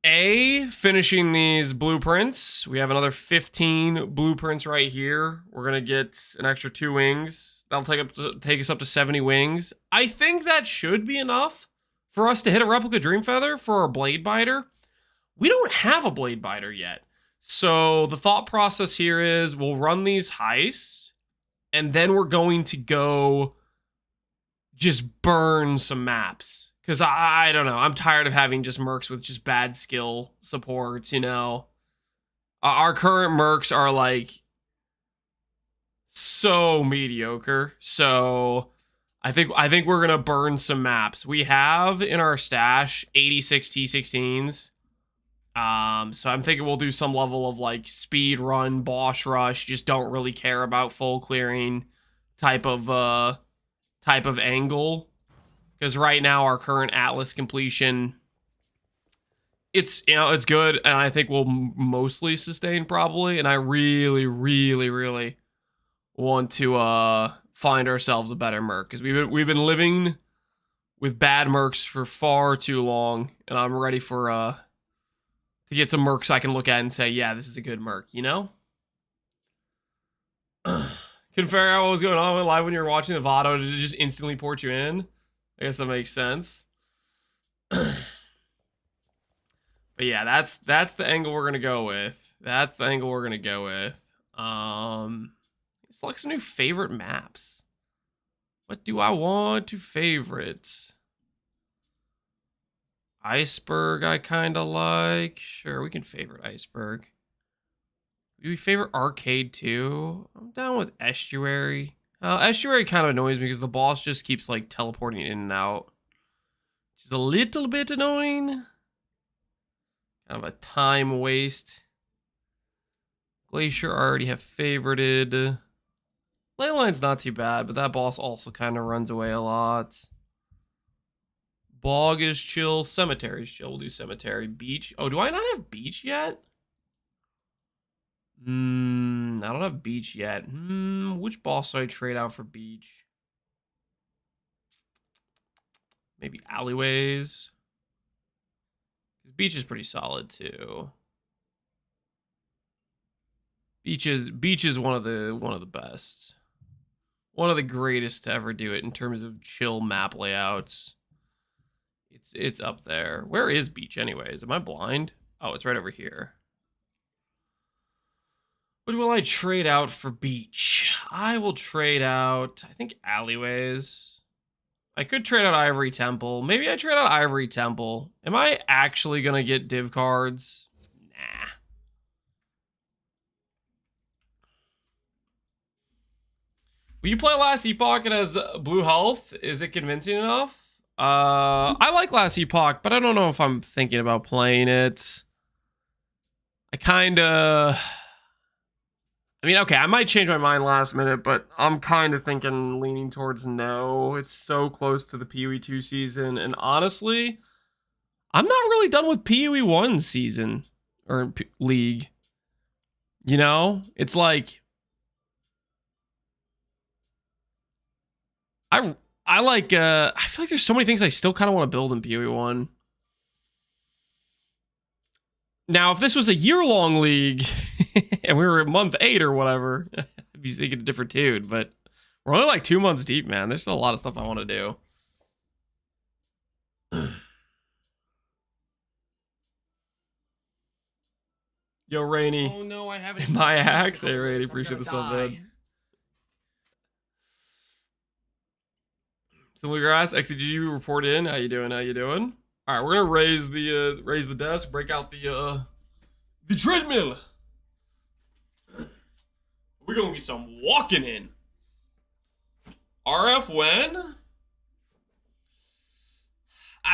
Finishing these blueprints. We have another 15 blueprints right here. We're gonna get an extra 2 wings. That'll take us up to 70 wings. I think that should be enough for us to hit a replica Dream Feather for our Blade Biter. We don't have a Blade Biter yet. So the thought process here is we'll run these heists, and then we're going to go just burn some maps. Because I don't know. I'm tired of having just mercs with just bad skill supports, you know. Our current mercs are like so mediocre. So I think we're going to burn some maps. We have in our stash 86 T16s. So I'm thinking we'll do some level of like speed run, boss rush, just don't really care about full clearing type of angle. Because right now our current Atlas completion, it's good, and I think we'll mostly sustain probably. And I really, really, really want to find ourselves a better merc, because we've been living with bad mercs for far too long, and I'm ready for to get some mercs I can look at and say, yeah, this is a good merc, you know? Couldn't figure out what was going on live when you were watching the VOD. Did it just instantly port you in? I guess that makes sense. But yeah, that's the angle we're gonna go with. That's the angle we're gonna go with. Select some new favorite maps. What do I want to favorite? Iceberg I kind of like. Sure, we can favorite Iceberg. Do we favorite Arcade too? I'm down with Estuary. Estuary kind of annoys me because the boss just keeps like teleporting in and out. Which is a little bit annoying. Kind of a time waste. Glacier I already have favorited. Leyline's not too bad, but that boss also kind of runs away a lot. Bog is chill. Cemetery is chill. We'll do Cemetery. Beach. Oh, do I not have Beach yet? I don't have Beach yet. Which boss do I trade out for Beach? Maybe Alleyways. Beach is pretty solid too. Beach is one of the best. One of the greatest to ever do it in terms of chill map layouts. It's up there. Where is Beach anyways? Am I blind? Oh, it's right over here. What will I trade out for Beach? I will trade out, I think, Alleyways. I could trade out Ivory Temple. Maybe I trade out Ivory Temple. Am I actually going to get div cards? Nah. Will you play Last Epoch? It has blue health. Is it convincing enough? I like Last Epoch, but I don't know if I'm thinking about playing it. I mean, okay, I might change my mind last minute, but I'm kind of leaning towards no. It's so close to the PoE 2 season, and honestly, I'm not really done with PoE 1 season, or league. You know? It's like... I feel like there's so many things I still kind of want to build in PoE 1. Now, if this was a year-long league... and we were at month 8 or whatever, I'd be thinking a different tune, but we're only like 2 months deep, man. There's still a lot of stuff I want to do. Yo, Rainy. Oh no, I haven't. My hacks. Hey, Rainy, appreciate the sub, man. Similar grass. Exy, did you report in? How you doing? All right, we're gonna raise the desk, break out the treadmill. We're gonna get some walking in. RF when?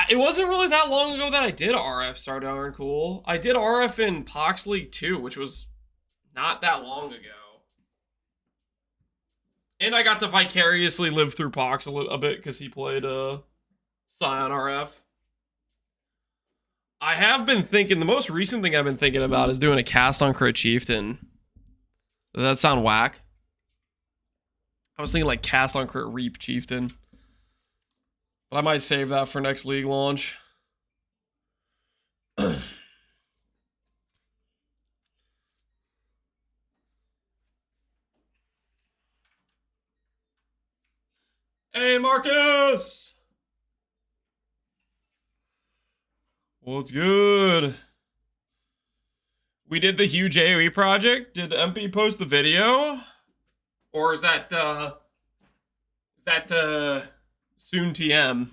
It wasn't really that long ago that I did RF Sardarn Cool. I did RF in Pox League 2, which was not that long ago. And I got to vicariously live through Pox a bit because he played Scion RF. I have been thinking, the most recent thing I've been thinking about is doing a cast on Crit Chieftain. Does that sound whack? I was thinking like cast on Crit Reap Chieftain. But I might save that for next league launch. Hey, Marcus! What's good? We did the huge AoE project. Did MP post the video? Or is that soon TM?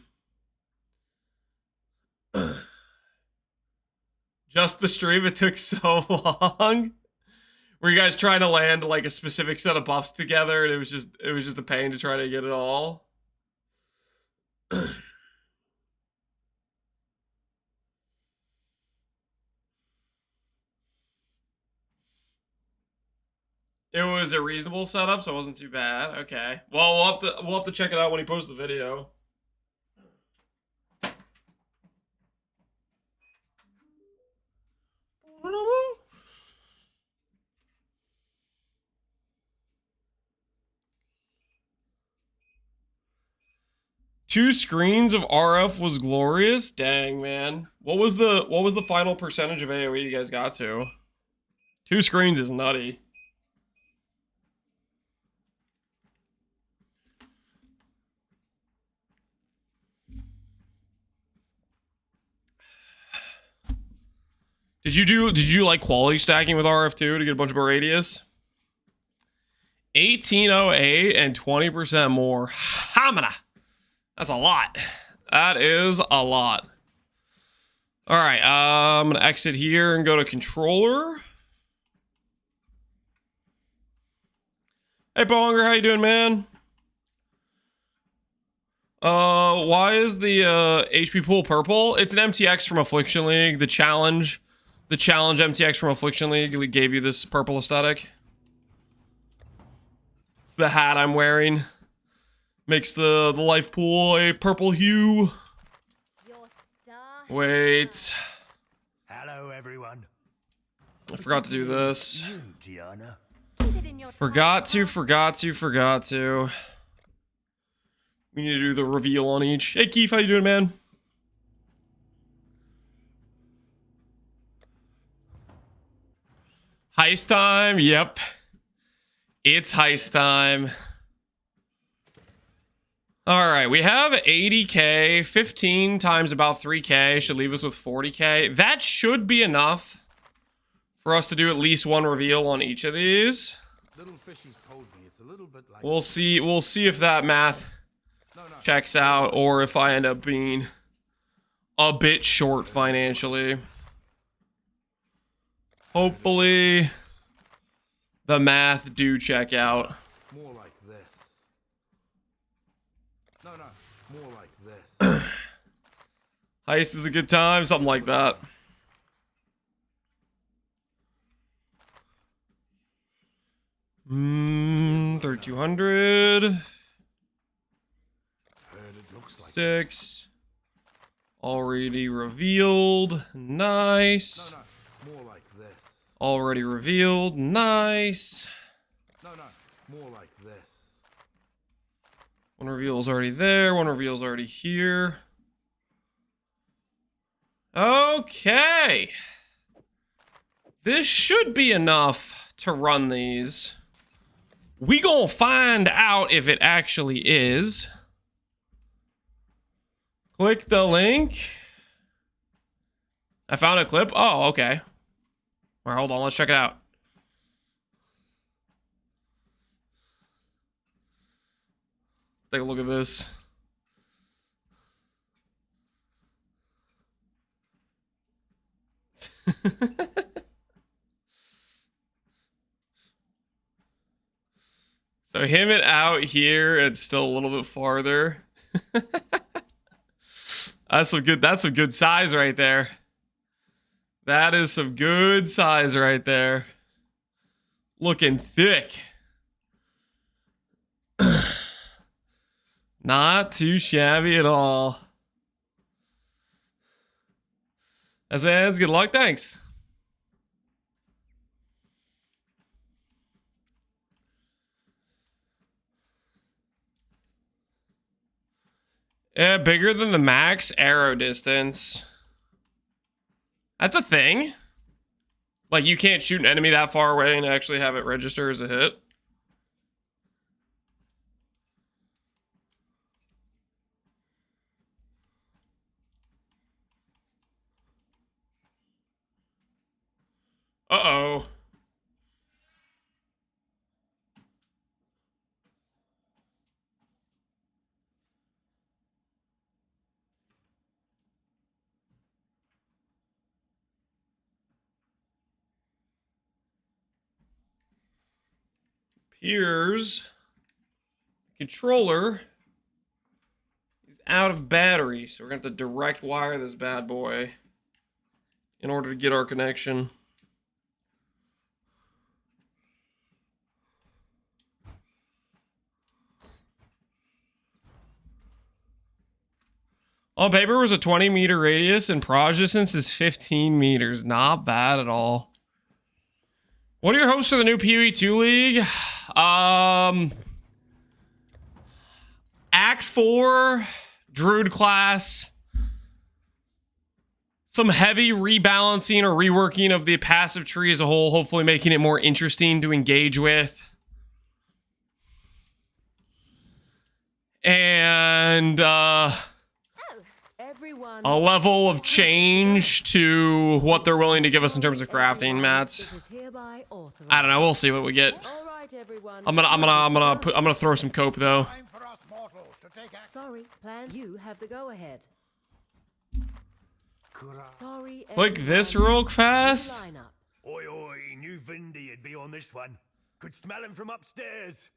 Just the stream, it took so long. Were you guys trying to land like a specific set of buffs together and it was just a pain to try to get it all? It was a reasonable setup, so it wasn't too bad. Okay. Well, we'll have to check it out when he posts the video. Two screens of RF was glorious. Dang, man. What was the final percentage of AoE you guys got to? Two screens is nutty. Did you like quality stacking with RF2 to get a bunch more radius? 1808 and 20% more. Hamana. That's a lot. That is a lot. All right, I'm gonna exit here and go to controller. Hey, Bonger, how you doing, man? Why is the HP pool purple? It's an MTX from Affliction League. The challenge MTX from Affliction League gave you this purple aesthetic. It's the hat I'm wearing. Makes the life pool a purple hue. Wait. Hello, everyone. I forgot to do this. Forgot to. We need to do the reveal on each. Hey, Keith, how you doing, man? Heist time. Yep. It's heist time. All right, we have 80k, 15 times about 3k should leave us with 40k. That should be enough for us to do at least one reveal on each of these. Little fishies told me it's a little bit like We'll see if that math checks out or if I end up being a bit short financially. Hopefully the math do check out. more like this. No, more like this. Heist is a good time, something like that. 3200. Heard it looks like 6. Already revealed. Nice. No, more like this. Already revealed. Nice. No, more like this. One reveal is already there. One reveal is already here. Okay. This should be enough to run these. We gonna find out if it actually is. Click the link. I found a clip. Oh, okay. All right, hold on. Let's check it out. Take a look at this. So him it out here, and it's still a little bit farther. That's some good size right there. That is some good size right there. Looking thick. Not too shabby at all. That's man, good luck, thanks. Yeah, bigger than the max arrow distance. That's a thing. Like, you can't shoot an enemy that far away and actually have it register as a hit. Uh-oh. Here's controller is out of battery, so we're gonna have to direct wire this bad boy in order to get our connection. On paper it was a 20-meter radius, and proj distance is 15 meters. Not bad at all. What are your hopes for the new PoE 2 League? Act 4, Druid class. Some heavy rebalancing or reworking of the passive tree as a whole, hopefully making it more interesting to engage with. And a level of change to what they're willing to give us in terms of crafting mats. I don't know, we'll see what we get. I'm gonna throw some cope though. Sorry, plan. You have the go ahead. Sorry. Click this real fast. Oi, oi, knew Vindy would be on this one. Could smell him from upstairs.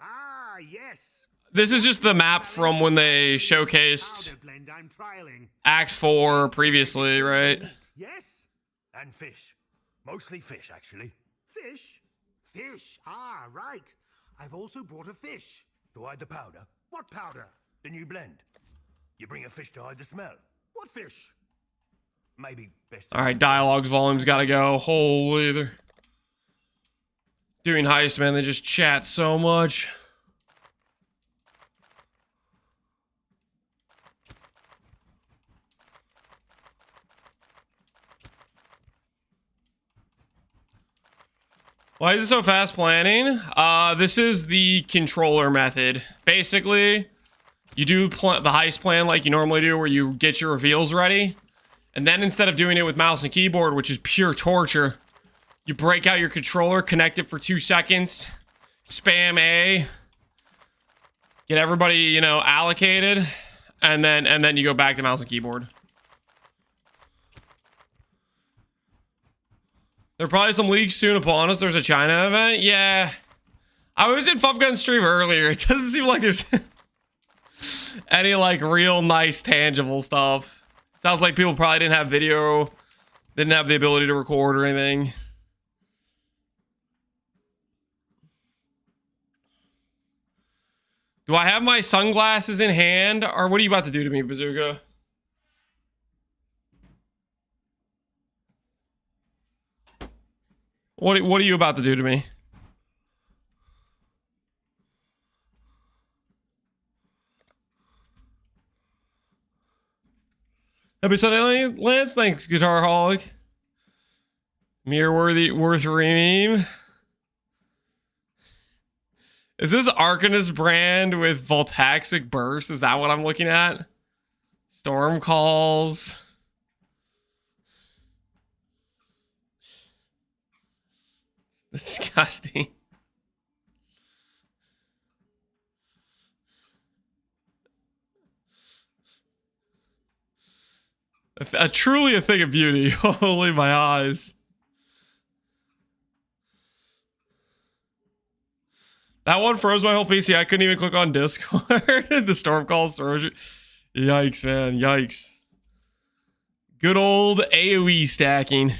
Ah, yes. This is just the map from when they showcased Act 4 previously, right? Yes? And fish. Mostly fish, actually. Fish? Fish. Ah, right. I've also brought a fish. To hide the powder. What powder? The new blend. You bring a fish to hide the smell. What fish? Maybe best. Alright, dialogue's volume's gotta go. Holy, they're doing Heist, man. They just chat so much. Why is it so fast planning? This is the controller method. Basically, you do the heist plan like you normally do, where you get your reveals ready. And then instead of doing it with mouse and keyboard, which is pure torture, you break out your controller, connect it for 2 seconds, spam A, get everybody, you know, allocated, and then you go back to mouse and keyboard. There are probably some leaks soon upon us. There's a China event. Yeah. I was in Fufgun stream earlier. It doesn't seem like there's any like real nice tangible stuff. Sounds like people probably didn't have video, didn't have the ability to record or anything. Do I have my sunglasses in hand? Or what are you about to do to me, Bazooka? What are you about to do to me? Happy Sunday, Lance. Thanks, Guitar Holic. Worth meme. Is this Arcanist brand with Voltaxic Burst? Is that what I'm looking at? Storm Calls. Disgusting. Truly a thing of beauty. Holy my eyes. That one froze my whole PC. I couldn't even click on Discord. The storm calls throws you. Yikes, man. Yikes. Good old AoE stacking.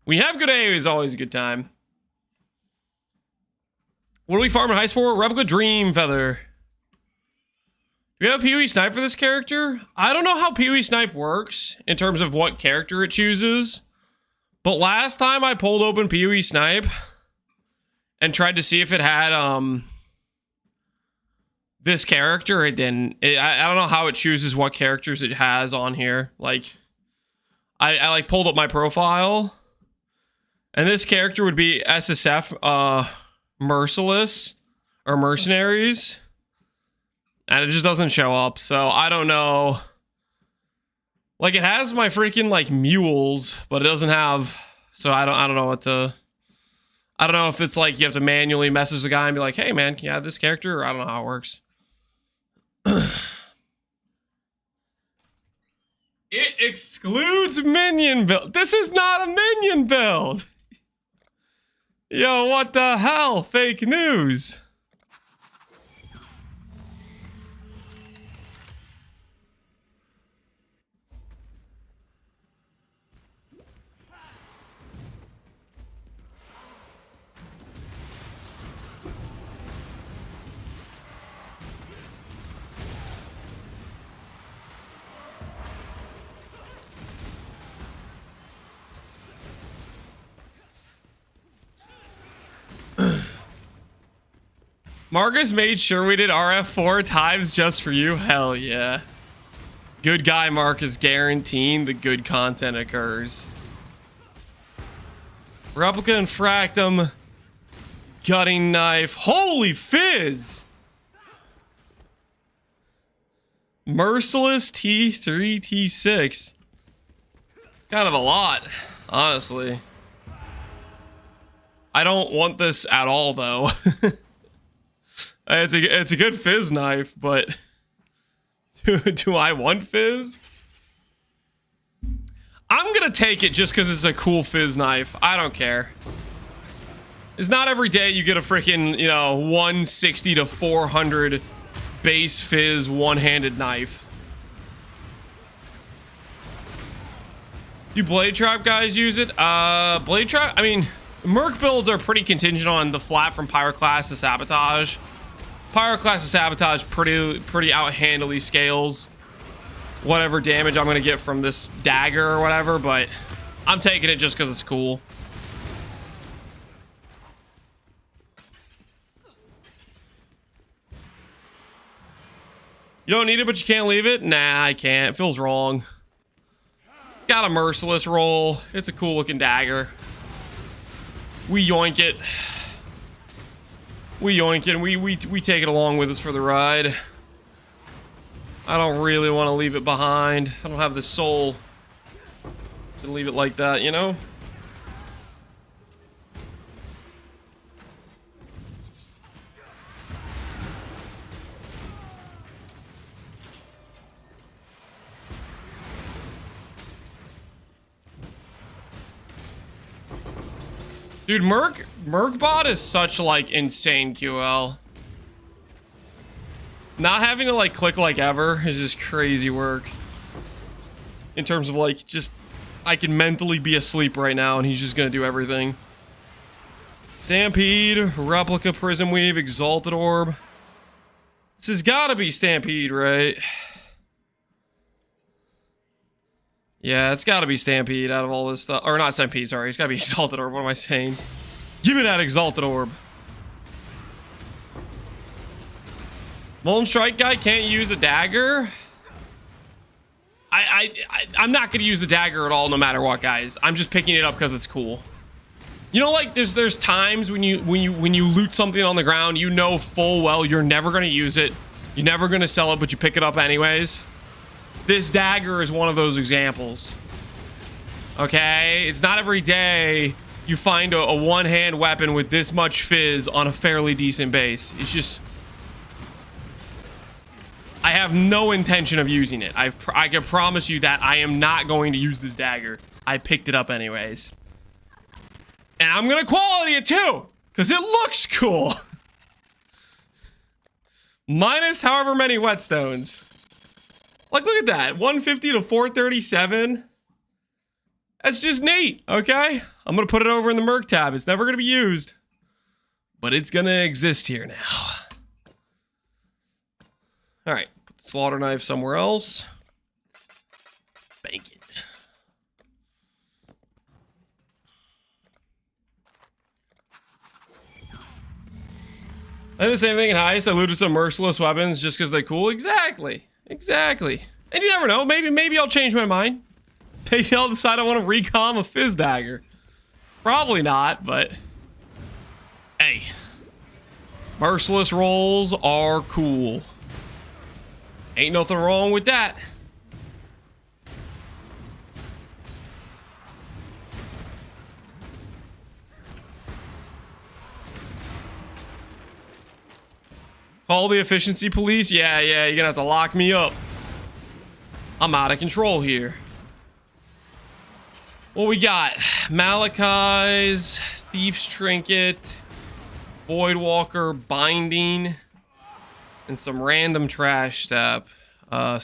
We have good AoE is always a good time. What are we farming Heist for? Replica Dream Feather. Do we have PoE Snipe for this character? I don't know how PoE Snipe works in terms of what character it chooses. But last time I pulled open PoE Snipe and tried to see if it had this character, it didn't. I don't know how it chooses what characters it has on here. Like, I like pulled up my profile. And this character would be SSF, Merciless, or Mercenaries. And it just doesn't show up, so I don't know Like, it has my freaking, like, mules, but it doesn't have... So I don't know what to... I don't know if it's like you have to manually message the guy and be like, hey, man, can you add this character? Or I don't know how it works. It excludes minion build. This is not a minion build. Yo, what the hell? Fake news. Marcus made sure we did RF 4 times just for you. Hell yeah. Good guy Marcus guaranteeing the good content occurs. Replica and Fractum. Gutting knife. Holy fizz! Merciless T3, T6. It's kind of a lot, honestly. I don't want this at all, though. It's a good fizz knife, but do I want fizz? I'm gonna take it just because it's a cool fizz knife. I don't care. It's not every day you get a freaking, 160 to 400 base fizz one-handed knife. Do Blade Trap guys use it? Blade Trap, I mean, Merc builds are pretty contingent on the flat from Pyroclast to Sabotage. Pyroclast to Sabotage pretty out-handily scales whatever damage I'm gonna get from this dagger or whatever, but I'm taking it just because it's cool. You don't need it, but you can't leave it? Nah, I can't. It feels wrong. It's got a merciless roll. It's a cool looking dagger. We yoink it. We yoink it, and we take it along with us for the ride. I don't really want to leave it behind. I don't have the soul to leave it like that, you know? Dude, Merc bot is such, like, insane QL. Not having to, like, click like ever is just crazy work. In terms of, like, just... I can mentally be asleep right now and he's just gonna do everything. Stampede, Replica, Prism Weave, Exalted Orb. This has gotta be Stampede, right? Yeah, it's gotta be Stampede out of all this stuff. Or not Stampede, sorry. It's gotta be Exalted Orb. What am I saying? Give me that Exalted Orb. Molten Strike guy can't use a dagger? I'm not gonna use the dagger at all no matter what, guys. I'm just picking it up because it's cool. You know, like, there's times when you loot something on the ground, you know full well you're never gonna use it. You're never gonna sell it, but you pick it up anyways. This dagger is one of those examples. Okay? It's not every day you find a one-hand weapon with this much fizz on a fairly decent base. It's just... I have no intention of using it. I can promise you that I am not going to use this dagger. I picked it up anyways. And I'm gonna quality it too! Because it looks cool! Minus however many whetstones. Like, look at that. 150 to 437. That's just neat, okay? I'm gonna put it over in the Merc tab. It's never gonna be used. But it's gonna exist here now. Alright. Put the slaughter knife somewhere else. Bank it. I did the same thing in Heist. I looted some merciless weapons just because they're cool. Exactly. Exactly. And you never know. Maybe I'll change my mind. Maybe I'll decide I want to recom a fizz dagger. Probably not, but... Hey. Merciless rolls are cool. Ain't nothing wrong with that. Call the efficiency police? Yeah, you're gonna have to lock me up. I'm out of control here. What we got? Malachi's, Thief's Trinket, Voidwalker Binding, and some random trash staff. I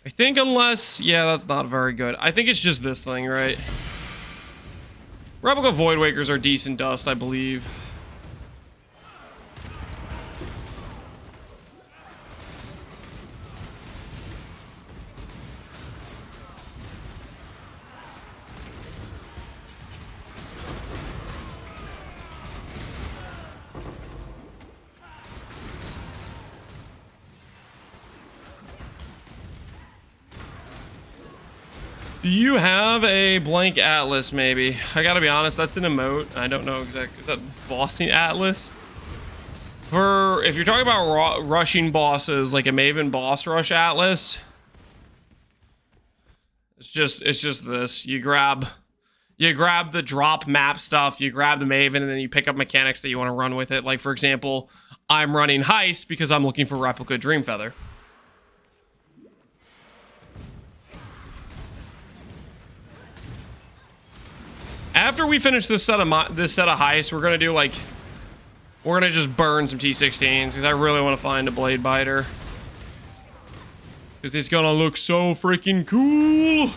think unless... Yeah, that's not very good. I think it's just this thing, right? Replica Voidwakers are decent dust, I believe. Do you have a blank atlas, maybe? I gotta be honest, that's an emote. I don't know exactly. Is that bossing atlas? For if you're talking about rushing bosses, like a Maven boss rush atlas, it's just this. You grab the drop map stuff, you grab the Maven, and then you pick up mechanics that you want to run with it. Like for example, I'm running Heist because I'm looking for Replica Dreamfeather. After we finish this set of heists, we're gonna do like, we're gonna just burn some T16s because I really want to find a blade biter because it's gonna look so freaking cool.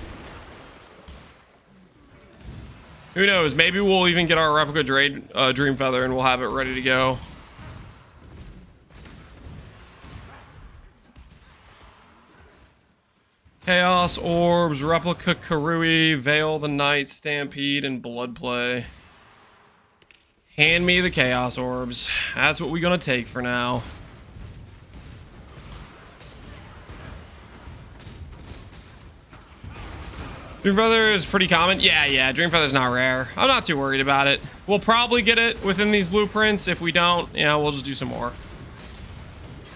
Who knows? Maybe we'll even get our replica Dreamfeather and we'll have it ready to go. Chaos Orbs, Replica Karui, Veil the Night, Stampede, and Blood Play. Hand me the Chaos Orbs. That's what we're gonna take for now. Dreamfeather is pretty common. Yeah, Dreamfeather's not rare. I'm not too worried about it. We'll probably get it within these blueprints. If we don't, yeah, we'll just do some more.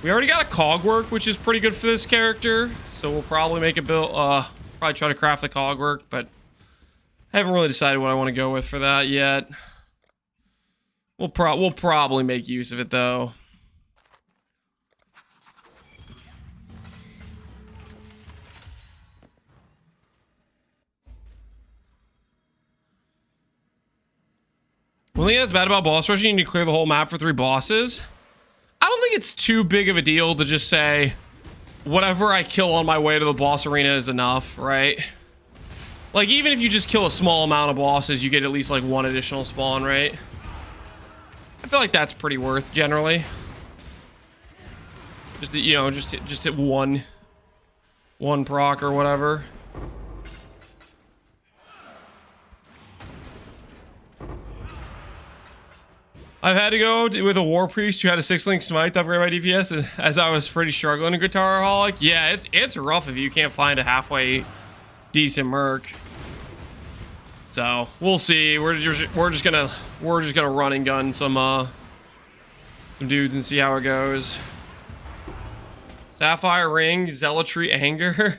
We already got a cogwork, which is pretty good for this character. So we'll probably make a build, probably try to craft the cogwork, but I haven't really decided what I want to go with for that yet. We'll probably make use of it though. One thing that's bad about boss rushing, you need to clear the whole map for 3 bosses. I don't think it's too big of a deal to just say, whatever I kill on my way to the boss arena is enough, right? Like, even if you just kill a small amount of bosses, you get at least, like, 1 additional spawn, right? I feel like that's pretty worth, generally. Just, you know, just hit one proc or whatever. I've had to go with a War Priest who had a 6-link smite to upgrade my DPS as I was pretty struggling in Guitaraholic. Yeah, it's rough if you can't find a halfway decent Merc. So we'll see. We're just gonna run and gun some dudes and see how it goes. Sapphire Ring, Zealotry, Anger.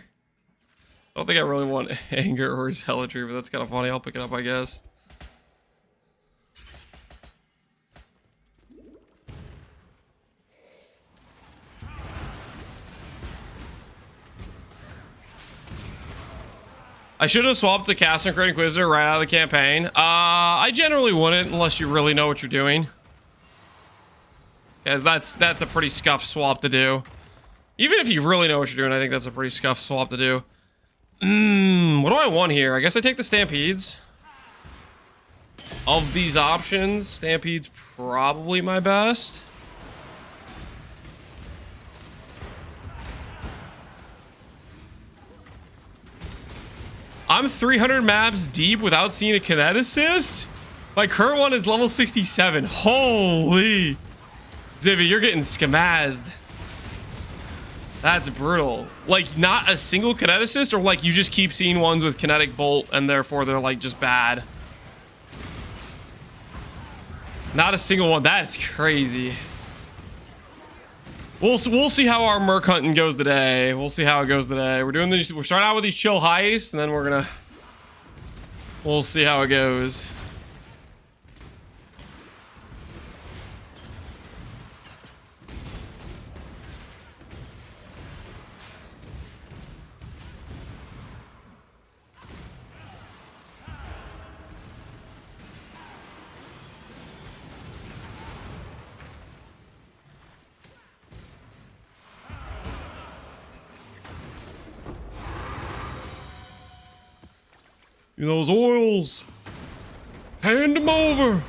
I don't think I really want Anger or Zealotry, but that's kind of funny. I'll pick it up, I guess. I should have swapped to Cast and Create Inquisitor right out of the campaign. I generally wouldn't unless you really know what you're doing. Because that's a pretty scuffed swap to do. Even if you really know what you're doing, I think that's a pretty scuffed swap to do. What do I want here? I guess I take the Stampedes. Of these options, Stampede's probably my best. I'm 300 maps deep without seeing a kineticist? My current one is level 67. Holy. Zivy, you're getting schemazed. That's brutal. Like, not a single kineticist, or like you just keep seeing ones with kinetic bolt and therefore they're like just bad? Not a single one. That's crazy. We'll see how our Merc hunting goes today. We'll see how it goes today. We're starting out with these chill heists, and then we'll see how it goes. Those oils. Hand them over.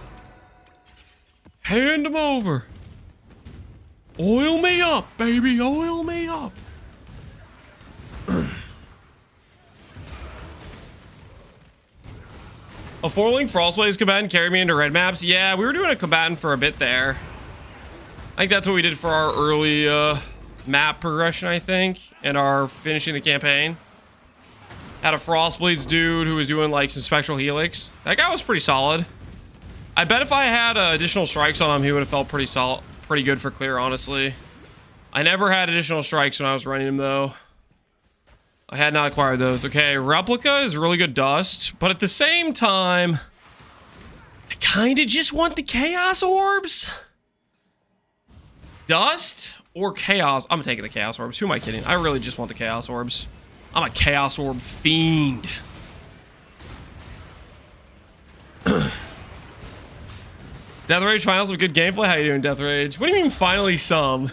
Hand them over. Oil me up, baby. Oil me up. A 4-link Frostblaze combatant carried me into red maps. Yeah, we were doing a combatant for a bit there. I think that's what we did for our early map progression, I think, and our finishing the campaign. Had a Frostblades dude who was doing like some Spectral Helix. That guy was pretty solid. I bet if I had additional strikes on him, he would have felt pretty solid, pretty good for clear, honestly. I never had additional strikes when I was running him, though. I had not acquired those. Okay, Replica is really good dust, but at the same time, I kind of just want the Chaos Orbs. Dust or Chaos? I'm taking the Chaos Orbs. Who am I kidding? I really just want the Chaos Orbs. I'm a Chaos Orb fiend. Death Rage finals with good gameplay. How you doing, Death Rage? What do you mean finally some?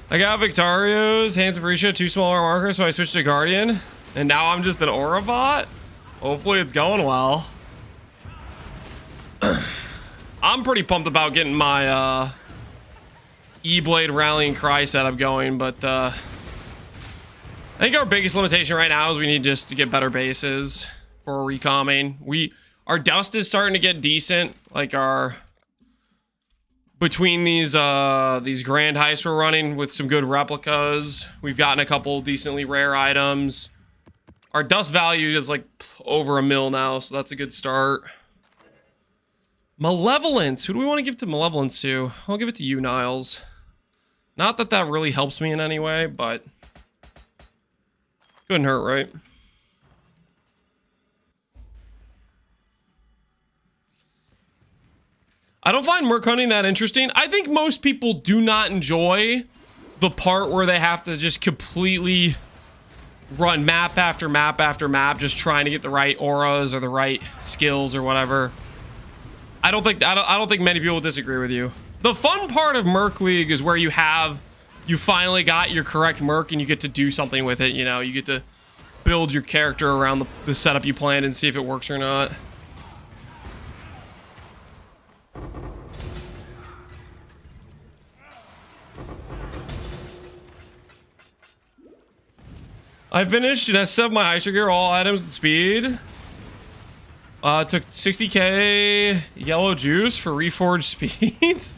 I got Victario's, Hands of Risha, 2 smaller markers, so I switched to Guardian. And now I'm just an Aura bot? Hopefully it's going well. I'm pretty pumped about getting my E-Blade Rallying Cry setup going, but I think our biggest limitation right now is we need just to get better bases for recomming. Our dust is starting to get decent, like our between these grand heists we're running with some good replicas. We've gotten a couple decently rare items. Our dust value is like over 1 mil now, so that's a good start. Malevolence. Who do we want to give to Malevolence to? I'll give it to you, Niles. Not that that really helps me in any way, but couldn't hurt, right? I don't find Merc hunting that interesting. I think most people do not enjoy the part where they have to just completely run map after map after map, just trying to get the right auras or the right skills or whatever. I don't think many people disagree with you. The fun part of Merc League is where you finally got your correct Merc and you get to do something with it. You know, you get to build your character around the setup you planned and see if it works or not. I finished an SSF my Heister gear, all items with speed. Took 60k yellow juice for reforged speeds.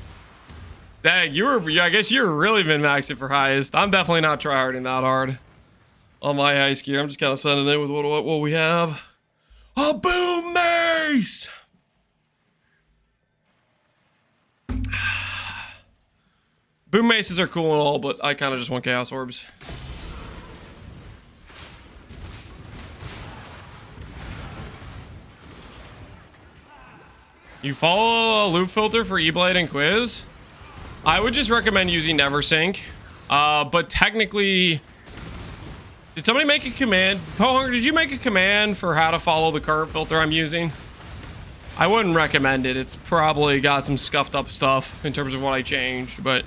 Dang, I guess you're really been maxing for Heist. I'm definitely not tryharding that hard on my Heist gear. I'm just kind of sending it with what we have. A boom mace! Boom maces are cool and all, but I kind of just want Chaos Orbs. You follow a loop filter for E-Blade and Quiz? I would just recommend using NeverSync. But technically, did somebody make a command? Pohunger, did you make a command for how to follow the current filter I'm using? I wouldn't recommend it. It's probably got some scuffed up stuff in terms of what I changed, but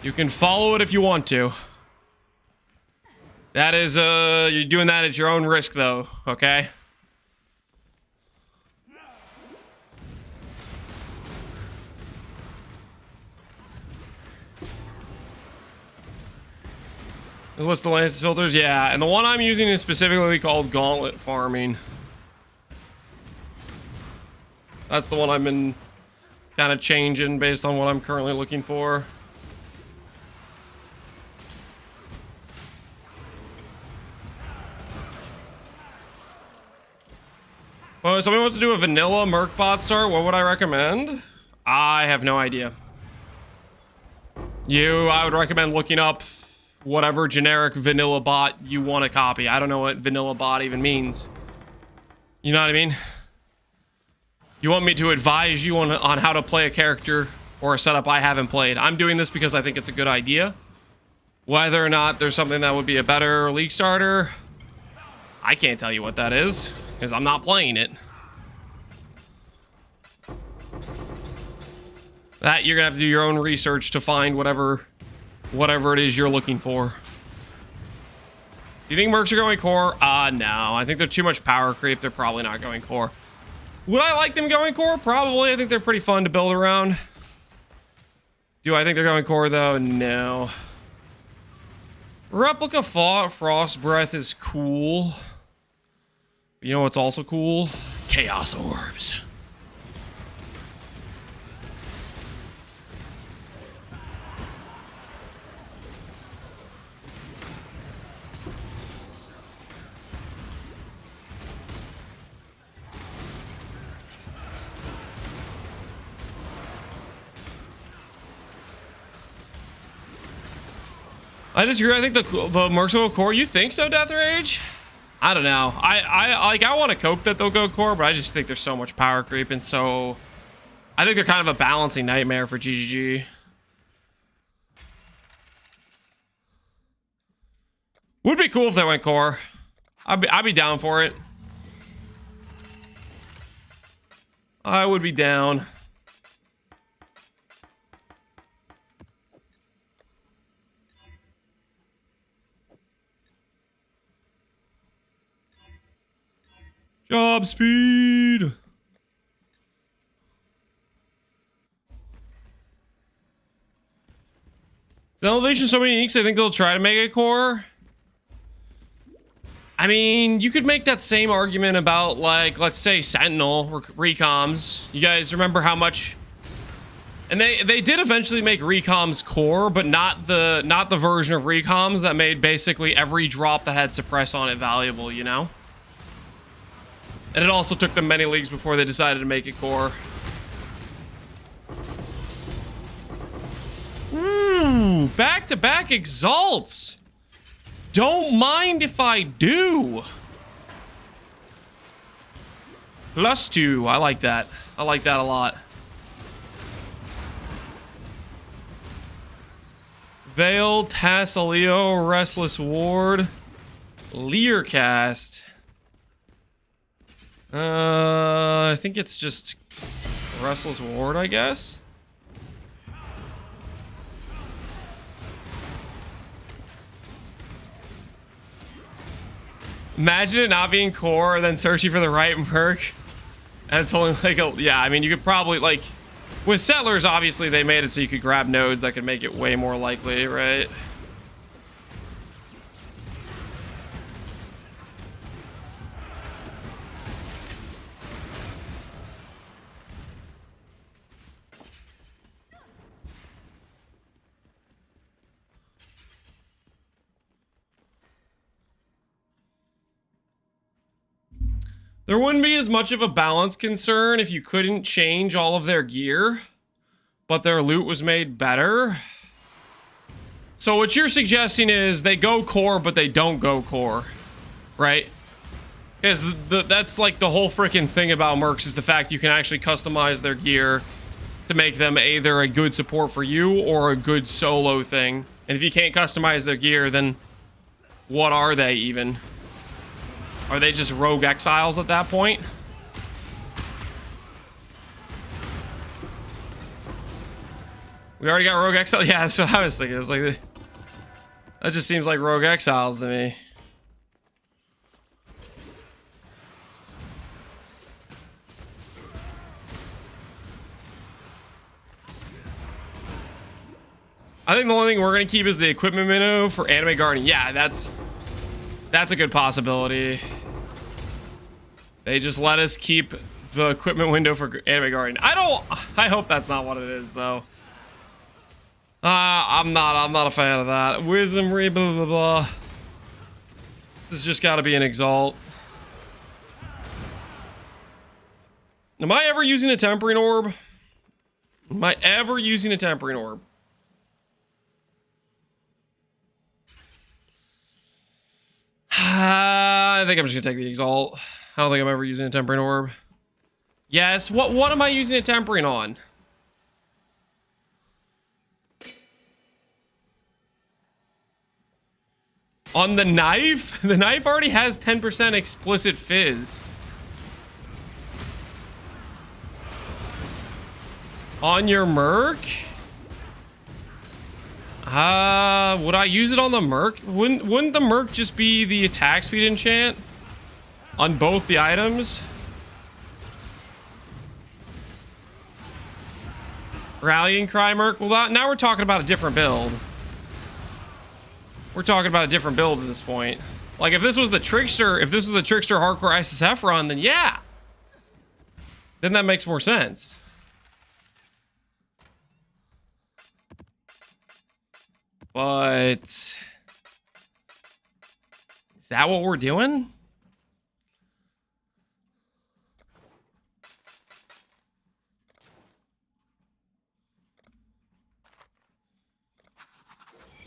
you can follow it if you want to. That is, you're doing that at your own risk though, okay? The list of Lance's filters, yeah, and the one I'm using is specifically called Gauntlet Farming. That's the one I've been kind of changing based on what I'm currently looking for. Well, if somebody wants to do a vanilla Merc bot start, what would I recommend? I have no idea. I would recommend looking up whatever generic vanilla bot you want to copy. I don't know what vanilla bot even means. You know what I mean? You want me to advise you on how to play a character or a setup I haven't played. I'm doing this because I think it's a good idea. Whether or not there's something that would be a better league starter, I can't tell you what that is because I'm not playing it. That you're gonna have to do your own research to find whatever whatever it is you're looking for. Do you think Mercs are going core? No. I think they're too much power creep. They're probably not going core. Would I like them going core? Probably. I think they're pretty fun to build around. Do I think they're going core, though? No. Replica Frost Breath is cool. You know what's also cool? Chaos Orbs. I disagree. I think the Mercs will go core. You think so, Death Rage? I don't know. I want to cope that they'll go core, but I just think there's so much power creep, and so I think they're kind of a balancing nightmare for GGG. Would be cool if they went core. I'd be down for it. I would be down. Job speed. The elevation so many uniques, I think they'll try to make it core. I mean, you could make that same argument about, like, let's say Sentinel recoms. You guys remember how much? And they did eventually make recoms core, but not the version of recoms that made basically every drop that had suppress on it valuable, you know? And it also took them many leagues before they decided to make it core. Ooh, back-to-back exalts. Don't mind if I do. +2. I like that. I like that a lot. Veil, Tassaleo, Restless Ward, Learcast. I think it's just Restless Ward, I guess. Imagine it not being core and then searching for the right Merc. And it's only like a, yeah, I mean, you could probably, like, with Settlers, obviously, they made it so you could grab nodes that could make it way more likely, right? There wouldn't be as much of a balance concern if you couldn't change all of their gear, but their loot was made better. So what you're suggesting is they go core, but they don't go core, right? Because that's like the whole freaking thing about Mercs is the fact you can actually customize their gear to make them either a good support for you or a good solo thing. And if you can't customize their gear, then what are they even? Are they just rogue exiles at that point? We already got rogue exiles? Yeah, that's what I was thinking. It's like, that just seems like rogue exiles to me. I think the only thing we're going to keep is the equipment menu for Anime Guardian. Yeah, that's a good possibility. They just let us keep the equipment window for Anime Guardian. I hope that's not what it is, though. I'm not a fan of that. Wisdom, blah, blah, blah. This has just got to be an exalt. Am I ever using a tempering orb? Am I ever using a tempering orb? I think I'm just gonna take the exalt. I don't think I'm ever using a tempering orb. Yes, what am I using a tempering on? On the knife? The knife already has 10% explicit fizz. On your Merc? Would I use it on the Merc? Wouldn't the Merc just be the attack speed enchant on both the items? Rallying Cry Merc? Well, now we're talking about a different build. We're talking about a different build at this point. Like, if this was the Trickster, hardcore SSF run, then yeah. Then that makes more sense. But is that what we're doing?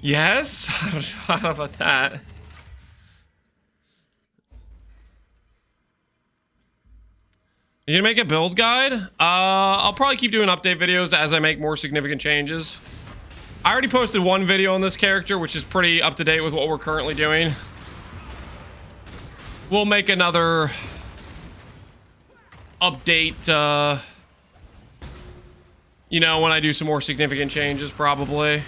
Yes? I don't know about that. You gonna make a build guide? I'll probably keep doing update videos as I make more significant changes. I already posted one video on this character, which is pretty up to date with what we're currently doing. We'll make another update, you know, when I do some more significant changes, probably.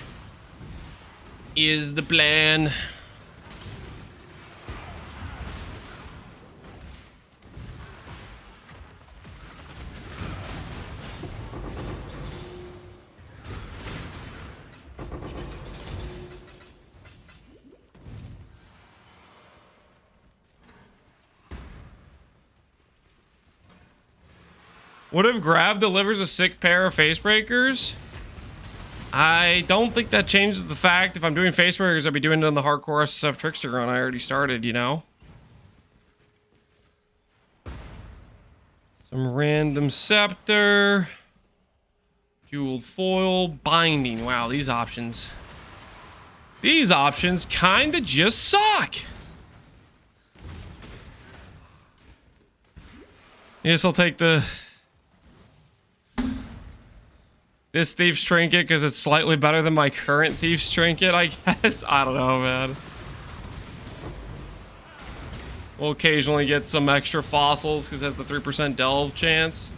Is the plan. What if Grab delivers a sick pair of face breakers? I don't think that changes the fact if I'm doing face breakers, I'd be doing it on the hardcore SSF Trickster run I already started, you know? Some random scepter. Jeweled foil. Binding. Wow, these options. These options kinda just suck. Yes, I'll take this Thief's Trinket because it's slightly better than my current Thief's Trinket, I guess. I don't know, man. We'll occasionally get some extra fossils because it has the 3% delve chance.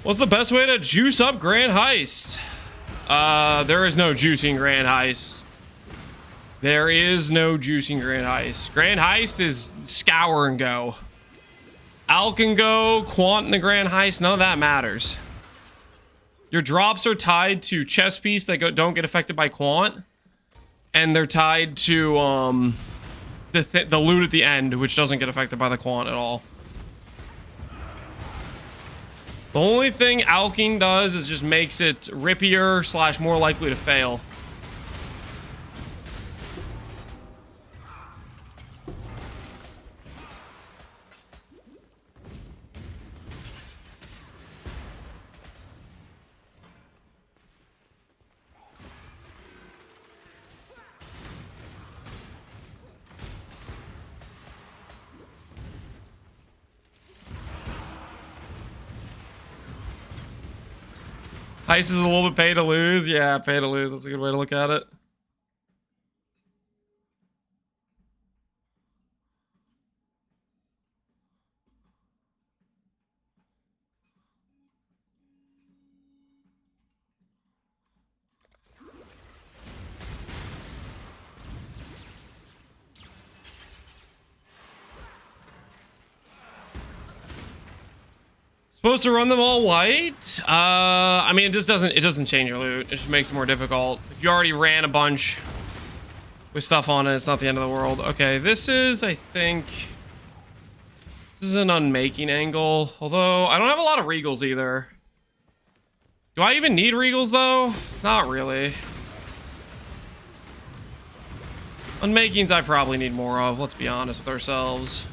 What's the best way to juice up Grand Heist? There is no juicing Grand Heist. There is no juicing Grand Heist. Grand Heist is scour and go. Alk and go, Quant in the Grand Heist, none of that matters. Your drops are tied to chest piece that don't get affected by Quant. And they're tied to the loot at the end, which doesn't get affected by the Quant at all. The only thing alking does is just makes it rippier / more likely to fail. Heist is a little bit pay to lose. Yeah, pay to lose. That's a good way to look at it. Supposed to run them all white? I mean, it doesn't change your loot. It just makes it more difficult. If you already ran a bunch with stuff on it, it's not the end of the world. Okay, this is, I think, this is an unmaking angle. Although, I don't have a lot of Regals either. Do I even need Regals, though? Not really. Unmakings I probably need more of, let's be honest with ourselves.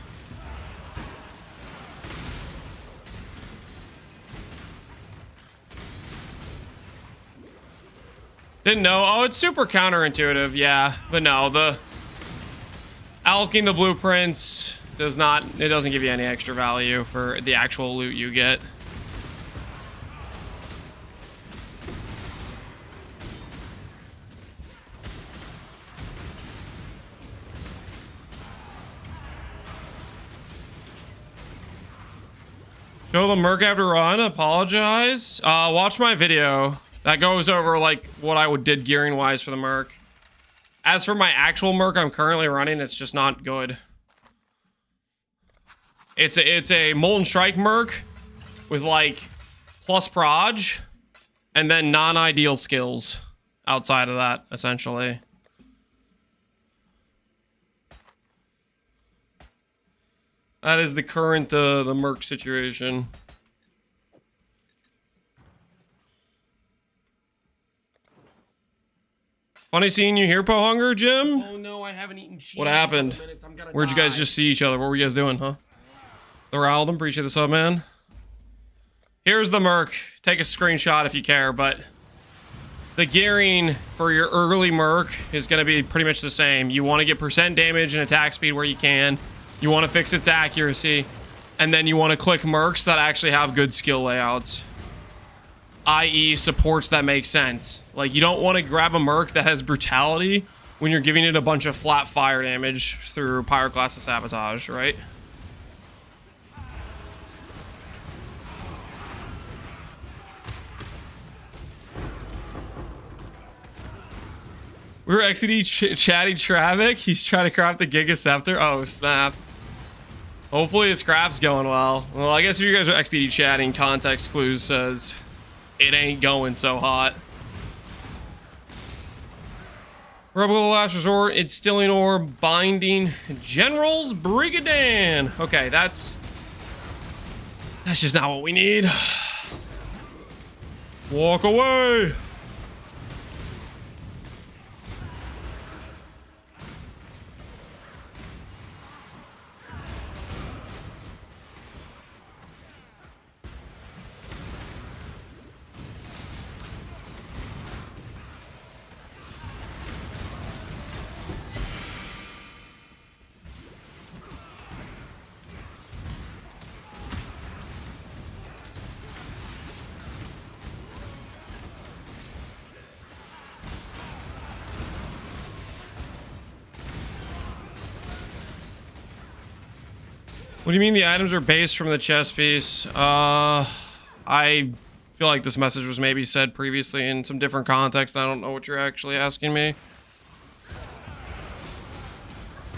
Didn't know. Oh, it's super counterintuitive, yeah. But no, the alking the blueprints it doesn't give you any extra value for the actual loot you get. Show the Merc after run. Apologize. Watch my video. That goes over like what I did gearing wise for the Merc. As for my actual Merc I'm currently running, it's just not good. It's a Molten Strike Merc with like plus proj and then non-ideal skills outside of that, essentially. That is the current the Merc situation. Funny seeing you here, Pohunger, Jim. Oh no, I haven't eaten cheese. What happened? In 2 minutes. I'm gonna Where'd you guys die. just see each other? What were you guys doing, huh? Thoraldum, appreciate the sub, man. Here's the Merc. Take a screenshot if you care, but the gearing for your early Merc is going to be pretty much the same. You want to get percent damage and attack speed where you can. You want to fix its accuracy. And then you want to click Mercs that actually have good skill layouts. I.e. supports that make sense. Like, you don't want to grab a Merc that has brutality when you're giving it a bunch of flat fire damage through Pyroclastic Sabotage, right? We were XD chatting Travic. He's trying to craft the Giga Scepter. Oh, snap. Hopefully his craft's going well. Well, I guess if you guys are XD chatting, context clues says it ain't going so hot. Rebel of the Last Resort, Instilling Orb, Binding, General's Brigadan. Okay, that's just not what we need. Walk away. What do you mean the items are based from the chess piece? I feel like this message was maybe said previously in some different context. I don't know what you're actually asking me.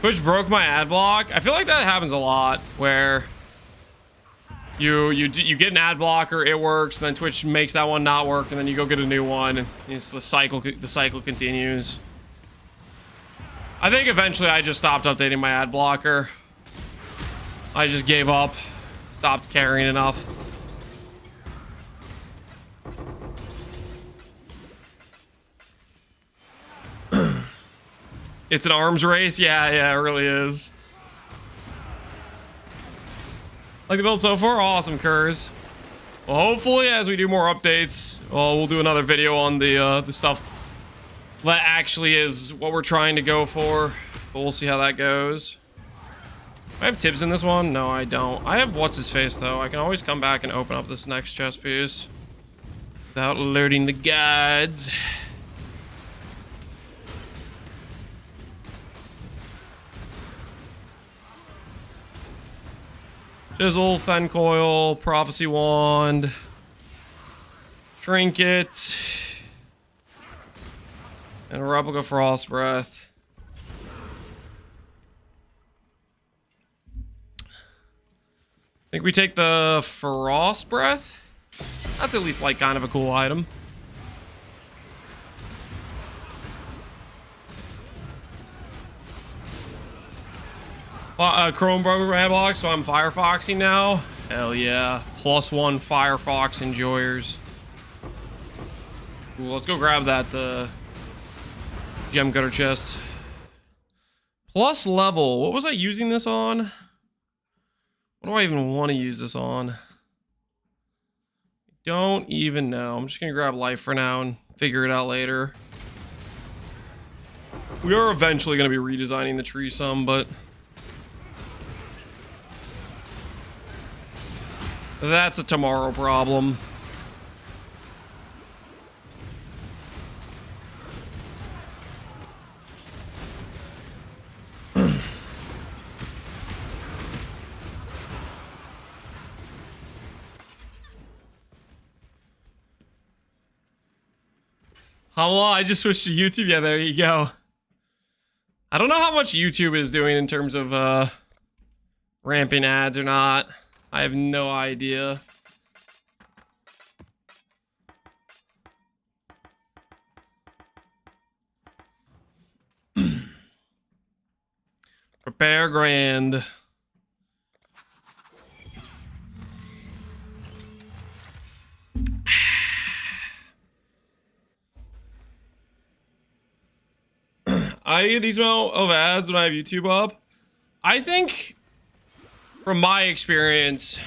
Twitch broke my ad block. I feel like that happens a lot where you get an ad blocker, it works, and then Twitch makes that one not work, and then you go get a new one, and it's the cycle continues. I think eventually I just stopped updating my ad blocker. I just gave up, stopped caring enough. It's an arms race? Yeah, it really is. Like the build so far? Awesome, Kurz. Well, hopefully as we do more updates, we'll do another video on the stuff that actually is what we're trying to go for. But we'll see how that goes. I have Tibbs in this one? No, I don't. I have what's-his-face, though. I can always come back and open up this next chess piece without loading the guides. Chisel, Fencoil, Prophecy Wand, Trinket, and a Replica Frost Breath. I think we take the Frost Breath. That's at least like kind of a cool item. Chrome Broker Handblock, so I'm Firefoxing now. Hell yeah. +1 Firefox enjoyers. Ooh, let's go grab that gem cutter chest. Plus level. What was I using this on? What do I even want to use this on? Don't even know. I'm just gonna grab life for now and figure it out later. We are eventually gonna be redesigning the tree some, but that's a tomorrow problem. Hello, I just switched to YouTube. Yeah, there you go. I don't know how much YouTube is doing in terms of ramping ads or not. I have no idea. Prepare grand. I get these amount of ads when I have YouTube up. I think, from my experience,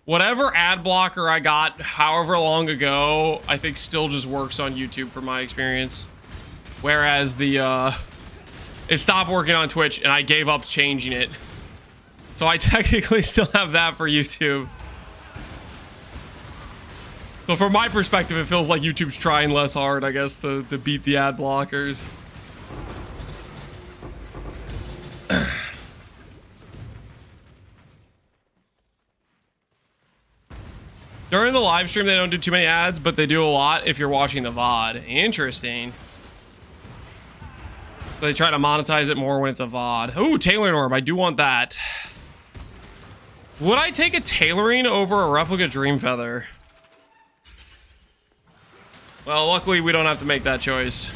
whatever ad blocker I got however long ago, I think still just works on YouTube from my experience. Whereas the, it stopped working on Twitch and I gave up changing it. So I technically still have that for YouTube. So from my perspective, it feels like YouTube's trying less hard, I guess, to beat the ad blockers. During the live stream, they don't do too many ads, but they do a lot if you're watching the VOD. Interesting. So they try to monetize it more when it's a VOD. Ooh, tailoring orb. I do want that. Would I take a tailoring over a replica dream feather? Well, luckily we don't have to make that choice.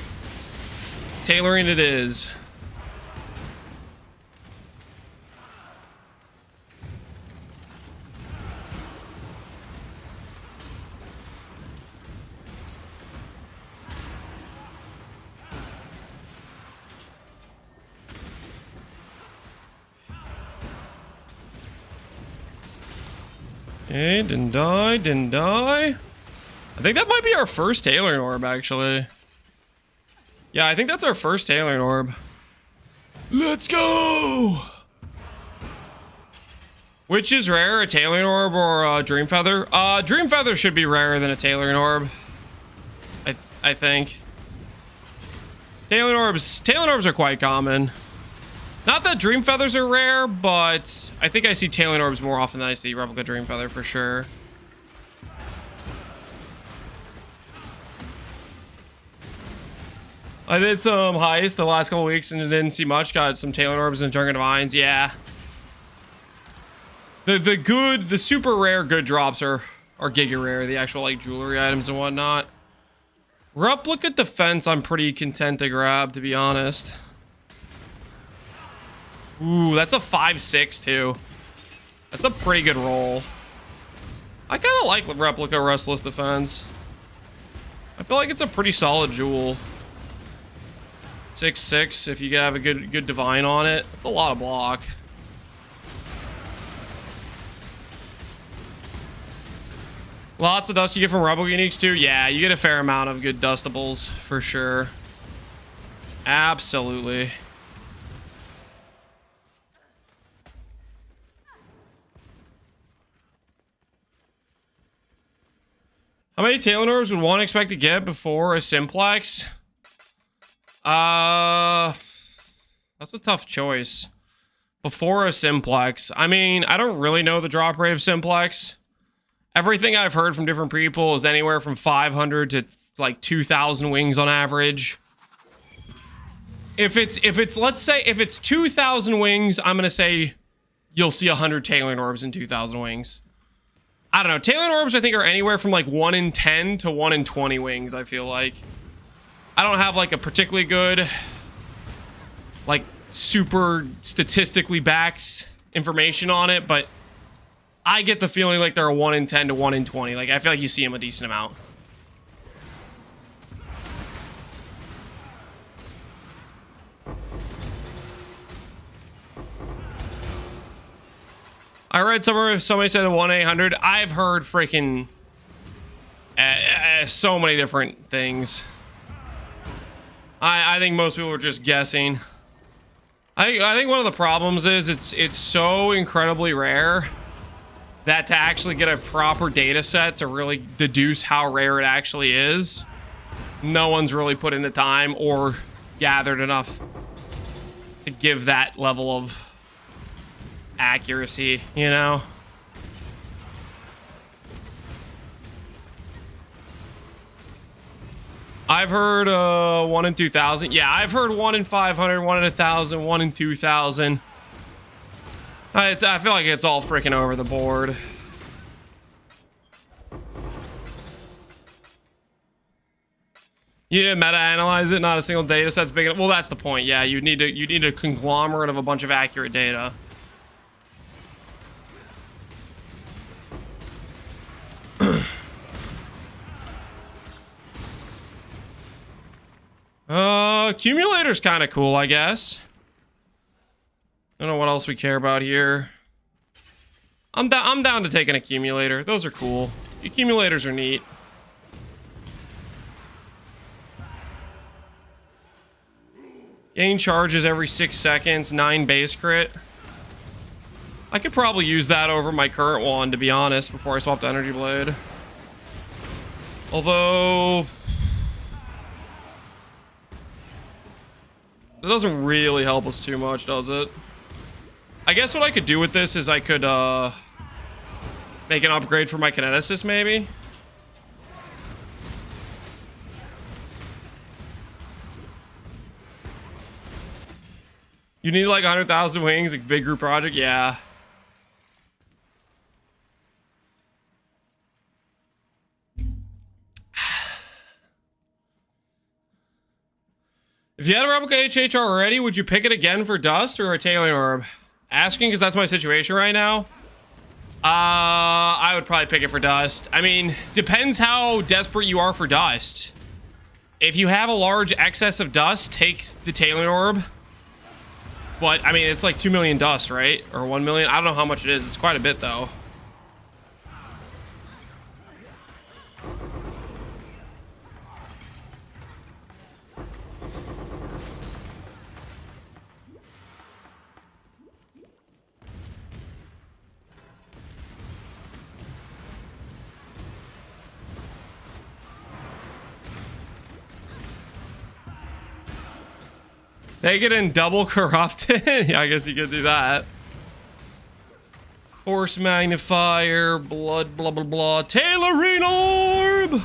Tailoring it is. Okay, didn't die, didn't die. I think that might be our first tailoring orb, actually. Yeah, I think that's our first tailoring orb. Let's go! Which is rare, a tailoring orb or a dream feather? Dream feather should be rarer than a tailoring orb. I think. Tailoring orbs are quite common. Not that dream feathers are rare, but I think I see tailoring orbs more often than I see replica dream feather for sure. I did some heist the last couple weeks and didn't see much. Got some tailoring orbs and Drunken Divines. Yeah. The super rare good drops are giga rare. The actual like jewelry items and whatnot. Replica defense I'm pretty content to grab, to be honest. Ooh, that's a 5-6 too. That's a pretty good roll. I kind of like replica restless defense. I feel like it's a pretty solid jewel. 6-6 if you have a good divine on it. It's a lot of block. Lots of dust you get from replica uniques too. Yeah, you get a fair amount of good dustables for sure. Absolutely. How many tailoring orbs would one expect to get before a simplex? That's a tough choice. Before a simplex. I mean, I don't really know the drop rate of simplex. Everything I've heard from different people is anywhere from 500 to like 2,000 wings on average. If it's let's say if it's 2,000 wings, I'm gonna say you'll see 100 tailoring orbs in 2,000 wings. I don't know. Tailoring orbs, I think, are anywhere from like 1 in 10 to 1 in 20 wings, I feel like. I don't have like a particularly good, like super statistically backed information on it, but I get the feeling like they're a 1 in 10 to 1 in 20. Like, I feel like you see them a decent amount. I read somewhere if somebody said a 1-800. I've heard freaking so many different things. I think most people are just guessing. I think one of the problems is it's so incredibly rare that to actually get a proper data set to really deduce how rare it actually is, no one's really put in the time or gathered enough to give that level of accuracy, you know? I've heard 1 in 2,000. Yeah, I've heard 1 in 500, 1 in 1,000, 1 in 2,000. I feel like it's all freaking over the board. You need to meta-analyze it, not a single data set's big enough. Well, that's the point. Yeah, you need a conglomerate of a bunch of accurate data. Accumulator's kind of cool, I guess. I don't know what else we care about here. I'm down to take an accumulator. Those are cool. Accumulators are neat. Gain charges every 6 seconds, 9 base crit. I could probably use that over my current one, to be honest, before I swap to Energy Blade. Although... that doesn't really help us too much, does it? I guess what I could do with this is I could, make an upgrade for my Kineticist, maybe? You need like 100,000 wings, a big group project? Yeah. If you had a replica HHR already, would you pick it again for Dust or a Tailing Orb? Asking because that's my situation right now. I would probably pick it for Dust. I mean, depends how desperate you are for Dust. If you have a large excess of Dust, take the Tailing Orb. But, I mean, it's like 2 million Dust, right? Or 1 million? I don't know how much it is. It's quite a bit, though. Take it in double corrupted? Yeah, I guess you could do that. Force magnifier, blood, blah, blah, blah. Tailoring orb!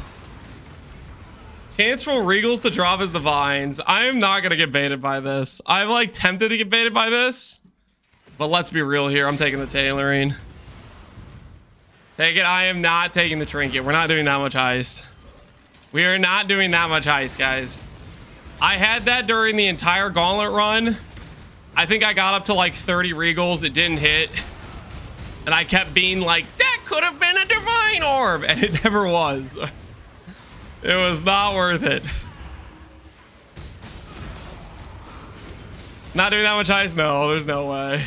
Chance for Regals to drop his divines. I am not gonna get baited by this. I'm like tempted to get baited by this. But let's be real here. I'm taking the tailoring. Take it. I am not taking the trinket. We're not doing that much heist. We are not doing that much heist, guys. I had that during the entire gauntlet run. I think I got up to like 30 regals. It didn't hit. And I kept being like, that could have been a divine orb. And it never was. It was not worth it. Not doing that much heist? No, there's no way.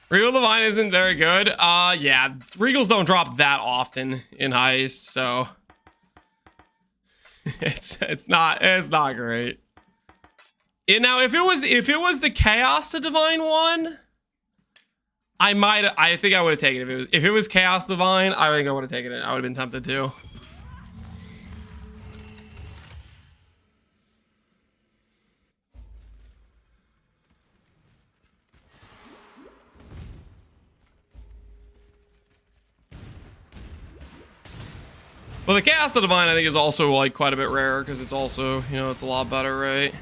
Regal Divine isn't very good. Yeah, regals don't drop that often in heist, so... It's not great. Now if it was the Chaos to Divine one, I think I would have taken it. If it was Chaos Divine, I think I would have taken it. I would have been tempted to. Well, the Chaos the Divine, I think, is also like quite a bit rarer because it's also, you know, it's a lot better, right?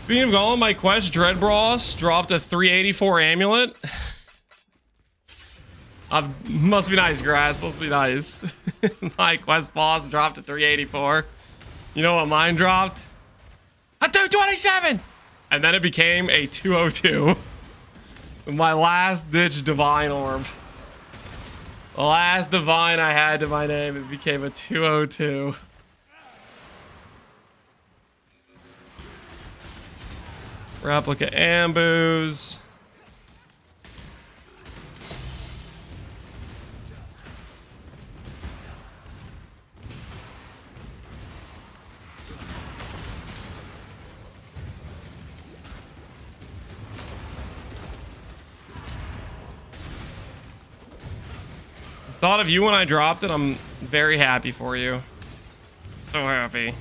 Speaking of Golem, my quest Dreadbross dropped a 384 amulet. Must be nice, grass. Must be nice. My quest boss dropped a 384. You know what mine dropped? A 227! And then it became a 202. My last ditch divine orb. The last divine I had to my name, it became a 202. Replica ambush. Thought of you when I dropped it. I'm very happy for you. So happy.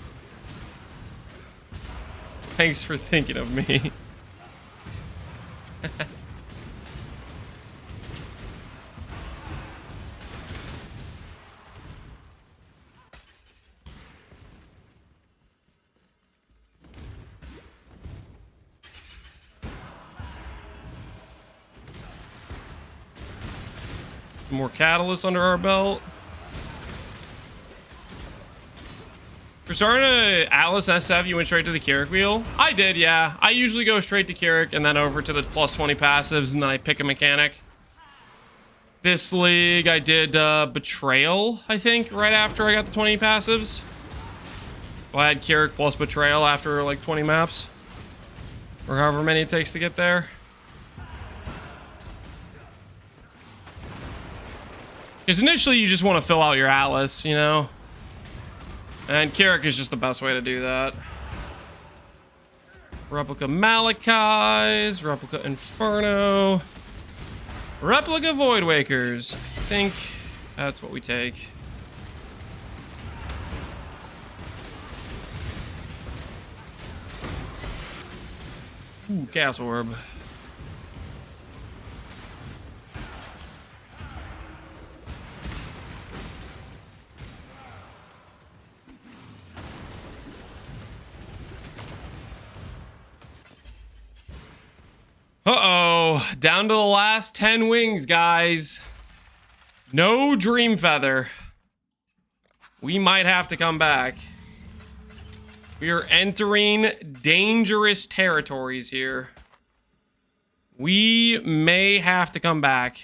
Thanks for thinking of me. More catalyst under our belt. For starting to Atlas SF, you went straight to the Kirik wheel? I did, yeah. I usually go straight to Kirik and then over to the plus 20 passives, and then I pick a mechanic. This league, I did Betrayal, I think, right after I got the 20 passives. Well, I had Kirik plus Betrayal after like 20 maps. Or however many it takes to get there. Because initially you just want to fill out your Atlas, you know? And Kirik is just the best way to do that. Replica Malachis, Replica Inferno, Replica Voidwakers. I think that's what we take. Ooh, Gas Orb. Uh-oh, down to the last 10 wings, guys. No Dream Feather. We might have to come back. We are entering dangerous territories here. We may have to come back.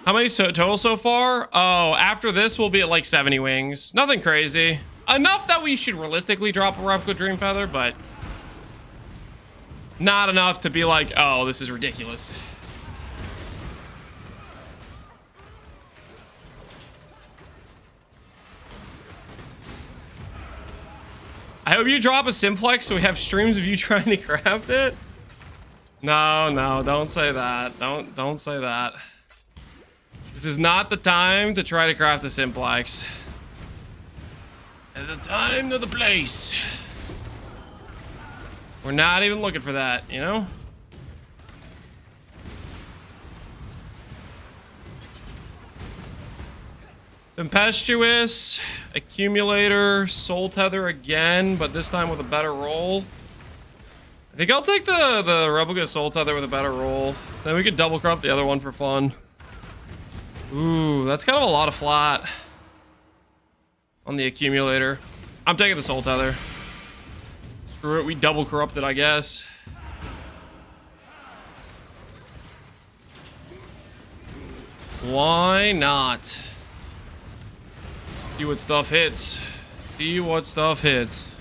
How many total so far? Oh, after this, we'll be at like 70 wings. Nothing crazy. Enough that we should realistically drop a Replica Dream Feather, but not enough to be like, oh, this is ridiculous. I hope you drop a Simplex so we have streams of you trying to craft it. No, don't say that. Don't say that. This is not the time to try to craft a Simplex. At the time of the place. We're not even looking for that, you know? Tempestuous, Accumulator, Soul Tether again, but this time with a better roll. I think I'll take the Replica Soul Tether with a better roll. Then we could double corrupt the other one for fun. Ooh, that's kind of a lot of flat on the Accumulator. I'm taking the Soul Tether. Screw it, we double corrupted, I guess. Why not? See what stuff hits. See what stuff hits.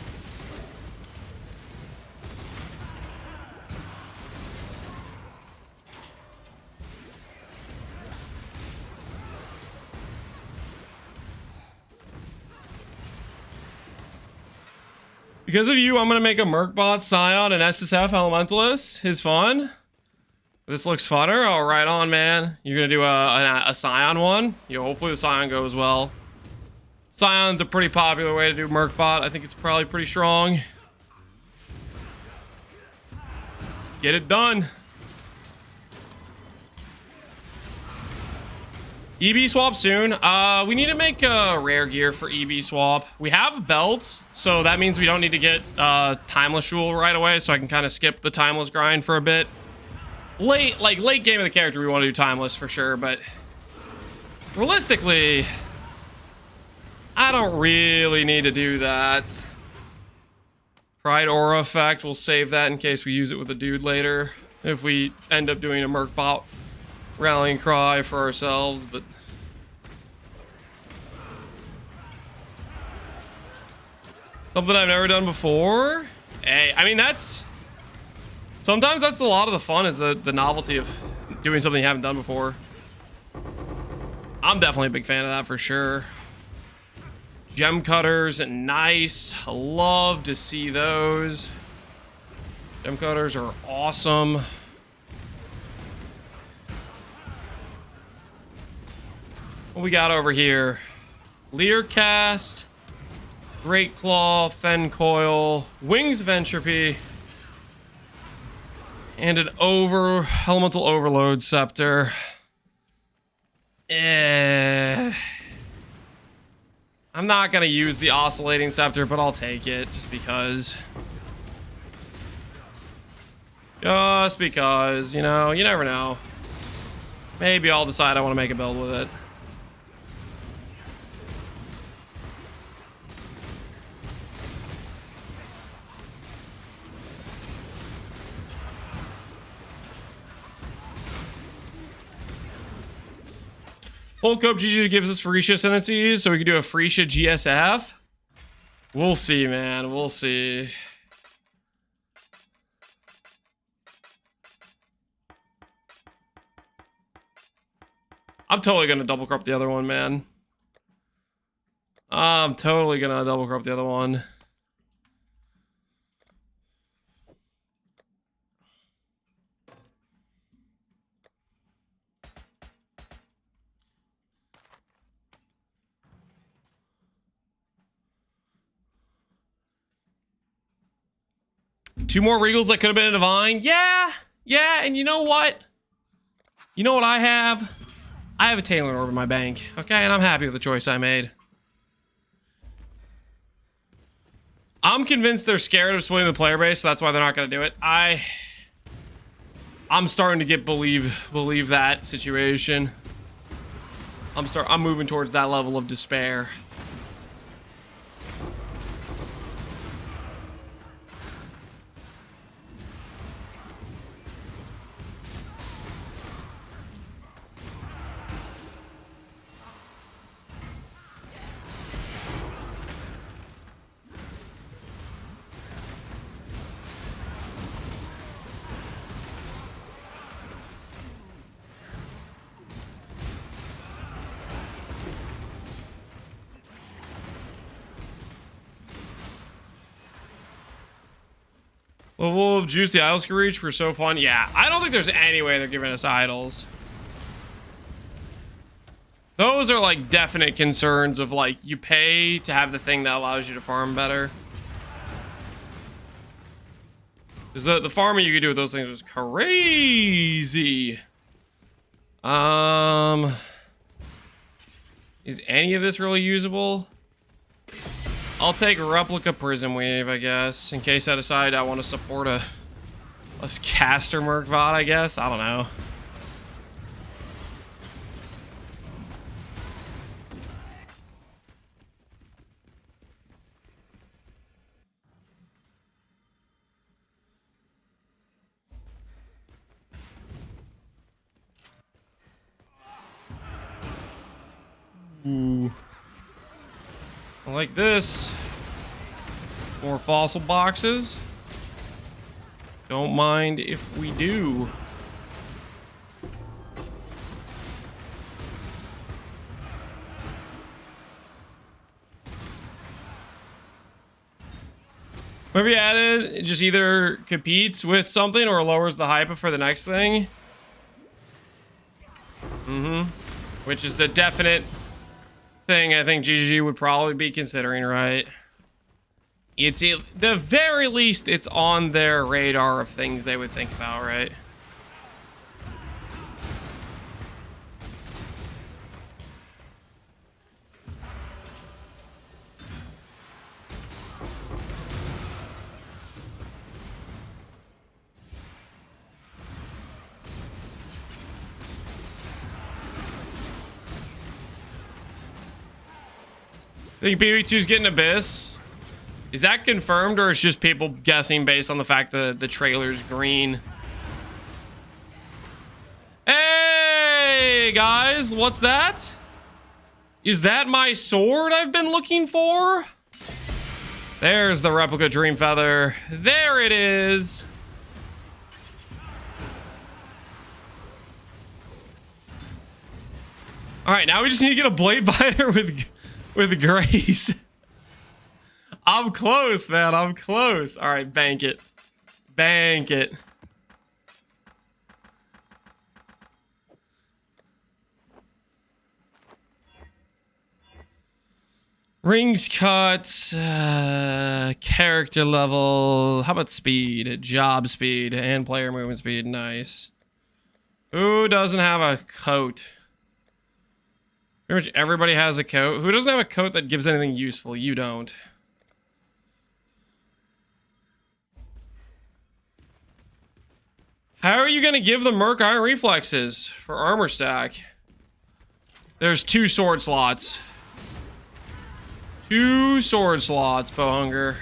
Because of you, I'm going to make a Merc bot, Scion, and SSF Elementalist. His fun. This looks funner. Oh, right on, man. You're going to do a Scion one? Yo, hopefully the Scion goes well. Scion's a pretty popular way to do Merc bot. I think it's probably pretty strong. Get it done. EB swap soon. We need to make rare gear for EB swap. We have belts, so that means we don't need to get Timeless Jewel right away, so I can kind of skip the Timeless grind for a bit. Late game of the character, we want to do Timeless for sure, but realistically, I don't really need to do that. Pride Aura effect, we'll save that in case we use it with a dude later. If we end up doing a Merc bot rallying cry for ourselves, but something I've never done before. Hey, I mean, sometimes that's a lot of the fun, is the novelty of doing something you haven't done before. I'm definitely a big fan of that for sure. Gem cutters, nice. I love to see those. Gem cutters are awesome. What we got over here? Learcast, Great Claw, Fen Coil, Wings of Entropy, and an Elemental Overload Scepter. I'm not gonna use the Oscillating Scepter, but I'll take it just because. Just because, you know, you never know. Maybe I'll decide I want to make a build with it. Hulk Up GG gives us Freesia Ascendancy, so we can do a Freesia GSF. We'll see, man. We'll see. I'm totally gonna double crop the other one, man. I'm totally gonna double crop the other one. Two more Regals that could have been a Divine. Yeah, and you know what? You know what I have? I have a Tailoring Orb in my bank, okay? And I'm happy with the choice I made. I'm convinced they're scared of splitting the player base, so that's why they're not going to do it. I'm starting to get believe that situation. I'm moving towards that level of despair. Level of juice the idols can reach for so fun. Yeah, I don't think there's any way they're giving us idols. Those are like definite concerns of like you pay to have the thing that allows you to farm better. Because the farming you can do with those things is crazy. Is any of this really usable? I'll take Replica Prism Wave, I guess, in case I decide I want to support a caster Merc VOD, I guess. I don't know. Ooh. I like this. More fossil boxes. Don't mind if we do. Maybe added, it just either competes with something or lowers the hype for the next thing. Which is the definite thing I think GGG would probably be considering, right? It's at the very least, it's on their radar of things they would think about, right? Think BB2's getting Abyss? Is that confirmed, or it's just people guessing based on the fact that the trailer's green? Hey, guys, what's that? Is that my sword I've been looking for? There's the replica Dream Feather. There it is. All right, now we just need to get a Blade Biter with grace. I'm close, man. I'm close. All right, bank it. Bank it. Rings cut, character level. How about speed? Job speed and player movement speed. Nice. Who doesn't have a coat? Pretty much everybody has a coat. Who doesn't have a coat that gives anything useful? You don't. How are you going to give the Merc Iron Reflexes for armor stack? There's 2 sword slots. 2 sword slots, Bowhunger.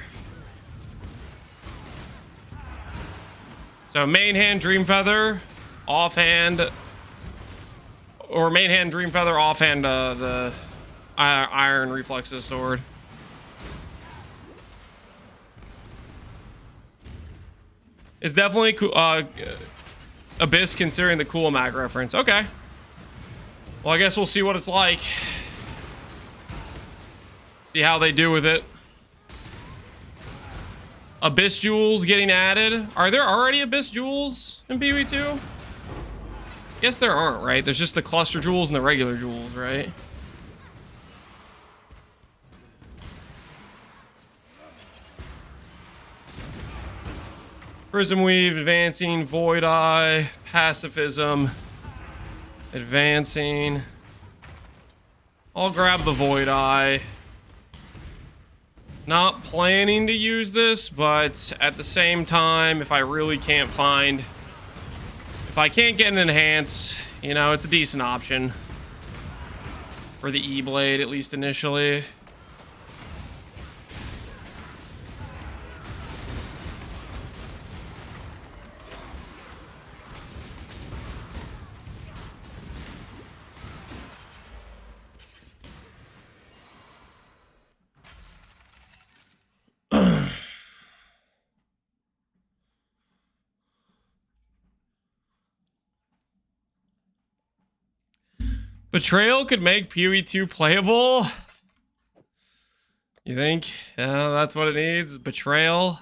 So main hand Dream Feather, offhand, or main hand Dream Feather, offhand the Iron Reflexes sword. It's definitely cool. Abyss considering the Cool Mag reference. Okay. Well, I guess we'll see what it's like. See how they do with it. Abyss Jewels getting added. Are there already Abyss Jewels in PvE2? Guess there aren't, right? There's just the Cluster Jewels and the regular Jewels, right? Prism Weave, advancing, Void Eye, Pacifism, advancing. I'll grab the Void Eye. Not planning to use this, but at the same time, if I really can't find... If I can't get an Enhance, you know, it's a decent option. For the E-Blade, at least initially. Betrayal could make PoE2 playable? You think? That's what it needs? Betrayal?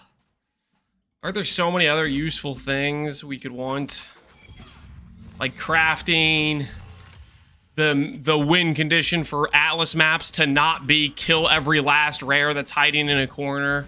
Aren't there so many other useful things we could want? Like crafting, the win condition for Atlas maps to not be kill every last rare that's hiding in a corner.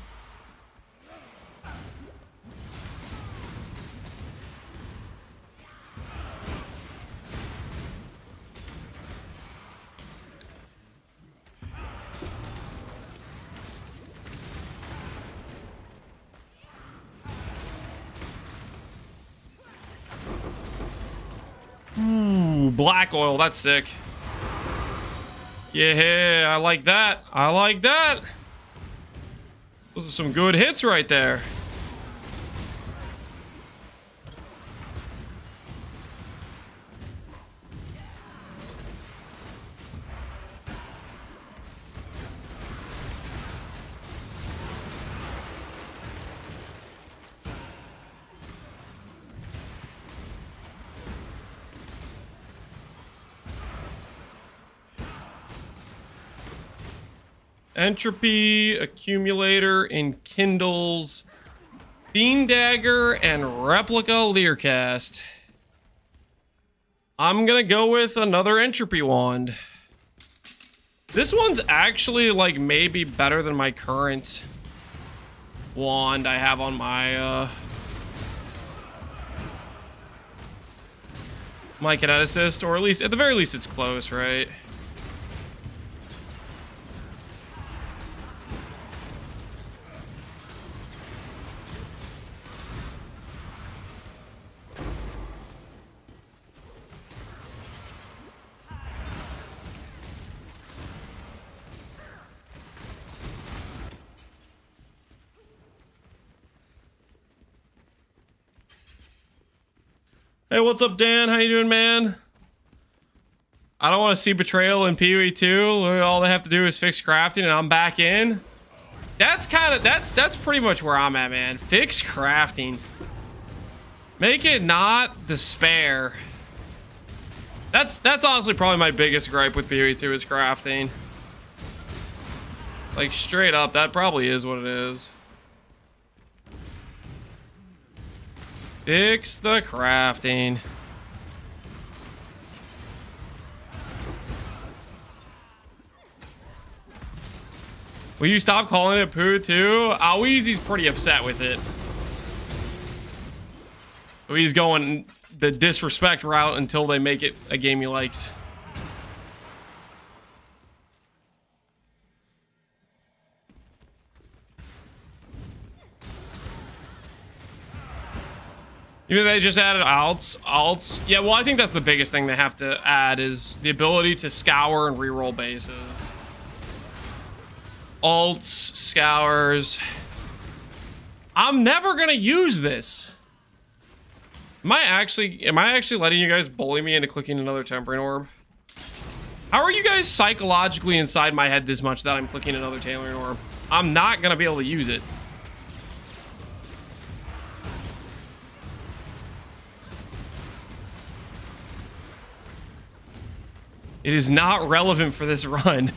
Ooh, black oil, that's sick. Yeah, I like that. I like that. Those are some good hits right there. Entropy, Accumulator, Enkindles, Fiend Dagger, and Replica Learcast. I'm gonna go with another Entropy Wand. This one's actually, like, maybe better than my current wand I have on my, my Kineticist, or at least, at the very least, it's close, right? Hey, what's up, Dan? How you doing, man? I don't want to see Betrayal in PoE2. All they have to do is fix crafting and I'm back in. That's kind of, that's pretty much where I'm at, man. Fix crafting. Make it not despair. That's honestly probably my biggest gripe with PoE2 is crafting. Like, straight up, that probably is what it is. Fix the crafting. Will you stop calling it poo too? Weezy's pretty upset with it. So he's going the disrespect route until they make it a game he likes. Even they just added alts. Yeah, well, I think that's the biggest thing they have to add is the ability to scour and reroll bases. Alts, scours. I'm never gonna use this. Am I actually letting you guys bully me into clicking another Tempering Orb? How are you guys psychologically inside my head this much that I'm clicking another Tempering Orb? I'm not gonna be able to use it. It is not relevant for this run.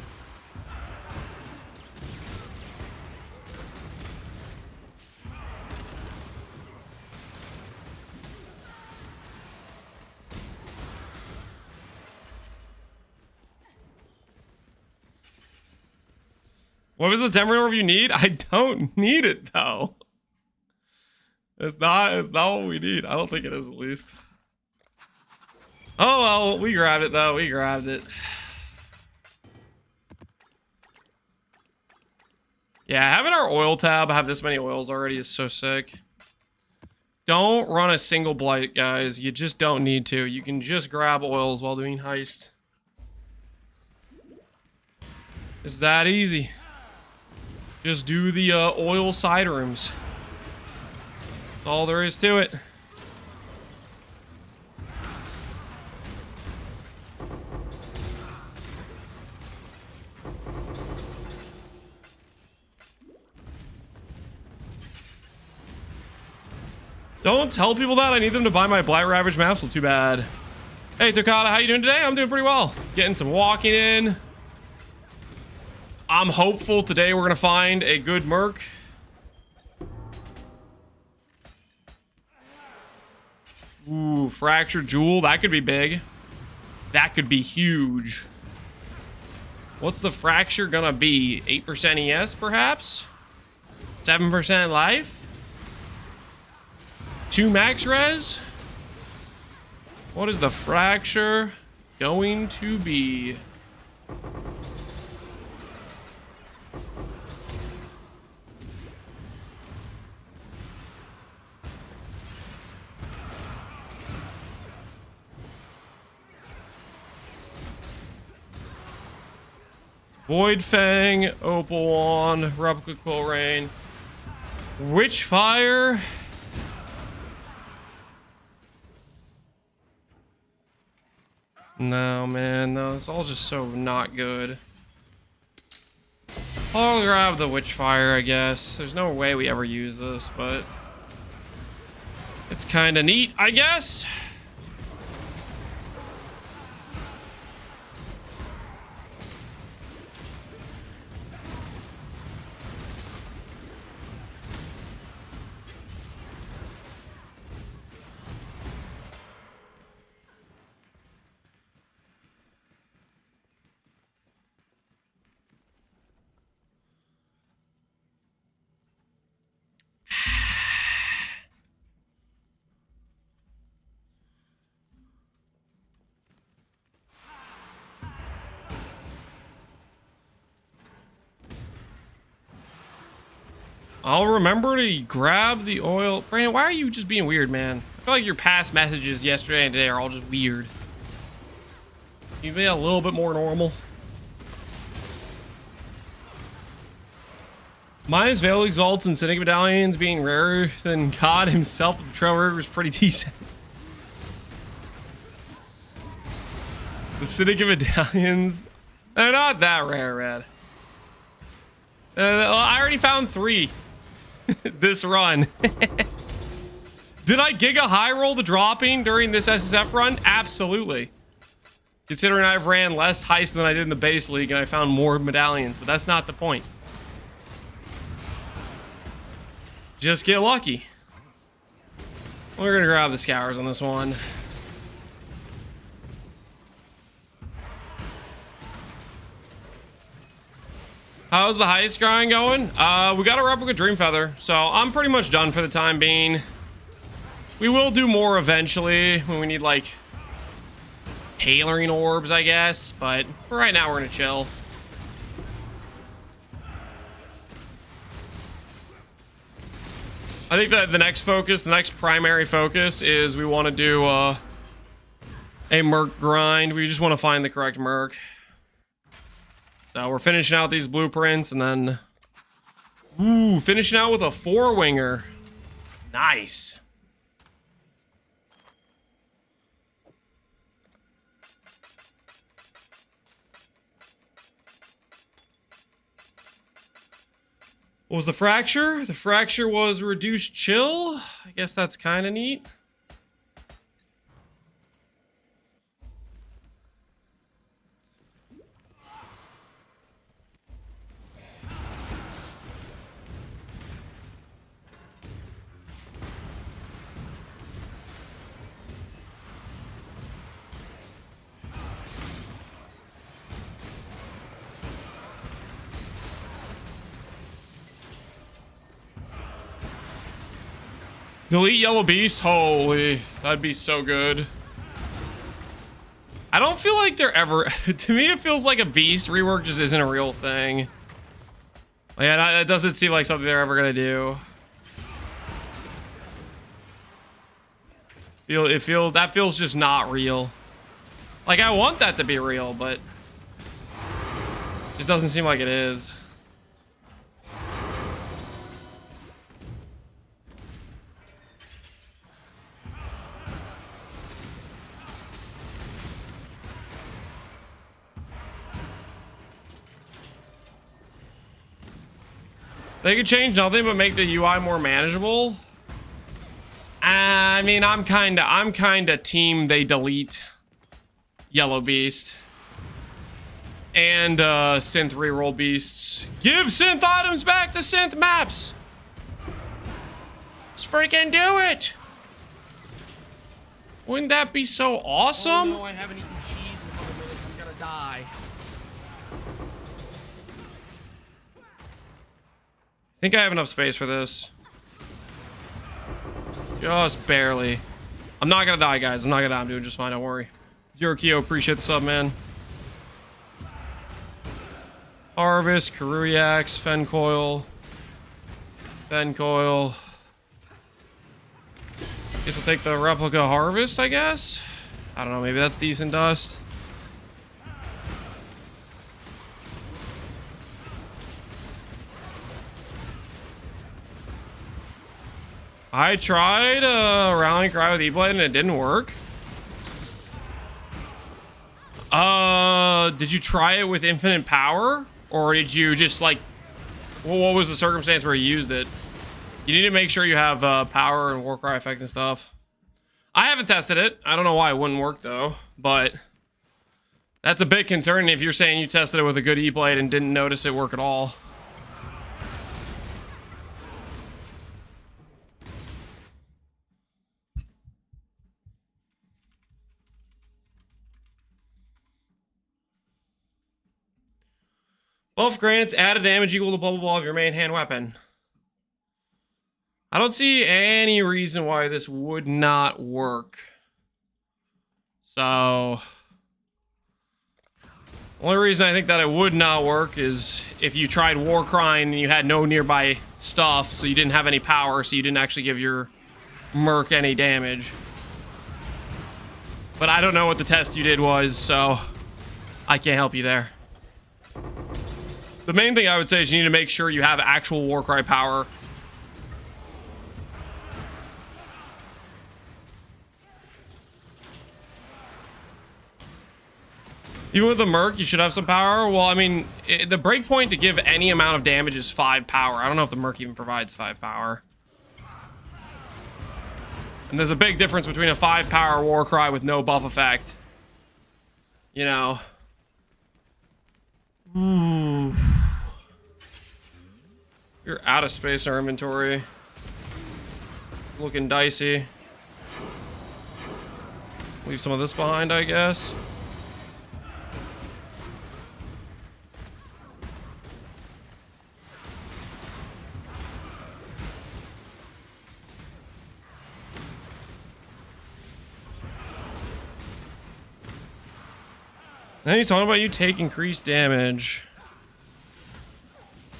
What was the Tempering Orb you need? I don't need it though. It's not what we need. I don't think it is, at least. Oh well, we grabbed it though. We grabbed it. Yeah, having our oil tab have this many oils already is so sick. Don't run a single blight, guys. You just don't need to. You can just grab oils while doing heist. It's that easy. Just do the oil side rooms. That's all there is to it. Don't tell people that. I need them to buy my Blight Ravage maps. Well, too bad. Hey, Tokata, how you doing today? I'm doing pretty well. Getting some walking in. I'm hopeful today we're going to find a good Merc. Ooh, Fractured Jewel. That could be big. That could be huge. What's the Fracture going to be? 8% ES, perhaps? 7% life? 2 max res? What is the Fracture going to be? Void Fang, Opal Wand, Replica Quill Rain, Witchfire. No, man, no, it's all just so not good. I'll grab the Witchfire, I guess. There's no way we ever use this, but it's kind of neat, I guess. I'll remember to grab the oil. Brandon, why are you just being weird, man? I feel like your past messages yesterday and today are all just weird. Can you be a little bit more normal? Minus Veil Exalts and Cynic Medallions being rarer than God himself. The Betrayal River is pretty decent. The Cynic Medallions, they're not that rare, Red. I already found 3 this run. Did I Giga High roll the dropping during this SSF run? Absolutely. Considering I've ran less heist than I did in the base league and I found more medallions, but that's not the point. Just get lucky. We're gonna grab the scours on this one. How's the heist grind going? We got a replica dream feather, so I'm pretty much done for the time being. We will do more eventually when we need like tailoring orbs, I guess, but for right now we're gonna chill. I think that the next primary focus is we want to do a Merc grind. We just want to find the correct Merc. So we're finishing out these blueprints and then finishing out with a 4-winger. Nice. What was the fracture? The fracture was reduced chill. I guess that's kind of neat. Delete yellow beast? Holy, that'd be so good. I don't feel like they're ever... to me, it feels like a beast rework just isn't a real thing. Like, it doesn't seem like something they're ever gonna do. That feels just not real. Like, I want that to be real, but... it just doesn't seem like it is. They could change nothing but make the UI more manageable. I mean, I'm kinda team they delete Yellow Beast and synth reroll beasts. Give synth items back to synth maps. Let's freaking do it. Wouldn't that be so awesome? Oh no, I haven't eaten cheese in a couple minutes. I'm gonna die. I think I have enough space for this. Just barely. I'm not gonna die, guys. I'm not gonna die. I'm doing just fine. Don't worry. Zero Kyo, appreciate the sub, man. Harvest, Karuyax, Fencoil. Fencoil. Guess we'll take the replica harvest, I guess. I don't know. Maybe that's decent dust. I tried rallying cry with E-Blade and it didn't work. Did you try it with infinite power? Or did you just like, what was the circumstance where you used it? You need to make sure you have power and Warcry effect and stuff. I haven't tested it. I don't know why it wouldn't work though, but that's a bit concerning if you're saying you tested it with a good E-Blade and didn't notice it work at all. Buff grants added damage equal to blah blah blah of your main hand weapon. I don't see any reason why this would not work. So, only reason I think that it would not work is if you tried Warcrying and you had no nearby stuff, so you didn't have any power, so you didn't actually give your Merc any damage. But I don't know what the test you did was, so I can't help you there. The main thing I would say is you need to make sure you have actual Warcry power. Even with the Merc, you should have some power. Well, I mean, the breakpoint to give any amount of damage is 5 power. I don't know if the Merc even provides 5 power. And there's a big difference between a 5 power Warcry with no buff effect. You know. Ooh. You're out of space in our inventory. Looking dicey. Leave some of this behind, I guess. Then he's talking about you take increased damage.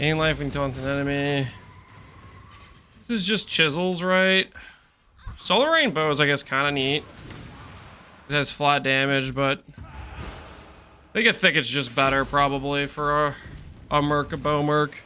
Gain life when you taunt an enemy. This is just chisels, right? Solar Rain Bow is, I guess, kind of neat. It has flat damage, but I think a thicket's just better, probably, for a Merc, a bow Merc.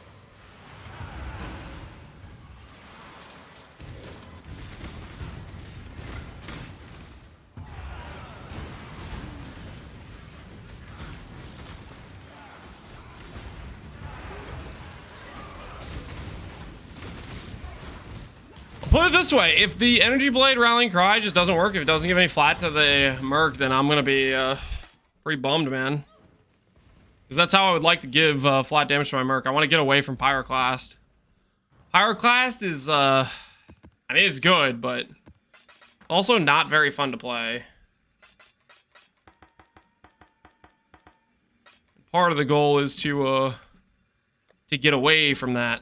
Put it this way, if the Energy Blade Rallying Cry just doesn't work, if it doesn't give any flat to the Merc, then I'm gonna be pretty bummed, man. Because that's how I would like to give flat damage to my Merc. I want to get away from Pyroclast. Pyroclast is, I mean, it's good, but also not very fun to play. Part of the goal is to get away from that.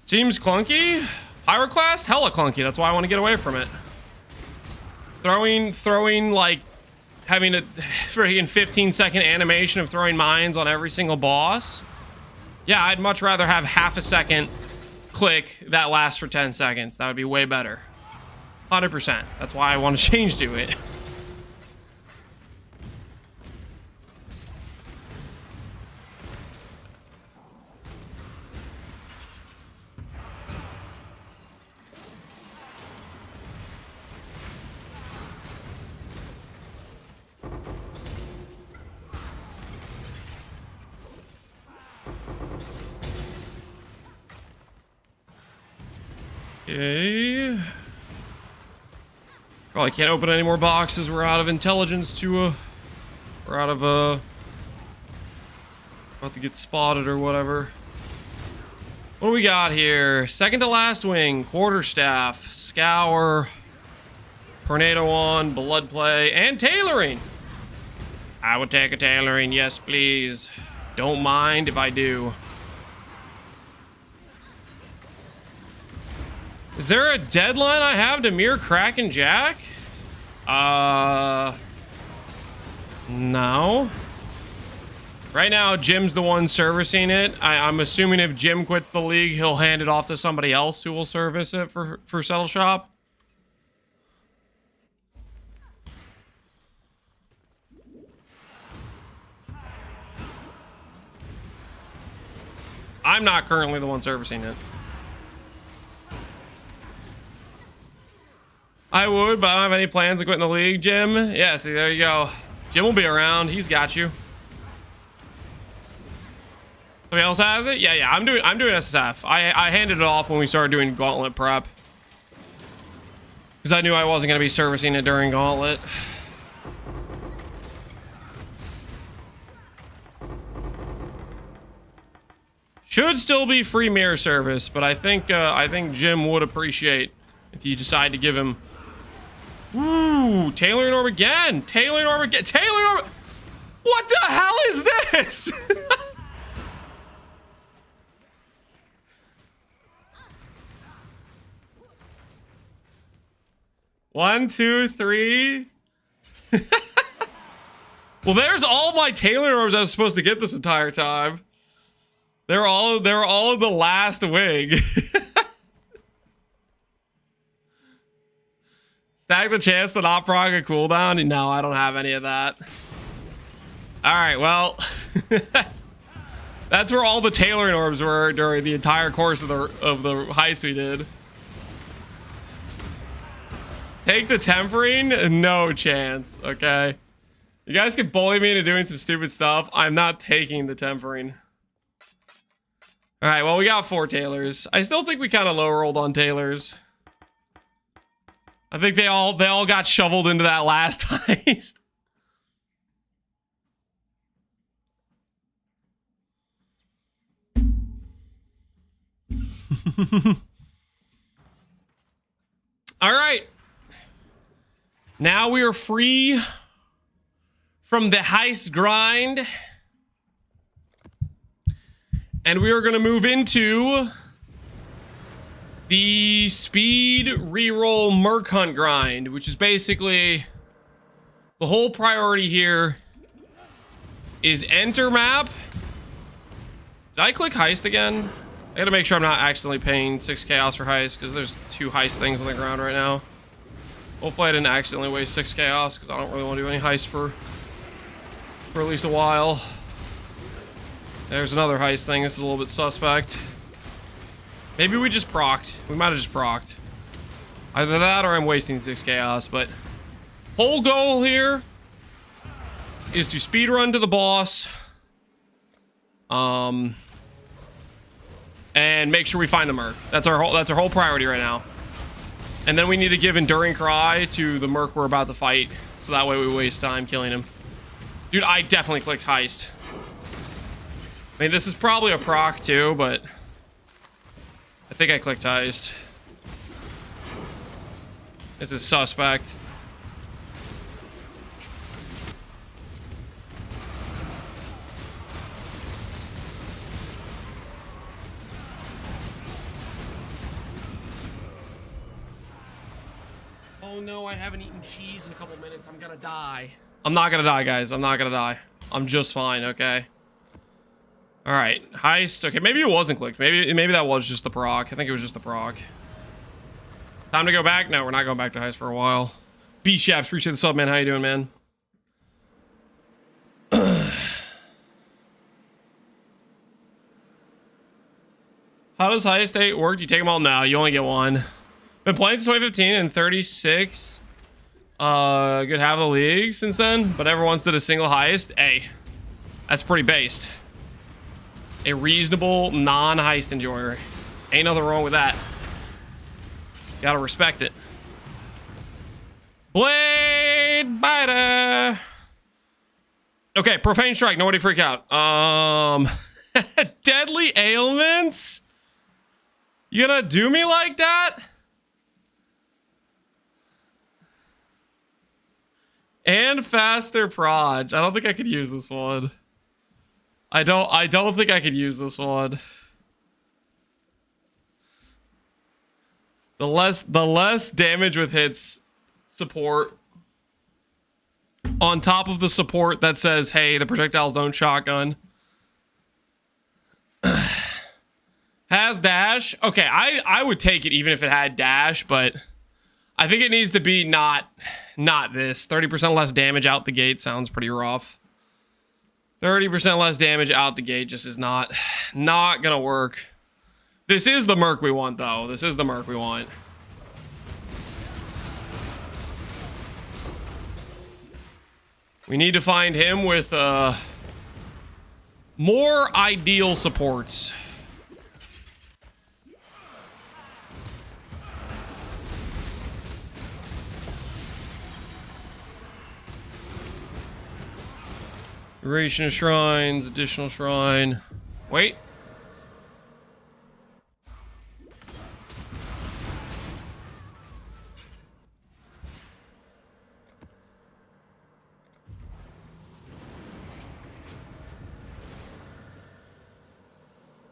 Seems clunky. Pyroclast, hella clunky. That's why I want to get away from it. Throwing like having a freaking 15-second animation of throwing mines on every single boss. Yeah, I'd much rather have half a second click that lasts for 10 seconds. That would be way better. 100%. That's why I want to change to it. Okay. Probably can't open any more boxes. We're out of intelligence to we're out of about to get spotted or whatever. What do we got here? Second to last wing, quarterstaff, scour, tornado on, blood play, and tailoring. I would take a tailoring, yes please. Don't mind if I do. Is there a deadline I have to mirror Crack and Jack? No. Right now, Jim's the one servicing it. I'm assuming if Jim quits the league, he'll hand it off to somebody else who will service it for Settle Shop. I'm not currently the one servicing it. I would, but I don't have any plans to quit in the league, Jim. Yeah, see, there you go. Jim will be around. He's got you. Somebody else has it? Yeah. I'm doing SSF. I handed it off when we started doing Gauntlet prep. Because I knew I wasn't going to be servicing it during Gauntlet. Should still be free mirror service, but I think Jim would appreciate if you decide to give him. Ooh, tailoring orb again. Tailoring orb again. Tailoring orb. What the hell is this? One, two, three. Well, there's all my tailoring orbs I was supposed to get this entire time. They're all in the last wing. Stack the chance to not proc a cooldown? No, I don't have any of that. Alright, well. That's where all the tailoring orbs were during the entire course of the heist we did. Take the tempering? No chance, okay? You guys can bully me into doing some stupid stuff. I'm not taking the tempering. Alright, well, we got 4 tailors. I still think we kind of low rolled on tailors. I think they all got shoveled into that last heist. All right. Now we are free from the heist grind. And we are going to move into the speed reroll Merc hunt grind, which is basically the whole priority here is enter map. Did I click heist again? I gotta make sure I'm not accidentally paying 6 chaos for heist, because there's 2 heist things on the ground right now. Hopefully I didn't accidentally waste 6 chaos, because I don't really want to do any heist for at least a while. There's another heist thing. This is a little bit suspect. Maybe we just procced. We might have just procced. Either that or I'm wasting 6 chaos, but whole goal here is to speedrun to the boss. And make sure we find the Merc. That's our whole priority right now. And then we need to give Enduring Cry to the Merc we're about to fight, so that way we waste time killing him. Dude, I definitely clicked heist. I mean, this is probably a proc too, but I think I clicked heist. This is suspect. Oh no, I haven't eaten cheese in a couple minutes. I'm gonna die. I'm not gonna die, guys. I'm not gonna die. I'm just fine, okay? All right, heist. Okay, maybe it wasn't clicked. Maybe that was just the proc. I think it was just the proc. Time to go back? No, we're not going back to heist for a while. B-Shaps, appreciate the sub, man. How you doing, man? How does heist 8 work? Do you take them all? No, you only get one. Been playing since 2015 and 36. Good half of the league since then, but never once did a single heist. Hey, that's pretty based. A reasonable non-heist enjoyer. Ain't nothing wrong with that. Gotta respect it. Blade Biter. Okay, Profane Strike. Nobody freak out. Deadly Ailments? You gonna do me like that? And Faster Proj. I don't think I could use this one. I don't think I could use this one. The less damage with hits support on top of the support that says, hey, the projectiles don't shotgun. Has dash. Okay, I would take it even if it had dash, but I think it needs to be not this. 30% less damage out the gate sounds pretty rough. 30% less damage out the gate just is not gonna work. This is the Merc we want, though. This is the Merc we want. We need to find him with more ideal supports. Duration of shrines, additional shrine. Wait.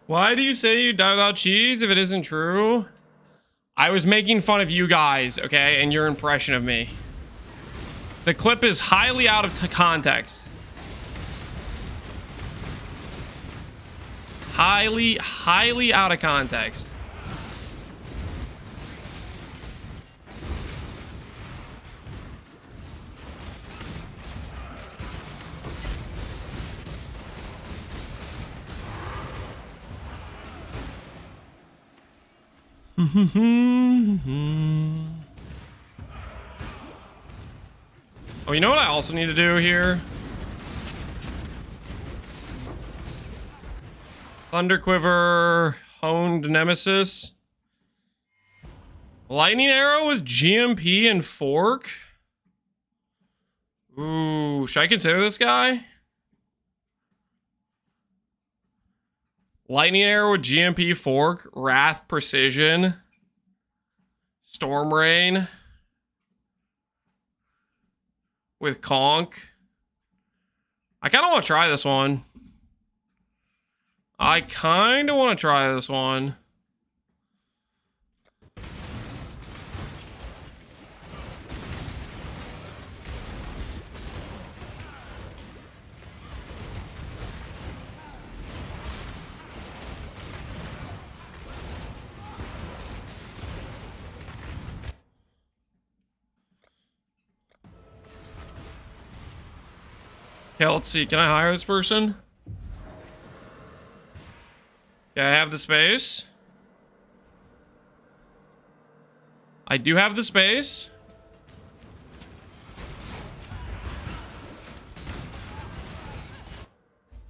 Why do you say you die without cheese if it isn't true? I was making fun of you guys, okay, and your impression of me. The clip is highly out of context. Highly out of context. Oh, you know what I also need to do here? Thunderquiver, Honed Nemesis. Lightning Arrow with GMP and Fork. Ooh, should I consider this guy? Lightning Arrow with GMP Fork, Wrath Precision, Storm Rain with Conk. I kind of want to try this one. Okay, let's see. Can I hire this person? Okay, I have the space. I do have the space.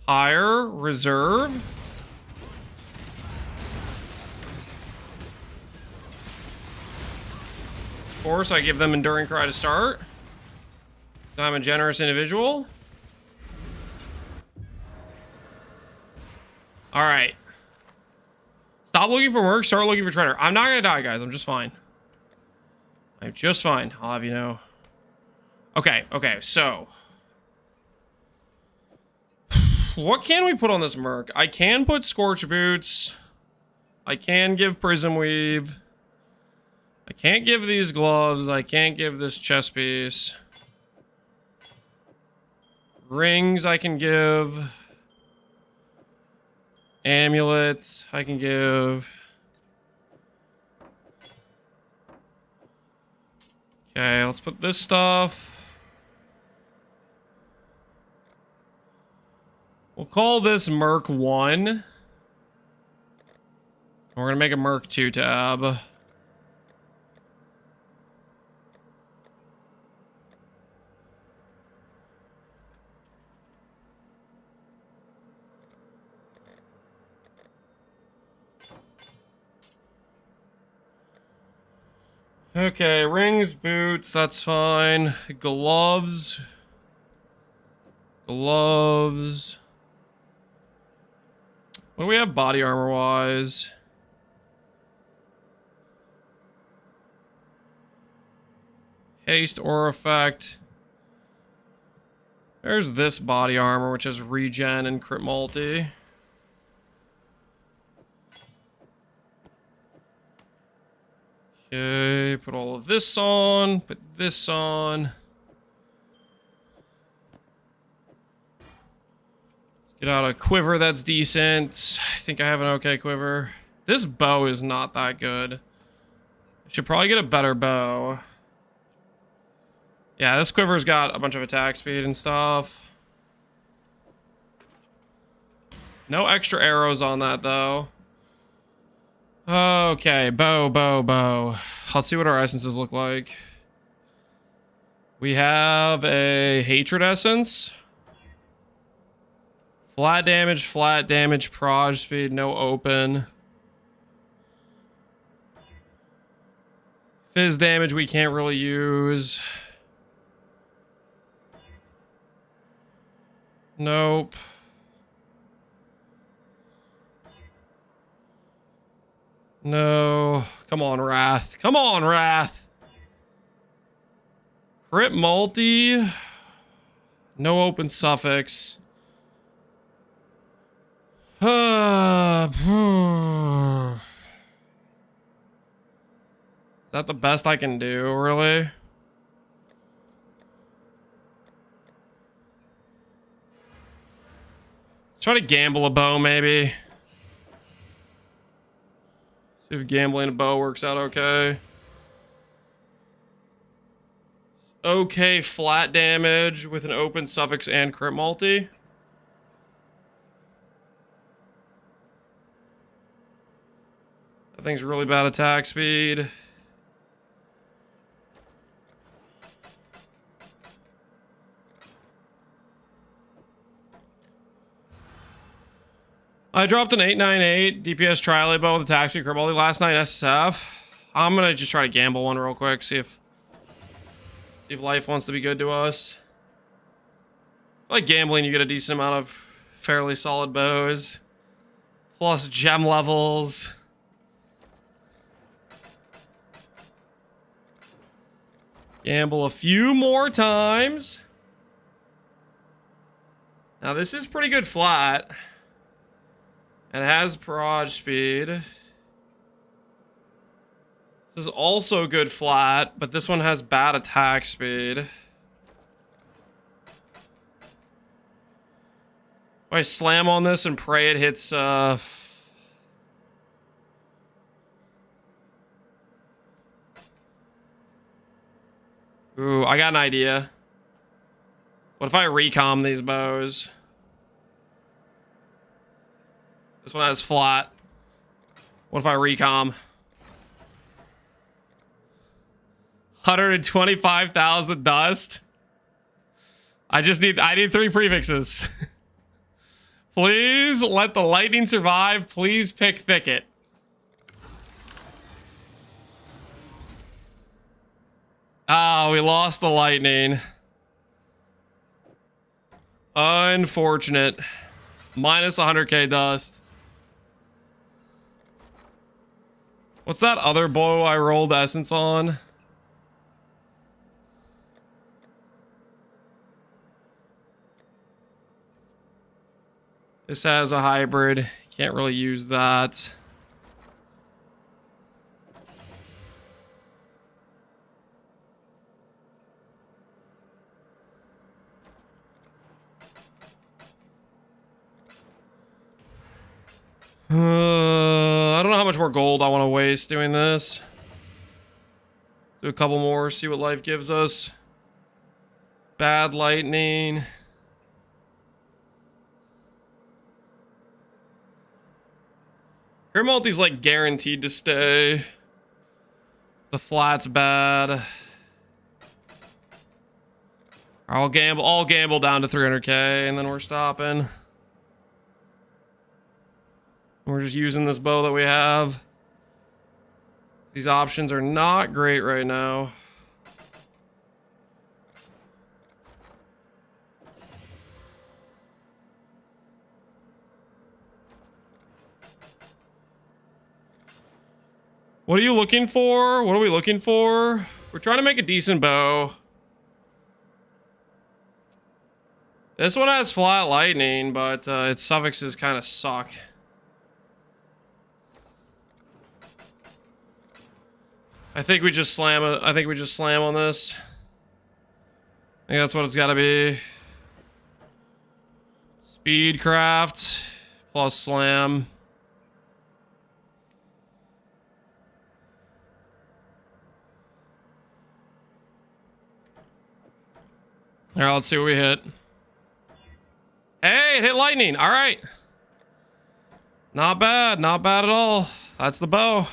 Hire, reserve. Of course, I give them Enduring Cry to start. I'm a generous individual. All right. Stop looking for Merc, start looking for Treader. I'm not gonna die, guys. I'm just fine. I'm just fine. I'll have you know. Okay, so. What can we put on this Merc? I can put Scorch Boots. I can give Prism Weave. I can't give these gloves. I can't give this chest piece. Rings I can give. Amulet I can give. Okay, let's put this stuff. We'll call this Merc 1. We're gonna make a Merc 2 tab. Okay, rings, boots, that's fine. Gloves. Gloves. What do we have body armor wise? Haste or effect. There's this body armor, which has regen and crit multi. Okay, put all of this on, put this on. Let's get out a quiver that's decent. I think I have an okay quiver. This bow is not that good. I should probably get a better bow. Yeah, this quiver's got a bunch of attack speed and stuff. No extra arrows on that, though. Okay, bow. Let's see what our essences look like. We have a Hatred Essence. Flat damage, proj speed, no open. Fizz damage we can't really use. Nope. No. Come on, Wrath. Come on, Wrath. Crit multi. No open suffix. Is that the best I can do, really? Let's try to gamble a bow, maybe. See if gambling a bow works out okay. Okay, flat damage with an open suffix and crit multi. That thing's really bad attack speed. I dropped an 898 DPS tri bow with attack speed crit multi last night SSF. I'm gonna just try to gamble one real quick, see if life wants to be good to us. Like gambling, you get a decent amount of fairly solid bows. Plus gem levels. Gamble a few more times. Now this is pretty good flat. And it has barrage speed. This is also good flat, but this one has bad attack speed. If I slam on this and pray it hits, Ooh, I got an idea. What if I recom these bows? This one has flat. What if I recom? 125,000 dust. I need 3 prefixes. Please let the lightning survive. Please pick thicket. Oh, we lost the lightning. Unfortunate. Minus 100k dust. What's that other bow I rolled essence on? This has a hybrid. Can't really use that. I don't know how much more gold I want to waste doing this. Do a couple more, see what life gives us. Bad lightning. Her multi's like guaranteed to stay. The flat's bad. I'll gamble down to 300k and then we're stopping. We're just using this bow that we have. These options are not great right now. What are you looking for? What are we looking for? We're trying to make a decent bow. This one has flat lightning, but its suffixes kind of suck. I think we just slam on this. I think that's what it's got to be. Speedcraft plus slam. All right, let's see what we hit. Hey, it hit lightning. All right. Not bad. Not bad at all. That's the bow.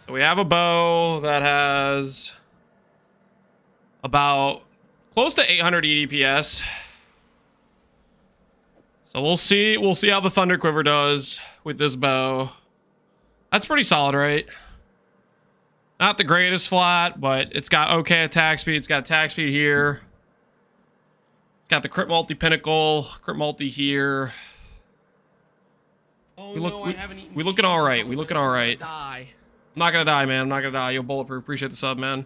So we have a bow that has about close to 800 EDPS. So we'll see how the Thunder Quiver does with this bow. That's pretty solid, right? Not the greatest flat, but it's got okay attack speed. It's got attack speed here. It's got the crit multi pinnacle, crit multi here. Oh We no, I haven't eaten we looking all right. We looking all right. Die. I'm not gonna die, man. I'm not gonna die. You'll bulletproof. Appreciate the sub, man.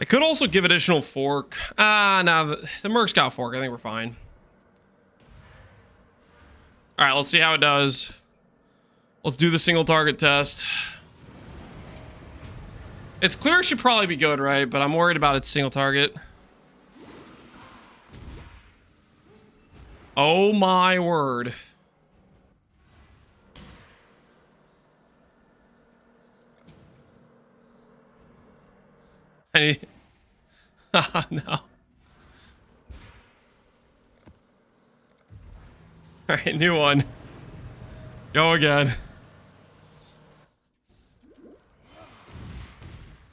I could also give additional fork. No, the Merc's got fork. I think we're fine. All right, let's see how it does. Let's do the single target test. It's clear it should probably be good, right? But I'm worried about its single target. Oh my word. I need... no. Alright, new one. Go again.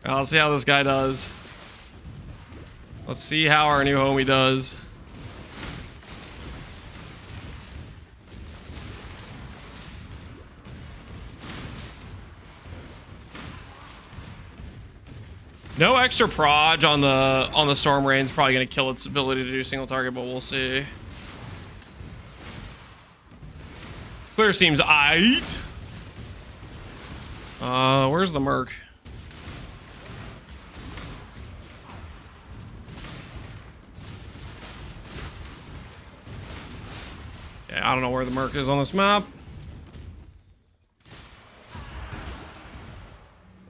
Let's see how this guy does. Let's see how our new homie does. No extra proj on the Storm Rain's probably gonna kill its ability to do single target, but we'll see. Clear seems aight. Where's the Merc? Yeah, I don't know where the Merc is on this map.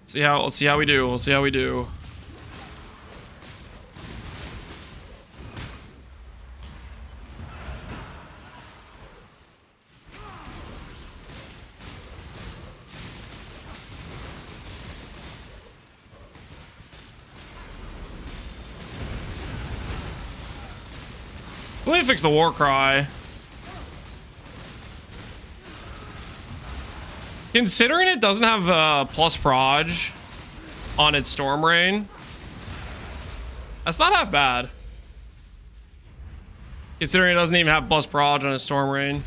Let's see how we do. We'll see how we do. Let me fix the war cry. Considering it doesn't have plus proj on its Storm Rain, that's not half bad. Considering it doesn't even have plus proj on its Storm Rain.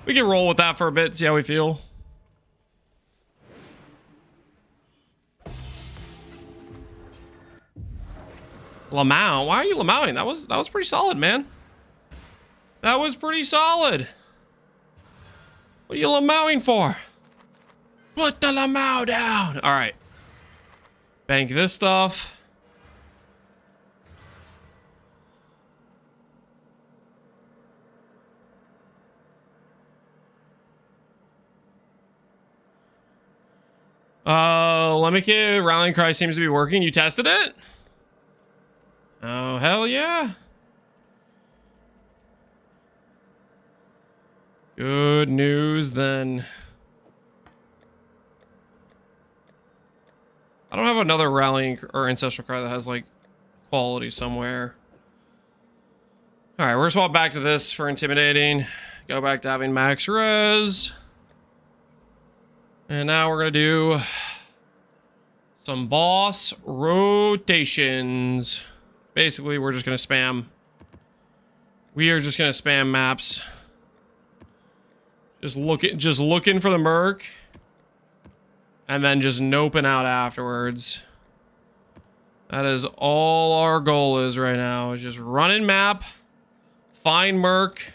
We can roll with that for a bit, see how we feel. Lamau, why are you Lamauing? That was pretty solid, man. That was pretty solid. What are you Lamauing for? Put the Lamau down. All right. Bank this stuff. Lemmica Rallying Cry seems to be working. You tested it? Oh, hell yeah. Good news, then. I don't have another Rallying or Ancestral Cry that has, like, quality somewhere. Alright, we're gonna swap back to this for Intimidating. Go back to having max res. And now we're gonna do some boss rotations. Basically, we're just gonna spam. We are just gonna spam maps. Just looking for the Merc. And then just noping out afterwards. That is all our goal is right now. Is just running map, find Merc,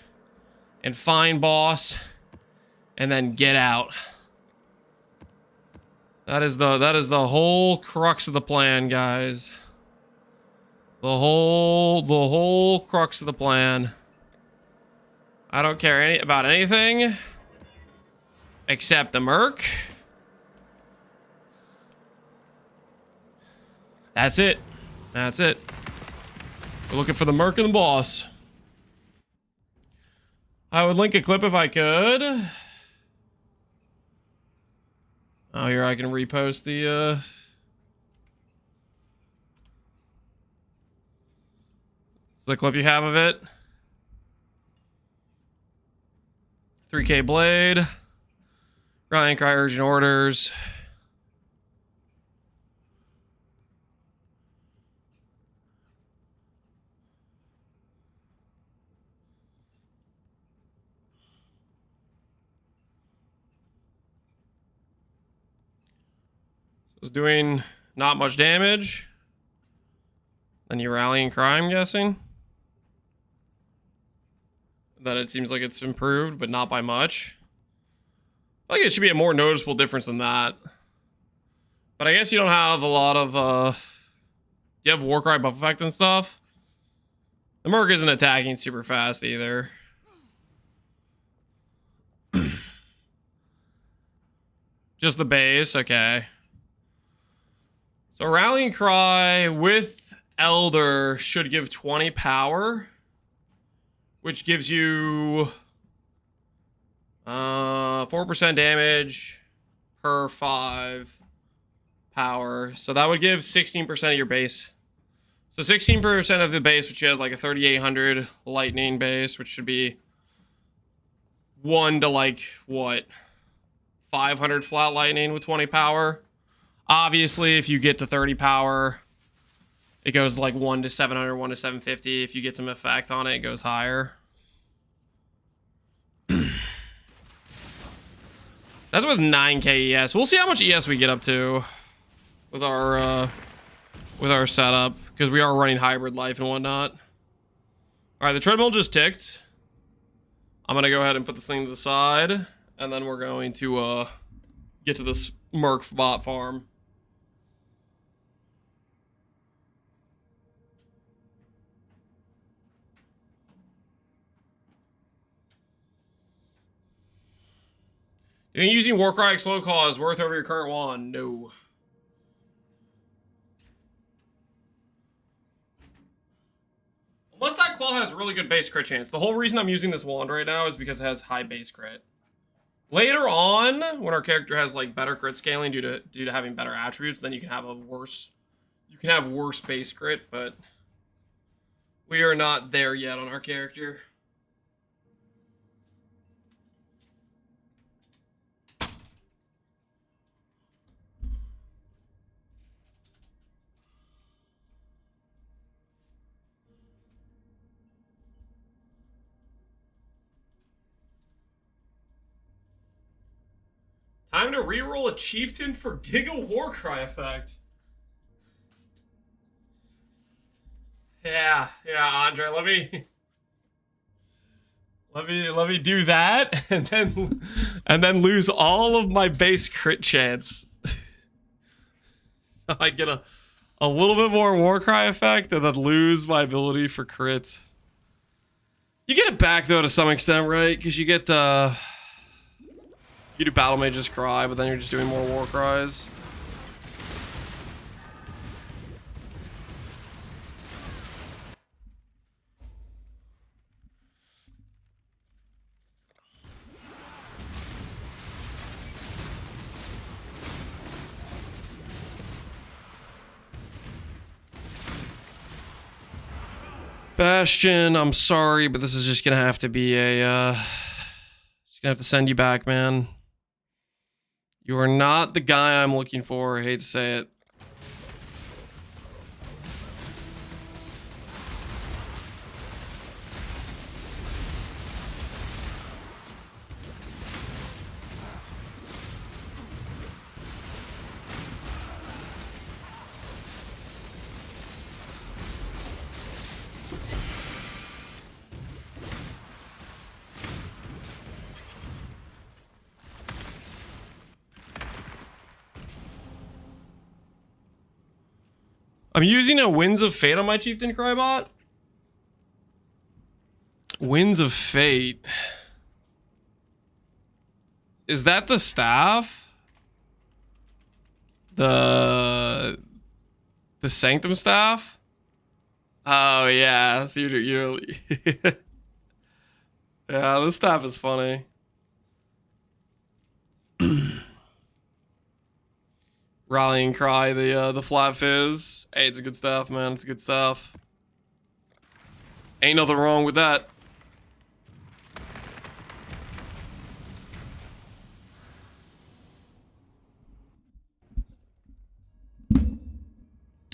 and find boss, and then get out. That is the whole crux of the plan, guys. The whole crux of the plan. I don't care about anything except the Merc. That's it. That's it. We're looking for the Merc and the boss. I would link a clip if I could. Oh, here I can repost the it's the clip you have of it. 3K Blade. Rallying Cry Urgent Orders. It's doing not much damage. Then you Rallying Cry, I'm guessing. Then it seems like it's improved, but not by much. I think it should be a more noticeable difference than that. But I guess you don't have a lot of, you have Warcry buff effect and stuff. The Merc isn't attacking super fast either. Just the base, okay. So Rallying Cry with Elder should give 20 power, which gives you 4% damage per 5 power. So that would give 16% of your base. So 16% of the base, which you had like a 3800 lightning base, which should be 1 to like what, 500 flat lightning with 20 power. Obviously, if you get to 30 power, it goes like 1 to 700, 1 to 750. If you get some effect on it, it goes higher. That's with 9k ES. We'll see how much ES we get up to with our setup, because we are running hybrid life and whatnot. All right, the treadmill just ticked. I'm gonna go ahead and put this thing to the side, and then we're going to get to this Merc bot farm. You think using Warcry Explode Claw is worth over your current wand? No. Unless that claw has really good base crit chance. The whole reason I'm using this wand right now is because it has high base crit. Later on, when our character has like better crit scaling due to having better attributes, then you can have worse base crit, but we are not there yet on our character. Time to reroll a chieftain for Giga Warcry effect. Yeah, Andre, let me do that and then lose all of my base crit chance. So I get a little bit more Warcry effect and then lose my ability for crit. You get it back though to some extent, right? Because you get you do Battle Mage's Cry, but then you're just doing more War Cries. Bastion, I'm sorry, but this is just gonna have to be a just gonna have to send you back, man. You are not the guy I'm looking for. I hate to say it. I'm using a Winds of Fate on my Chieftain Crybot. Winds of Fate. Is that the staff? The Sanctum staff? Oh yeah, so you're yeah, this staff is funny. Rallying Cry, the flat fizz. Hey, it's a good stuff, man. It's good stuff. Ain't nothing wrong with that.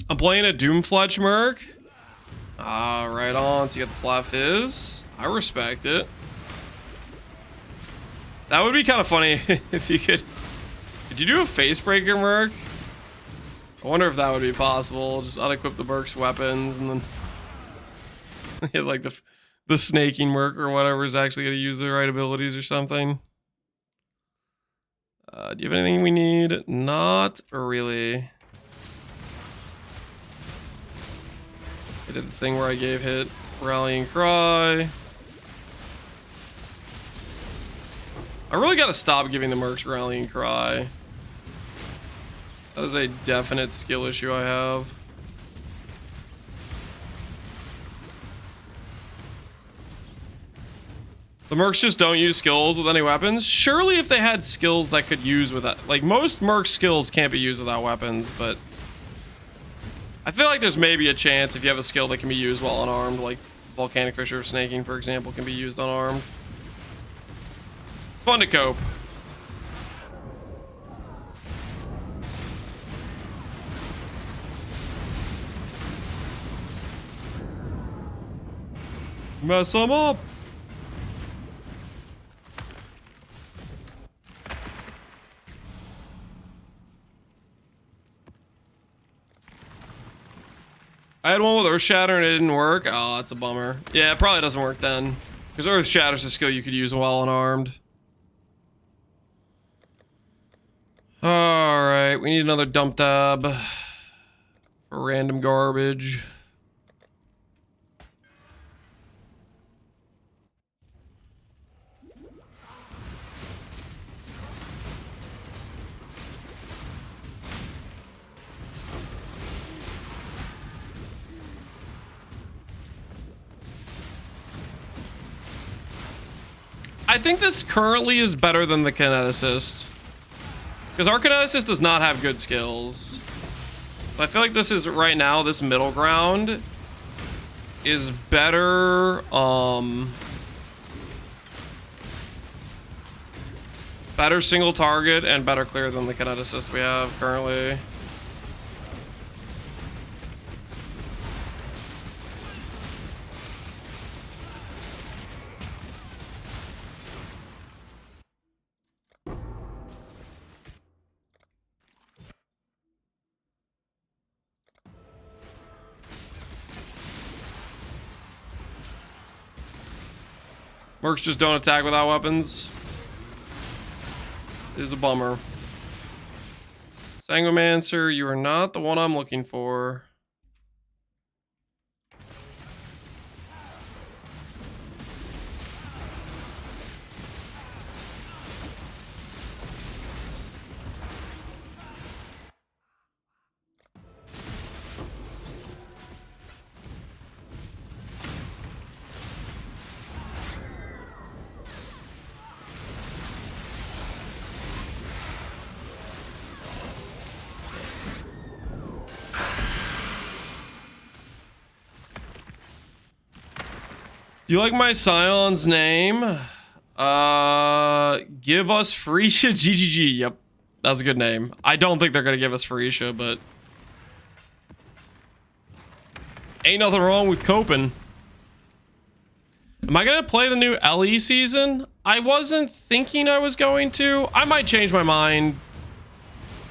I'm playing a Doomfletch Merc. Ah, right on. So you got the flat fizz. I respect it. That would be kind of funny if you could. Could you do a Facebreaker Merc? I wonder if that would be possible. Just unequip the Merc's weapons and then hit like the snaking Merc or whatever is actually going to use the right abilities or something. Do you have anything we need? Not really. I did the thing where I gave hit Rallying Cry. I really got to stop giving the Mercs Rallying Cry. That is a definite skill issue I have. The Mercs just don't use skills with any weapons. Surely if they had skills that could use with that, like most Merc skills can't be used without weapons, but I feel like there's maybe a chance if you have a skill that can be used while unarmed, like Volcanic Fissure or Snaking, for example, can be used unarmed. Fun to cope. Mess them up. I had one with Earth Shatter and it didn't work. Oh, that's a bummer. Yeah, it probably doesn't work then. Because Earth Shatter's a skill you could use while unarmed. Alright, we need another dump tab. For random garbage. I think this currently is better than the Kineticist. Because our Kineticist does not have good skills. I feel like this is, right now, this middle ground is better, better single target and better clear than the Kineticist we have currently. Mercs just don't attack without weapons. It is a bummer. Sanguimancer, you are not the one I'm looking for. Do you like my Scion's name? Give us Freesia GGG. Yep, that's a good name. I don't think they're gonna give us Freesia, but ain't nothing wrong with coping. Am I gonna play the new LE season? I wasn't thinking I was going to. I might change my mind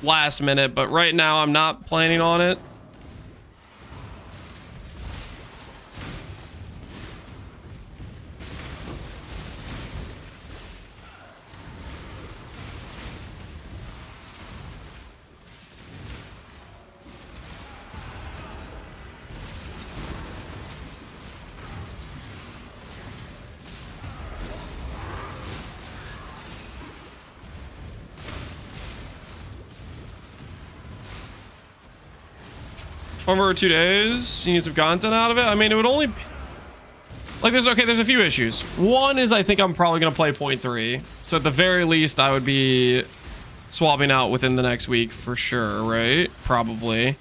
last minute, but right now I'm not planning on it. Over 2 days, you need some content out of it. I mean, it would only like there's a few issues. One is I think I'm probably gonna play 0.3, so at the very least I would be swapping out within the next week for sure, right? Probably.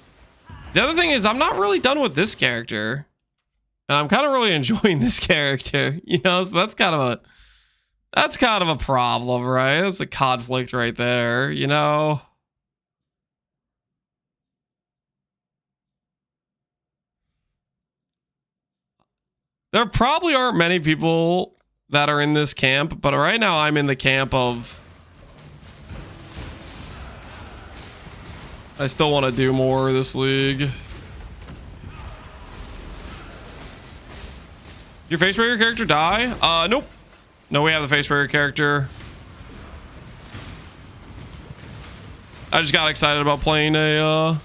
The other thing is I'm not really done with this character, and I'm kind of really enjoying this character, you know. So that's kind of a problem, right? That's a conflict right there, you know. There probably aren't many people that are in this camp, but right now I'm in the camp of I still want to do more of this league. Did your face breaker character die? Nope. No, we have the face breaker character. I just got excited about playing a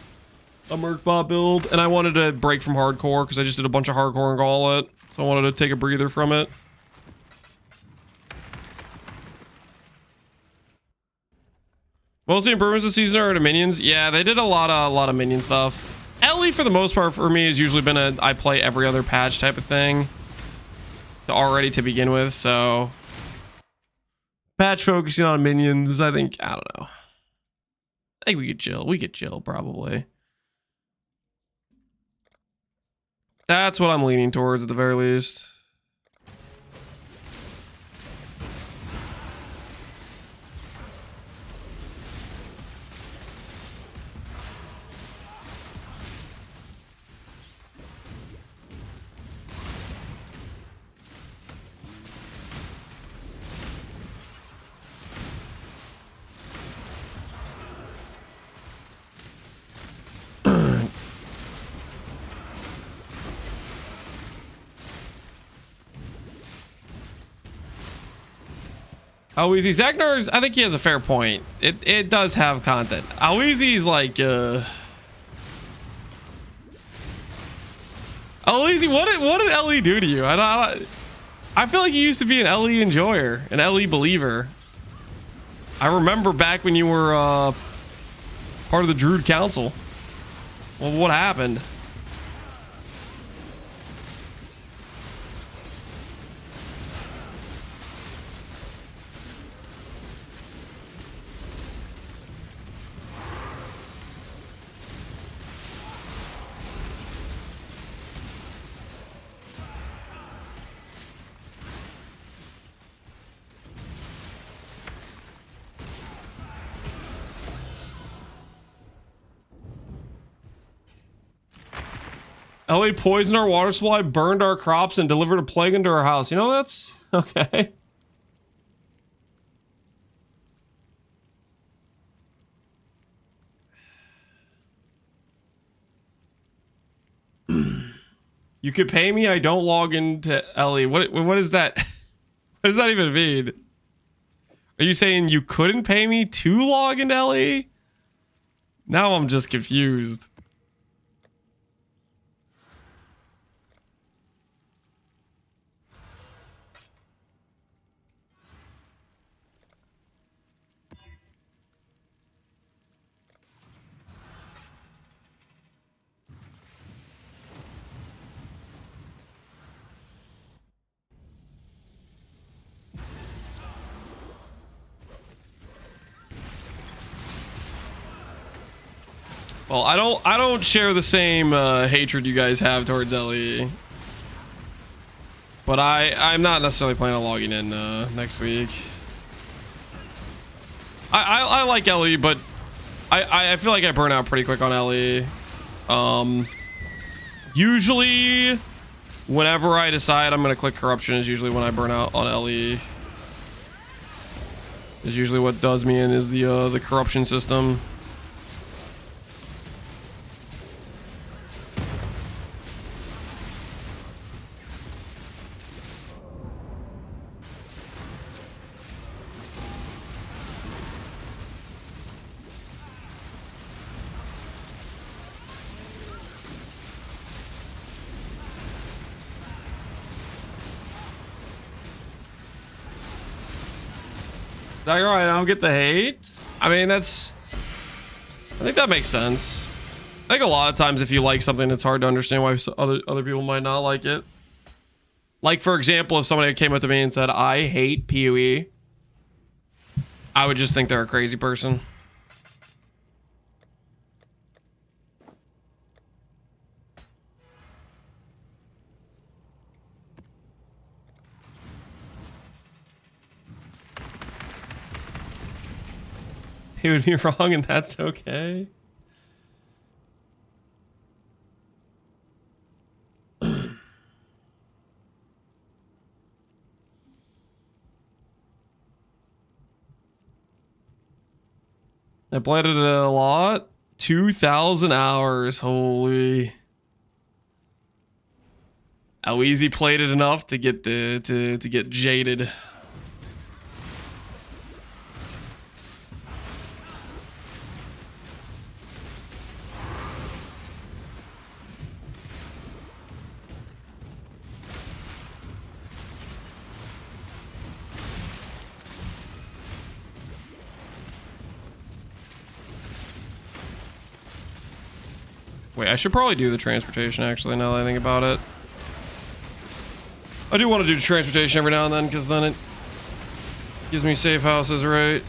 Merc bot build, and I wanted to break from hardcore because I just did a bunch of hardcore and Gauntlet. So I wanted to take a breather from it. Mostly improvements this season are to minions. Yeah, they did a lot of minion stuff. LE for the most part for me has usually been a I play every other patch type of thing. Already to begin with, so patch focusing on minions, I think, I don't know. I think we could chill. We could chill probably. That's what I'm leaning towards at the very least. How easy Zagnar's, I think he has a fair point. It does have content. How easy's like Easy, what did LE do to you? I feel like you used to be an LE enjoyer, an LE believer. I remember back when you were part of the Druid Council. Well, what happened? LA poisoned our water supply, burned our crops, and delivered a plague into our house. You know, that's okay. You could pay me. I don't log into LE. What is that? What does that even mean? Are you saying you couldn't pay me to log into LE? Now I'm just confused. Well, I don't share the same hatred you guys have towards LE. But I'm not necessarily planning on logging in next week. I like LE, but I feel like I burn out pretty quick on LE. Usually whenever I decide I'm gonna click corruption is usually when I burn out on LE. Is usually what does me in is the corruption system. Like, all right, I don't get the hate. I mean, I think that makes sense. I think a lot of times if you like something, it's hard to understand why other people might not like it. Like, for example, if somebody came up to me and said, I hate PoE, I would just think they're a crazy person. He would be wrong, and that's okay. I played it a lot. 2,000 hours. Holy. How easy played it enough to get to get jaded. Wait, I should probably do the transportation, actually, now that I think about it. I do want to do transportation every now and then, because then it gives me safe houses, right?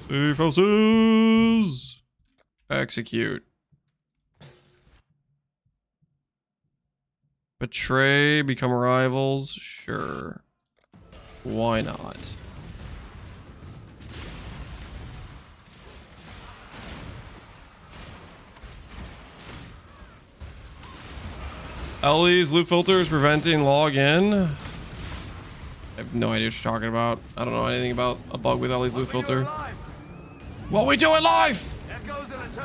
Safe houses! Execute. Betray, become rivals? Sure. Why not? LE's loot filters preventing login. I have no idea what you're talking about. I don't know anything about a bug with LE's loot filter. What we doing live?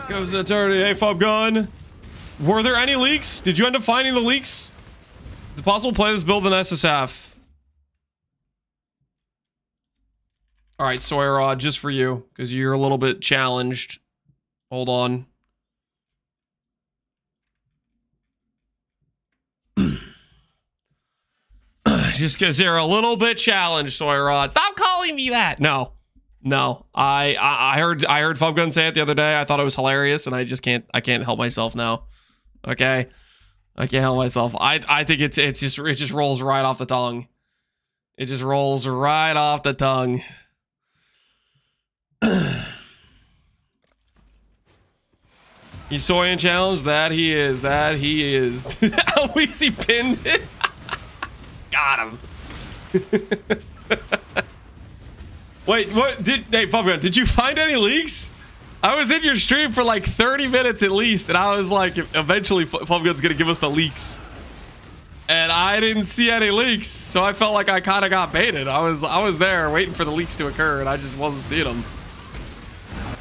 Goes eternity. Hey, Fub Gun. Were there any leaks? Did you end up finding the leaks? Is it possible to play this build in SSF? All right, Soy Rod, just for you, because you're a little bit challenged. Hold on. Just because you're a little bit challenged, Soy Rod. Stop calling me that. No. I heard Fubgun say it the other day. I thought it was hilarious, and I can't help myself now. Okay? I can't help myself. I think it just rolls right off the tongue. It just rolls right off the tongue. He's soy and challenged. That he is. How easy pinned it. Got him. Wait, what? Hey, Fubgun, did you find any leaks? I was in your stream for like 30 minutes at least, and I was like, eventually Fubgun's gonna give us the leaks. And I didn't see any leaks, so I felt like I kind of got baited. I was there waiting for the leaks to occur, and I just wasn't seeing them.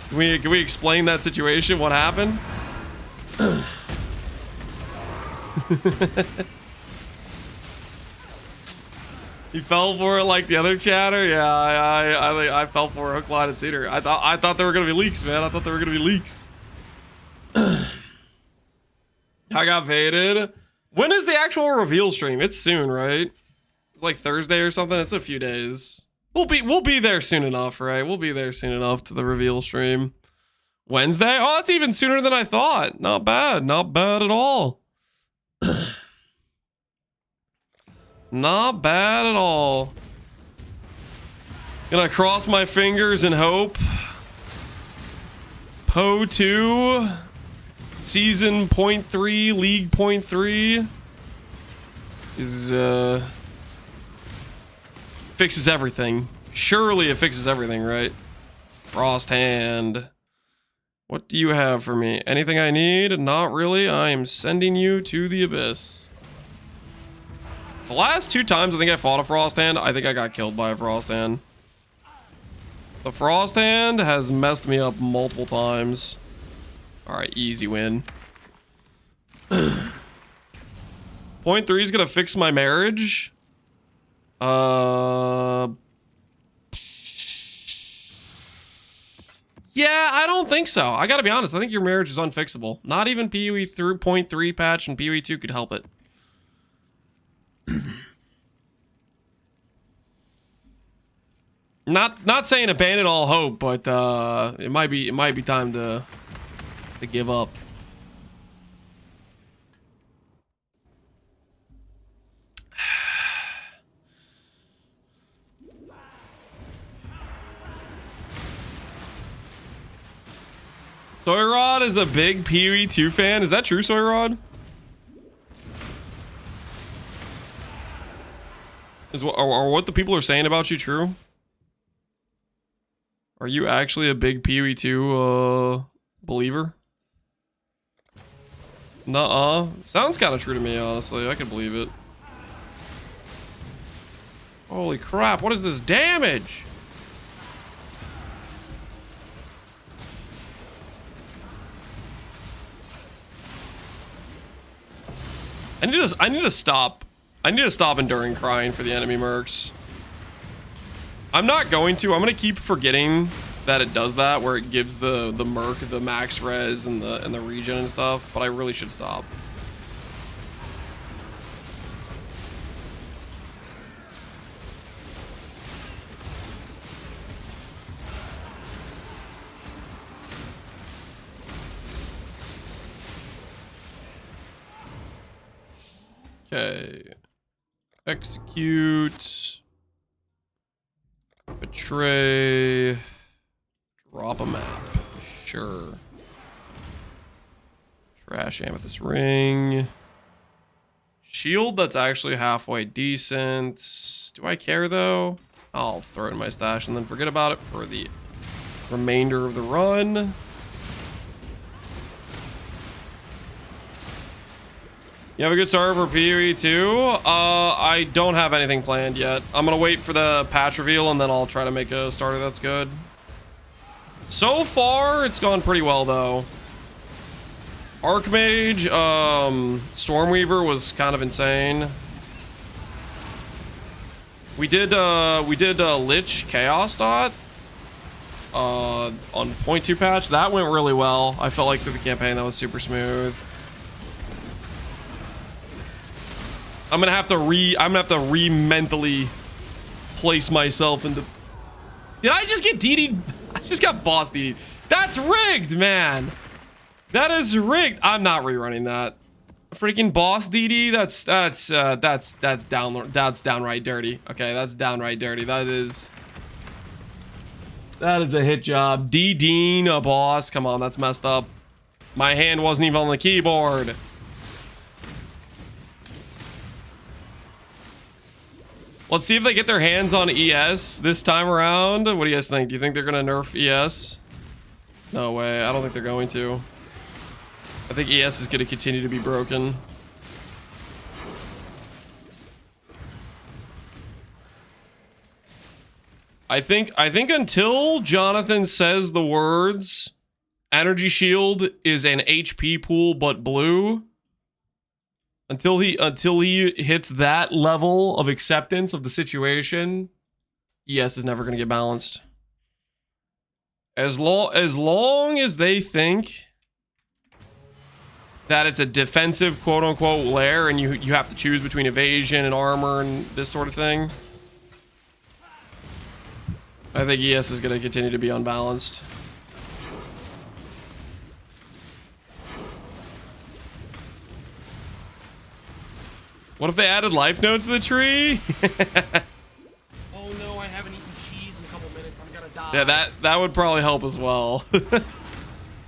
Can we explain that situation? What happened? He fell for it like the other chatter. Yeah, I fell for it hook, line, and sinker. I thought there were gonna be leaks, man. I thought there were gonna be leaks. I got baited. When is the actual reveal stream? It's soon, right? It's like Thursday or something. It's a few days. We'll be there soon enough, right? We'll be there soon enough to the reveal stream. Wednesday? Oh, that's even sooner than I thought. Not bad. Not bad at all. Not bad at all. Gonna cross my fingers and hope. Poe 2. Season 0.3, League 0.3 is fixes everything. Surely it fixes everything, right? Frost Hand. What do you have for me? Anything I need? Not really. I am sending you to the abyss. The last 2 times I think I fought a Frost Hand, I think I got killed by a Frost Hand. The Frost Hand has messed me up multiple times. Alright, easy win. 0.3 is gonna fix my marriage. Yeah, I don't think so. I gotta be honest. I think your marriage is unfixable. Not even PoE 3.3 patch and PoE 2 could help it. Not saying abandon all hope, but it might be time to give up. Soyrod is a big PoE 2 fan. Is that true, Soyrod? Are what the people are saying about you true? Are you actually a big PoE 2 believer? Nuh-uh. Sounds kind of true to me, honestly. I can believe it. Holy crap, what is this damage? I need to stop enduring crying for the enemy mercs. I'm not going to. I'm going to keep forgetting that it does that, where it gives the merc the max res and the regen and stuff, but I really should stop. Okay. Execute. Betray. Drop a map. Sure. Trash amethyst ring. Shield that's actually halfway decent. Do I care though? I'll throw it in my stash and then forget about it for the remainder of the run. You have a good start for PoE 2? I don't have anything planned yet. I'm gonna wait for the patch reveal and then I'll try to make a starter that's good. So far, it's gone pretty well though. Archmage, Stormweaver was kind of insane. We did Lich Chaos Dot. on 0.2 patch. That went really well. I felt like through the campaign that was super smooth. I'm gonna have to mentally place myself into. Did I just get DD'd? I just got boss DD'd. That's rigged, man. That is rigged. I'm not rerunning that. Freaking boss DD. That's downright dirty. Okay, that's downright dirty. That is a hit job. DDing a boss. Come on, that's messed up. My hand wasn't even on the keyboard. Let's see if they get their hands on ES this time around. What do you guys think? Do you think they're gonna nerf ES? No way. I don't think they're going to. I think ES is gonna continue to be broken. I think until Jonathan says the words, energy shield is an HP pool but blue. Until he hits that level of acceptance of the situation, ES is never going to get balanced. As long as they think that it's a defensive quote unquote lair and you have to choose between evasion and armor and this sort of thing, I think ES is going to continue to be unbalanced. What if they added life nodes to the tree? Oh no, I haven't eaten cheese in a couple minutes. I'm gonna die. Yeah, that would probably help as well.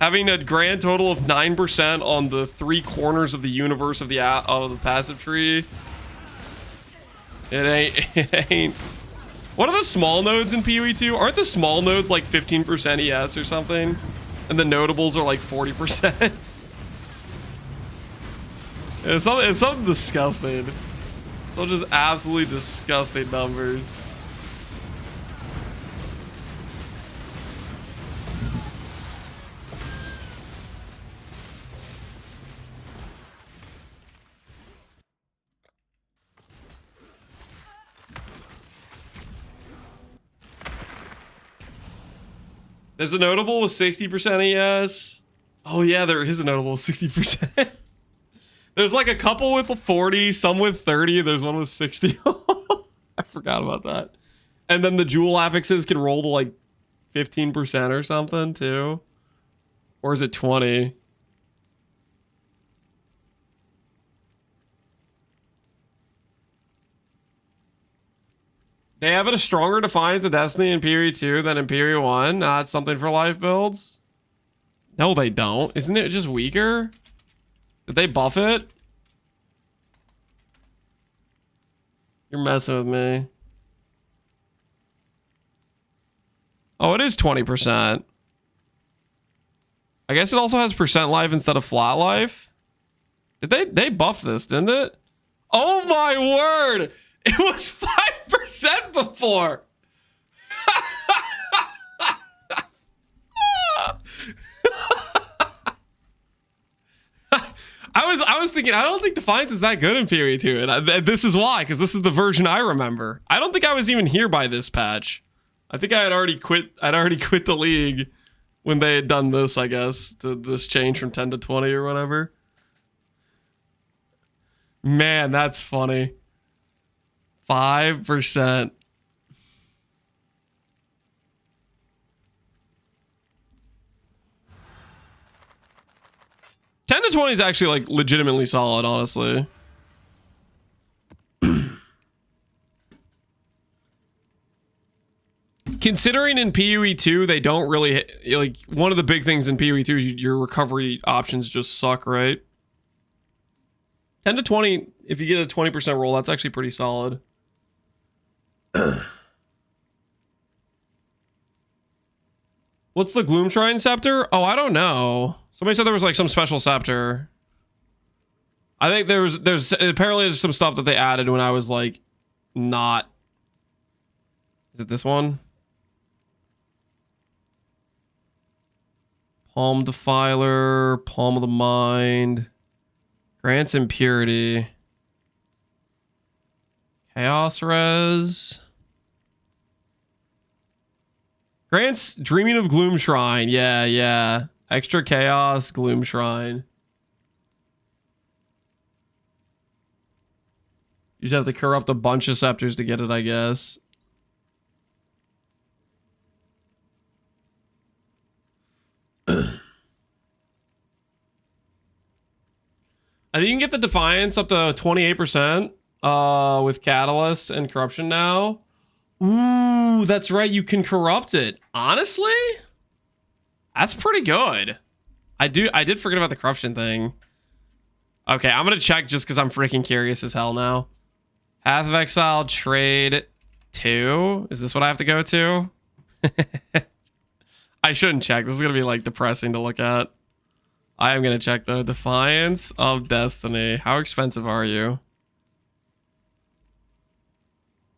Having a grand total of 9% on the 3 corners of the universe of the passive tree. It ain't. What are the small nodes in PoE 2? Aren't the small nodes like 15% ES or something? And the notables are like 40%? It's something disgusting. They're just absolutely disgusting numbers. There's a notable with 60% ES. Oh yeah, there is a notable with 60%. There's like a couple with 40, some with 30. There's one with 60. I forgot about that. And then the jewel affixes can roll to like 15% or something too. Or is it 20? They have it a stronger defiance of Destiny in Period 2 than in Period 1. Not something for life builds. No, they don't. Isn't it just weaker? Did they buff it? You're messing with me. Oh, it is 20%. I guess it also has percent life instead of flat life. Did they buff this, didn't it? Oh my word! It was 5% before. I was thinking, I don't think Defiance is that good in Period 2, and this is why, because this is the version I remember. I don't think I was even here by this patch. I think I had already quit. I'd already quit the league when they had done this, I guess, to this change from 10 to 20 or whatever. Man, that's funny. 5%. $10 to 20 is actually like legitimately solid, honestly. Considering in PoE 2 they don't really like, one of the big things in PoE 2 is your recovery options just suck, right? 10 to 20, if you get a 20% roll, that's actually pretty solid. What's the Gloom Shrine Scepter? Oh, I don't know. Somebody said there was like some special scepter. I think there's apparently there's some stuff that they added when I was like not. Is it this one? Palm Defiler, Palm of the Mind, grants impurity, Chaos Res, Grant's Dreaming of Gloom Shrine. Yeah, yeah. Extra Chaos, Gloom Shrine. You just have to corrupt a bunch of scepters to get it, I guess. I think you can get the Defiance up to 28% with Catalyst and Corruption now. Ooh, that's right. You can corrupt it. Honestly, that's pretty good. I did forget about the Corruption thing. Okay, I'm going to check just because I'm freaking curious as hell now. Path of Exile, trade 2. Is this what I have to go to? I shouldn't check. This is going to be like depressing to look at. I am going to check though. Defiance of Destiny. How expensive are you?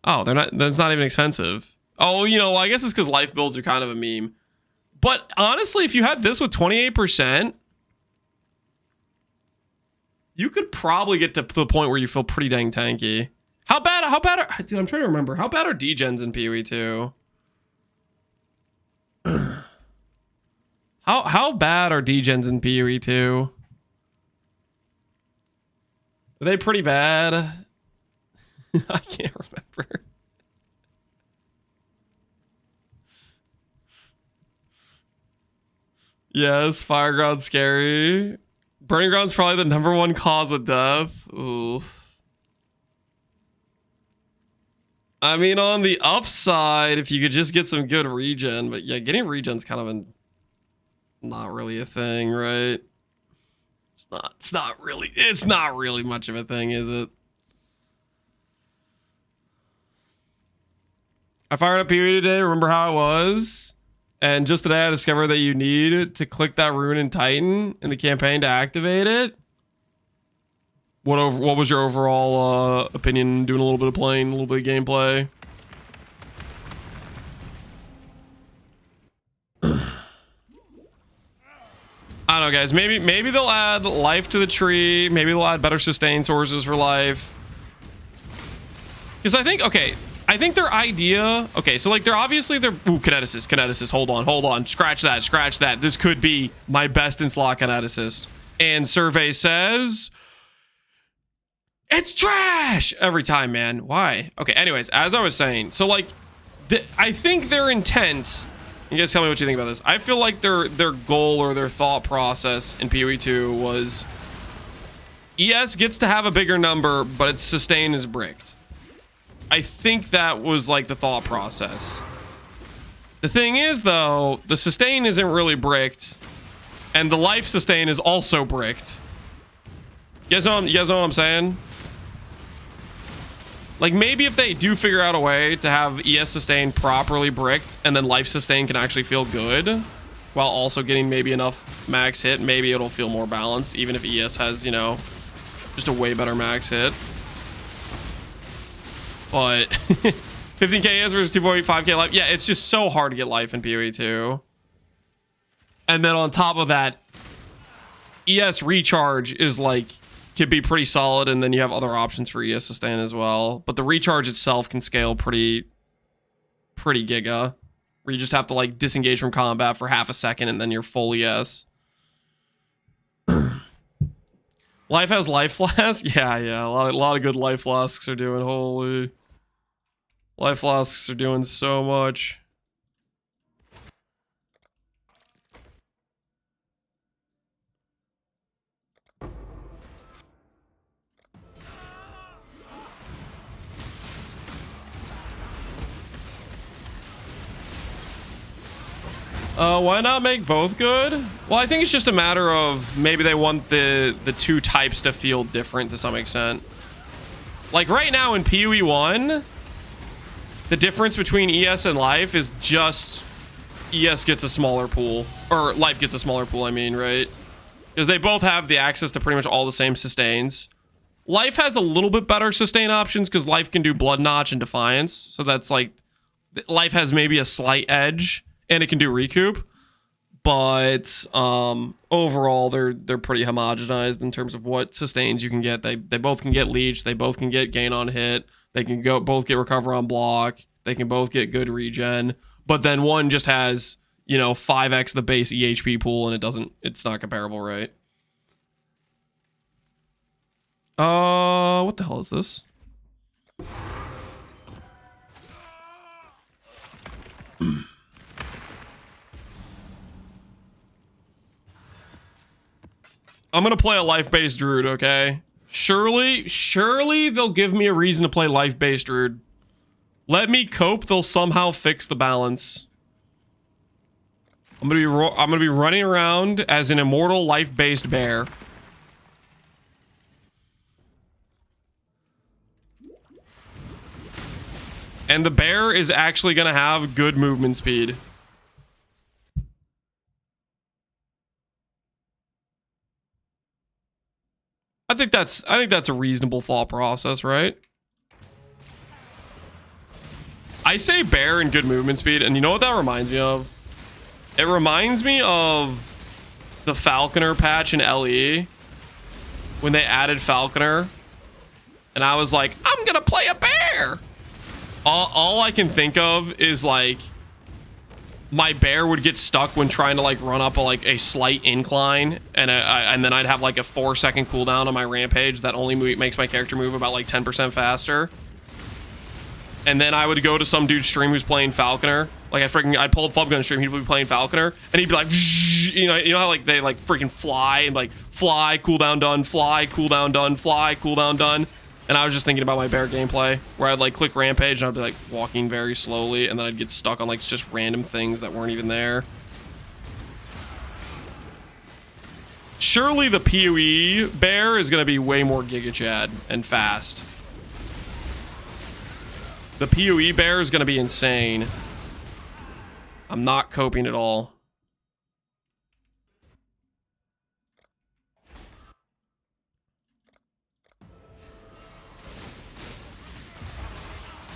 Oh, that's not even expensive. Oh, you know, I guess it's because life builds are kind of a meme. But honestly, if you had this with 28%, you could probably get to the point where you feel pretty dang tanky. How bad are, dude, I'm trying to remember. How bad are degens in PoE 2? How bad are degens in PoE 2? Are they pretty bad? I can't remember. Yes, Fire Ground's scary. Burning Ground's probably the #1 cause of death. Ooh. I mean, on the upside, if you could just get some good regen, but yeah, getting regen's kind of not really a thing, right? It's not really much of a thing, is it? I fired up PoE today, remember how it was? And just today I discovered that you need to click that rune in Titan in the campaign to activate it. What was your overall opinion doing a little bit of playing, a little bit of gameplay? I don't know, guys. Maybe they'll add life to the tree. Maybe they'll add better sustain sources for life. Because I think their idea. Okay, so like they're kineticist. Hold on. Scratch that. This could be my best in slot kineticist. And survey says it's trash every time, man. Why? Okay. Anyways, as I was saying, so like, I think their intent. You guys tell me what you think about this. I feel like their goal or their thought process in PoE 2 was ES gets to have a bigger number, but its sustain is bricked. I think that was like the thought process. The thing is, though, the sustain isn't really bricked, and the life sustain is also bricked. You guys know what I'm saying? Like, maybe if they do figure out a way to have ES sustain properly bricked, and then life sustain can actually feel good, while also getting maybe enough max hit, maybe it'll feel more balanced, even if ES has, you know, just a way better max hit. But 15k ES versus 2.5k life. Yeah, it's just so hard to get life in PoE 2. And then on top of that, ES recharge is like, could be pretty solid, and then you have other options for ES sustain as well. But the recharge itself can scale pretty giga, where you just have to like disengage from combat for half a second and then you're full ES. Life has life flasks. Yeah, a lot of good life flasks are doing. Holy, life flasks are doing so much. Why not make both good? Well, I think it's just a matter of maybe they want the two types to feel different to some extent. Like right now in PoE 1, the difference between ES and life is just ES gets a smaller pool, or life gets a smaller pool, I mean, right? Because they both have the access to pretty much all the same sustains. Life has a little bit better sustain options because life can do Blood Notch and Defiance. So that's like, life has maybe a slight edge. And it can do recoup, but overall they're pretty homogenized in terms of what sustains you can get. They both can get leech, they both can get gain on hit, they can both get recover on block, they can both get good regen. but then one just has, you know, 5x the base EHP pool, and it's not comparable, right? What the hell is this? I'm gonna play a life-based druid, okay? Surely they'll give me a reason to play life-based druid. Let me cope, they'll somehow fix the balance. I'm gonna be running around as an immortal life-based bear. And the bear is actually gonna have good movement speed. I think that's a reasonable thought process, right? I say bear and good movement speed, and you know what that reminds me of? It reminds me of the Falconer patch in LE when they added Falconer, and I was like, I'm gonna play a bear. All I can think of is like my bear would get stuck when trying to like run up a slight incline, and then I'd have like a 4-second cooldown on my rampage that only makes my character move about like 10% faster. And then I would go to some dude's stream who's playing Falconer. Like I'd pull up Flubgun stream, he'd be playing Falconer, and he'd be like, you know how like they like freaking fly and like fly, cooldown done, fly, cooldown done, fly, cooldown done. And I was just thinking about my bear gameplay, where I'd like click rampage and I'd be like walking very slowly, and then I'd get stuck on like just random things that weren't even there. Surely the PoE bear is gonna be way more Giga Chad and fast. The PoE bear is gonna be insane. I'm not coping at all.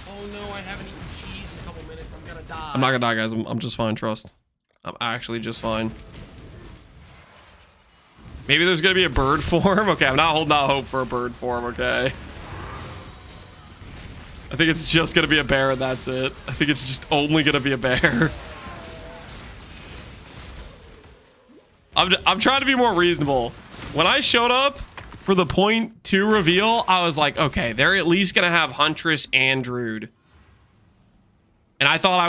Oh no, I haven't eaten cheese in a couple minutes. I'm gonna die. I'm not gonna die, guys. I'm just fine, trust. I'm actually just fine. Maybe there's gonna be a bird form? Okay, I'm not holding out hope for a bird form, okay? I think it's just gonna be a bear and that's it. I think it's just only gonna be a bear. I'm trying to be more reasonable. When I showed up for the point 2 reveal, I was like, okay, they're at least gonna have Huntress and Druid. And I thought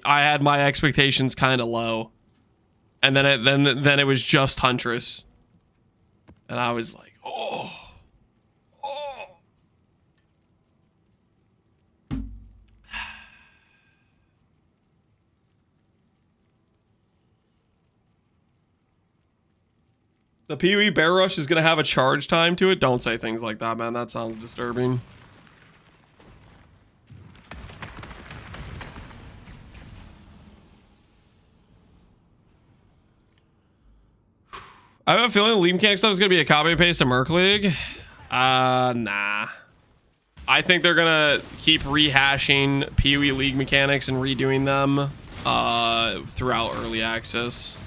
I had my expectations kind of low. And then it was just Huntress. And I was like, oh. The PoE Bear Rush is going to have a charge time to it? Don't say things like that, man. That sounds disturbing. I have a feeling the League Mechanic stuff is going to be a copy and paste to Merc League. Nah. I think they're going to keep rehashing PoE League mechanics and redoing them throughout early access.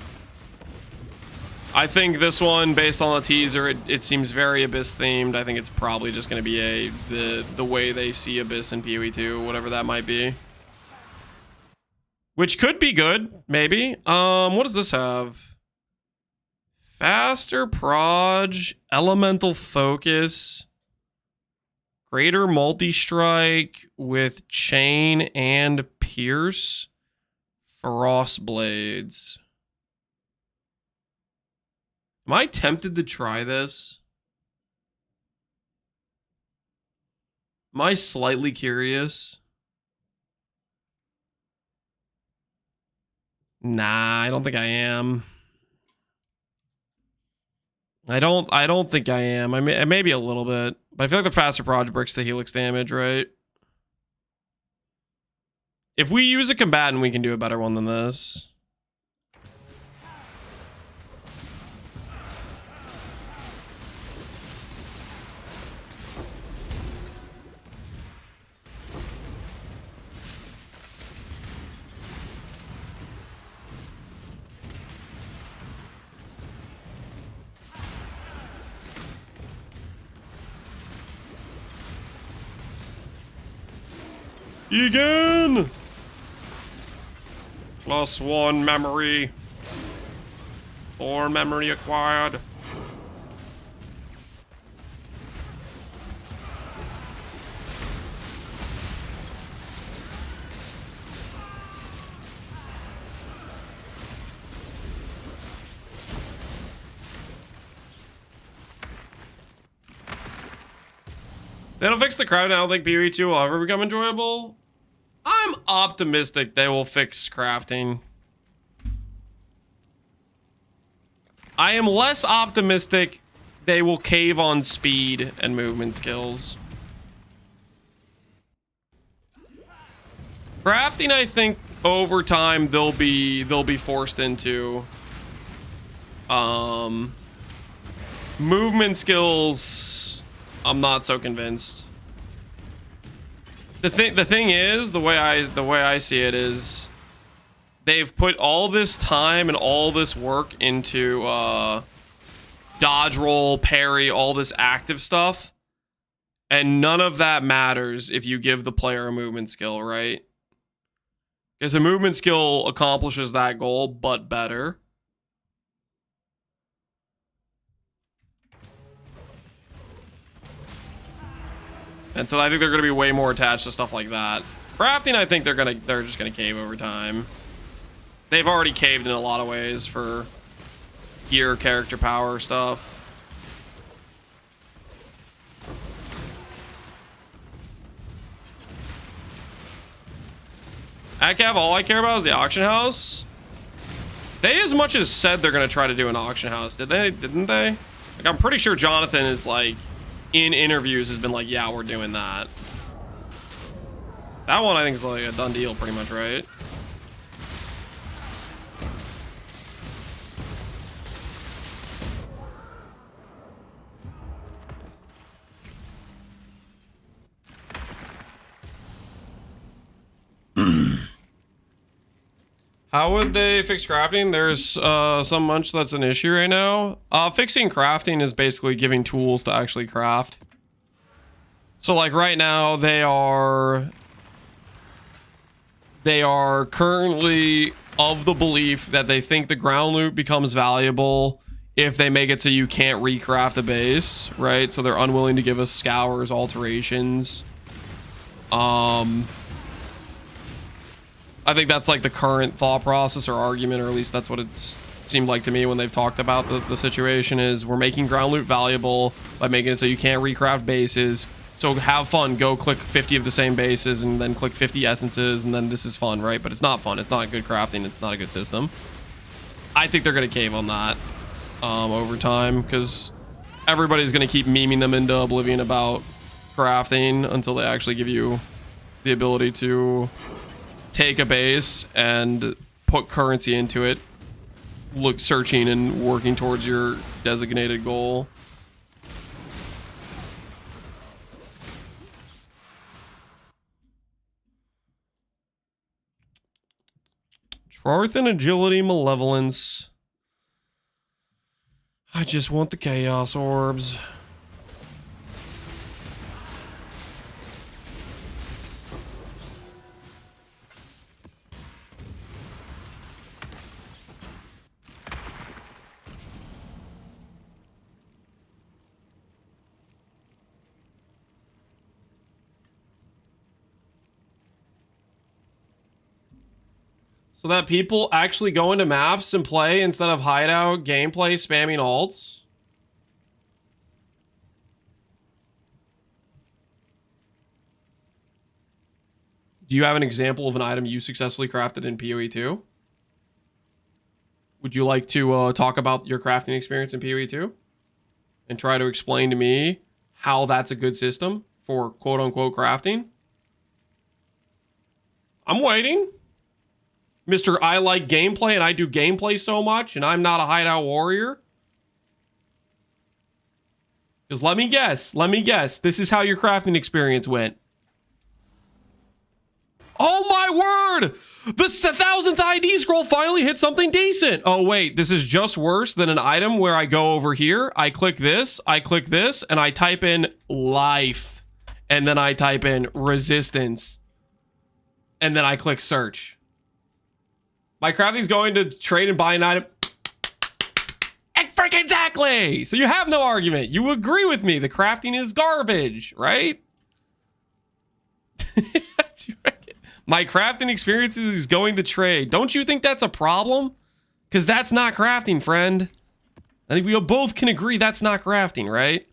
I think this one, based on the teaser, it seems very Abyss themed. I think it's probably just going to be the way they see Abyss in PoE 2, whatever that might be. Which could be good, maybe. What does this have? Faster Proj, Elemental Focus, Greater Multi-Strike with Chain and Pierce, Frost Blades. Am I tempted to try this? Am I slightly curious? Nah, I don't think I am. I don't think I am. Maybe a little bit, but I feel like the faster Proj breaks the Helix damage, right? If we use a combatant, we can do a better one than this. Egan! +1 memory. 4 memory acquired. They don't fix the crowd. I don't think PoE 2 will ever become enjoyable. I'm optimistic they will fix crafting. I am less optimistic they will cave on speed and movement skills. Crafting, I think over time they'll be forced into. Movement skills, I'm not so convinced. The thing is, the way I see it is, they've put all this time and all this work into dodge roll, parry, all this active stuff, and none of that matters if you give the player a movement skill, right? Because a movement skill accomplishes that goal, but better. And so I think they're going to be way more attached to stuff like that. Crafting, I think they're just going to cave over time. They've already caved in a lot of ways for gear, character power stuff. ACAV, all I care about is the auction house. They as much as said they're going to try to do an auction house. Didn't they? Like, I'm pretty sure Jonathan is like, in interviews has been like, yeah, we're doing that. That one I think is like a done deal pretty much, right? How would they fix crafting? There's some much that's an issue right now. Fixing crafting is basically giving tools to actually craft. So like right now they are currently of the belief that they think the ground loot becomes valuable if they make it so you can't recraft a base, right? So they're unwilling to give us scours, alterations. I think that's like the current thought process or argument, or at least that's what it's seemed like to me when they've talked about the situation is we're making ground loot valuable by making it so you can't recraft bases. So have fun, go click 50 of the same bases and then click 50 essences and then this is fun, right? But it's not fun. It's not good crafting. It's not a good system. I think they're going to cave on that over time because everybody's going to keep memeing them into oblivion about crafting until they actually give you the ability to take a base and put currency into it, look searching and working towards your designated goal. Truth and agility, malevolence. I just want the chaos orbs. So that people actually go into maps and play instead of hideout gameplay spamming alts. Do you have an example of an item you successfully crafted in PoE 2? Would you like to talk about your crafting experience in PoE 2? And try to explain to me how that's a good system for quote-unquote crafting? I'm waiting. Mr. I like gameplay and I do gameplay so much and I'm not a hideout warrior. Because let me guess, this is how your crafting experience went. Oh my word! The 1000th ID scroll finally hit something decent. Oh wait, this is just worse than an item where I go over here, I click this, and I type in life. And then I type in resistance. And then I click search. My crafting's going to trade and buy an item. Freaking exactly! So you have no argument. You agree with me. The crafting is garbage, right? My crafting experiences is going to trade. Don't you think that's a problem? Because that's not crafting, friend. I think we both can agree that's not crafting, right?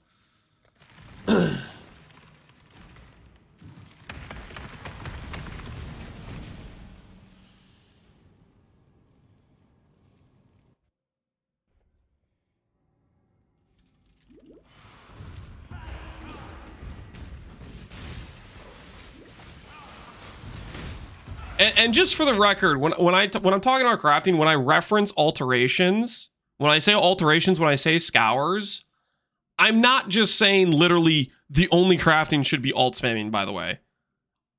And just for the record, when I'm talking about crafting, when I reference alterations, when I say alterations, when I say scours, I'm not just saying literally the only crafting should be alt spamming, by the way.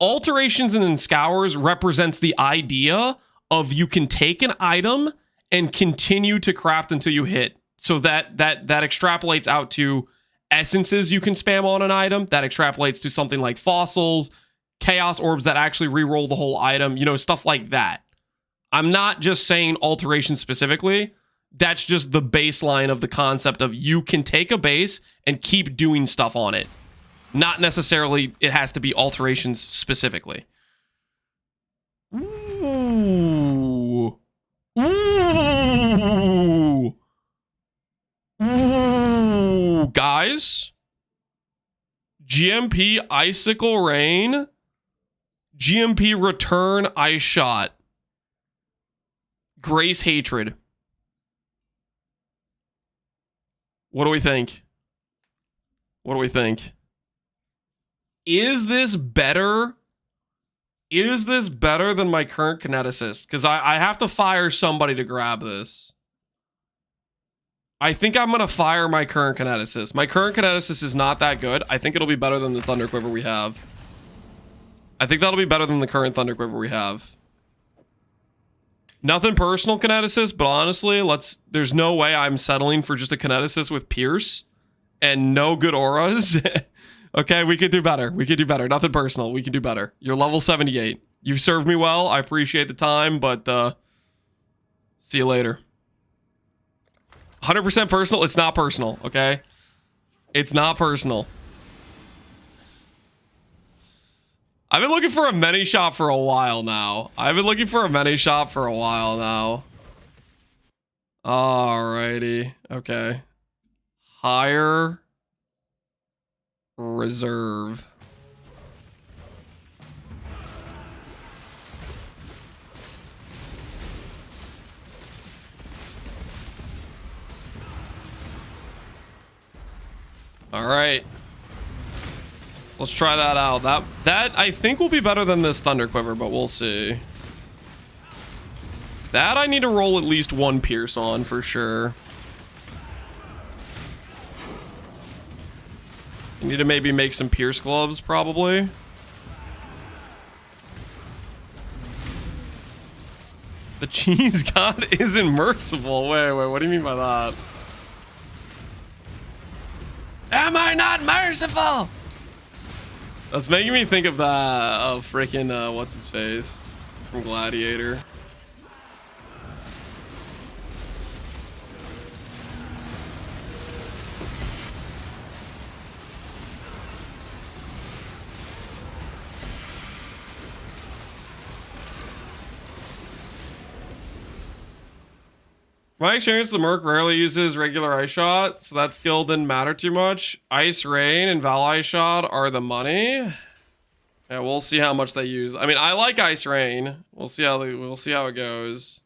Alterations and scours represents the idea of you can take an item and continue to craft until you hit. So that extrapolates out to essences you can spam on an item. That extrapolates to something like fossils, chaos orbs that actually re-roll the whole item, you know, stuff like that. I'm not just saying alterations specifically. That's just the baseline of the concept of you can take a base and keep doing stuff on it. Not necessarily it has to be alterations specifically. Ooh. Ooh. Ooh. Guys. GMP Icicle Rain. GMP Return Ice Shot. Grace Hatred. What do we think? What do we think? Is this better? Is this better than my current kineticist? Because I have to fire somebody to grab this. I think I'm going to fire my current kineticist. My current kineticist is not that good. I think it'll be better than the Thunder Quiver we have. I think that'll be better than the current Thunder Quiver we have. Nothing personal, kineticist, but honestly, there's no way I'm settling for just a kineticist with Pierce and no good auras. Okay, we could do better. We could do better. Nothing personal. We could do better. You're level 78. You've served me well. I appreciate the time, but see you later. 100% personal. It's not personal, okay? It's not personal. I've been looking for a mini shop for a while now. Alrighty. Okay. Hire. Reserve. Alright. Let's try that out. That I think will be better than this Thunder Quiver, but we'll see. That I need to roll at least one Pierce on for sure. I need to maybe make some Pierce gloves, probably. The cheese god isn't merciful. Wait, what do you mean by that? Am I not merciful? That's making me think of that, of freaking, what's his face? From Gladiator. My experience, the Merc rarely uses regular Ice Shot, so that skill didn't matter too much. Ice Rain and Val Ice Shot are the money. Yeah, we'll see how much they use. I mean, I like Ice Rain. We'll see how it goes.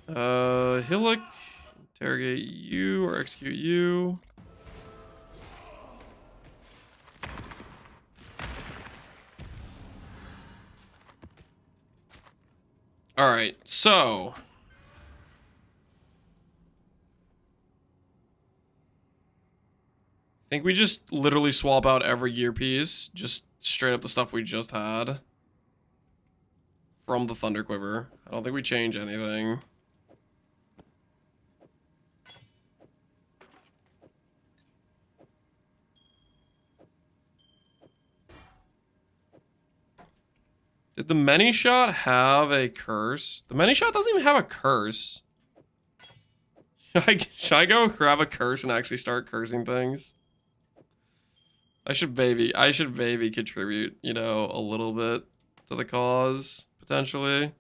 Hillock, interrogate you or execute you. All right, so I think we just literally swap out every gear piece, just straight up the stuff we just had from the Thunder Quiver. I don't think we change anything. Did the many shot have a curse? The many shot doesn't even have a curse. Should I go grab a curse and actually start cursing things? I should maybe contribute, you know, a little bit to the cause, potentially.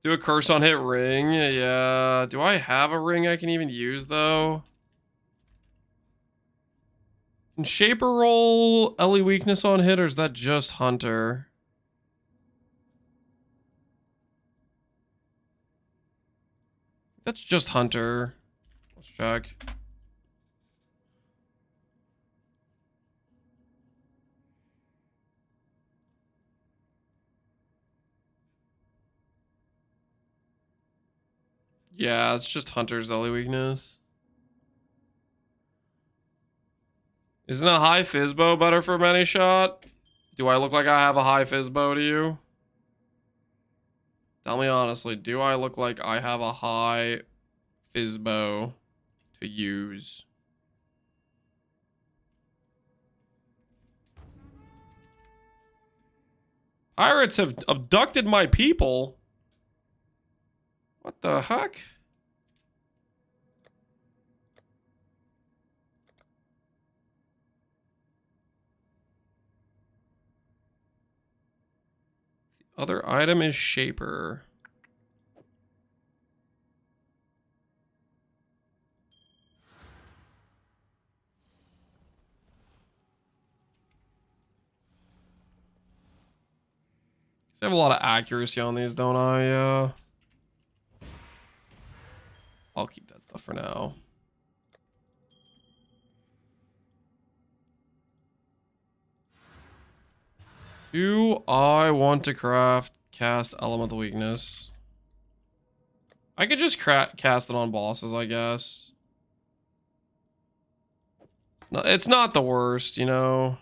Do a curse on hit ring. Yeah. Do I have a ring I can even use, though? Can Shaper roll Ellie weakness on hit, or is that just Hunter? That's just Hunter. Let's check. Yeah, it's just Hunter's Ellie weakness. Isn't a high Fizzbow better for many shot? Do I look like I have a high Fizzbow to you? Tell me honestly, do I look like I have a high Fizzbow to use? Pirates have abducted my people. What the heck? The other item is Shaper. I have a lot of accuracy on these, don't I? I'll keep that stuff for now. Do I want to cast Elemental Weakness? I could just cast it on bosses, I guess. It's not the worst, you know.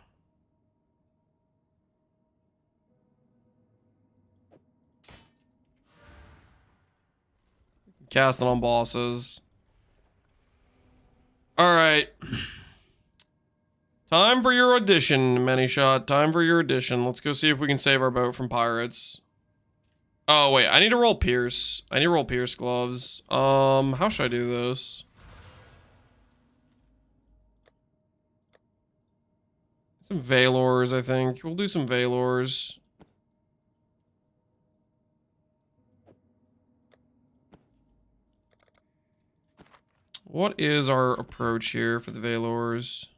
Cast it on bosses. Alright. Time for your audition, Many Shot. Time for your audition. Let's go see if we can save our boat from pirates. Oh, wait. I need to roll Pierce. I need to roll Pierce gloves. How should I do this? Some Valors, I think. We'll do some Valors. What is our approach here for the Valors?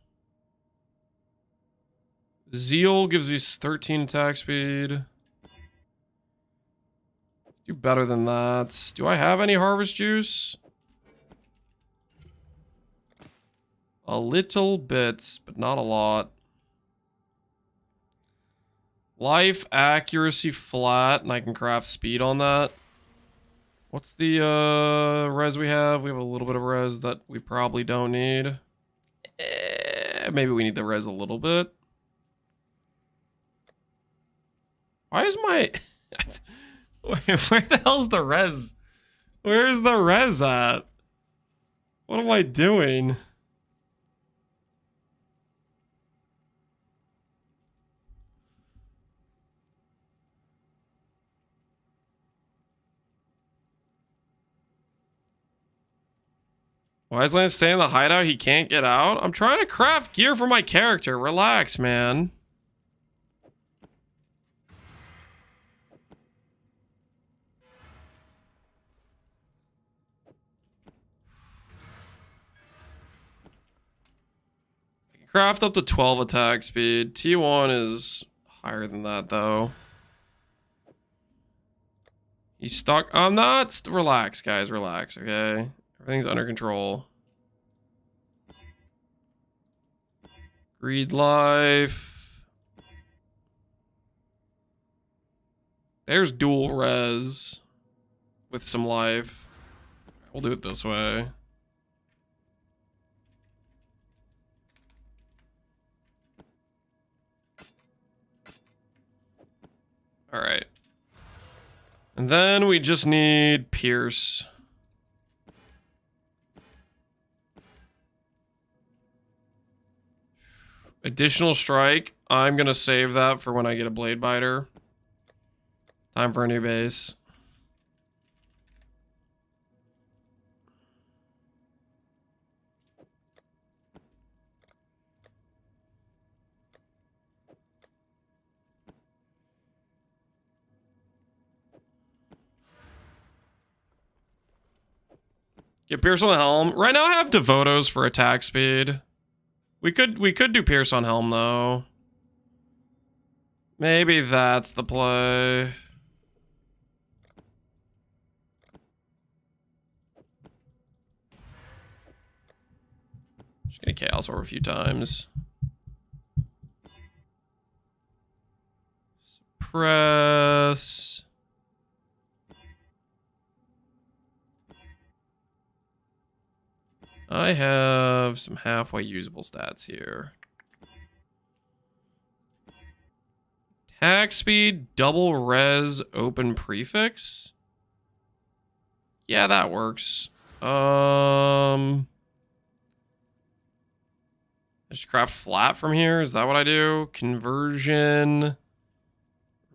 Zeal gives you 13 attack speed. Do better than that. Do I have any Harvest Juice? A little bit, but not a lot. Life, accuracy, flat, and I can craft speed on that. What's the res we have? We have a little bit of res that we probably don't need. Maybe we need the res a little bit. Why is my... Where the hell's the res? Where's the res at? What am I doing? Why is Lance staying in the hideout? He can't get out? I'm trying to craft gear for my character. Relax, man. Craft up to 12 attack speed. T1 is higher than that, though. He's stuck. I'm not. Relax, guys. Relax, okay? Everything's under control. Greed life. There's dual res with some life. We'll do it this way. All right. And then we just need Pierce. additional strike. I'm going to save that for when I get a blade biter. Time for a new base. Get Pierce on the helm. Right now I have Devotos for attack speed. We could do Pierce on helm though. Maybe that's the play. Just gonna Chaos Orb a few times. Suppress. I have some halfway usable stats here. Attack speed, double res, open prefix. Yeah, that works. Just craft flat from here. Is that what I do? Conversion,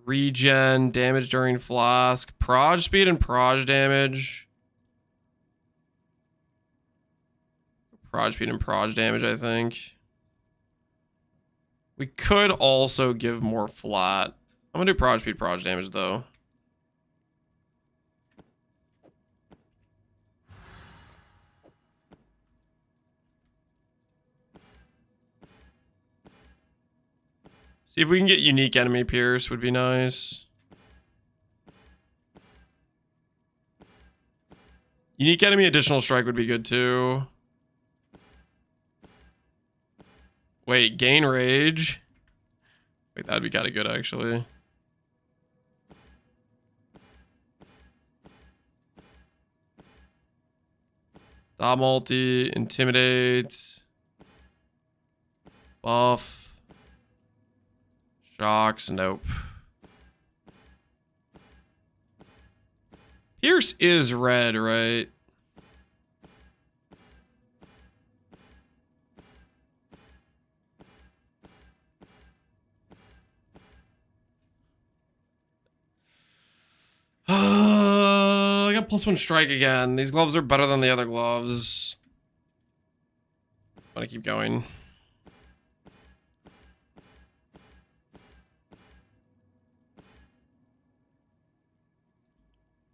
regen, damage during flask, proj speed and proj damage. Proj speed and proj damage, I think. We could also give more flat. I'm gonna do proj speed, proj damage though. See if we can get unique enemy pierce would be nice. Unique enemy additional strike would be good too. Wait, gain rage. Wait, that'd be kind of good actually. Dom multi, intimidate, buff, shocks, nope. Pierce is red, right? I got +1 strike again. These gloves are better than the other gloves. I'm gonna keep going.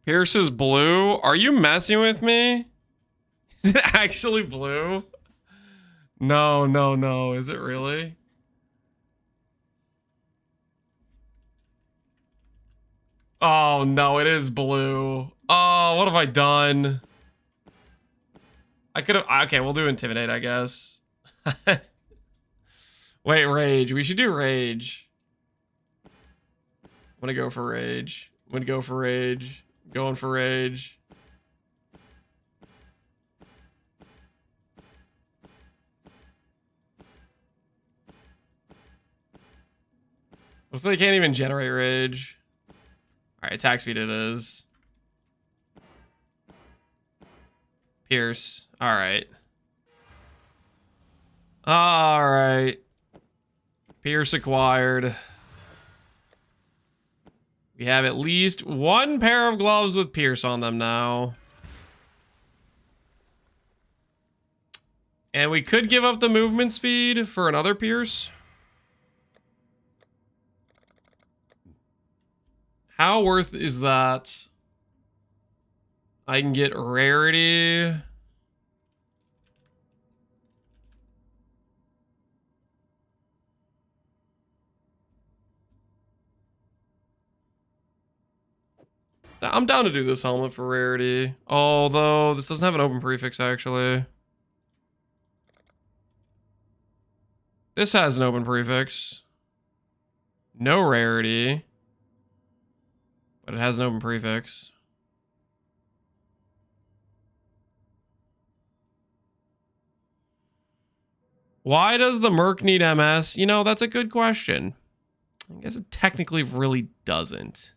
Pierce is blue. Are you messing with me? Is it actually blue? No, no, no. Is it really? Oh, no, it is blue. Oh, what have I done? I could have... Okay, we'll do Intimidate, I guess. Wait, Rage. We should do Rage. I'm gonna go for Rage. I'm gonna go for Rage. Going for Rage. What if they can't even generate Rage? Alright, attack speed it is. Pierce. Alright. Alright. Pierce acquired. We have at least one pair of gloves with Pierce on them now. And we could give up the movement speed for another Pierce. How worth is that? I can get rarity. I'm down to do this helmet for rarity. Although this doesn't have an open prefix actually. This has an open prefix. No rarity. But it has an open prefix. Why does the Merc need MS? You know, that's a good question. I guess it technically really doesn't.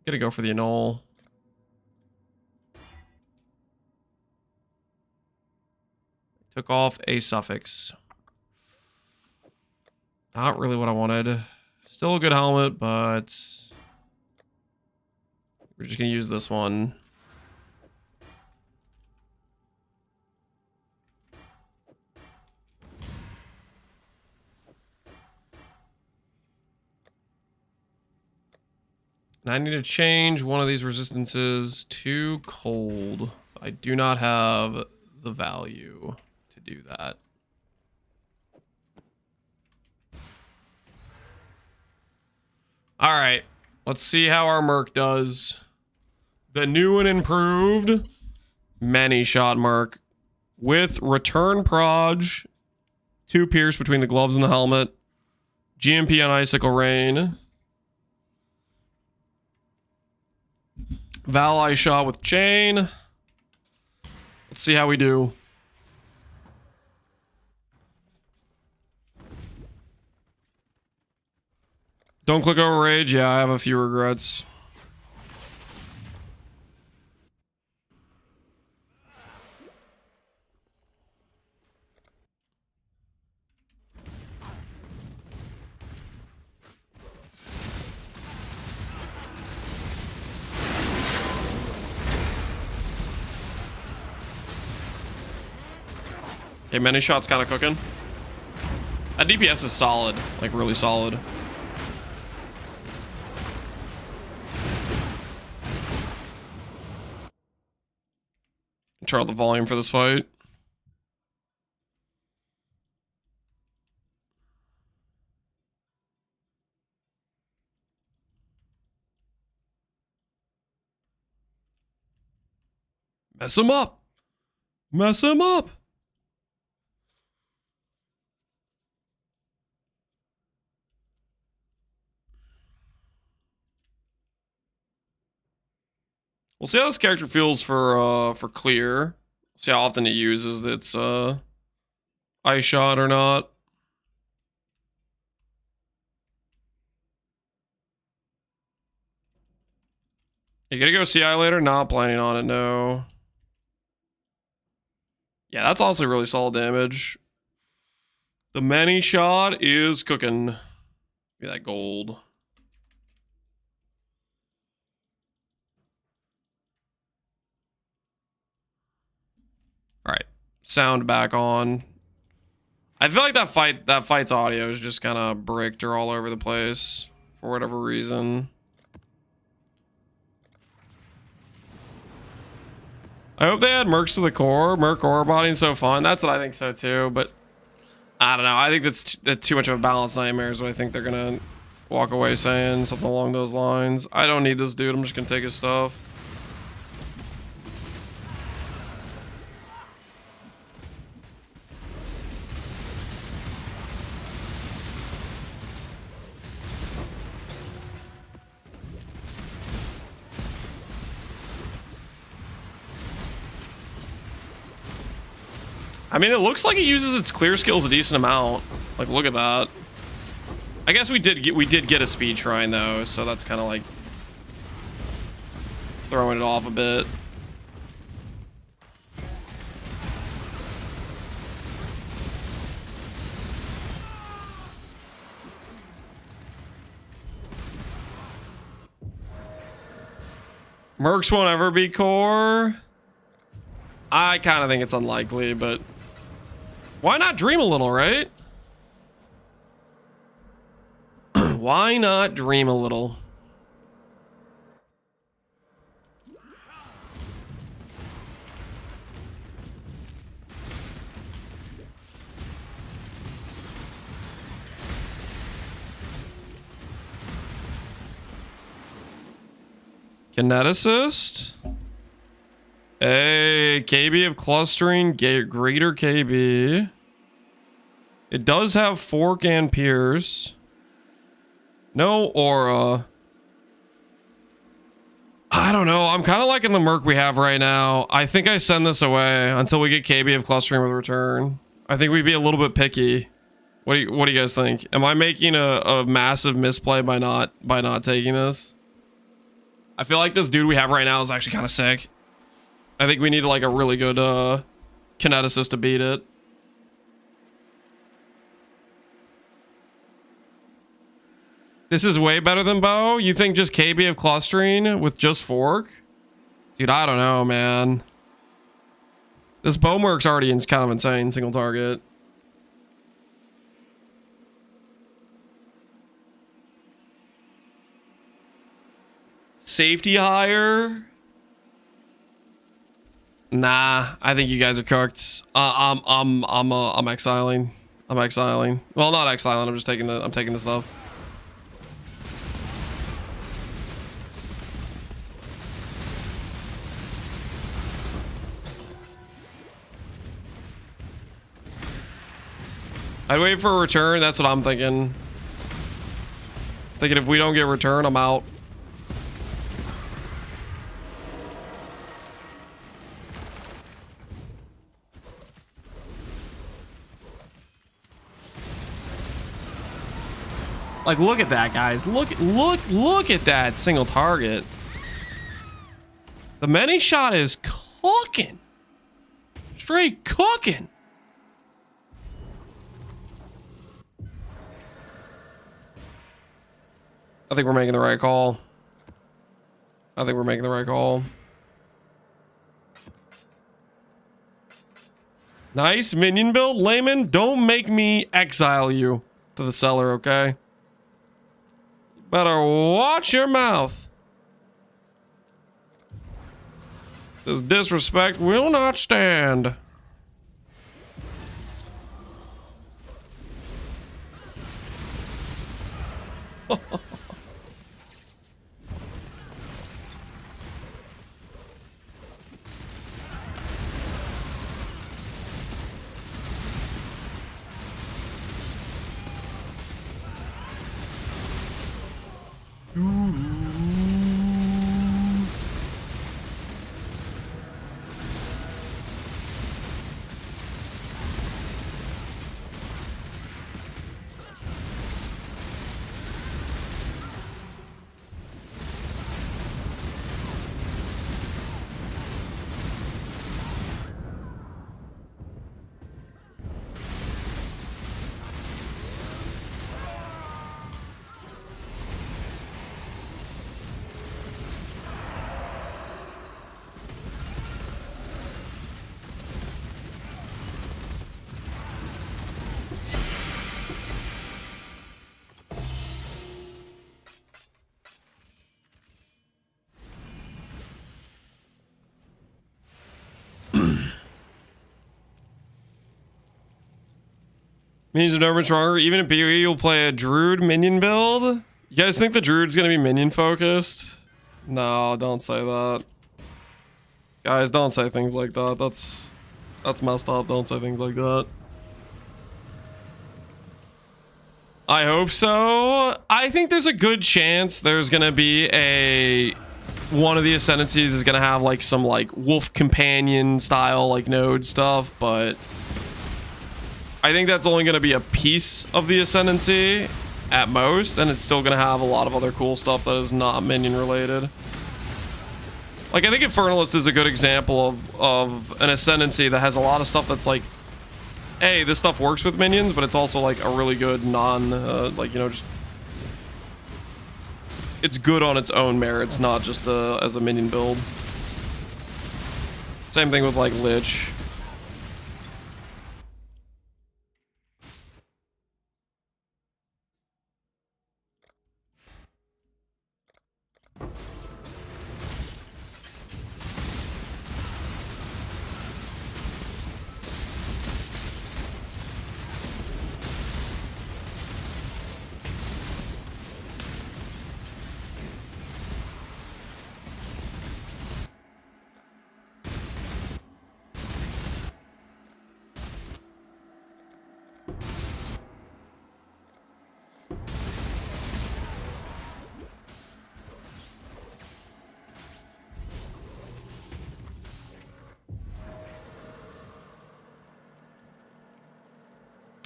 Gonna go for the annul. Took off a suffix. Not really what I wanted. Still a good helmet, but we're just gonna use this one. And I need to change one of these resistances to cold. I do not have the value to do that. All right, let's see how our Merc does. The new and improved many shot Merc with return proj, 2 pierce between the gloves and the helmet, GMP on Icicle Rain, Val shot with chain. Let's see how we do. Don't click over rage. Yeah, I have a few regrets. Okay, many shots kind of cooking. That DPS is solid, like really solid. Turn up the volume for this fight. Mess him up. Mess him up. We'll see how this character feels for clear. See how often it uses its ice shot or not. You gonna go CI later? Not planning on it, no. Yeah, that's honestly really solid damage. The many shot is cooking. Give me that gold. All right, sound back on. I feel like that fight's audio is just kind of bricked or all over the place for whatever reason. I hope they add Mercs to the core. Merc core bodying so fun. That's what I think so too. But I don't know. I think that's too much of a balanced nightmare is what I think they're gonna walk away saying, something along those lines. I don't need this dude. I'm just gonna take his stuff. I mean, it looks like it uses its clear skills a decent amount. Like, look at that. I guess we did get a speed shrine though, so that's kind of like throwing it off a bit. Mercs won't ever be core. I kind of think it's unlikely, but why not dream a little, right? Why not dream a little? Kineticist? A KB of clustering, greater KB. It does have fork and pierce. No aura. I don't know. I'm kind of liking the Merc we have right now. I think I send this away until we get KB of clustering with return. I think we'd be a little bit picky. What do you guys think? Am I making a massive misplay by not taking this? I feel like this dude we have right now is actually kind of sick. I think we need like a really good kineticist to beat it. This is way better than bow. You think just KBF clustering with just fork? Dude, I don't know, man. This bow merc's already kind of insane, single target. Safety higher? Nah, I think you guys are cooked. I'm exiling. I'm exiling. Well, not exiling. I'm just taking the. I'm taking the stuff. I'd wait for a return. That's what I'm thinking. Thinking if we don't get a return, I'm out. Like, look at that, guys. Look at that single target. The many shot is cooking. Straight cooking. I think we're making the right call. I think we're making the right call. Nice minion build. Layman, don't make me exile you to the cellar, okay? Better watch your mouth. This disrespect will not stand. Minions are never stronger. Even in PoE, you'll play a Druid minion build. You guys think the Druid's gonna be minion focused? No, don't say that. Guys, don't say things like that. That's messed up. Don't say things like that. I hope so. I think there's a good chance there's gonna be one of the Ascendancies is gonna have like some like wolf companion style like node stuff, but I think that's only going to be a piece of the Ascendancy at most, and it's still going to have a lot of other cool stuff that is not minion related. Like, I think Infernalist is a good example of an Ascendancy that has a lot of stuff that's like, hey, this stuff works with minions, but it's also like a really good like, you know, just it's good on its own merits, not just as a minion build. Same thing with like Lich.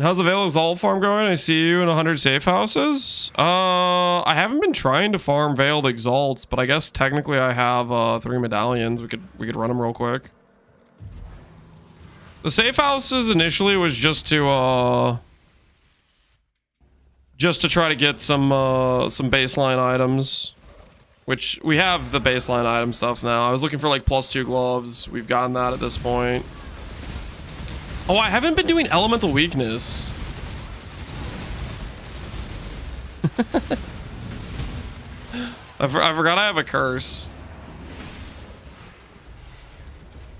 How's the Veil Exalt farm going? I see you in 100 safe houses. I haven't been trying to farm Veiled Exalts, but I guess technically I have 3 medallions. We could run them real quick. The safe houses initially was just just to try to get some baseline items, which we have the baseline item stuff now. I was looking for like +2 gloves. We've gotten that at this point. Oh, I haven't been doing elemental weakness. I forgot I have a curse.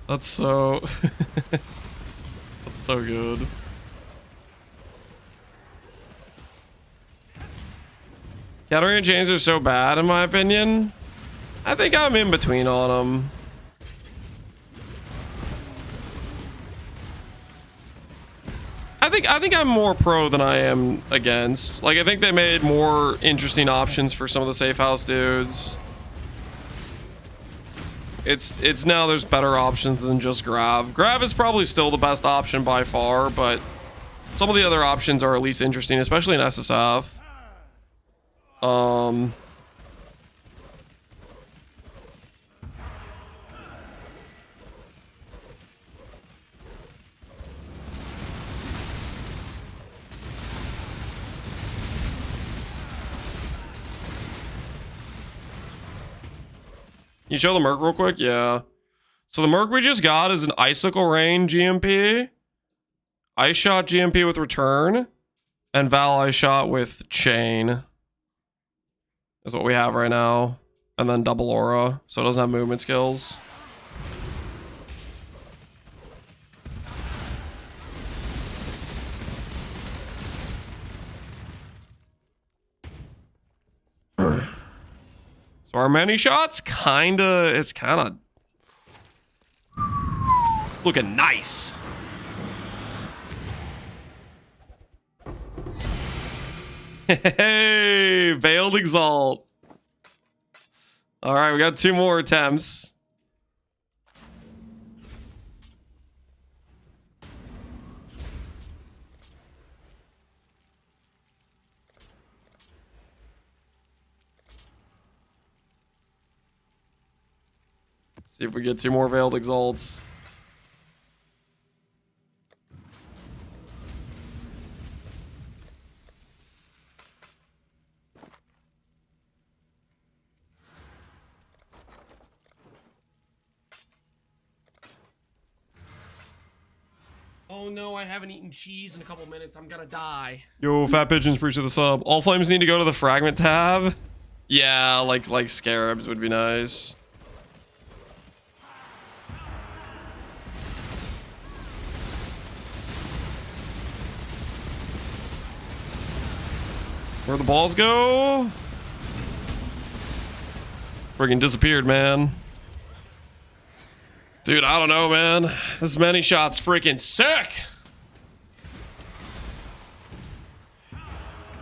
That's so that's so good. Gathering chains are so bad in my opinion. I think I'm in between on them. I think I'm more pro than I am against. Like, I think they made more interesting options for some of the safe house dudes. It's now there's better options than just Grav. Grav is probably still the best option by far, but some of the other options are at least interesting, especially in SSF. You show the Merc real quick? Yeah. So the Merc we just got is an Icicle Rain GMP, Ice Shot GMP with Return, and Val Ice Shot with Chain. Is what we have right now. And then double aura, so it doesn't have movement skills. So our many shots it's looking nice. Hey, Veiled Exalt. All right, we got 2 more attempts. See if we get 2 more Veiled Exalts. Oh no, I haven't eaten cheese in a couple minutes. I'm gonna die. Yo, Fat Pigeons, preach to the sub. All flames need to go to the fragment tab. Yeah, like scarabs would be nice. Where'd the balls go? Friggin' disappeared, man. Dude, I don't know, man. This many shots freaking sick.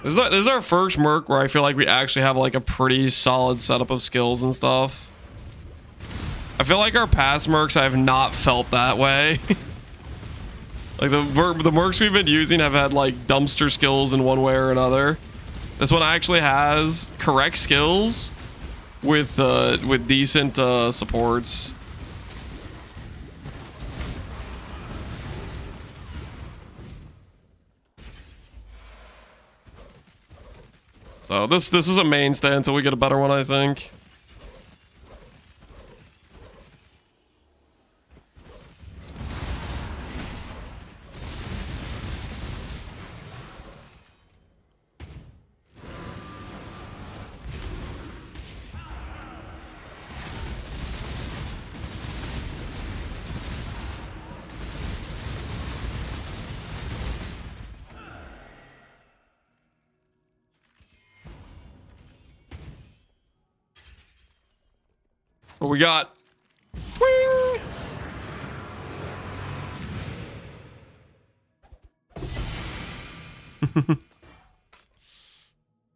This is our first Merc where I feel like we actually have like a pretty solid setup of skills and stuff. I feel like our past Mercs, I have not felt that way. Like the Mercs we've been using have had like dumpster skills in one way or another. This one actually has correct skills with decent supports. So this is a mainstay until we get a better one, I think. What we got? Swing!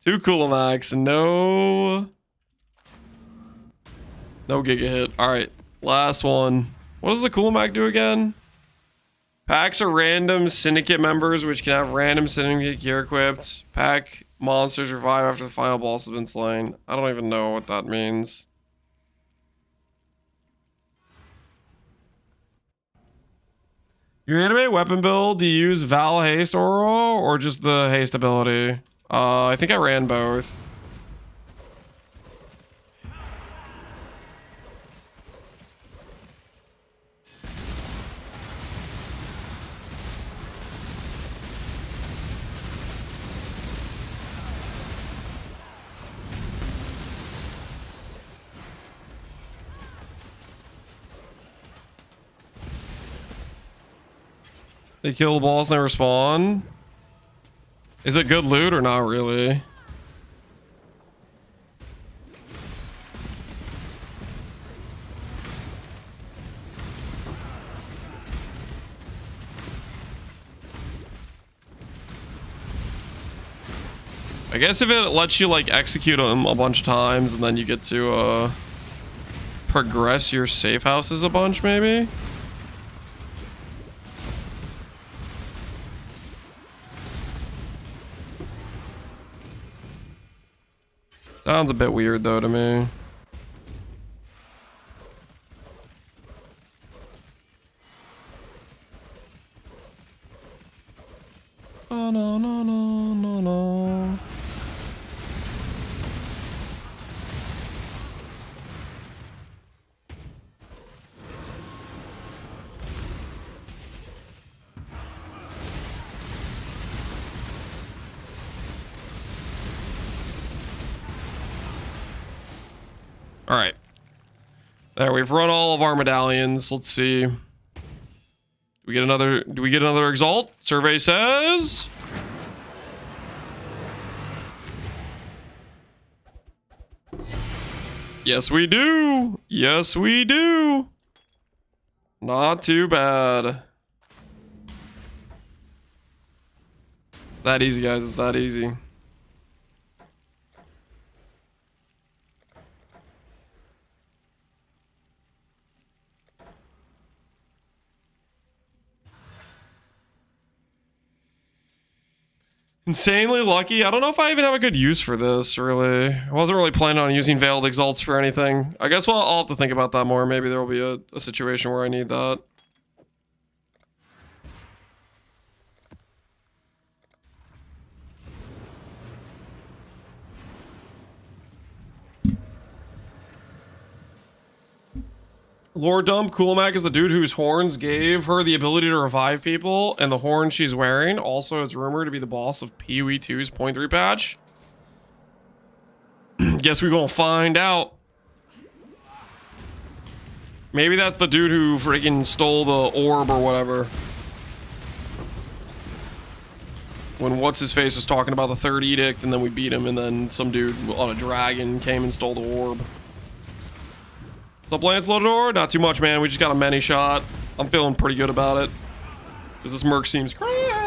Two Coolamax, no Giga hit. All right, last one. What does the Coolamac do again? Packs are random syndicate members, which can have random syndicate gear equipped. Pack monsters revive after the final boss has been slain. I don't even know what that means. Your anime weapon build, do you use Val Haste Oro or just the haste ability? I think I ran both. They kill the balls and they respawn. Is it good loot or not really? I guess if it lets you like execute them a bunch of times and then you get to progress your safe houses a bunch maybe. Sounds a bit weird though to me. Oh no no no no no. All right. There, we've run all of our medallions. Let's see. Do we get another exalt? Survey says yes, we do. Yes, we do. Not too bad. That easy, guys. It's that easy. Insanely lucky. I don't know if I even have a good use for this, really. I wasn't really planning on using Veiled Exalts for anything. I guess I'll have to think about that more. Maybe there will be a situation where I need that. Lord Dump, Cool Mac is the dude whose horns gave her the ability to revive people, and the horn she's wearing also is rumored to be the boss of PoE 2's 0.3 patch. Guess we're gonna find out. Maybe that's the dude who freaking stole the orb or whatever. When what's-his-face was talking about the third edict, and then we beat him, and then some dude on a dragon came and stole the orb. What's up, Lancelot? Not too much, man. We just got a many shot. I'm feeling pretty good about it. Because this Merc seems cracked.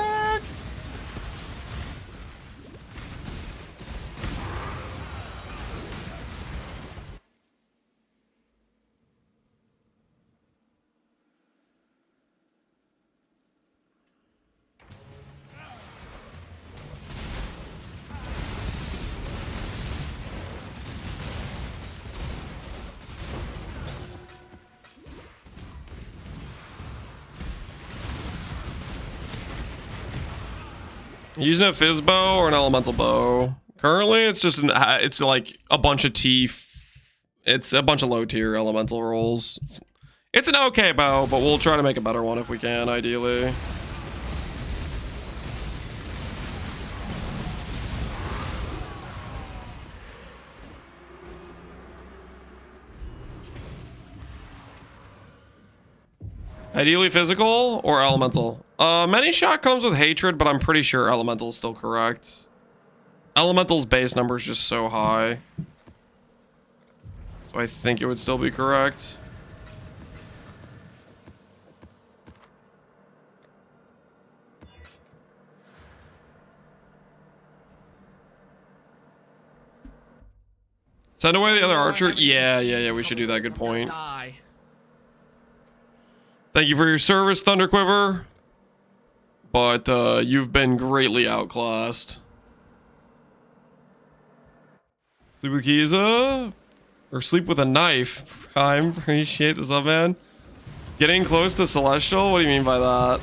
Using a fizz bow or an elemental bow? Currently, it's just it's like a bunch of it's a bunch of low tier elemental rolls. It's an okay bow, but we'll try to make a better one if we can, ideally. Ideally physical or elemental? Many shot comes with hatred, but I'm pretty sure elemental is still correct. Elemental's base number is just so high. So I think it would still be correct. Send away the other archer? Yeah, we should do that. Good point. Thank you for your service, Thunderquiver. But you've been greatly outclassed. Sleep with Kiza? Or sleep with a knife? I appreciate this up, man. Getting close to Celestial? What do you mean by that?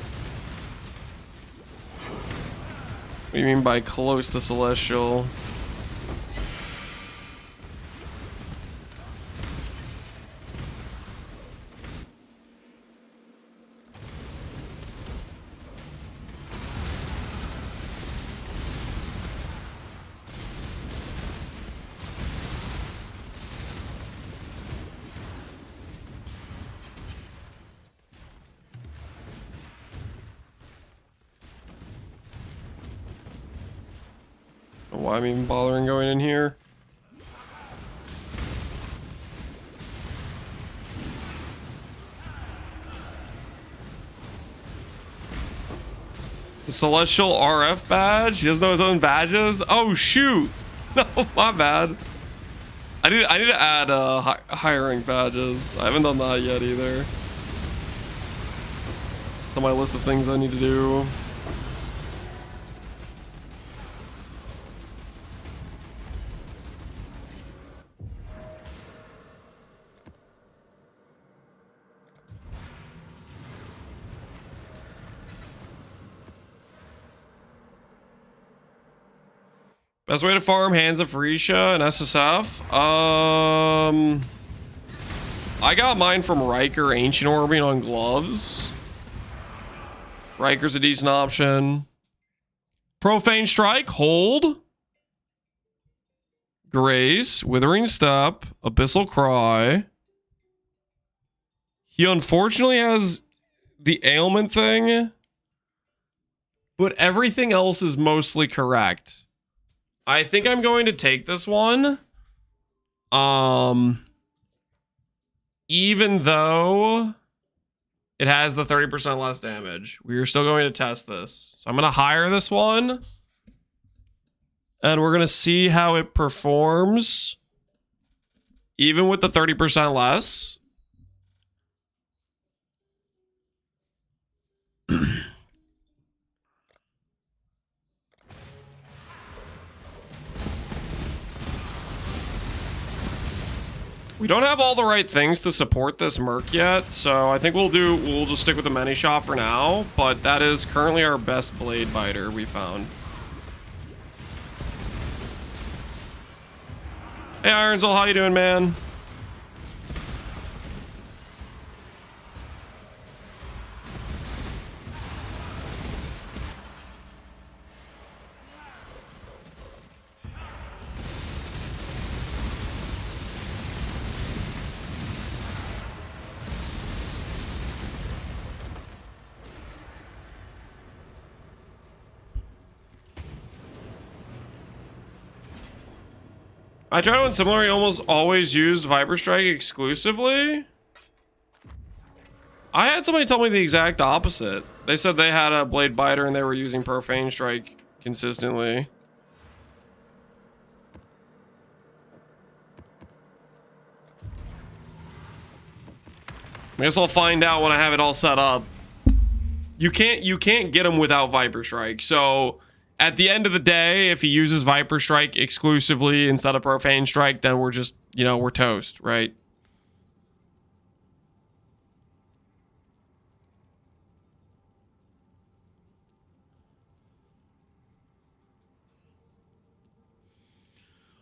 do you mean by close to Celestial? Why am I even bothering going in here? The Celestial RF badge? He doesn't know his own badges? Oh shoot! No, my bad. I need to add higher rank badges. I haven't done that yet either. It's on my list of things I need to do. Best way to farm Hands of Risha and SSF? I got mine from Riker Ancient Orbing on gloves. Riker's a decent option. Profane Strike, hold. Grace, Withering Step, Abyssal Cry. He unfortunately has the ailment thing, but everything else is mostly correct. I think I'm going to take this one. Even though it has the 30% less damage, we are still going to test this. So I'm going to hire this one. And we're going to see how it performs. Even with the 30% less. We don't have all the right things to support this Merc yet, so I think we'll just stick with the Many Shop for now, but that is currently our best Blade Biter we found. Hey Ironsol, how you doing, man? I tried one similar, he almost always used Viper Strike exclusively. I had somebody tell me the exact opposite. They said they had a Blade Biter and they were using Profane Strike consistently. I guess I'll find out when I have it all set up. You can't get him without Viper Strike, so at the end of the day, if he uses Viper Strike exclusively instead of Profane Strike, then we're just, we're toast, right?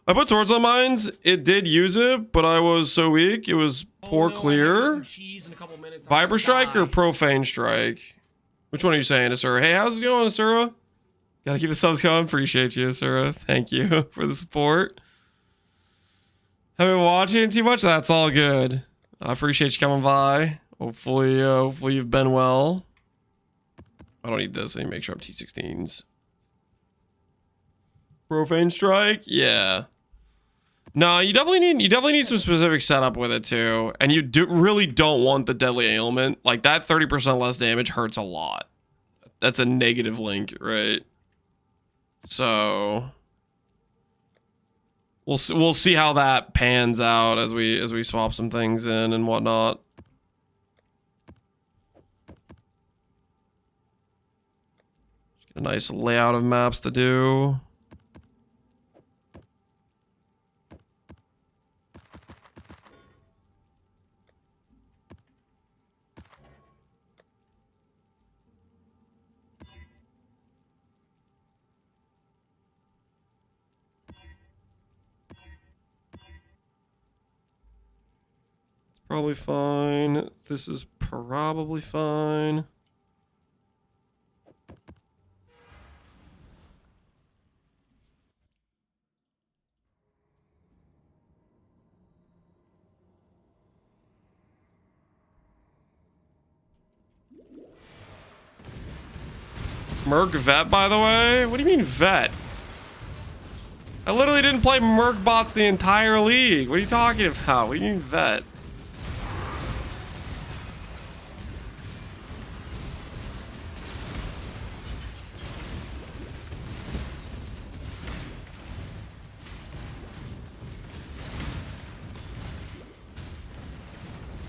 I put Swords on Mines. It did use it, but I was so weak. It was poor clear. Viper Strike or Profane Strike? Which one are you saying, Asura? Hey, how's it going, Asura? Gotta keep the subs going. Appreciate you, Asura. Thank you for the support. Haven't been watching too much. That's all good. I appreciate you coming by. Hopefully you've been well. I don't need this. I need to make sure I'm T16s. Profane Strike? Yeah. No, you definitely need some specific setup with it too. And you really don't want the deadly ailment. Like that 30% less damage hurts a lot. That's a negative link, right? So we'll see how that pans out as we swap some things in and whatnot. Just get a nice layout of maps to do. probably fine. This is probably fine. Merc vet, by the way? What do you mean vet? I literally didn't play Merc bots the entire league. What are you talking about? What do you mean vet?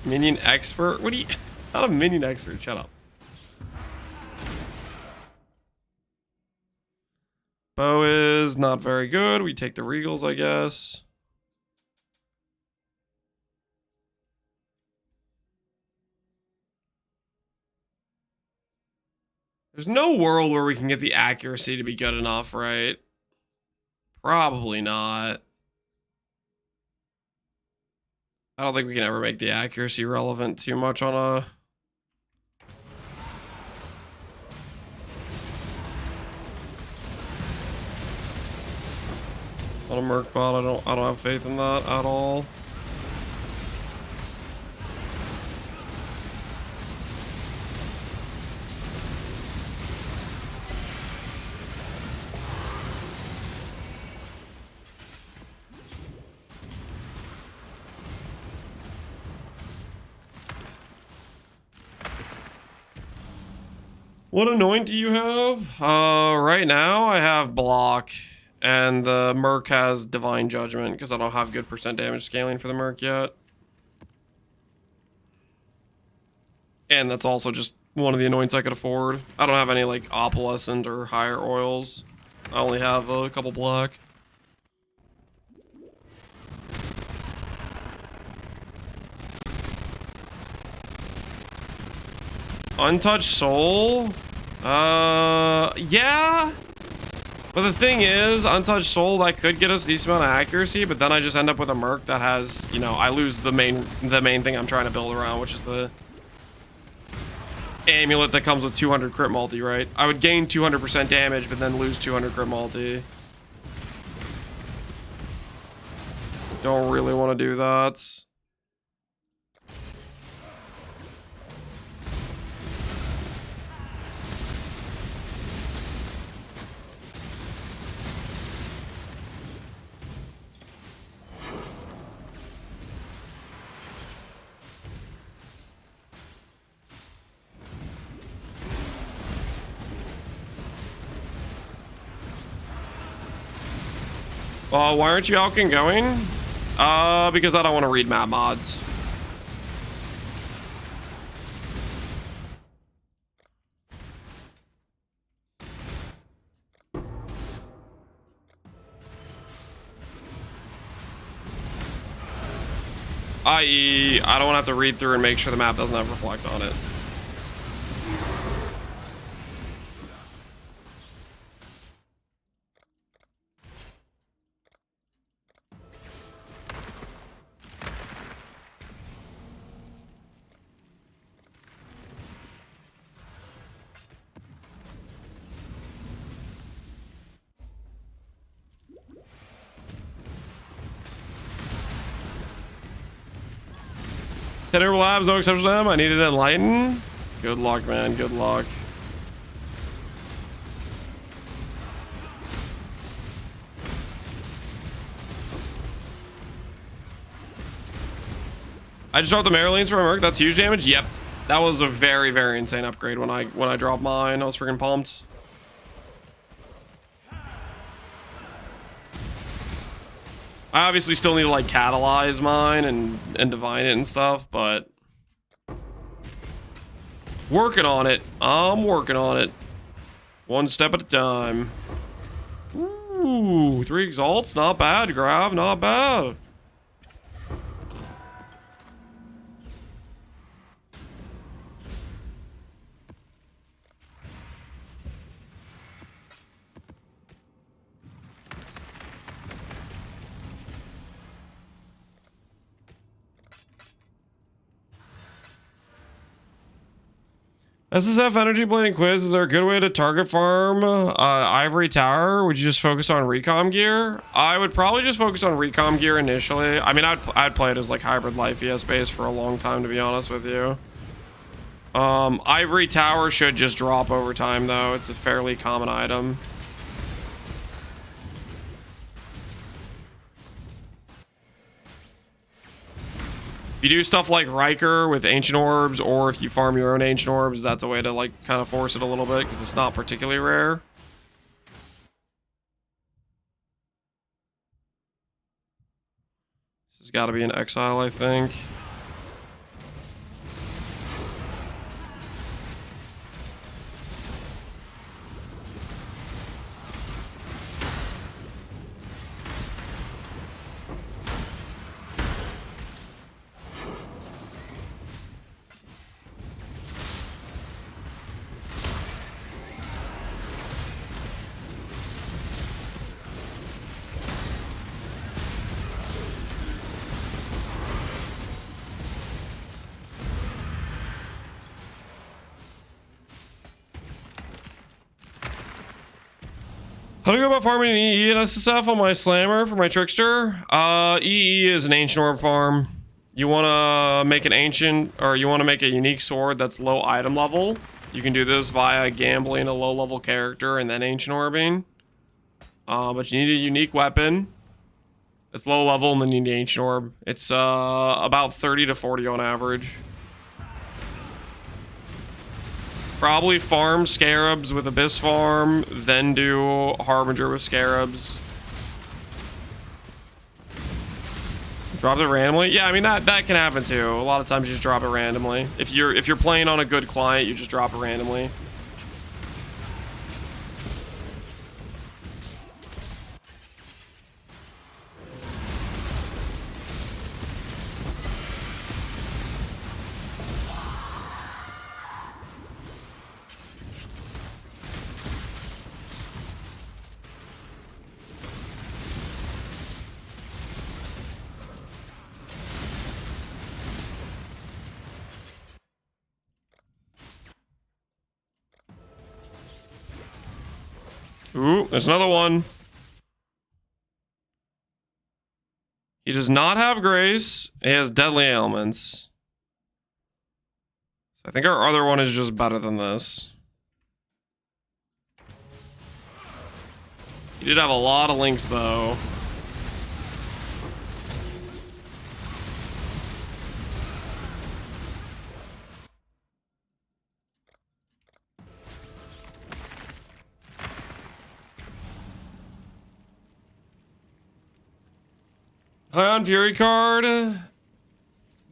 Minion expert? What do you... Not a minion expert, shut up. Bow is not very good. We take the Regals, I guess. There's no world where we can get the accuracy to be good enough, right? Probably not. I don't think we can ever make the accuracy relevant too much on a... on a Merc bot. I don't have faith in that at all. What anoint do you have? Right now I have block, and the Merc has divine judgment because I don't have good percent damage scaling for the Merc yet. And that's also just one of the anoints I could afford. I don't have any like opalescent or higher oils. I only have a couple black. Untouched soul? Yeah. But the thing is, untouched soul, that could get us a decent amount of accuracy, but then I just end up with a Merc that has, you know, I lose the main thing I'm trying to build around, which is the amulet that comes with 200 crit multi, right? I would gain 200% damage, but then lose 200 crit multi. Don't really want to do that. Why aren't you Alkin going? Because I don't want to read map mods. I.e., I don't want to have to read through and make sure the map doesn't have reflect on it. Tenor Labs, no exception to them. I needed Enlighten. Good luck, man. Good luck. I just dropped the Merlines for my Merc. That's huge damage. Yep, that was a very, very insane upgrade when I dropped mine. I was freaking pumped. I obviously still need to like catalyze mine and divine it and stuff, but working on it. I'm working on it. One step at a time. Ooh, 3 exalts, not bad. Grav, not bad. SSF Energy Blade and Quiz, is there a good way to target farm Ivory Tower? Would you just focus on recom gear? I would probably just focus on recom gear initially. I mean, I'd play it as like hybrid life ES base for a long time, to be honest with you. Ivory Tower should just drop over time, though. It's a fairly common item. If you do stuff like Riker with Ancient Orbs, or if you farm your own Ancient Orbs, that's a way to like kind of force it a little bit, because it's not particularly rare. This has got to be an Exile, I think. How do you go about farming an EE and SSF on my Slammer for my Trickster? EE is an Ancient Orb farm. You want to make an Ancient, or you want to make a unique sword that's low item level. You can do this via gambling a low level character and then Ancient Orbing. But you need a unique weapon. It's low level and then you need the Ancient Orb. It's about 30 to 40 on average. Probably farm Scarabs with Abyss Farm, then do Harbinger with Scarabs. Drop it randomly? Yeah, I mean that can happen too. A lot of times you just drop it randomly. If you're playing on a good client, you just drop it randomly. Ooh, there's another one. He does not have Grace. He has Deadly Ailments. So I think our other one is just better than this. He did have a lot of links, though. High on Fury card.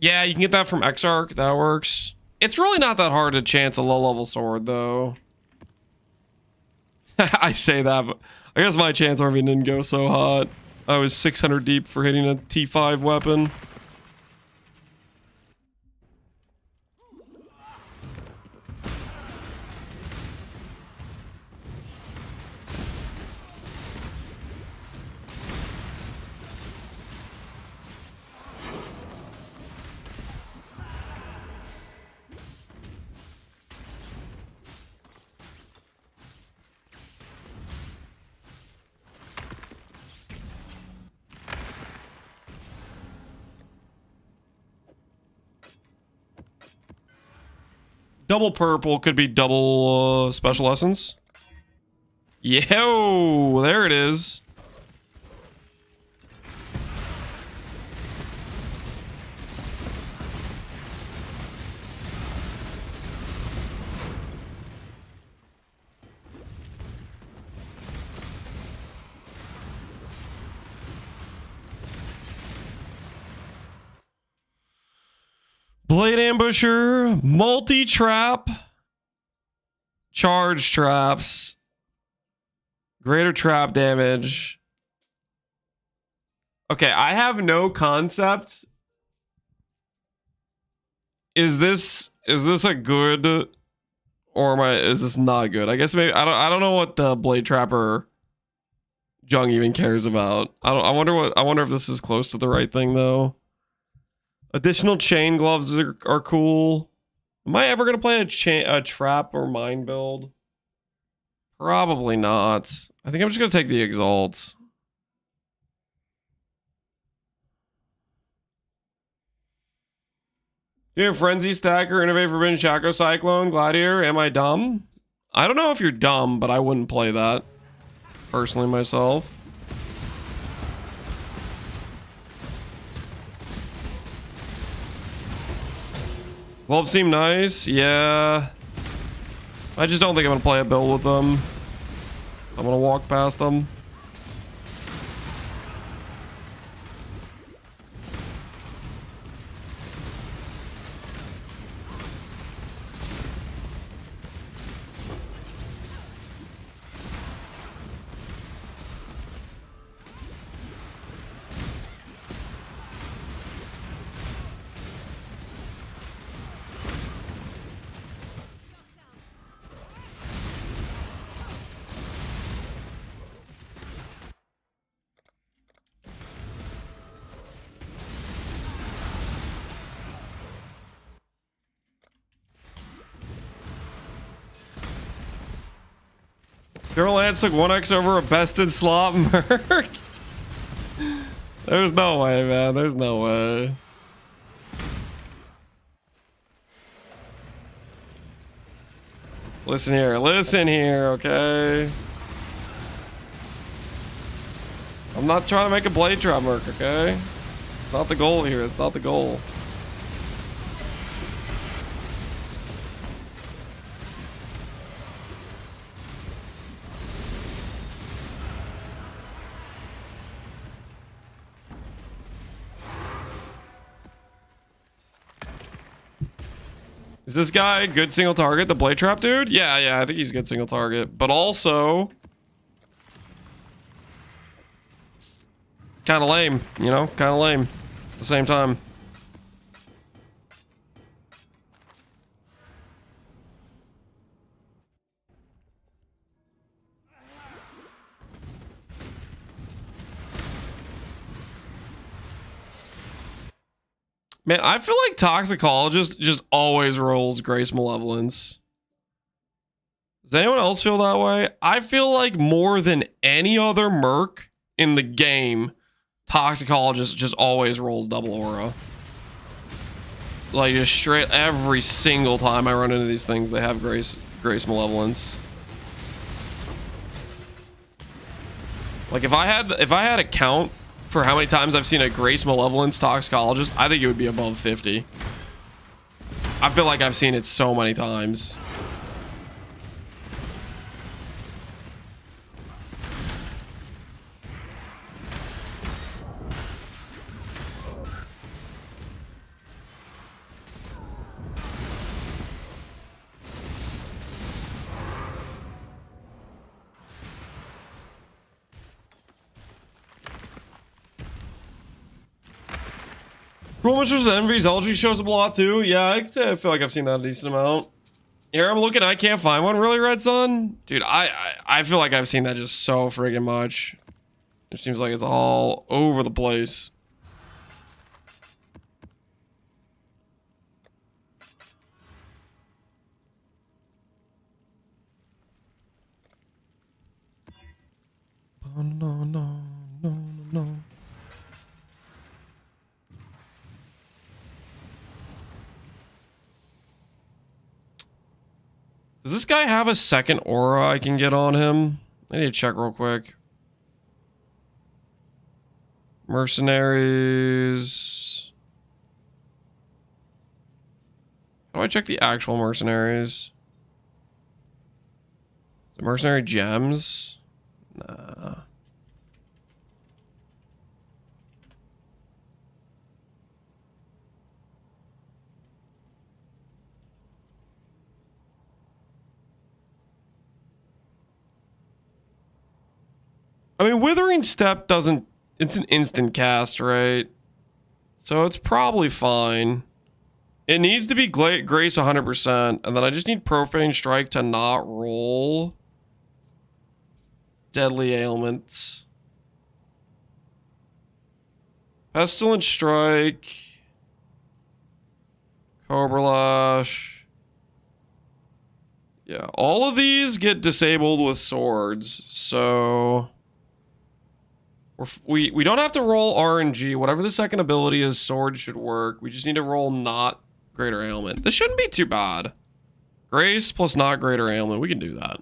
Yeah, you can get that from Exarch. That works. It's really not that hard to chance a low-level sword, though. I say that, but I guess my chance army didn't go so hot. I was 600 deep for hitting a T5 weapon. Double purple could be double special essence. Yo, there it is. Blade Ambusher, multi-trap, charge traps, greater trap damage. Okay, I have no concept. Is this a good, or is this not good? I guess maybe I don't know what the Blade Trapper Jung even cares about. I wonder if this is close to the right thing though. Additional chain gloves are cool. Am I ever going to play a trap or mine build? Probably not. I think I'm just going to take the exalts. Yeah, Frenzy, Stacker, Innovate, Forbidden, Chakra, Cyclone, Gladiator. Am I dumb? I don't know if you're dumb, but I wouldn't play that. Personally, myself. Gloves seem nice. Yeah. I just don't think I'm going to play a build with them. I'm going to walk past them. Girl Lance took 1x over a bested slot Merc. There's no way, man. There's no way. Listen here, okay? I'm not trying to make a blade trap Merc, okay? It's not the goal here. It's not the goal. Is this guy good single target, the blade trap dude? Yeah, I think he's good single target. But also... kind of lame, you know? Kind of lame at the same time. Man, I feel like Toxicologist just always rolls Grace Malevolence. Does anyone else feel that way? I feel like more than any other Merc in the game, Toxicologist just always rolls double aura. Like, just straight every single time I run into these things, they have Grace Malevolence. Like, if I had a count for how many times I've seen a Grace Malevolence Toxicologist, I think it would be above 50. I feel like I've seen it so many times. Cruel Mistress Envy's Elgy shows up a lot too. Yeah, I feel like I've seen that a decent amount. Here I'm looking, I can't find one really, Red Sun. Dude, I feel like I've seen that just so friggin' much. It seems like it's all over the place. Oh, no. Does this guy have a second aura I can get on him? I need to check real quick. Mercenaries. How do I check the actual mercenaries? The mercenary gems? Nah. I mean, Withering Step doesn't... It's an instant cast, right? So it's probably fine. It needs to be Grace 100%, and then I just need Profane Strike to not roll Deadly Ailments. Pestilent Strike. Cobra Lash. Yeah, all of these get disabled with swords, so we don't have to roll RNG. Whatever the second ability is, sword should work. We just need to roll not greater ailment. This shouldn't be too bad. Grace plus not greater ailment. We can do that.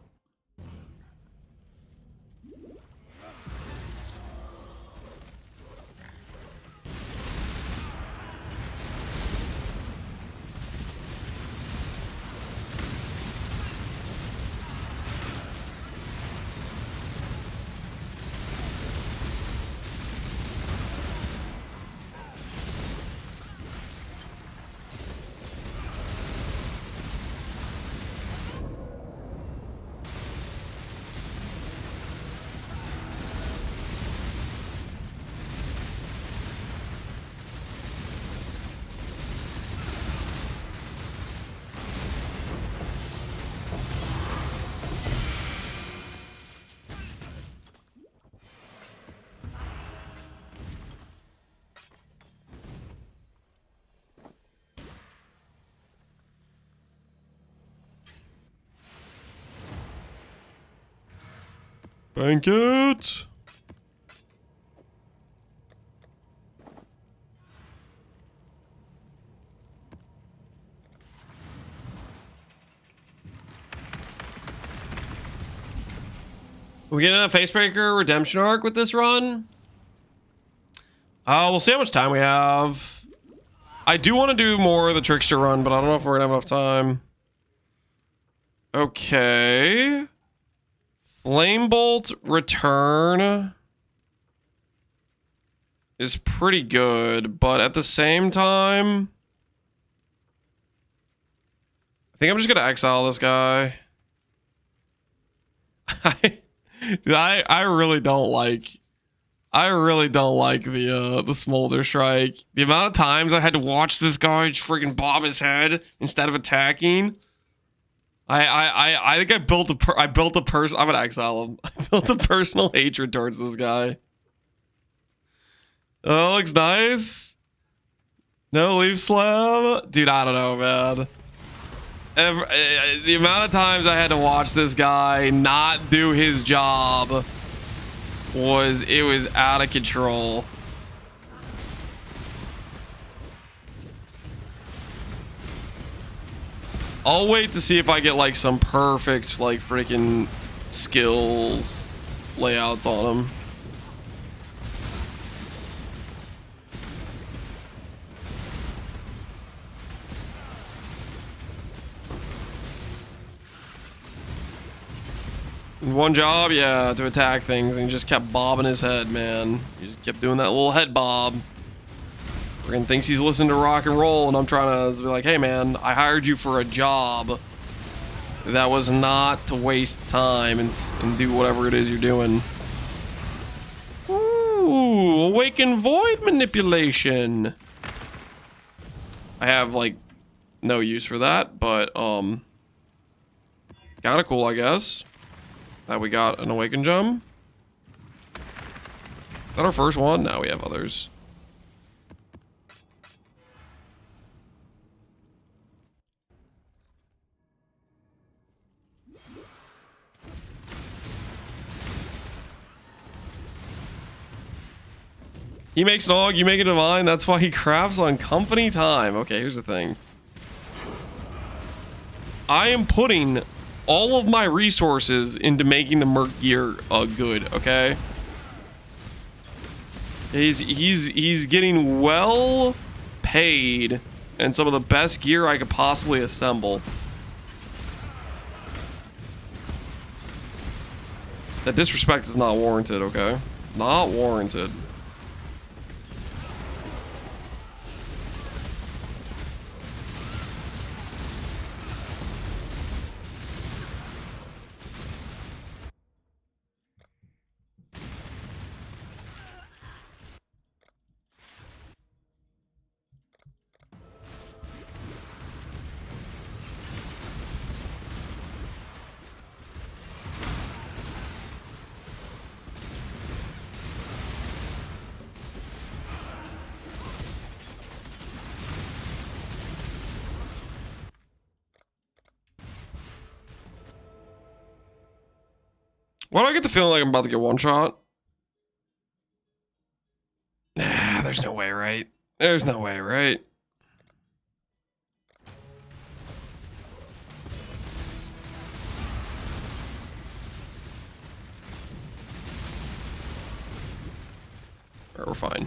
Bank it. We getting a Facebreaker redemption arc with this run? We'll see how much time we have. I do want to do more of the Trickster run, but I don't know if we're gonna have enough time. Okay. Flamebolt return is pretty good, but at the same time, I think I'm just gonna exile this guy. I really don't like the Smolder Strike. The amount of times I had to watch this guy just freaking bob his head instead of attacking. I think I'm gonna exile him. I built a personal hatred towards this guy. Oh, looks nice. No leaf slam, dude. I don't know, man. The amount of times I had to watch this guy not do his job was out of control. I'll wait to see if I get like some perfect like freaking skills layouts on him. One job, yeah, to attack things, and he just kept bobbing his head, man. He just kept doing that little head bob. Freaking thinks he's listening to rock and roll, and I'm trying to be like, hey man, I hired you for a job. That was not to waste time and do whatever it is you're doing. Ooh, Awakened Void manipulation. I have like no use for that, but kind of cool, I guess. That we got an Awakened Gem. Is that our first one? Now we have others. He makes an AUG, you make a divine. That's why he crafts on company time. Okay, here's the thing. I am putting all of my resources into making the Merc gear good, okay? He's getting well paid and some of the best gear I could possibly assemble. That disrespect is not warranted, okay? Not warranted. Why do I get the feeling like I'm about to get one shot? Nah, there's no way, right? There's no way, right? Alright, we're fine.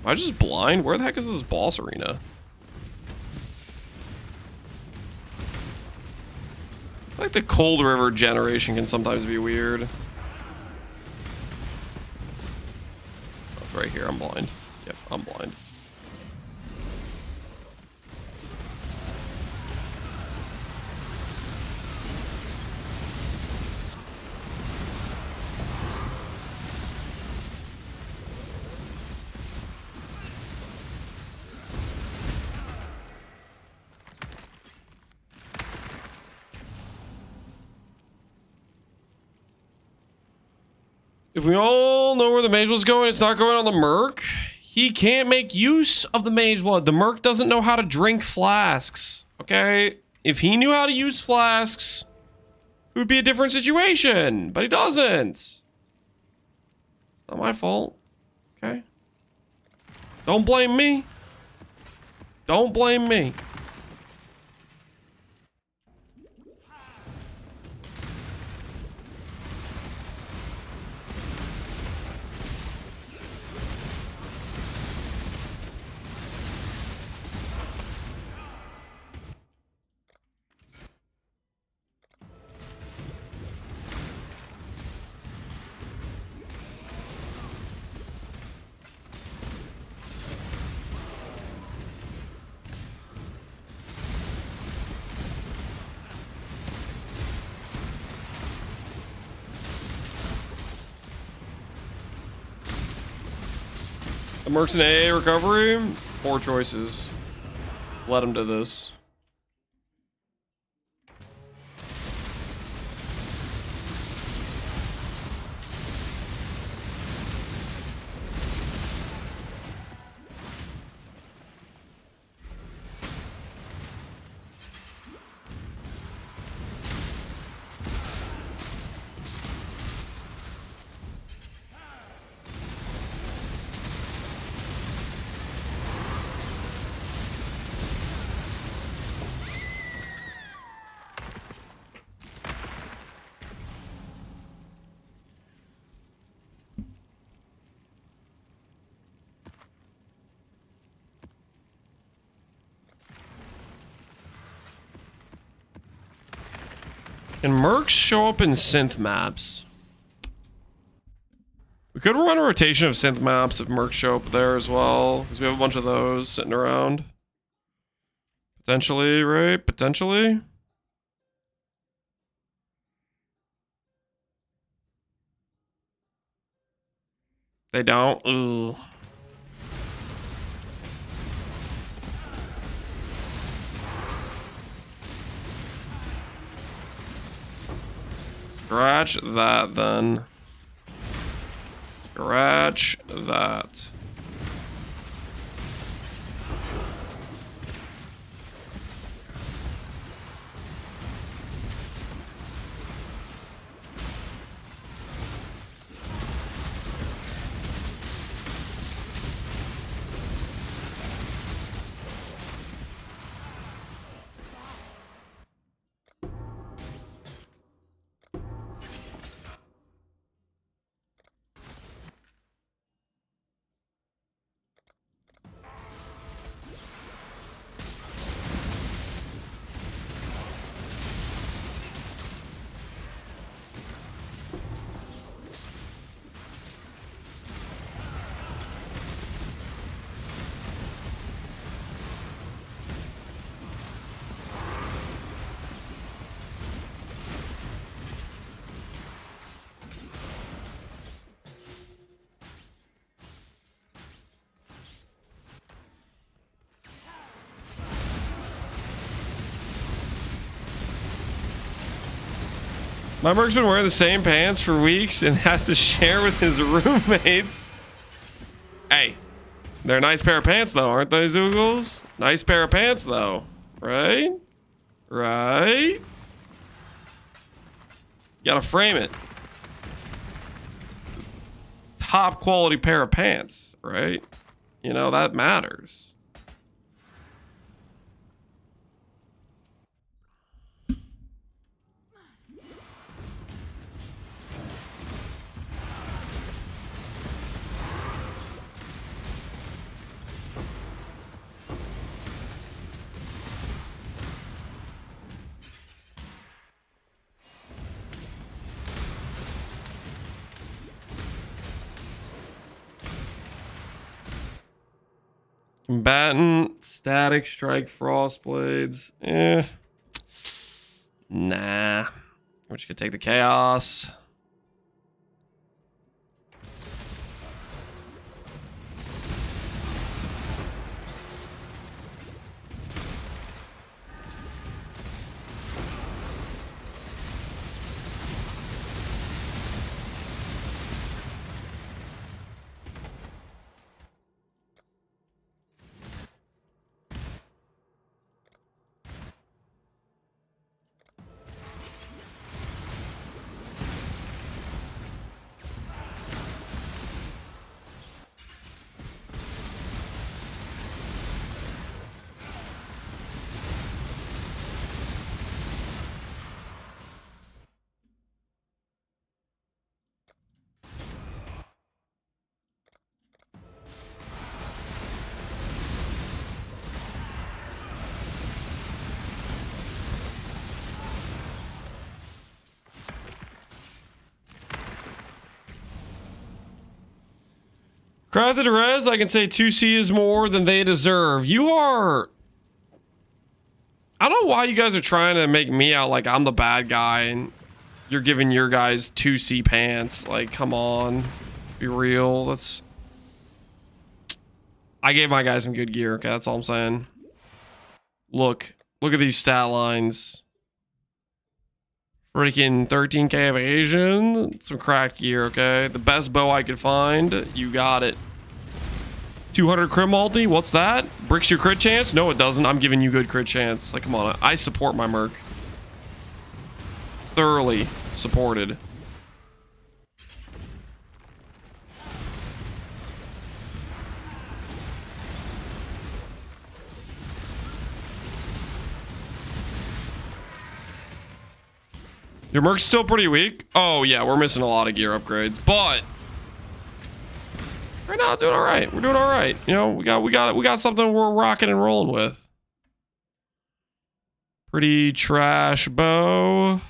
Am I just blind? Where the heck is this boss arena? I like the Cold River generation can sometimes be weird. Oh, it's right here. I'm blind. Yep, I'm blind. If we all know where the mage was going, it's not going on the Merc. He can't make use of the mage blood. The Merc doesn't know how to drink flasks. Okay? If he knew how to use flasks, it would be a different situation. But he doesn't. It's not my fault. Okay? Don't blame me. Don't blame me. The Mercenary AI recovery? Poor choices. Led him to this. Can Mercs show up in synth maps? We could run a rotation of synth maps if Mercs show up there as well, because we have a bunch of those sitting around. Potentially, right? Potentially? They don't? Ooh. Scratch that then. Scratch that. My Merc's been wearing the same pants for weeks and has to share with his roommates. Hey, they're a nice pair of pants though, aren't they, Zoogles? Nice pair of pants though, right? Right? You gotta frame it. Top quality pair of pants, right? You know, that matters. Combatant, static strike, frost blades. Nah. Which could take the chaos. Crafted res, I can say 2C is more than they deserve. You are... I don't know why you guys are trying to make me out like I'm the bad guy and you're giving your guys 2C pants. Like, come on. Be real. Let's... I gave my guys some good gear, okay? That's all I'm saying. Look. Look at these stat lines. Freaking 13k evasion. Some cracked gear, okay? The best bow I could find. You got it. 200 crit multi? What's that? Bricks your crit chance? No, it doesn't. I'm giving you good crit chance. Like, come on. I support my Merc. Thoroughly supported. Your Merc's still pretty weak. Oh yeah, we're missing a lot of gear upgrades, but right now doing all right. We're doing all right. You know, we got something we're rocking and rolling with. Pretty trash bow. I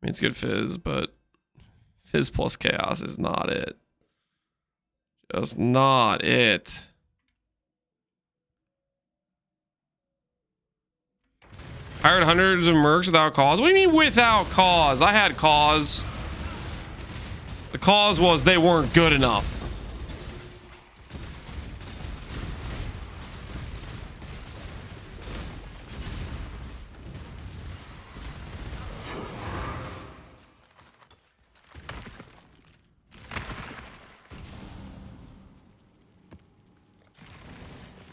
mean, it's good fizz, but fizz plus chaos is not it. Just not it. Hired hundreds of mercs without cause. What do you mean without cause? I had cause. The cause was they weren't good enough.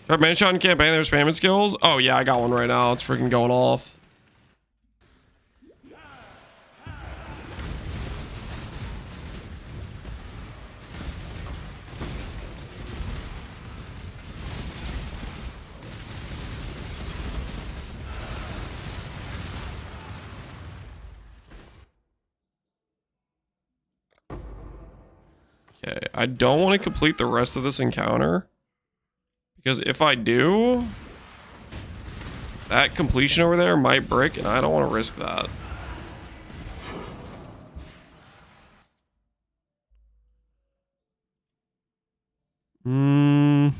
Got Manshot in campaign, there's spamming skills. Oh yeah, I got one right now. It's freaking going off. Okay, I don't want to complete the rest of this encounter. Because if I do, that completion over there might brick, and I don't want to risk that. Nah.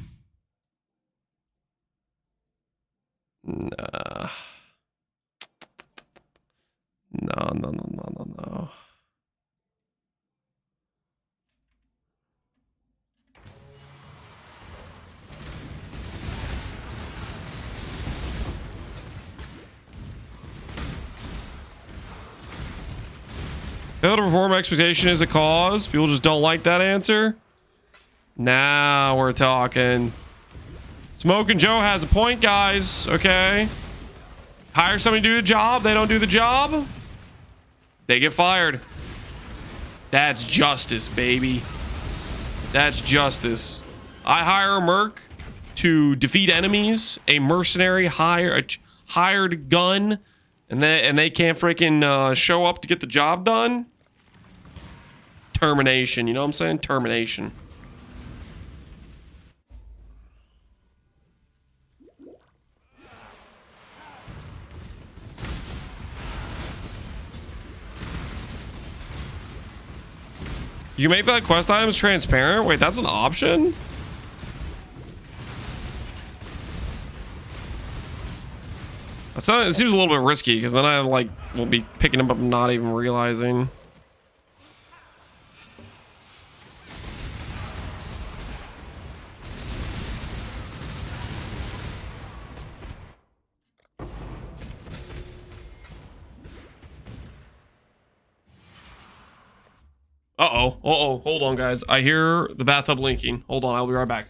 No. Fail to perform expectation is a cause. People just don't like that answer. Now we're talking. Smoking Joe has a point, guys. Okay. Hire somebody to do the job. They don't do the job. They get fired. That's justice, baby. That's justice. I hire a merc to defeat enemies. A mercenary hired gun, and they can't freaking show up to get the job done. Termination. You know what I'm saying? Termination. You can make that quest items transparent? Wait, that's an option? It seems a little bit risky because then I like will be picking them up and not even realizing. Uh-oh. Uh-oh. Hold on, guys. I hear the bathtub linking. Hold on. I'll be right back.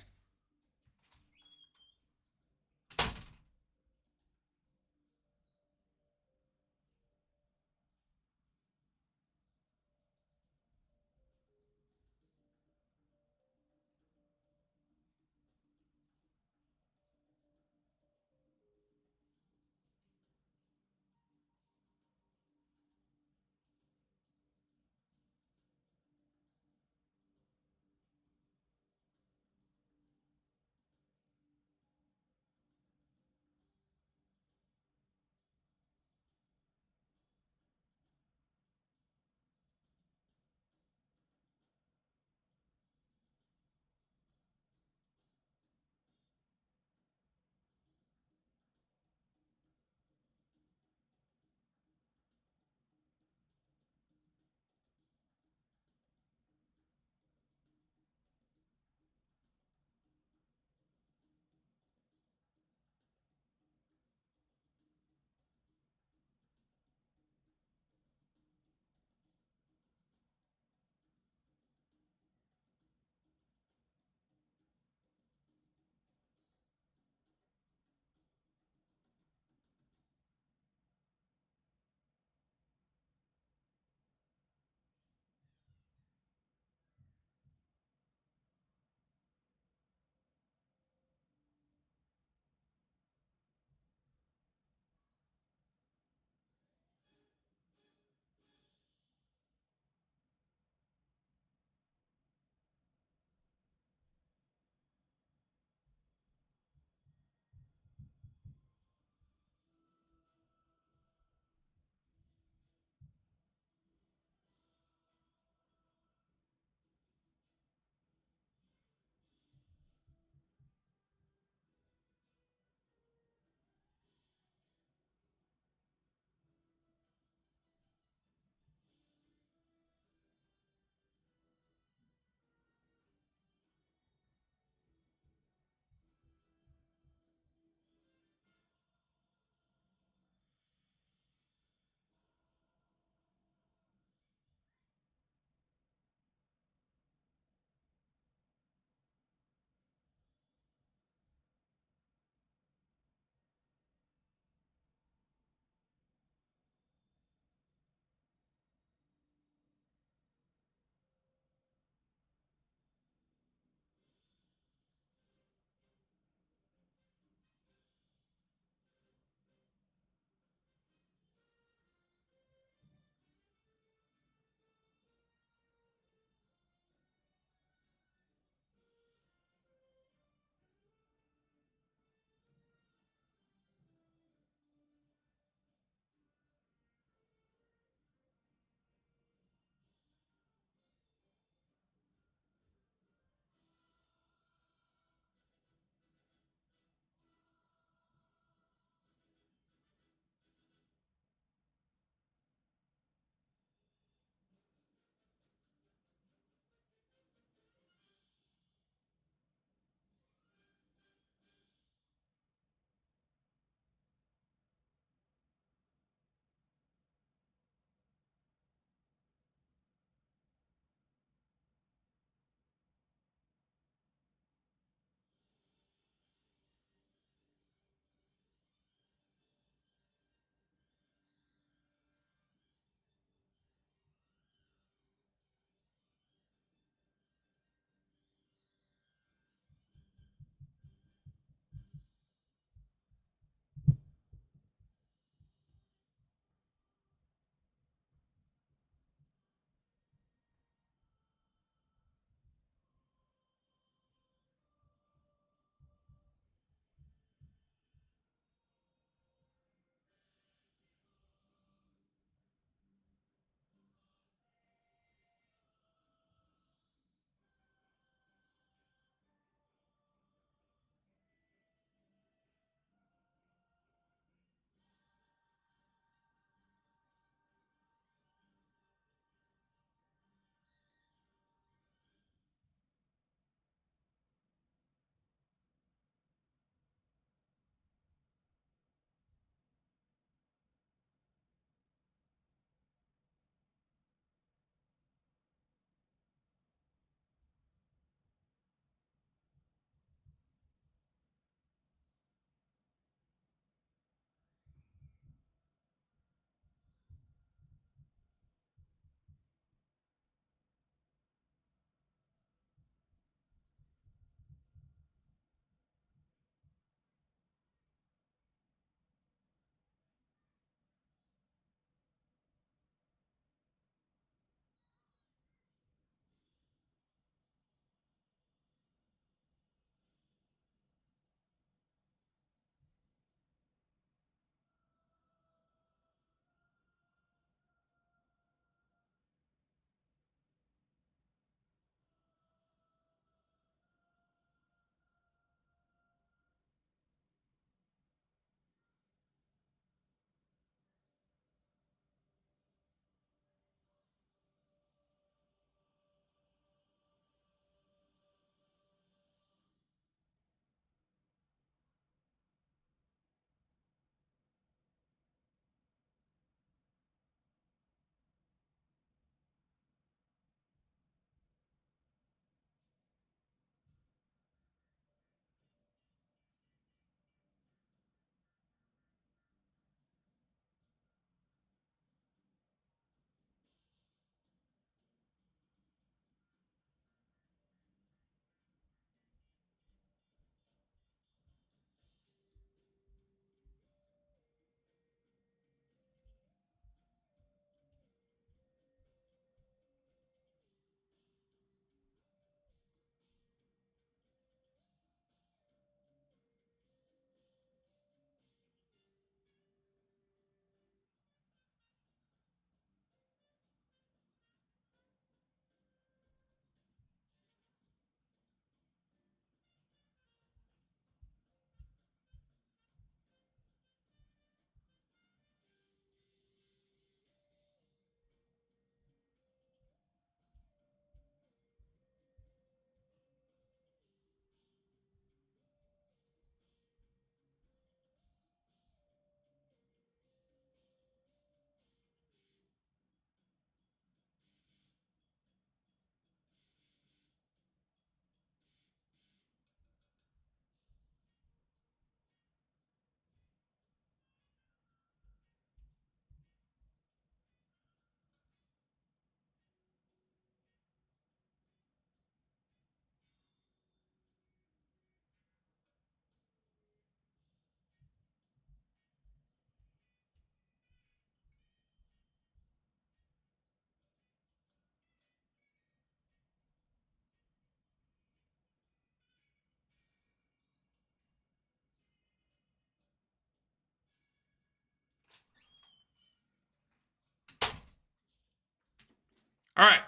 All right.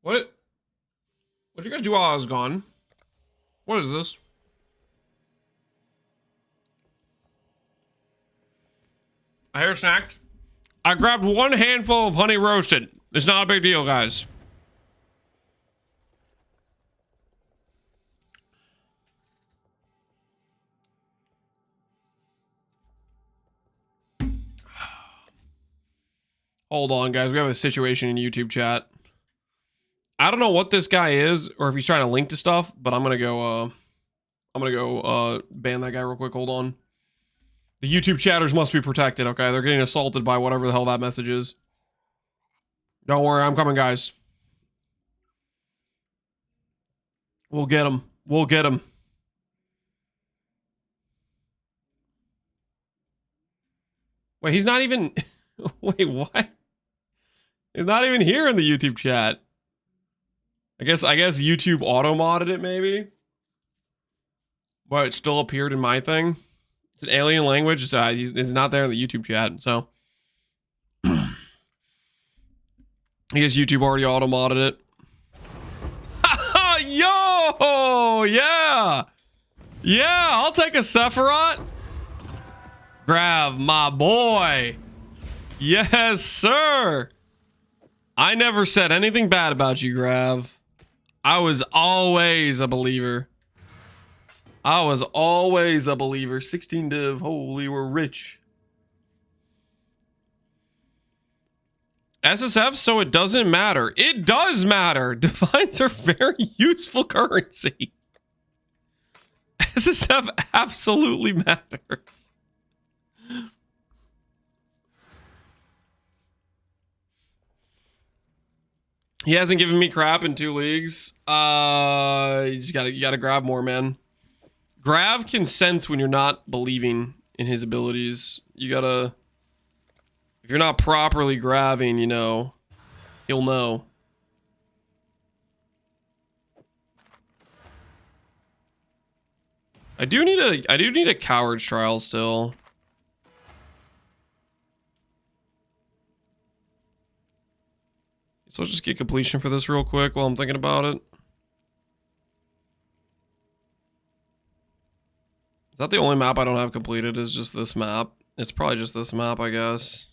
What did you guys do while I was gone? What is this? A hair snacked. I grabbed one handful of honey roasted. It's not a big deal, guys. Hold on, guys. We have a situation in YouTube chat. I don't know what this guy is or if he's trying to link to stuff, but I'm gonna go ban that guy real quick. Hold on. The YouTube chatters must be protected, okay? They're getting assaulted by whatever the hell that message is. Don't worry, I'm coming, guys. We'll get him. We'll get him. Wait, he's not even... Wait, what? He's not even here in the YouTube chat. I guess YouTube auto-modded it, maybe? But it still appeared in my thing. It's an alien language, so he's not there in the YouTube chat, so... I guess YouTube already auto-modded it. Yo! Yeah! Yeah, I'll take a Sephiroth. Grab my boy. Yes, sir. I never said anything bad about you, Grav. I was always a believer. I was always a believer. 16 div. Holy, we're rich. SSF, so it doesn't matter. It does matter. Divines are very useful currency. SSF absolutely matters. He hasn't given me crap in 2 leagues. You gotta grab more, man. Grav can sense when you're not believing in his abilities. You gotta... If you're not properly grabbing, you know, he'll know. I do need a coward's trial still. So I'll just get completion for this real quick while I'm thinking about it. Is that the only map I don't have completed? Is just this map? It's probably just this map, I guess.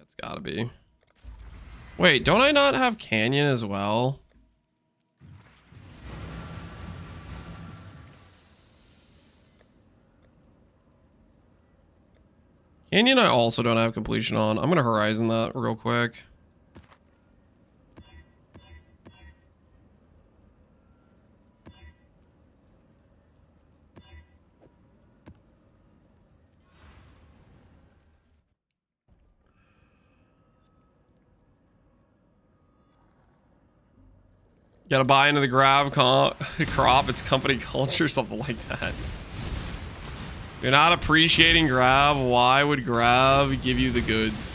It's gotta be. Wait, don't I not have Canyon as well? Canyon I also don't have completion on. I'm gonna Horizon that real quick. Gotta buy into the Grav crop, it's company culture, something like that. You're not appreciating Grav. Why would Grav give you the goods?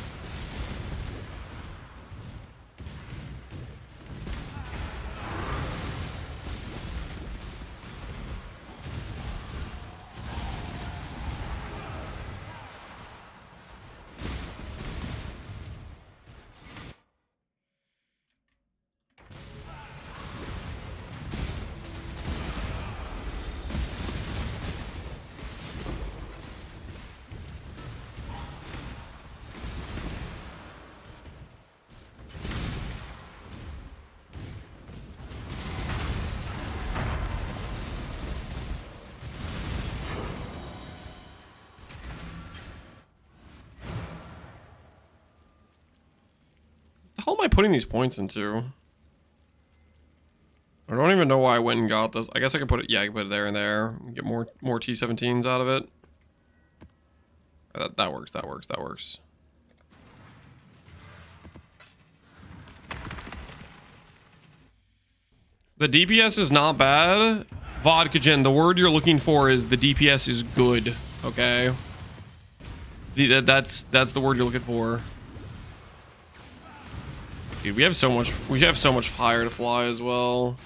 The hell am I putting these points into? I don't even know why I went and got this. I guess I can put it, yeah, I can put it there and there. Get more T17s out of it. That works, that works, that works. The DPS is not bad. Vodkagen, the word you're looking for is the DPS is good, okay? That's the word you're looking for. Dude, we have so much fire to fly as well.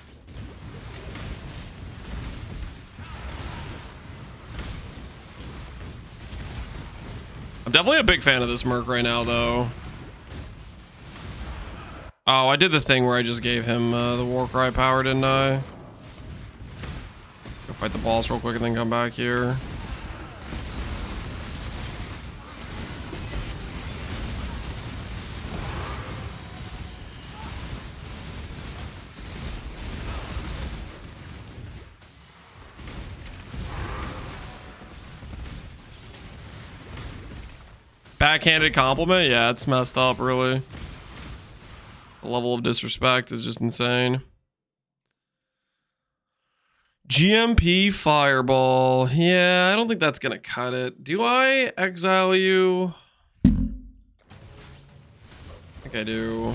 Definitely a big fan of this Merc right now, though. Oh, I did the thing where I just gave him the Warcry power, didn't I? Go fight the boss real quick and then come back here. Backhanded compliment? Yeah, it's messed up, really. The level of disrespect is just insane. GMP Fireball. Yeah, I don't think that's gonna cut it. Do I exile you? I think I do.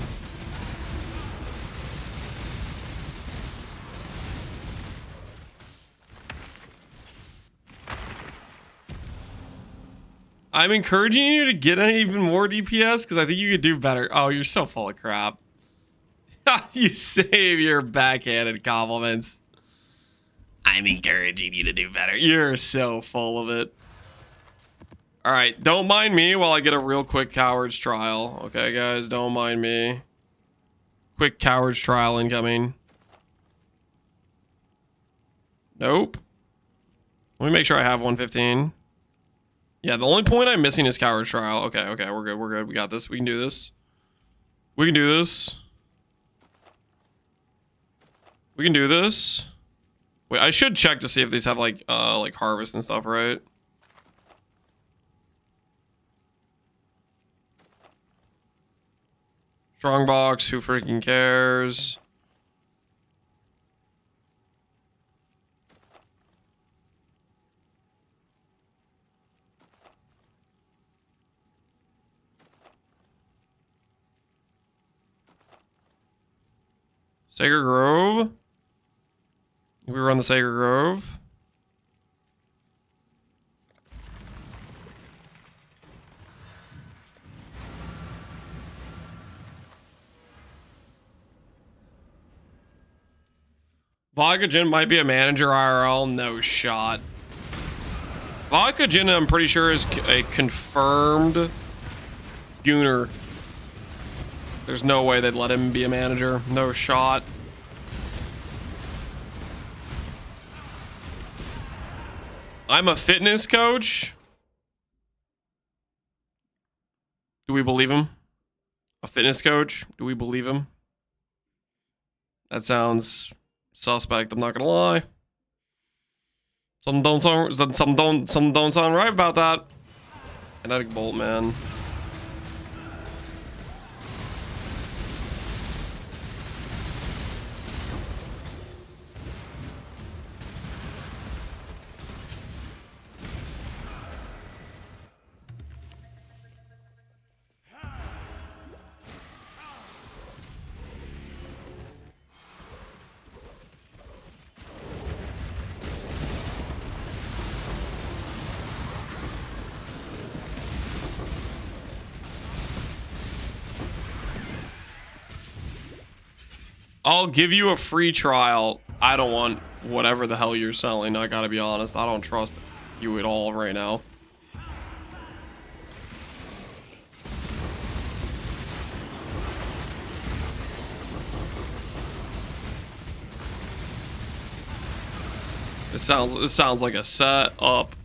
I'm encouraging you to get even more DPS because I think you could do better. Oh, you're so full of crap. You save your backhanded compliments. I'm encouraging you to do better. You're so full of it. All right, don't mind me while I get a real quick coward's trial. Okay, guys, don't mind me. Quick coward's trial incoming. Nope. Let me make sure I have 115. Yeah, the only point I'm missing is coward's trial. Okay, okay, we're good, we're good. We got this. We can do this. We can do this. We can do this. Wait, I should check to see if these have like harvest and stuff, right? Strongbox, who freaking cares? Sacred Grove? We run the Sacred Grove. Vodka Gin might be a manager IRL. No shot. Vodka Gin, I'm pretty sure, is a confirmed Gooner. There's no way they'd let him be a manager. No shot. I'm a fitness coach. Do we believe him? A fitness coach? Do we believe him? That sounds suspect, I'm not gonna lie. Some don't sound right about that. Kinetic Bolt, man. I'll give you a free trial. I don't want whatever the hell you're selling. I gotta be honest. I don't trust you at all right now. It sounds like a set up.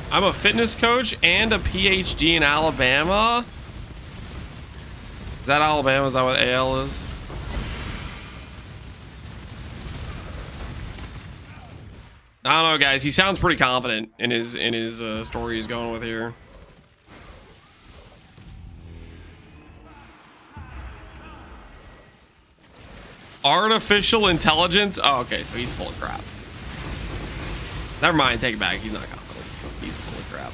I'm a fitness coach and a PhD in Alabama. Is that Alabama? Is that what AL is? I don't know, guys. He sounds pretty confident in his story he's going with here. Artificial intelligence? Oh, okay. So he's full of crap. Never mind. Take it back. He's not confident. He's full of crap.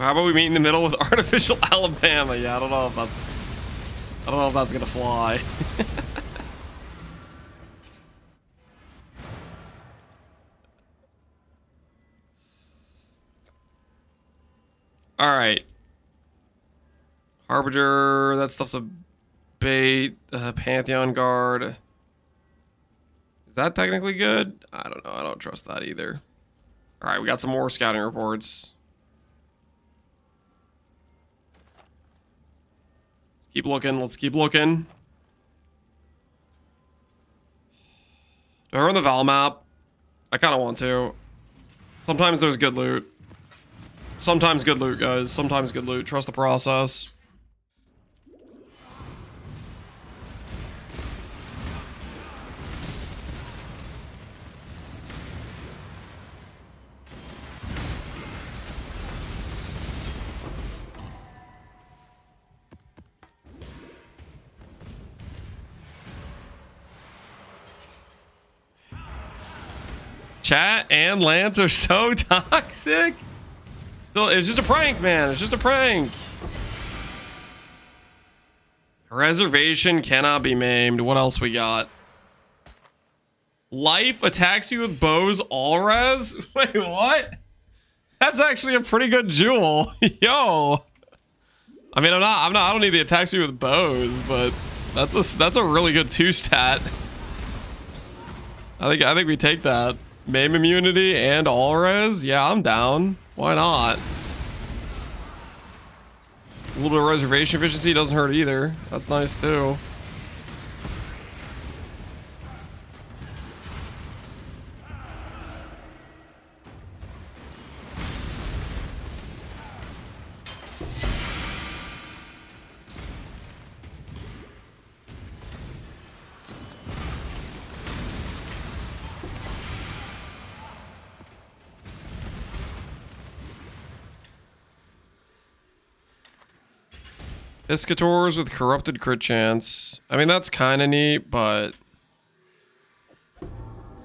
How about we meet in the middle with artificial Alabama? Yeah, I don't know if that's gonna fly. All right. Harbinger, that stuff's a bait. Pantheon Guard. Is that technically good? I don't know. I don't trust that either. All right, we got some more scouting reports. Let's keep looking. Let's keep looking. Do I run the Val map? I kind of want to. Sometimes there's good loot. Sometimes good loot, guys. Sometimes good loot. Trust the process. Chat and Lance are so toxic. Still, it's just a prank, man. It's just a prank. Reservation cannot be maimed. What else we got? Life attacks you with bows all res? Wait, what? That's actually a pretty good jewel. Yo. I mean, I don't need the attacks you with bows, but that's a really good 2-stat. I think we take that. Maim immunity and all res? Yeah, I'm down. Why not? A little bit of reservation efficiency doesn't hurt either. That's nice too. Piscators with corrupted crit chance. I mean, that's kind of neat, but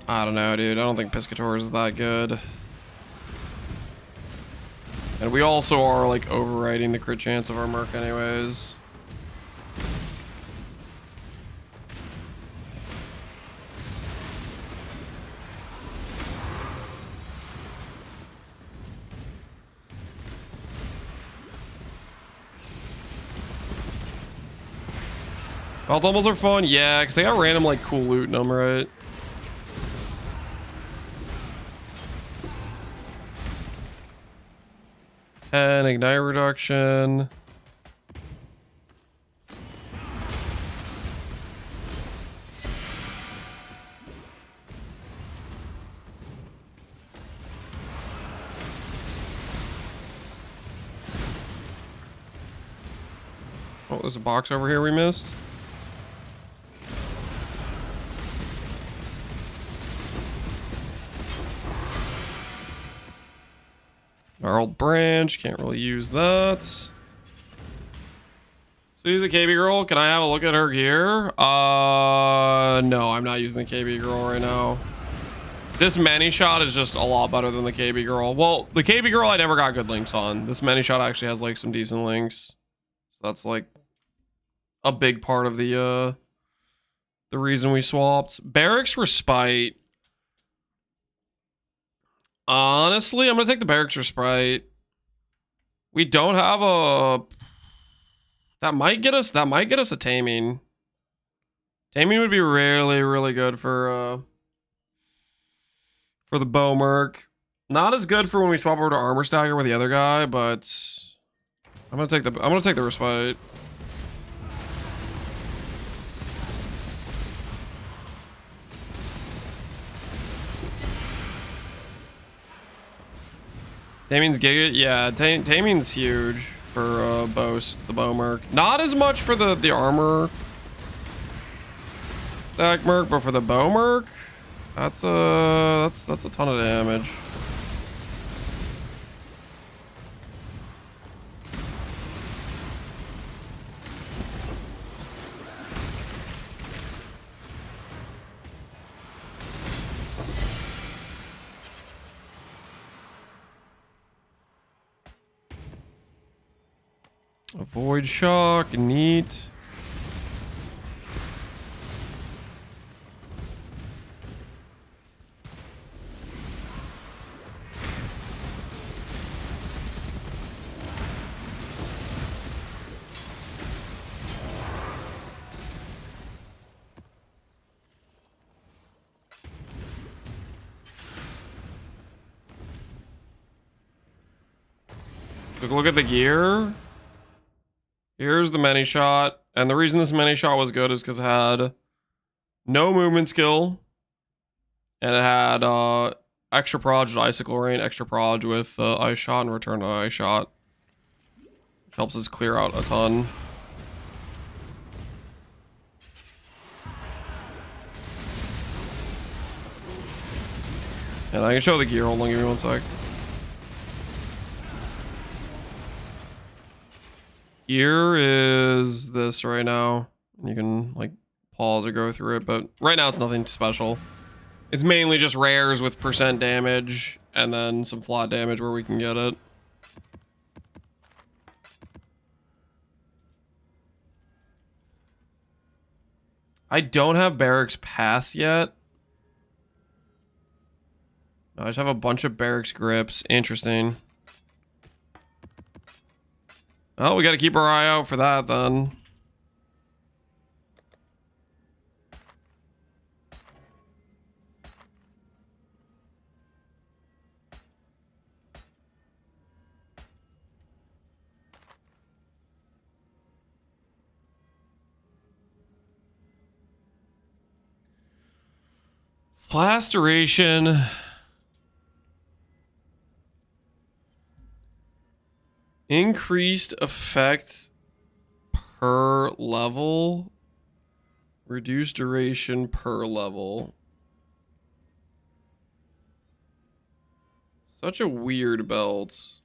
I don't know, dude. I don't think Piscators is that good. And we also are, like, overriding the crit chance of our Merc anyways. Belt doubles are fun, yeah, because they got random, like, cool loot in them, right? And ignite reduction. Oh, there's a box over here we missed. Gnarled branch, can't really use that. So use the KB girl. Can I have a look at her gear? No, I'm not using the KB girl right now. This many shot is just a lot better than the KB girl. Well, the KB girl I never got good links on. This many shot actually has like some decent links. So that's like a big part of the reason we swapped. Barracks Respite. Honestly, I'm gonna take the Barracks Respite. We don't have a. That might get us a taming. Taming would be really, really good for the bow Merc. Not as good for when we swap over to armor stagger with the other guy, but I'm gonna take the Respite. Taming's giga, yeah. Taming's huge for the bow Merc. Not as much for the armor stack Merc, but for the bow Merc, that's a ton of damage. Avoid shock, neat. Look at the gear. Here's the many shot. And the reason this many shot was good is because it had no movement skill. And it had extra proj with icicle rain, extra proj with ice shot, and return to ice shot. Which helps us clear out a ton. And I can show the gear. Hold on, give me one sec. Gear is this right now. You can like pause or go through it, but right now it's nothing special. It's mainly just rares with % damage and then some flat damage where we can get it. I don't have Barracks Pass yet. I just have a bunch of Barracks Grips. Interesting. Oh, we gotta keep our eye out for that then. Blast duration. Increased effect per level. Reduced duration per level. Such a weird belt.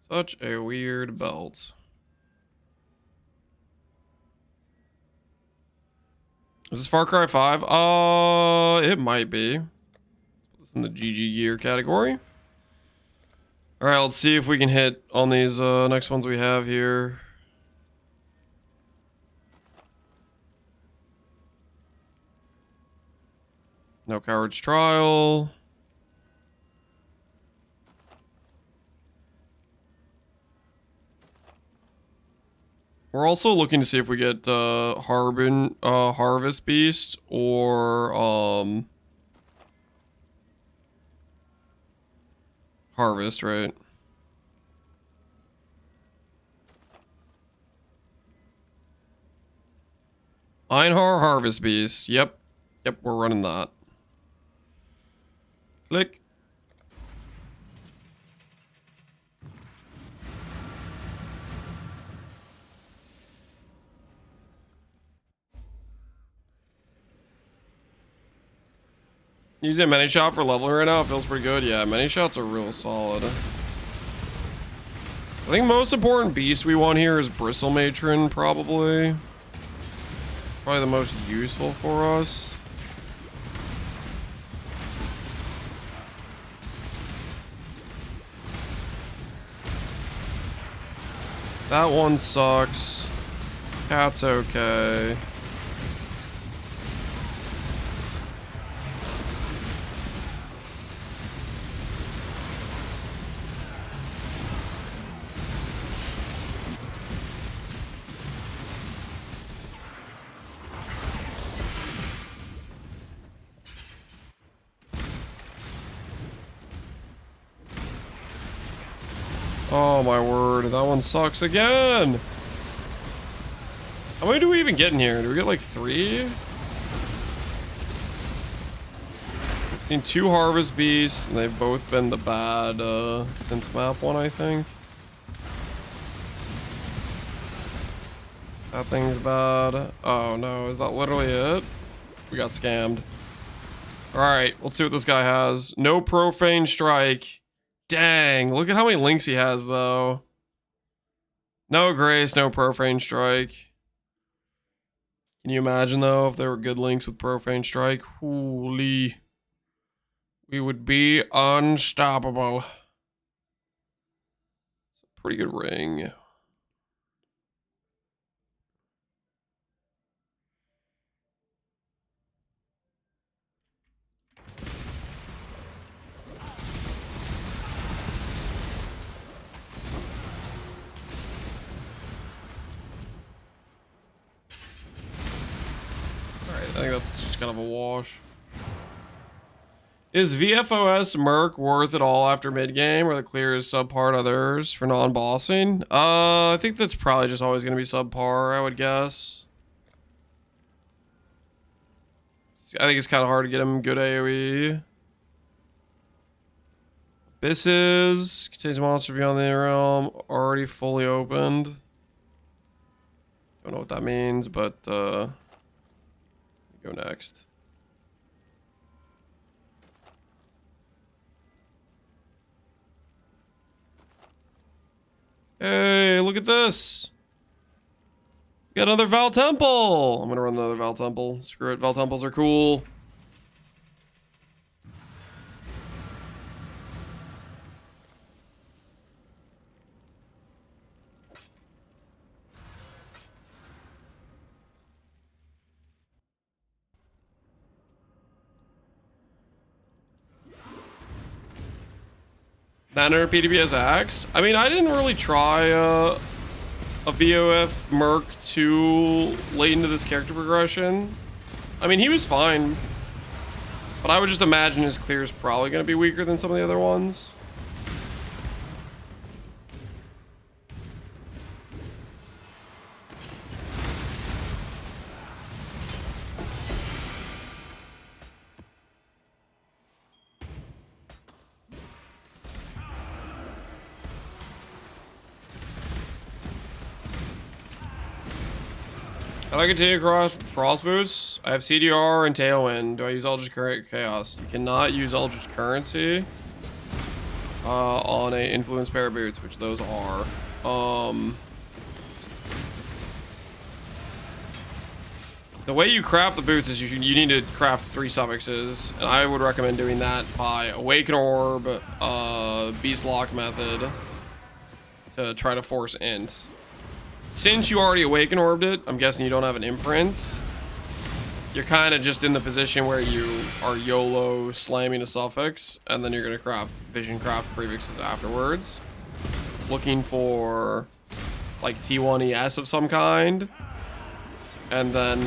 Such a weird belt. Is this Far Cry 5? It might be. Put this in the GG gear category. All right, let's see if we can hit on these next ones we have here. No Coward's Trial. We're also looking to see if we get Harvest Beast or Harvest, right? Einhar Harvest Beast. Yep, we're running that. Click. Using a many shot for leveling right now, it feels pretty good. Yeah, many shots are real solid. I think most important beast we want here is Bristle Matron, probably. Probably the most useful for us. That one sucks. Cat's okay. Oh my word, that one sucks again! How many do we even get in here? Do we get like 3? I've seen 2 Harvest Beasts, and they've both been the bad synth map one, I think. That thing's bad. Oh no, is that literally it? We got scammed. Alright, let's see what this guy has. No Profane Strike. Dang, look at how many links he has, though. No Grace, no Profane Strike. Can you imagine, though, if there were good links with Profane Strike? Holy. we would be unstoppable. It's a pretty good ring. Alright, I think that's just kind of a wash. Is VFOS Merc worth it all after mid-game, or the clear is subpar to others for non-bossing? I think that's probably just always going to be subpar, I would guess. I think it's kind of hard to get him good AoE. Abysses contains monster beyond the realm, already fully opened. Don't know what that means, but go next. Hey, look at this. Got another Val Temple. I'm gonna run another Val Temple. Screw it, Val Temples are cool. Banner PDBS Axe. I mean, I didn't really try a VOF Merc too late into this character progression. I mean, he was fine, but I would just imagine his clear is probably going to be weaker than some of the other ones. How do I continue across Frost Boots? I have CDR and Tailwind. Do I use Eldritch Current Chaos? You cannot use Eldritch Currency on a Influence pair of boots, which those are. The way you craft the boots is you need to craft 3 suffixes, and I would recommend doing that by Awaken Orb, Beast Lock method to try to force int. Since you already Awaken Orbed it, I'm guessing you don't have an imprint. You're kind of just in the position where you are YOLO slamming a suffix, and then you're going to craft Vision Craft prefixes afterwards. Looking for like T1 ES of some kind. And then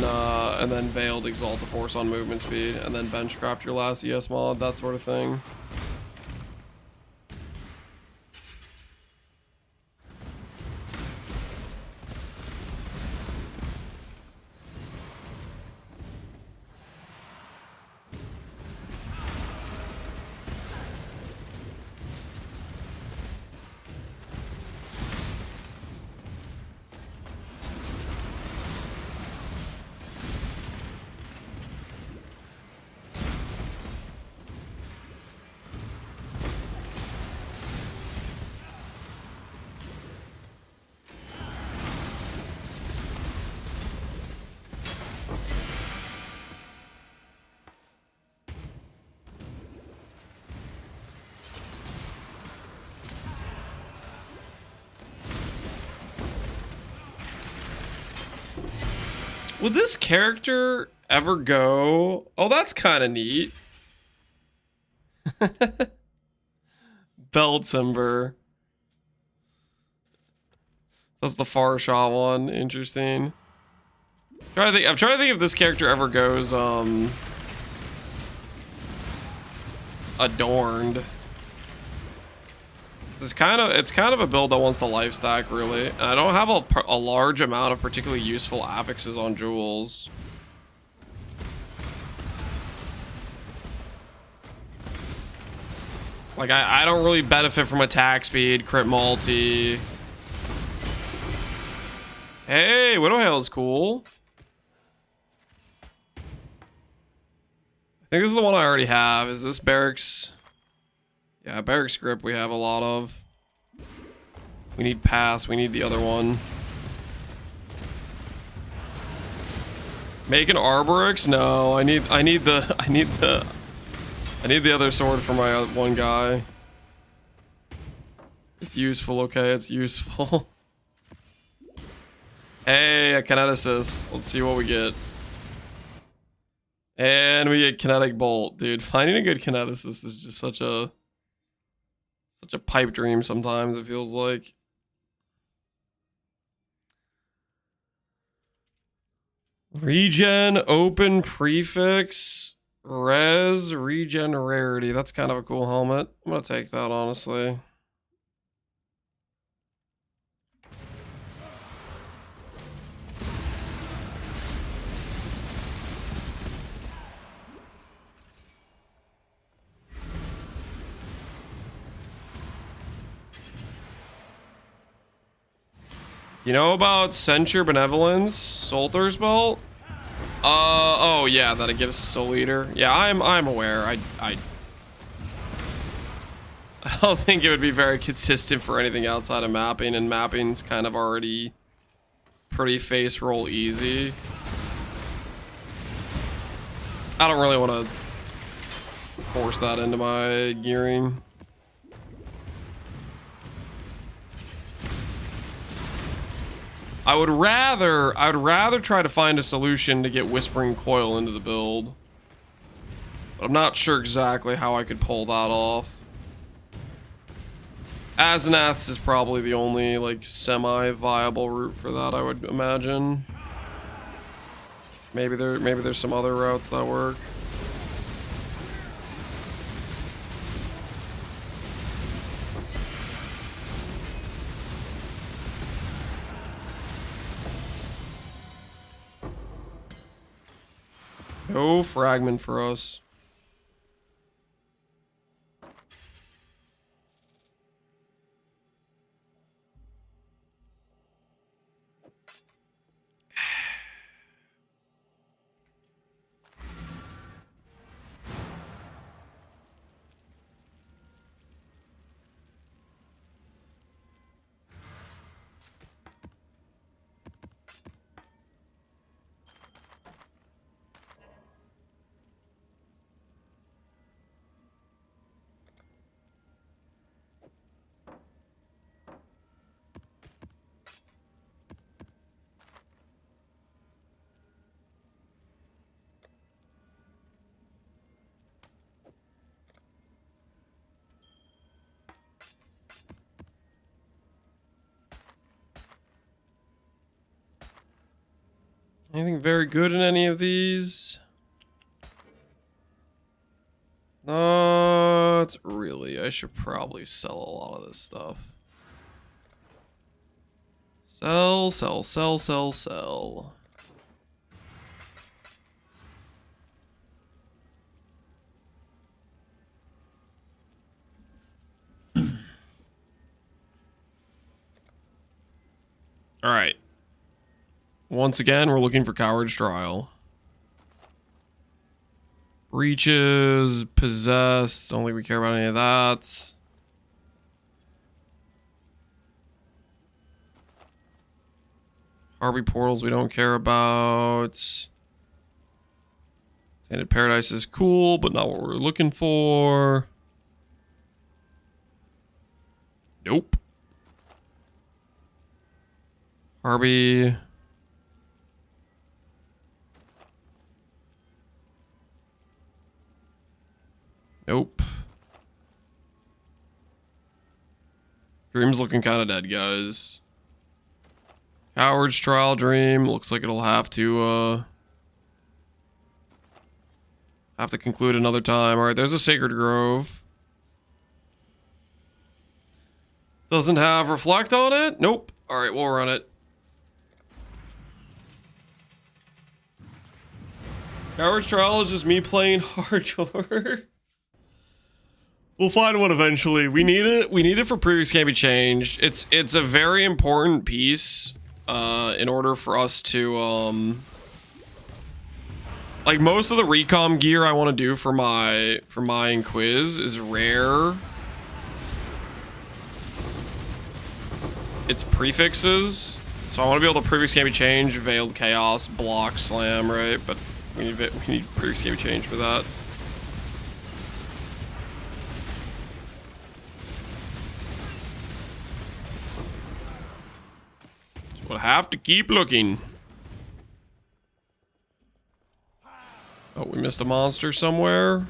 Veiled Exalt to force on movement speed, and then Benchcraft your last ES mod, that sort of thing. Would this character ever go? Oh, that's kind of neat. Bell Timber. That's the far shot one. Interesting. I'm trying to think if this character ever goes adorned. It's kind of a build that wants to life stack, really, and I don't have a large amount of particularly useful affixes on jewels. Like I don't really benefit from attack speed, crit multi. Hey, Widowhail is cool. I think this is the one I already have. Is this Barracks? Yeah, Barracks Grip we have a lot of. We need Pass, we need the other one. Make an Arborix? No, I need the I need the other sword for my one guy. It's useful, okay? It's useful. Hey, a kineticist. Let's see what we get. And we get kinetic bolt, dude. Finding a good kineticist is just such a pipe dream sometimes, it feels like. Regen, open prefix, res, regen rarity. That's kind of a cool helmet. I'm gonna take that, honestly. You know about Censure Benevolence, Solthur's Belt? Oh yeah, that it gives Soul Eater. Yeah, I'm aware. I don't think it would be very consistent for anything outside of mapping, and mapping's kind of already pretty face roll easy. I don't really want to force that into my gearing. I would rather try to find a solution to get Whispering Coil into the build. But I'm not sure exactly how I could pull that off. Aznath's is probably the only, like, semi-viable route for that, I would imagine. Maybe there's some other routes that work. No fragment for us. Anything very good in any of these? Not really. I should probably sell a lot of this stuff. Sell, sell, sell, sell, sell. All right. Once again, we're looking for Coward's Trial. Breaches, possessed, don't think we care about any of that. Harvey portals we don't care about. Tainted Paradise is cool, but not what we're looking for. Nope. Harvey. Nope. Dream's looking kind of dead, guys. Coward's Trial Dream looks like it'll have to conclude another time. All right, there's a Sacred Grove. Doesn't have Reflect on it? Nope. All right, we'll run it. Coward's Trial is just me playing hardcore. We'll find one eventually. We need it. We need it for Previous Can't Be Changed. It's a very important piece in order for us to like, most of the recom gear I want to do for my Inquis is rare. It's prefixes, so I want to be able to Previous Can't Be Changed, Veiled Chaos, Block, Slam, right? But we need Previous Can't Be Changed for that. We'll have to keep looking. Oh, we missed a monster somewhere.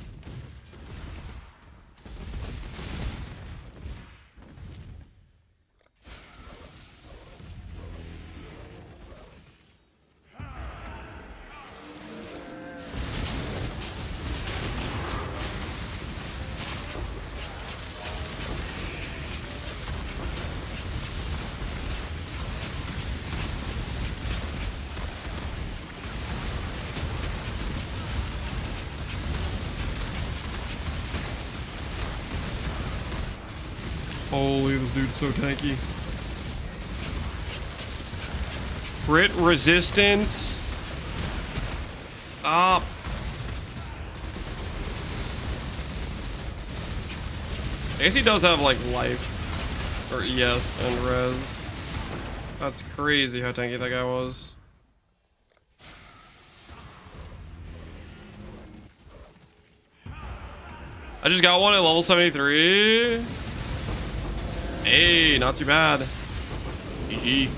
Holy, this dude's so tanky. Crit resistance. Stop. I guess he does have like life or ES and res. That's crazy how tanky that guy was. I just got one at level 73. Hey, not too bad. GG.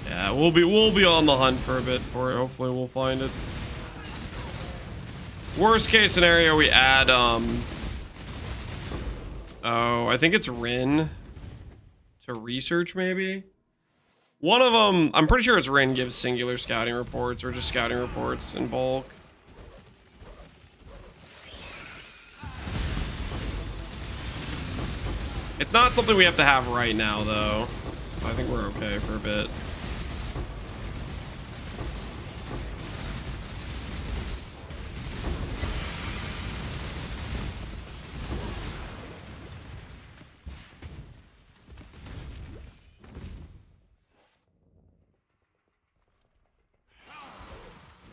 Yeah, we'll be on the hunt for a bit for it. Hopefully we'll find it. Worst case scenario, we add oh, I think it's Rin to research maybe. One of them, I'm pretty sure it's Rin, gives singular scouting reports or just scouting reports in bulk. It's not something we have to have right now, though. I think we're okay for a bit.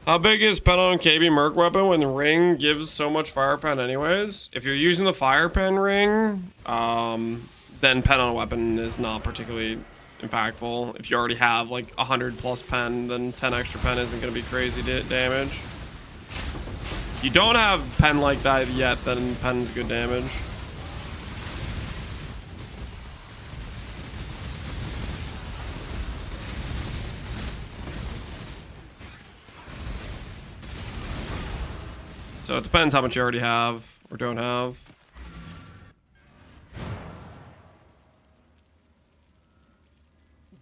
How big is pen on KB Merc weapon when the ring gives so much fire pen anyways? If you're using the fire pen ring, then pen on a weapon is not particularly impactful. If you already have like 100 plus pen, then 10 extra pen isn't going to be crazy damage. If you don't have pen like that yet, then pen's good damage. So it depends how much you already have or don't have.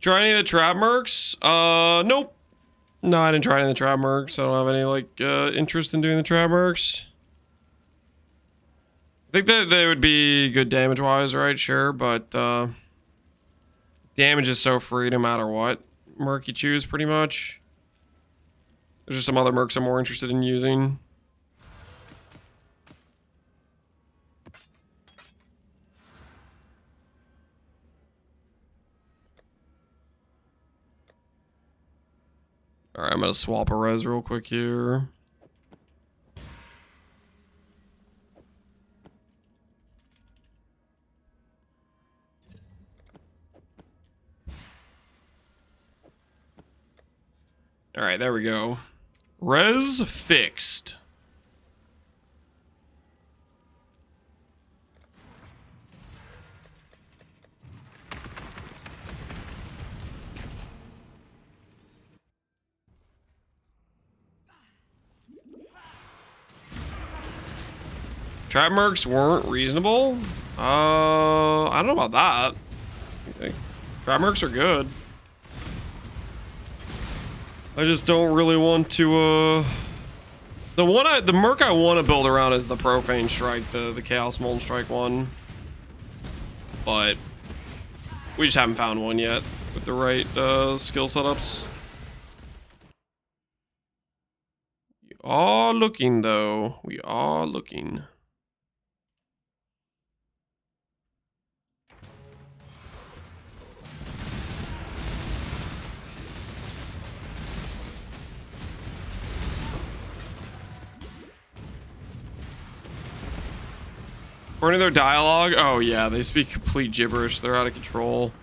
Try any of the trap mercs? Nope. No, I didn't try any of the trap mercs. I don't have any like interest in doing the trap mercs. I think that they would be good damage wise, right? Sure, but damage is so free no matter what merc you choose, pretty much. There's just some other mercs I'm more interested in using. All right, I'm gonna swap a res real quick here. All right, there we go. Res fixed. Trap mercs weren't reasonable? I don't know about that. Okay. Trap mercs are good. I just don't really want to, the merc I want to build around is the Profane Strike, the Chaos Molten Strike one. But we just haven't found one yet with the right skill setups. We are looking though. We are looking. According to their dialogue, oh yeah, they speak complete gibberish. They're out of control.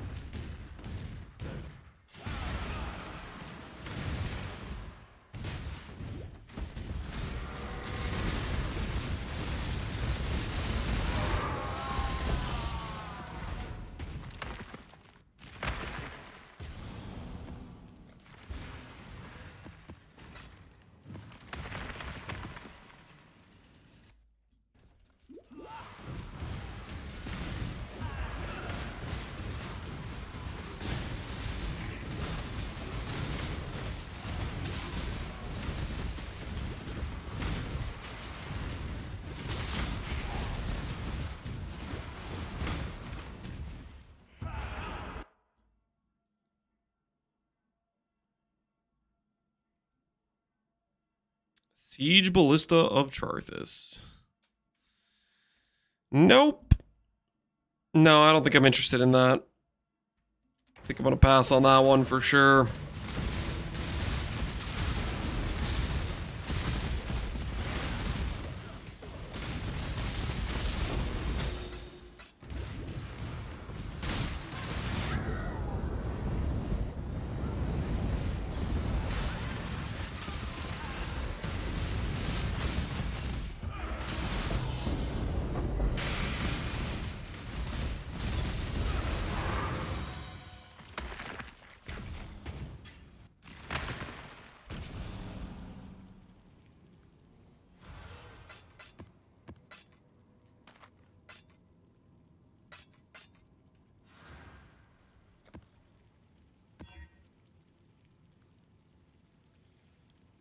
Siege Ballista of Charthus. Nope. No, I don't think I'm interested in that. I think I'm going to pass on that one for sure.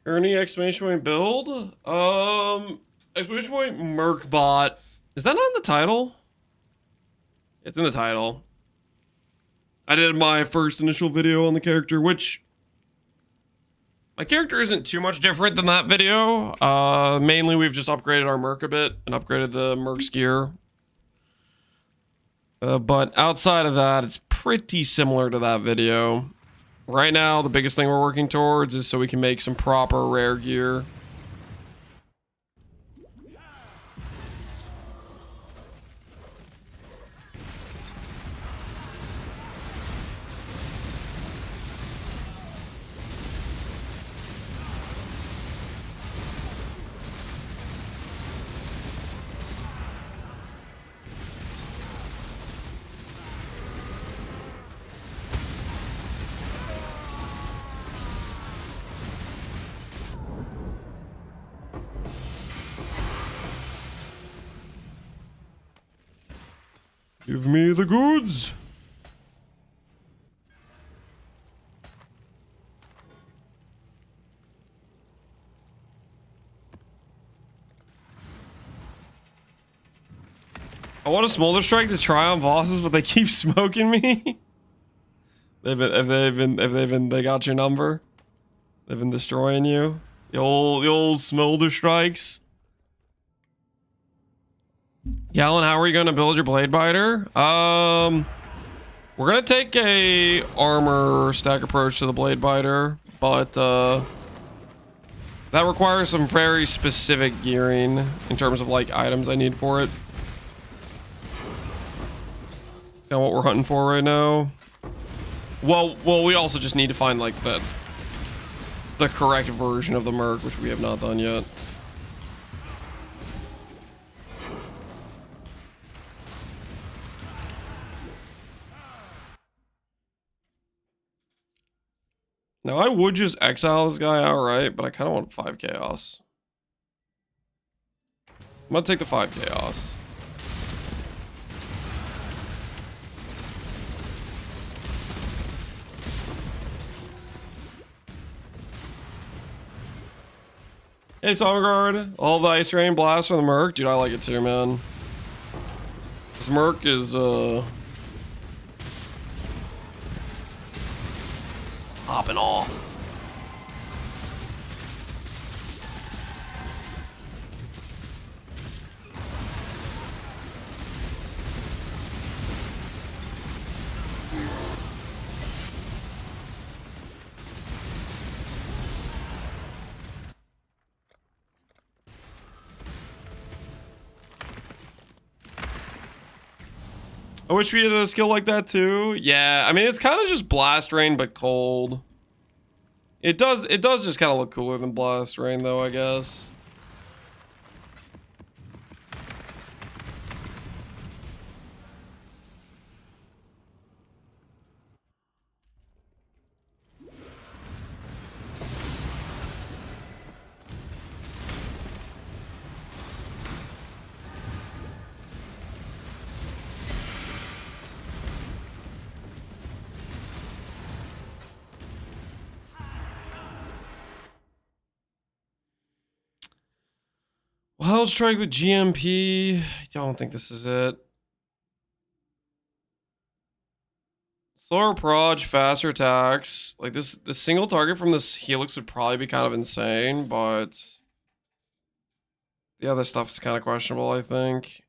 Ernie exclamation point build. Exclamation point Merc bot. Is that not in the title? It's in the title. I did my first initial video on the character, which my character isn't too much different than that video. Mainly we've just upgraded our Merc a bit and upgraded the Merc's gear. But outside of that, it's pretty similar to that video. Right now, the biggest thing we're working towards is so we can make some proper rare gear. Give me the goods. I want a smolder strike to try on bosses, but they keep smoking me. They got your number. They've been destroying you. The old smolder strikes. Gallon, how are you going to build your blade biter? We're going to take a armor stack approach to the blade biter, but that requires some very specific gearing in terms of like items I need for it. It's kind of what we're hunting for right now. Well, we also just need to find like the correct version of the Merc, which we have not done yet. Now, I would just exile this guy outright, but I kind of want 5 chaos. I'm going to take the 5 chaos. Hey, Songguard. All the Ice Rain Blast from the Merc. Dude, I like it too, man. This Merc is, popping off. I wish we had a skill like that too. Yeah, I mean, it's kind of just Blast Rain, but cold. It does just kind of look cooler than Blast Rain, though, I guess. Wild Strike with GMP. I don't think this is it. Slower proj, faster attacks. Like this, the single target from this Helix would probably be kind of insane, but The other stuff is kind of questionable, I think.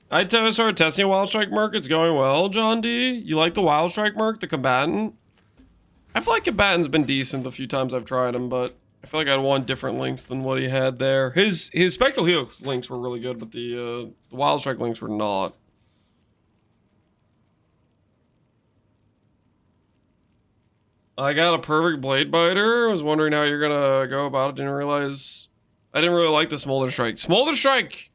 I started testing a Wild Strike Merc. It's going well, John D. You like the Wild Strike Merc, the Combatant? I feel like Combatant's been decent the few times I've tried him, but I feel like I'd want different links than what he had there. His Spectral Helix links were really good, but the Wild Strike links were not. I got a perfect Blade Biter. I was wondering how you're gonna go about it. Didn't realize... I didn't really like the Smolder Strike. Smolder Strike!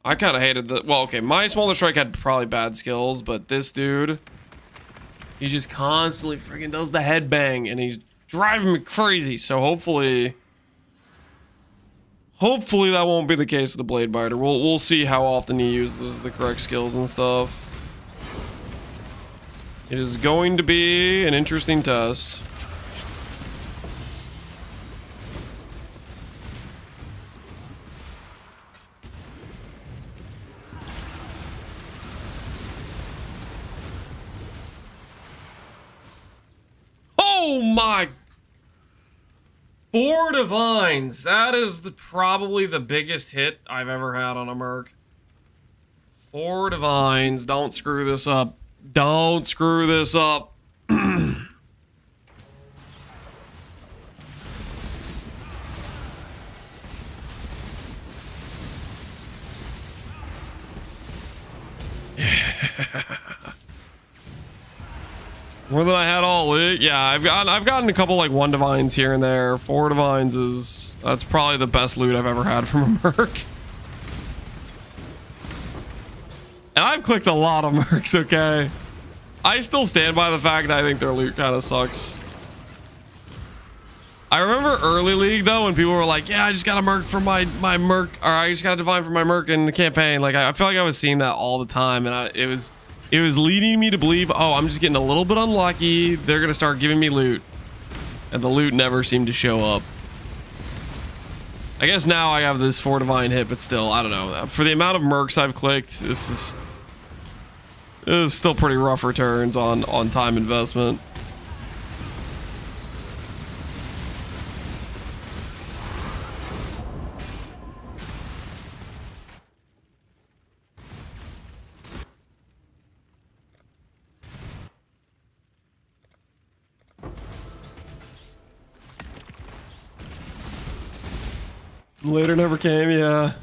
I kind of hated the... Well, okay, my Smolder Strike had probably bad skills, but this dude... He just constantly freaking does the headbang, and he's driving me crazy. So hopefully... Hopefully that won't be the case with the Blade Biter. We'll see how often he uses the correct skills and stuff. It is going to be an interesting test. Oh my! 4 Divines. That is probably the biggest hit I've ever had on a Merc. 4 Divines. Don't screw this up. Don't screw this up. More than I had all lit. Yeah, I've gotten a couple like 1 Divines here and there. 4 Divines that's probably the best loot I've ever had from a Merc. And I've clicked a lot of Mercs, okay? I still stand by the fact that I think their loot kind of sucks. I remember early League though when people were like, yeah, I just got a Merc for my Merc, or I just got a Divine for my Merc in the campaign. Like I feel like I was seeing that all the time, and it was leading me to believe, oh, I'm just getting a little bit unlucky. They're gonna start giving me loot, and the loot never seemed to show up. I guess now I have this 4 Divine hit, but still, I don't know. For the amount of Mercs I've clicked, this is still pretty rough returns on time investment. Later never came, yeah.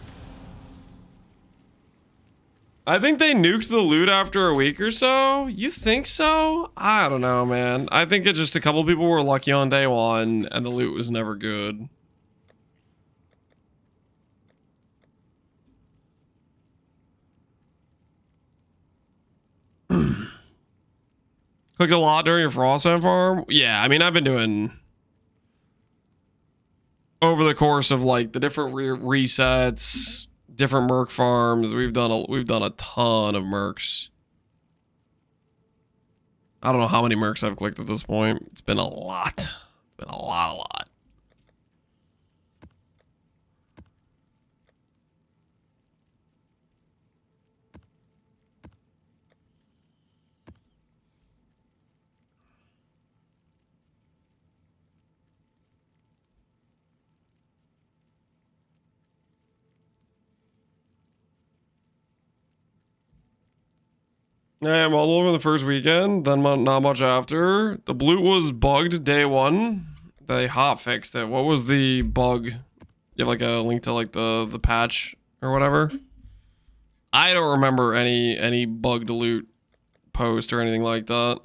I think they nuked the loot after a week or so. You think so? I don't know, man. I think it's just a couple people were lucky on day 1 and the loot was never good. Clicked a lot during your Frostland farm? Yeah, I mean, I've been doing... Over the course of like the different resets, different Merc farms, we've done a ton of Mercs. I don't know how many Mercs I've clicked at this point. It's been a lot. It's been a lot. Yeah, I'm all over the first weekend, then not much after. The loot was bugged day 1. They hot fixed it. What was the bug? You have like a link to like the patch or whatever? I don't remember any bugged loot post or anything like that.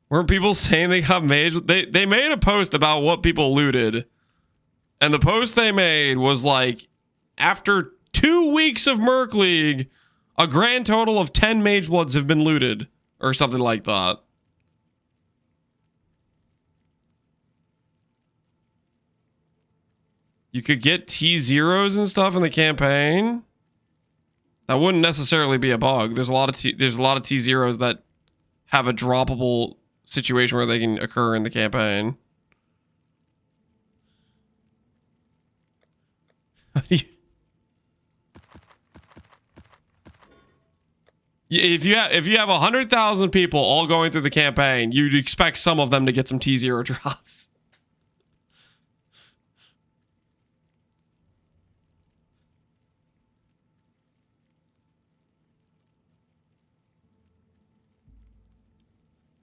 Weren't people saying they got mage? They made a post about what people looted. And the post they made was like, after 2 weeks of Merc League, a grand total of 10 Mage Bloods have been looted. Or something like that. You could get T0s and stuff in the campaign. That wouldn't necessarily be a bug. There's a lot of T0s that have a droppable situation where they can occur in the campaign. If you have 100,000 people all going through the campaign, you'd expect some of them to get some T0 drops.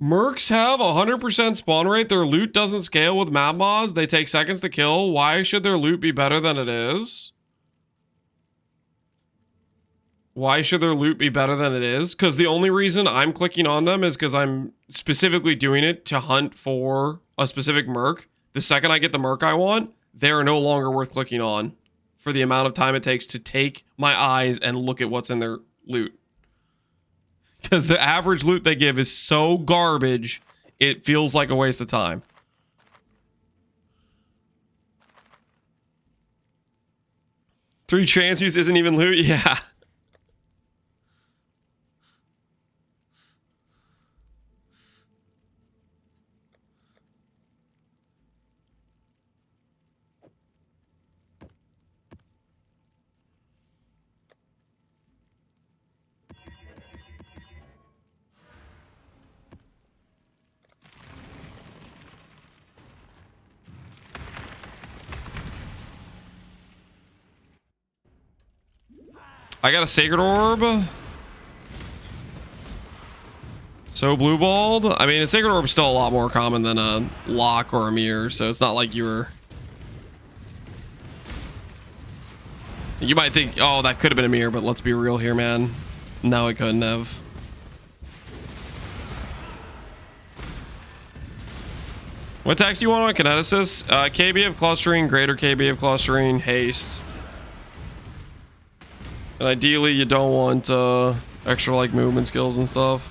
Mercs have 100% spawn rate. Their loot doesn't scale with map mods. They take seconds to kill. Why should their loot be better than it is? Why should their loot be better than it is? Because the only reason I'm clicking on them is because I'm specifically doing it to hunt for a specific Merc. The second I get the Merc I want, they're no longer worth clicking on for the amount of time it takes to take my eyes and look at what's in their loot. Because the average loot they give is so garbage, it feels like a waste of time. Three transfers isn't even loot? Yeah. I got a Sacred Orb. So blue balled. I mean, a Sacred Orb is still a lot more common than a lock or a mirror, so it's not like you were... You might think, oh, that could have been a mirror, but let's be real here, man. No, it couldn't have. What tax do you want on Kineticist? KB of clustering, greater KB of clustering, haste. And ideally, you don't want extra like movement skills and stuff.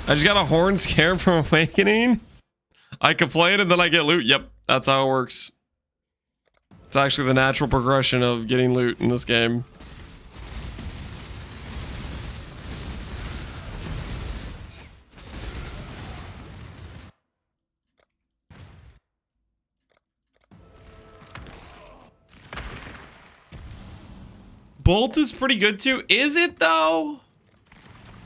I just got a horn scare from Awakening. I complain and then I get loot. Yep, that's how it works. It's actually the natural progression of getting loot in this game. Bolt is pretty good too. Is it though?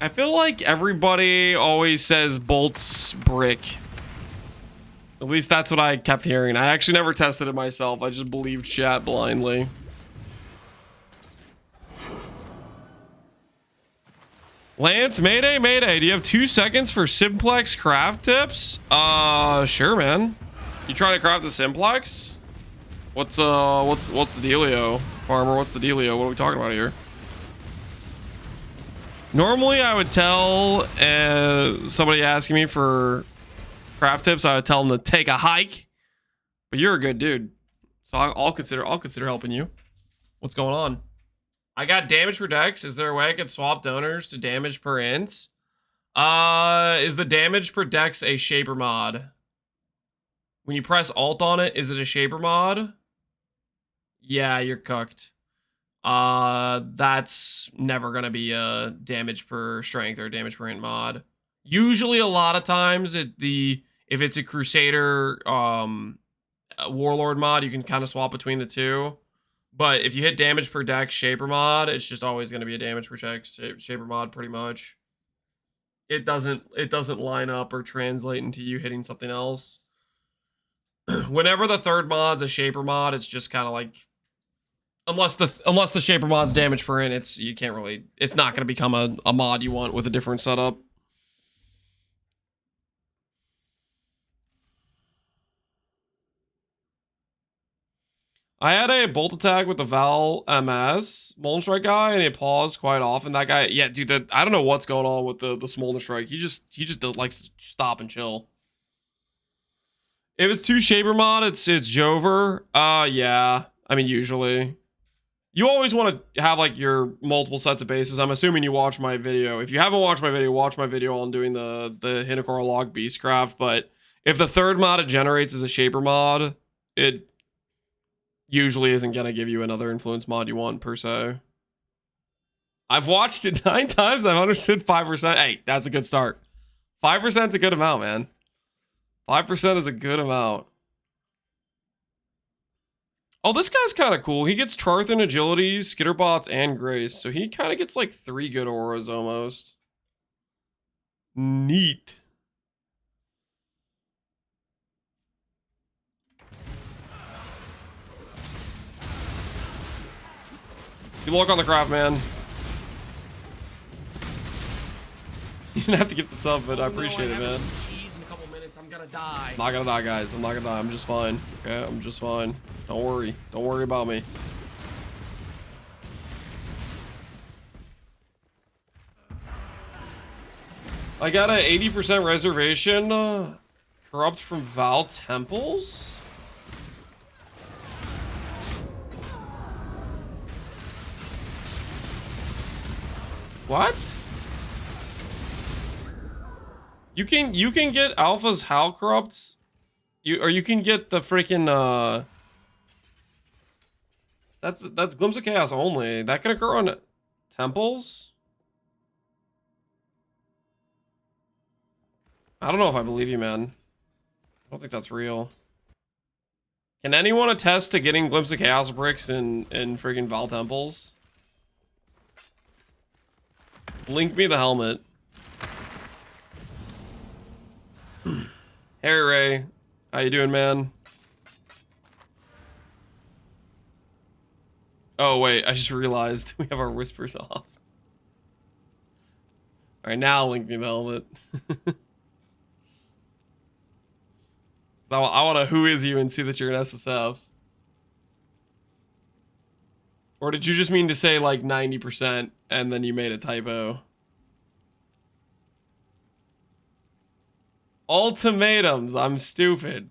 I feel like everybody always says Bolt's brick. At least that's what I kept hearing. I actually never tested it myself. I just believed chat blindly. Lance, Mayday, Mayday. Do you have 2 seconds for simplex craft tips? Sure, man. You trying to craft a simplex? What's the dealio? Farmer, what's the dealio? What are we talking about here? Normally, I would tell somebody asking me for craft tips, I would tell them to take a hike. But you're a good dude, so I'll consider helping you. What's going on? I got damage per dex. Is there a way I could swap donors to damage per int? Is the damage per dex a shaper mod? When you press alt on it, is it a shaper mod? Yeah, you're cooked. That's never gonna be a damage per strength or damage per int mod. Usually, a lot of times, if it's a Crusader warlord mod, you can kind of swap between the two. But if you hit damage per deck Shaper mod, it's just always going to be a damage per deck Shaper mod pretty much. It doesn't line up or translate into you hitting something else. Whenever the third mod's a Shaper mod, it's just kind of like, unless the Shaper mod's damage per in, it's not going to become a mod you want with a different setup. I had a bolt attack with the Val MS Molten Strike guy, and it paused quite often. That guy, yeah, dude, I don't know what's going on with the Smolder Strike. He just does like to stop and chill. If it's 2 Shaper mod, it's Jover. Yeah. I mean, usually. You always want to have like your multiple sets of bases. I'm assuming you watch my video. If you haven't watched my video, watch my video on doing the Hinekora Log Beastcraft. But if the third mod it generates is a Shaper mod, it usually isn't going to give you another influence mod you want, per se. I've watched it 9 times. I've understood 5%. Hey, that's a good start. 5% is a good amount, man. 5% is a good amount. Oh, this guy's kind of cool. He gets Charthan, Agility, Skitterbots, and Grace. So he kind of gets like 3 good auras almost. Neat. Good luck on the craft, man. You didn't have to give the sub, but I appreciate it, man. Cheese in a couple minutes. I'm gonna die. I'm not gonna die, guys. I'm not gonna die. I'm just fine. Okay, I'm just fine. Don't worry. Don't worry about me. I got an 80% reservation. Corrupt from Val Temples? What? You can get Alpha's Hal Corrupt. You can get the freaking that's Glimpse of Chaos only. That can occur on temples? I don't know if I believe you, man. I don't think that's real. Can anyone attest to getting Glimpse of Chaos bricks in freaking Val temples? Link me the helmet. Hey Ray, how you doing, man? Oh wait, I just realized we have our whispers off. All right, now link me the helmet. I want to who is you and see that you're an SSF. Or did you just mean to say like 90% and then you made a typo? Ultimatums. I'm stupid.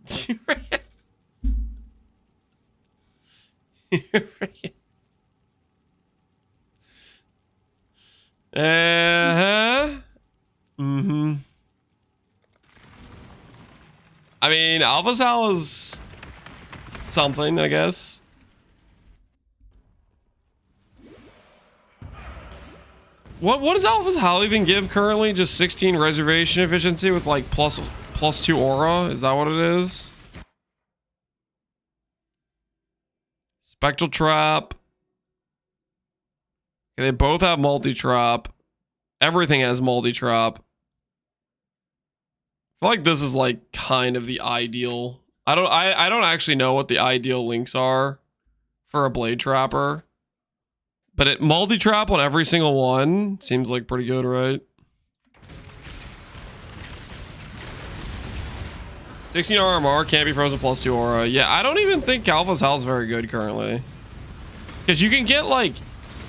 Mm-hmm. I mean, Alpha's Hal is something, I guess. What does Alpha's Hal even give currently? Just 16 reservation efficiency with like plus 2 aura? Is that what it is? Spectral Trap. Okay, they both have multi-trap. Everything has multi-trap. I feel like this is like kind of the ideal. I don't actually know what the ideal links are for a Blade Trapper. But it multi-trap on every single one seems like pretty good, right? 16 RMR can't be frozen plus 2 aura. Yeah, I don't even think Alpha's Hal is very good currently. Because you can get like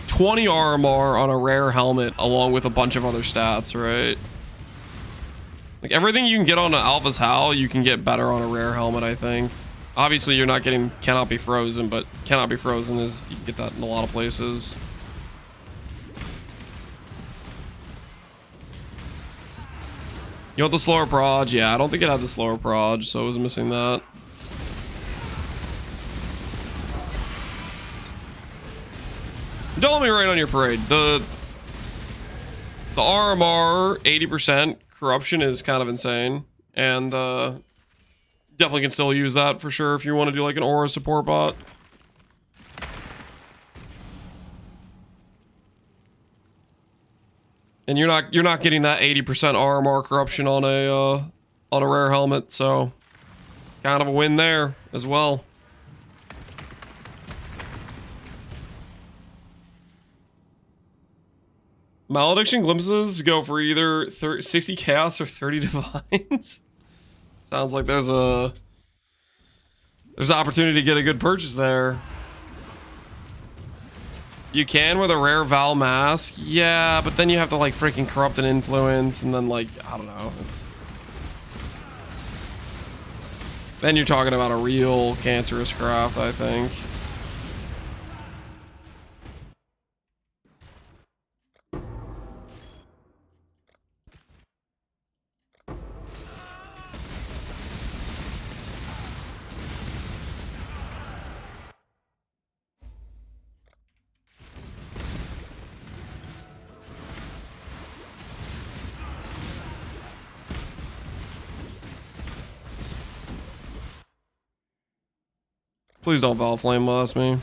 20 RMR on a rare helmet along with a bunch of other stats, right? Like everything you can get on an Alpha's Hal, you can get better on a rare helmet, I think. Obviously, you're not getting cannot be frozen, but cannot be frozen is you can get that in a lot of places. You want the slower proj? Yeah, I don't think it had the slower proj, so I was missing that. Don't let me rain on your parade. The RMR 80% corruption is kind of insane, and definitely can still use that for sure if you want to do like an aura support bot. And you're not getting that 80% RMR corruption on a rare helmet, so kind of a win there as well. Malediction glimpses go for either 60 chaos or 30 divines. Sounds like there's an opportunity to get a good purchase there. You can with a rare Val mask, yeah, but then you have to like freaking corrupt and influence, and then like I don't know. Then you're talking about a real cancerous craft, I think. Please don't Val Flame Blast me.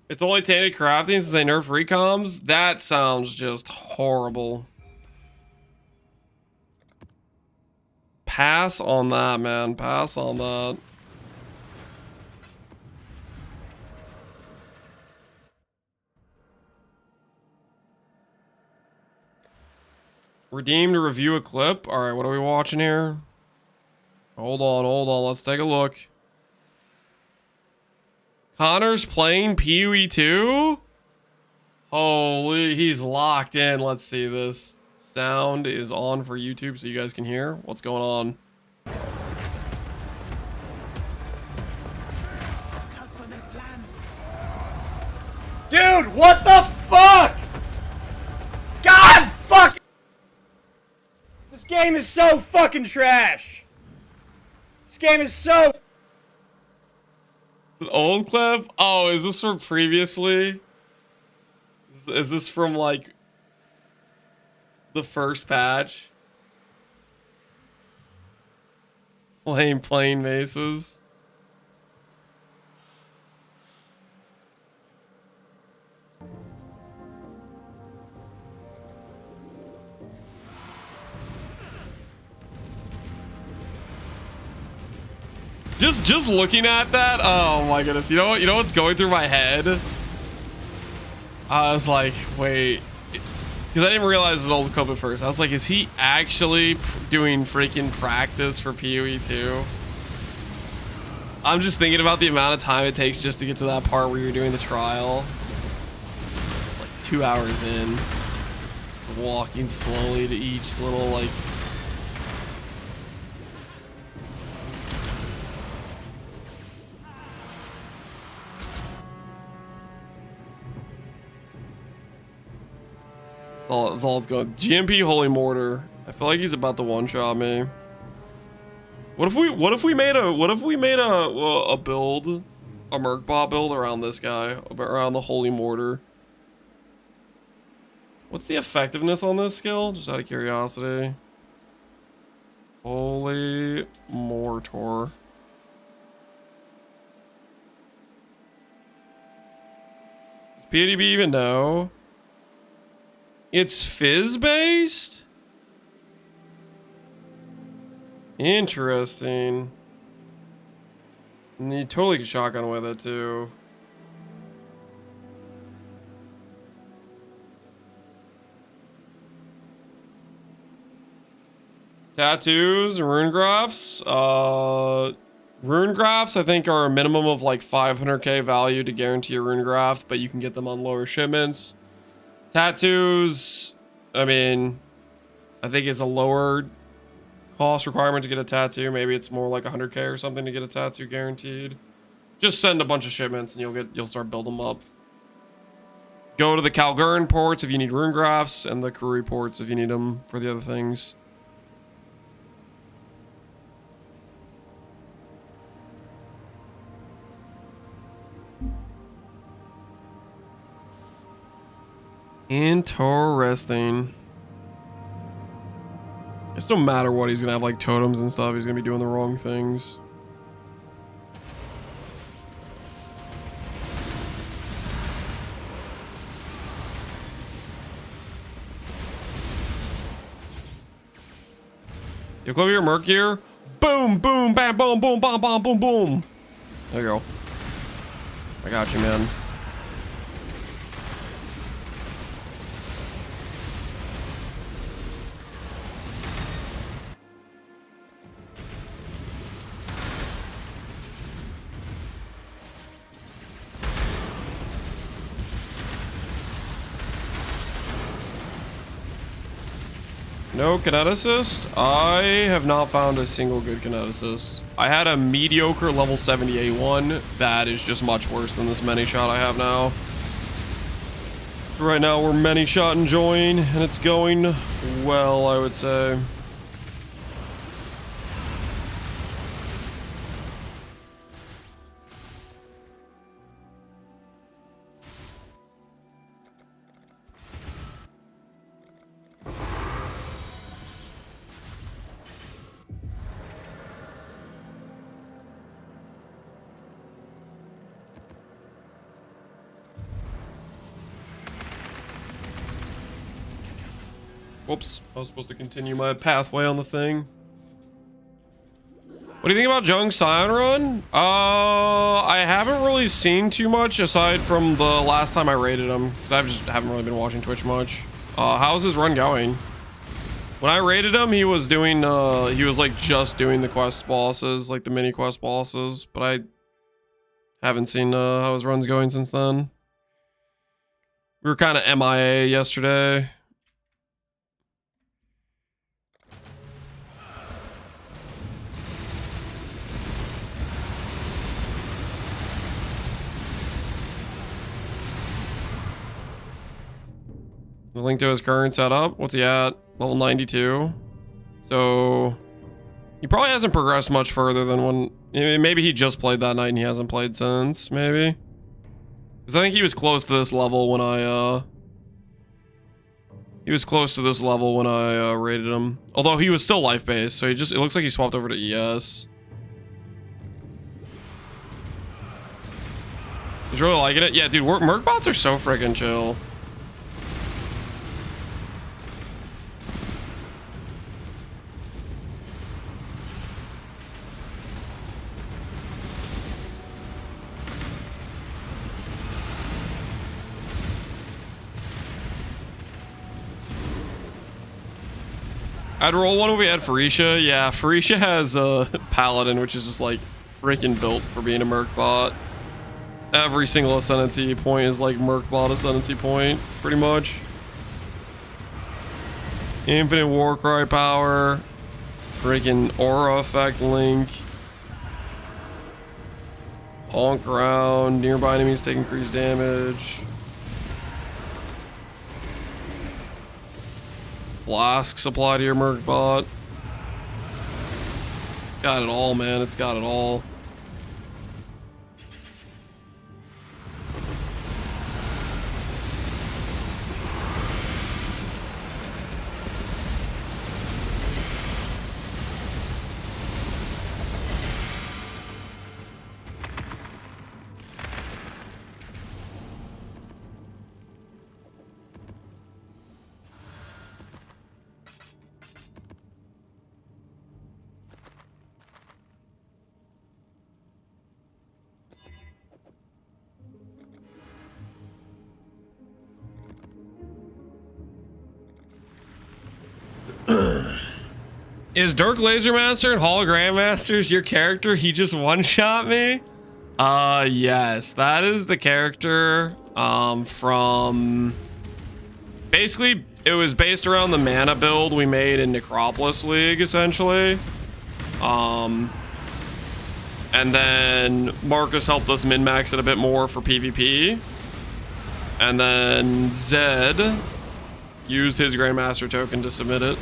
It's only tainted crafting since they nerfed recoms? That sounds just horrible. Pass on that, man. Pass on that. Redeem to review a clip. All right, what are we watching here? Hold on. Let's take a look. Connor's playing PoE 2? Holy, he's locked in. Let's see this. Sound is on for YouTube so you guys can hear what's going on. Dude, what the fuck? God fuck! This game is so fucking trash. This game is so... An old clip? Oh, is this from previously? Is this from like the first patch? Plain maces. Just looking at that, oh my goodness. You know what's going through my head? I was like, wait, because I didn't realize it was old clip at first. I was like, is he actually doing freaking practice for PoE 2? I'm just thinking about the amount of time it takes just to get to that part where you're doing the trial. Like 2 hours in, walking slowly to each little like. That's all it's going. GMP Holy Mortar. I feel like he's about to one-shot me. What if we made a build, a Merc bot build around this guy, around the Holy Mortar? What's the effectiveness on this skill? Just out of curiosity. Holy Mortar. Does PDB even know? It's fizz based? Interesting. And you totally get shotgun with it too. Tattoos, rune graphs. Rune graphs I think are a minimum of like 500k value to guarantee a rune graft, but you can get them on lower shipments. Tattoos, I mean, I think it's a lower cost requirement to get a tattoo. Maybe it's more like 100k or something to get a tattoo guaranteed. Just send a bunch of shipments and you'll start building them up. Go to the Calgurn ports if you need rune graphs, and the Karui ports if you need them for the other things. Interesting. It no matter what, he's gonna have like totems and stuff. He's gonna be doing the wrong things. You clever your Merc gear? Boom, boom, bam, boom, boom, bam, bam, boom, boom. There you go. I got you, man. No kineticist? I have not found a single good kineticist. I had a mediocre level 78 one that is just much worse than this many shot I have now. Right now we're many shot enjoying and it's going well, I would say. Whoops, I was supposed to continue my pathway on the thing. What do you think about Jung Scion Run? I haven't really seen too much aside from the last time I raided him, because I just haven't really been watching Twitch much. How's his run going? When I raided him, he was doing, he was like just doing the quest bosses, like the mini quest bosses, but I haven't seen how his run's going since then. We were kind of MIA yesterday. The link to his current setup. What's he at? Level 92. So he probably hasn't progressed much further than when maybe he just played that night and he hasn't played since, maybe. Because I think he was close to this level when I raided him. Although he was still life based, so it looks like he swapped over to ES. He's really liking it. Yeah, dude, Merc bots are so freaking chill. I'd roll one if we had Pharisha. Yeah, Pharisha has a Paladin, which is just like freaking built for being a Merc bot. Every single Ascendancy point is like Merc bot Ascendancy point, pretty much. Infinite Warcry power. Freaking Aura effect link. Honk around. Nearby enemies take increased damage. Flask supply to your Merc bot. Got it all, man. It's got it all. Is Dirk Lasermaster and Hologram Masters your character? He just one-shot me? Yes. That is the character from... Basically, it was based around the mana build we made in Necropolis League, essentially. And then Marcus helped us min-max it a bit more for PvP. And then Zed used his Grandmaster token to submit it.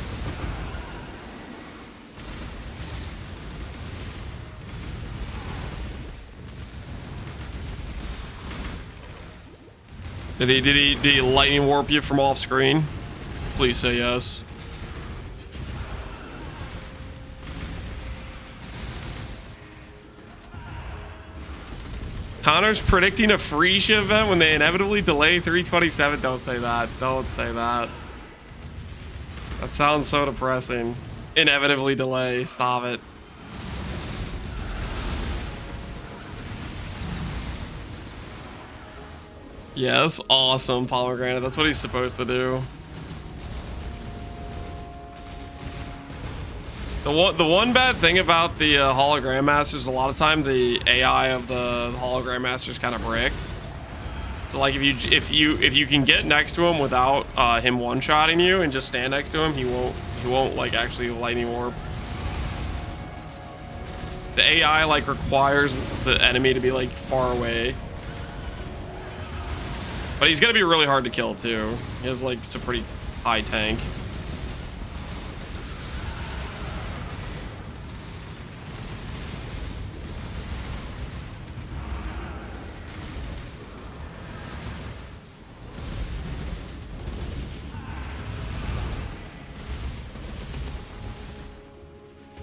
Did he lightning warp you from off screen? Please say yes. Connor's predicting a free ship event when they inevitably delay 327. Don't say that. Don't say that. That sounds so depressing. Inevitably delay. Stop it. Yes, awesome, Pomegranate. That's what he's supposed to do. The one bad thing about the hologram masters, a lot of time the AI of the hologram masters kind of bricked. So like if you can get next to him without him one-shotting you and just stand next to him, he won't like actually lightning warp. The AI like requires the enemy to be like far away. But he's gonna be really hard to kill too. He has like it's a pretty high tank.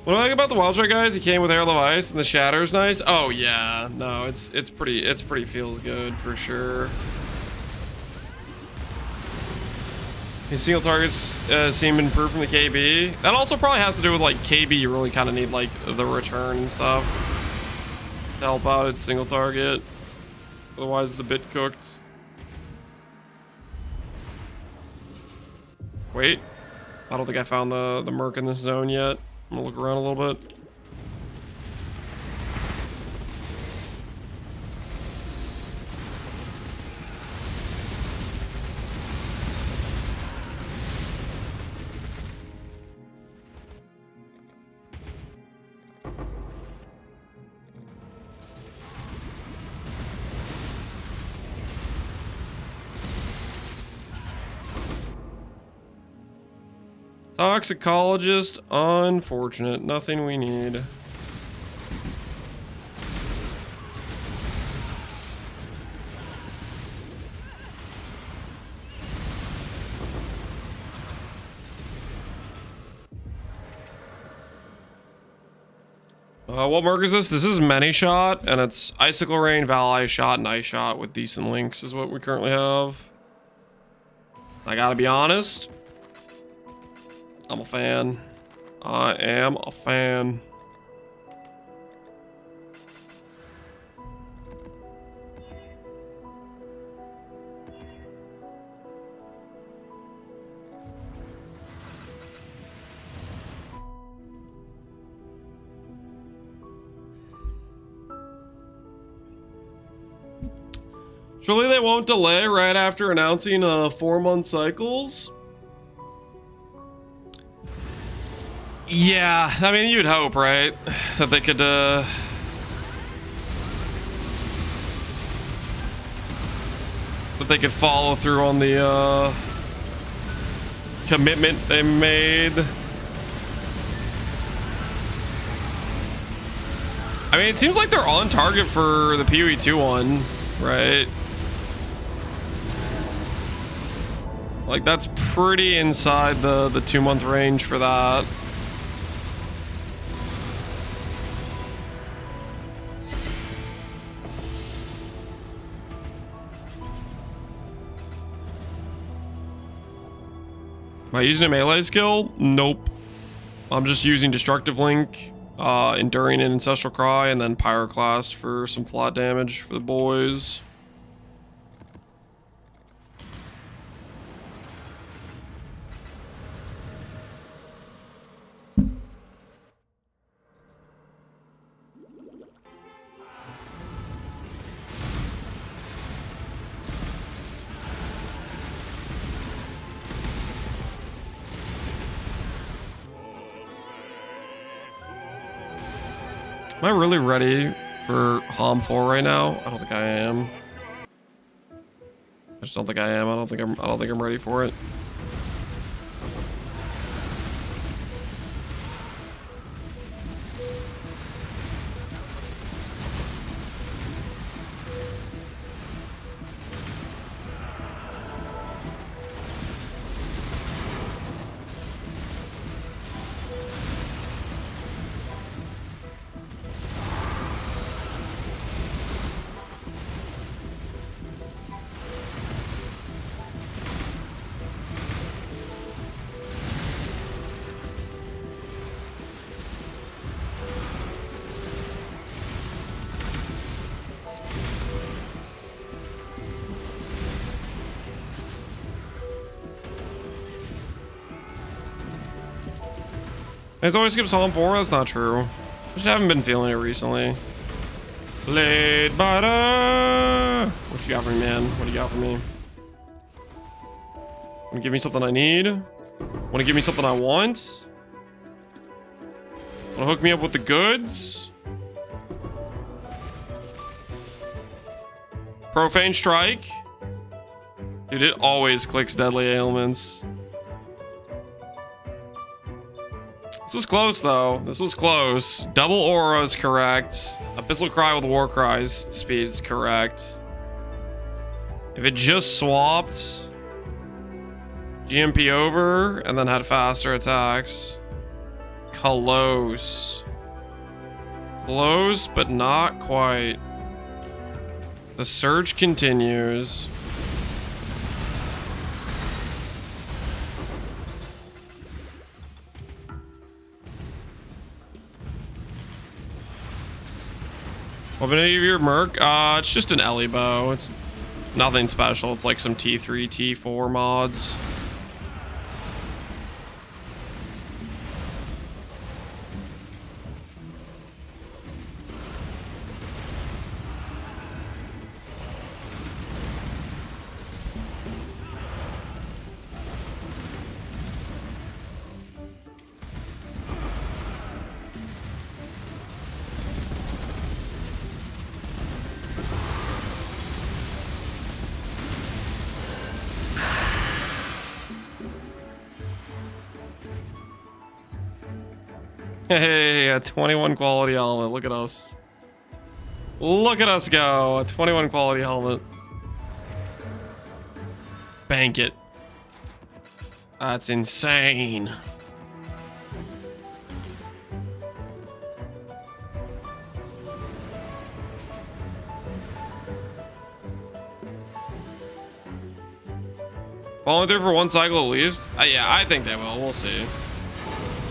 What do I like about the Wild Strike guys? He came with Air of Ice and the Shatter's nice. Oh yeah, no, it's pretty feels good for sure. These single targets seem improved from the KB. That also probably has to do with like KB. You really kind of need like the return and stuff to help out its single target. Otherwise, it's a bit cooked. Wait, I don't think I found the Merc in this zone yet. I'm gonna look around a little bit. Toxicologist, unfortunate. Nothing we need. What Merc is this? This is Many Shot, and it's Icicle Rain, Valai Shot, and Ice Shot with decent links is what we currently have. I gotta be honest. I'm a fan. I am a fan. Surely they won't delay right after announcing 4-month cycles? Yeah, I mean, you'd hope, right? That they could, that they could follow through on the, commitment they made. I mean, it seems like they're on target for the PoE 2 one, right? Like, that's pretty inside the 2-month range for that. Am I using a melee skill? Nope. I'm just using Destructive Link, Enduring and Ancestral Cry, and then Pyroclast for some flat damage for the boys. Am I really ready for HOM 4 right now? I don't think I am. I just don't think I am. I don't think I'm ready for it. It's always skips Psalm 4. That's not true. I just haven't been feeling it recently. Blade Biter! What you got for me, man? What do you got for me? Wanna give me something I need? Wanna give me something I want? Wanna hook me up with the goods? Profane Strike? Dude, it always clicks deadly ailments. This was close, though. This was close. Double Aura is correct. Abyssal Cry with War Cries speed is correct. If it just swapped GMP over and then had faster attacks. Close. Close, but not quite. The surge continues. What any of your Merc? It's just an Ellie bow. It's nothing special. It's like some T3, T4 mods. Hey, a 21 quality helmet. Look at us. Look at us go. A 21 quality helmet. Bank it. That's insane. Falling through for one cycle at least? Yeah, I think they will. We'll see.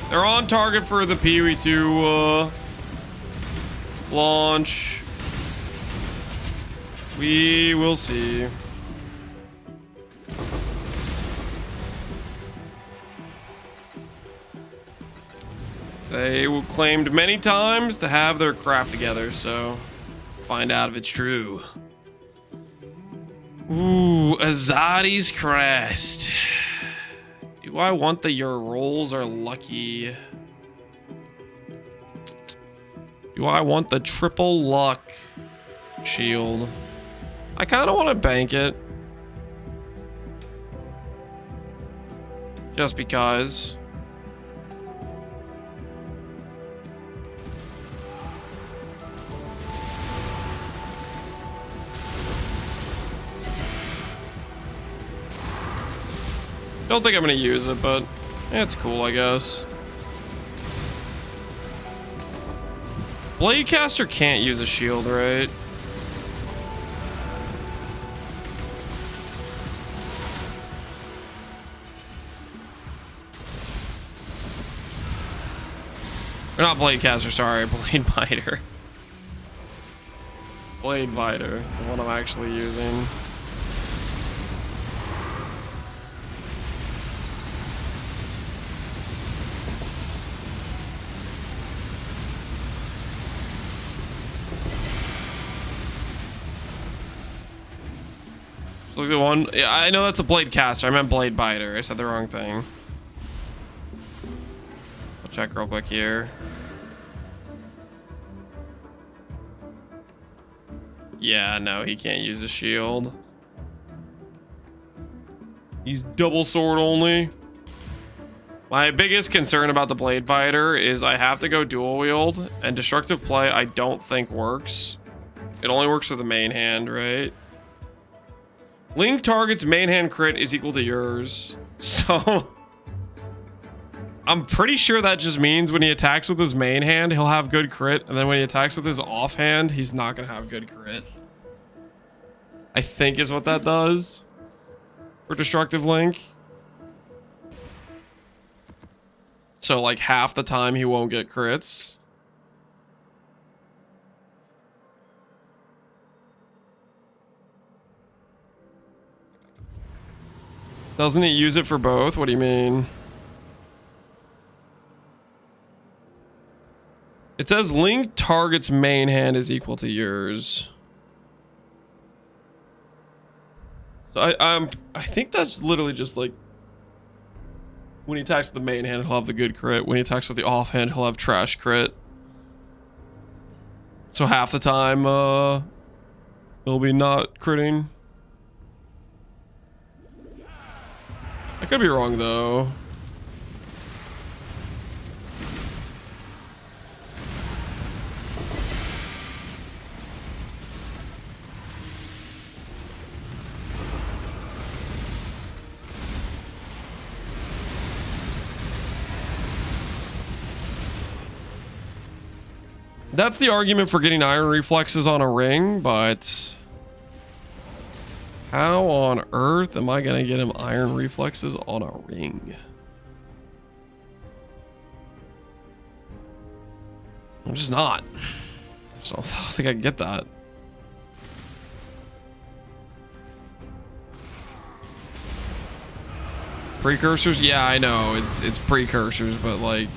They're on target for the Pee-wee 2 launch. We will see. They claimed many times to have their crap together, so find out if it's true. Ooh, Azadi's Crest. Do I want the your rolls are lucky? Do I want the triple luck shield? I kind of want to bank it. Just because. Don't think I'm gonna use it, but it's cool, I guess. Bladecaster can't use a shield, right? Or not Bladecaster, sorry, Blade Biter. Blade Biter, the one I'm actually using. Look at the one. Yeah, I know that's a blade caster. I meant blade biter. I said the wrong thing. I'll check real quick here. Yeah, no, he can't use a shield. He's double sword only. My biggest concern about the Blade Biter is I have to go dual wield, and destructive play I don't think works. It only works for the main hand, right? Link target's main hand crit is equal to yours. So I'm pretty sure that just means when he attacks with his main hand, he'll have good crit. And then when he attacks with his offhand, he's not going to have good crit. I think is what that does for destructive Link. So like half the time he won't get crits. Doesn't it use it for both? What do you mean? It says Link target's main hand is equal to yours. So I think that's literally just like when he attacks with the main hand, he'll have the good crit. When he attacks with the offhand, he'll have trash crit. So half the time, he'll be not critting. I could be wrong though. That's the argument for getting iron reflexes on a ring, but how on earth am I gonna get him iron reflexes on a ring? I'm just not. I don't think I can get that. Precursors? Yeah, I know. It's precursors, but like,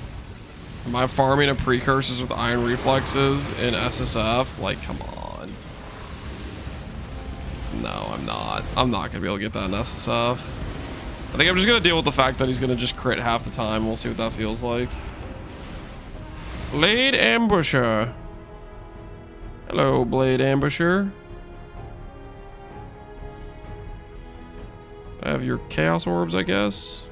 am I farming a precursors with iron reflexes in SSF? Like, come on. No, I'm not. I'm not gonna be able to get that in SSF. I think I'm just gonna deal with the fact that he's gonna just crit half the time. We'll see what that feels like. Blade Ambusher. Hello, Blade Ambusher. I have your Chaos Orbs, I guess.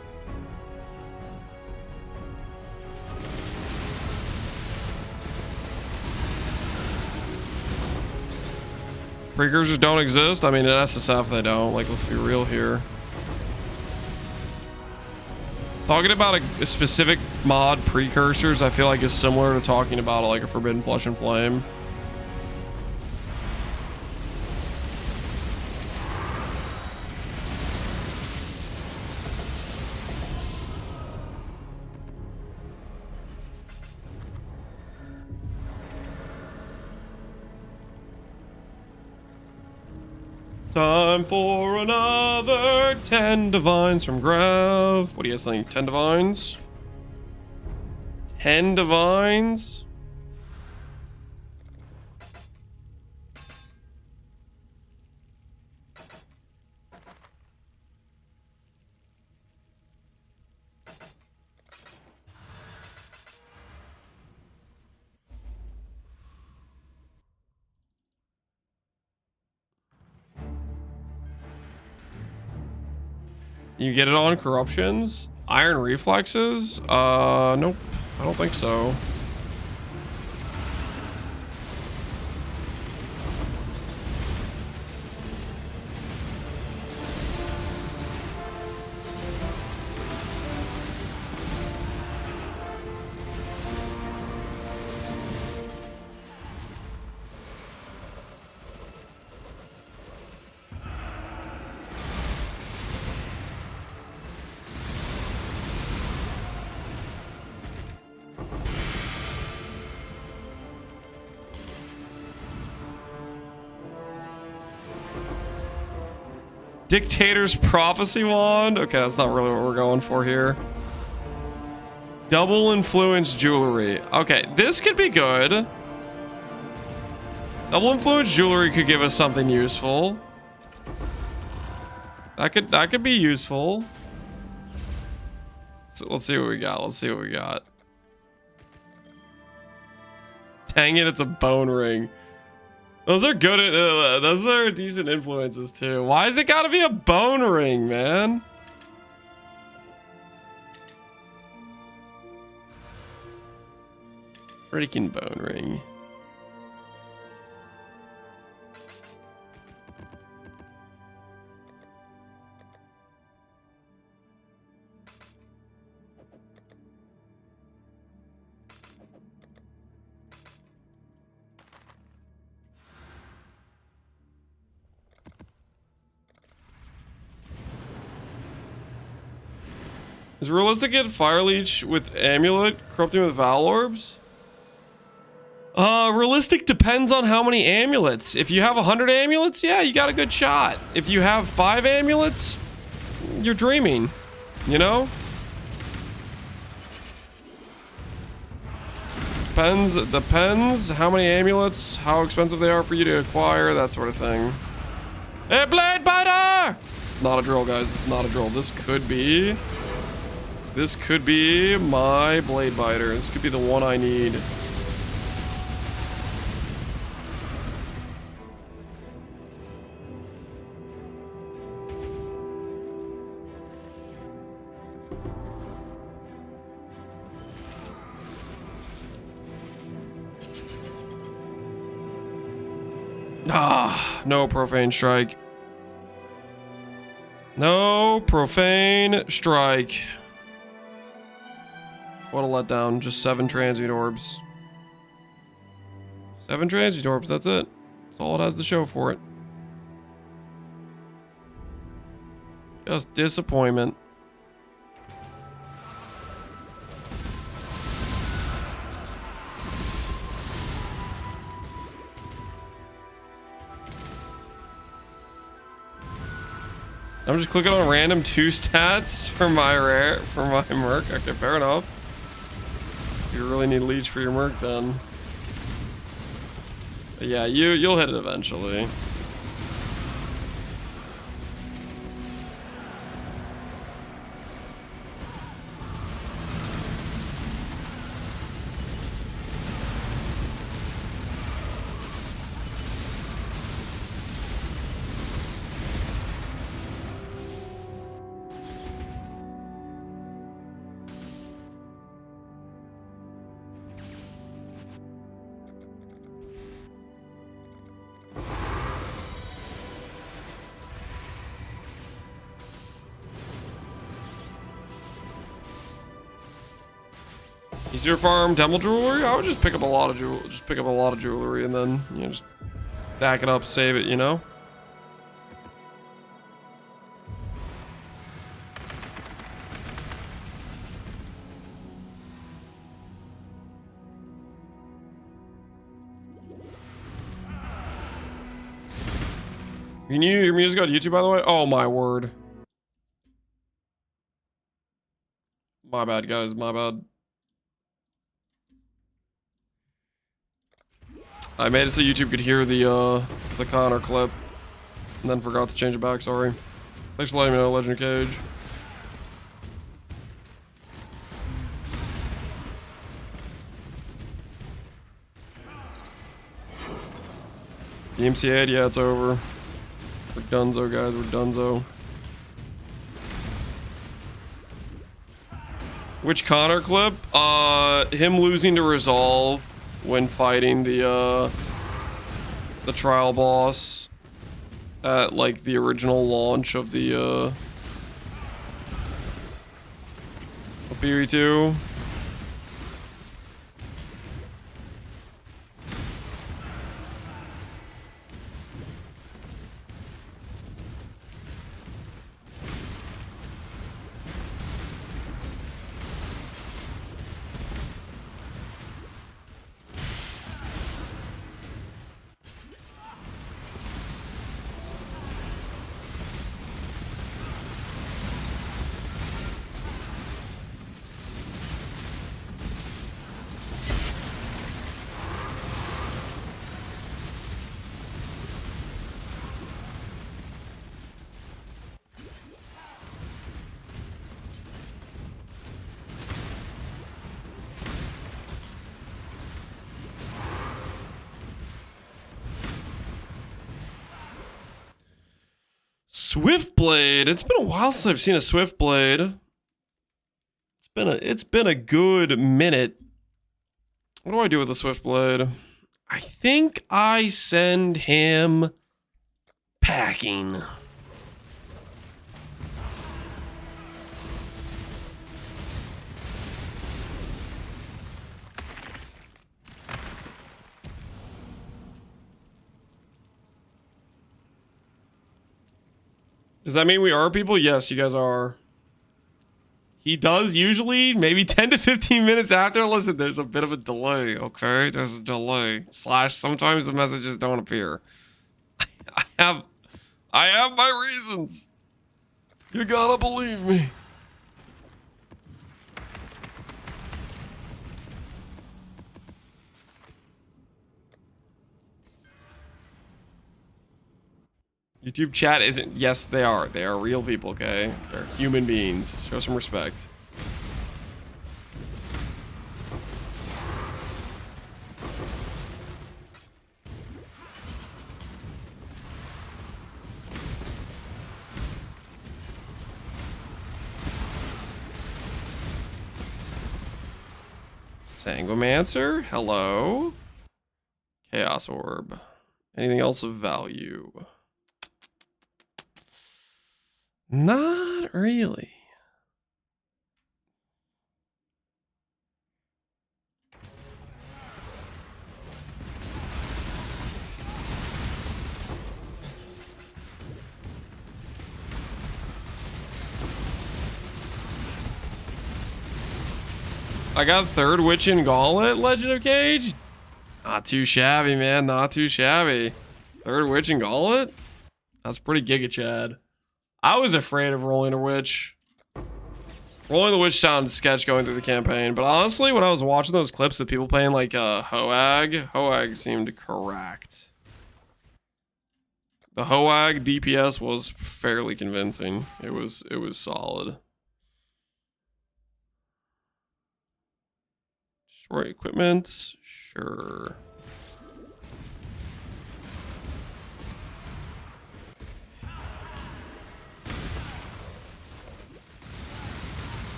Precursors don't exist? I mean, in SSF they don't. Like, let's be real here. Talking about a specific mod, precursors, I feel like is similar to talking about like a Forbidden Flesh and Flame. Time for another 10 divines from Grav. What do you guys think? 10 divines? 10 divines? You get it on corruptions? Iron reflexes? Nope. I don't think so. Dictator's Prophecy Wand? Okay, that's not really what we're going for here. Double Influence Jewelry. Okay, this could be good. Double Influence Jewelry could give us something useful. That could be useful. So let's see what we got. Let's see what we got. Dang it, it's a bone ring. Those are good. Those are decent influences too. Why has it got to be a bone ring, man? Breaking bone ring. Is it realistic to get Fire Leech with Amulet, corrupting with Val Orbs? Realistic depends on how many amulets. If you have 100 amulets, yeah, you got a good shot. If you have 5 amulets, you're dreaming, you know? Depends how many amulets, how expensive they are for you to acquire, that sort of thing. Hey, Blade Biter! Not a drill, guys. This is not a drill. This could be my Blade Biter. This could be the one I need. Ah, no Profane Strike. No Profane Strike. What a letdown. Just 7 Transmute Orbs. 7 Transmute Orbs, that's it. That's all it has to show for it. Just disappointment. I'm just clicking on random 2 stats for my Merc. Okay, fair enough. You really need Leech for your Merc then. But yeah, you'll hit it eventually. Easier farm temple jewelry? I would just pick up a lot of jewelry and then, you know, just stack it up, save it, you know? You knew your music on YouTube, by the way? Oh my word. My bad, guys, my bad. I made it so YouTube could hear the Connor clip, and then forgot to change it back, sorry. Thanks for letting me know, Legend Cage. The MC8, yeah, it's over. We're donezo, guys, we're donezo. Which Connor clip? Him losing to Resolve when fighting the trial boss at like the original launch of the BB2. Swiftblade. It's been a while since I've seen a Swiftblade. It's been a good minute. What do I do with the Swiftblade? I think I send him packing. Does that mean we are people? Yes, you guys are. He does usually maybe 10 to 15 minutes after. Listen, there's a bit of a delay, okay? There's a delay. Slash, sometimes the messages don't appear. I have my reasons. You gotta believe me. YouTube chat isn't. Yes, they are. They are real people, okay? They're human beings. Show some respect. Sanguimancer, hello. Chaos Orb. Anything else of value? Not really. I got third Witch and Gauntlet, Legend of Cage. Not too shabby, man. Not too shabby. Third Witch and Gauntlet? That's pretty giga, Chad. I was afraid of rolling a Witch. Rolling the Witch sounded sketch going through the campaign, but honestly, when I was watching those clips of people playing like Hoag seemed correct. The Hoag DPS was fairly convincing. It was solid. Destroy equipment, sure.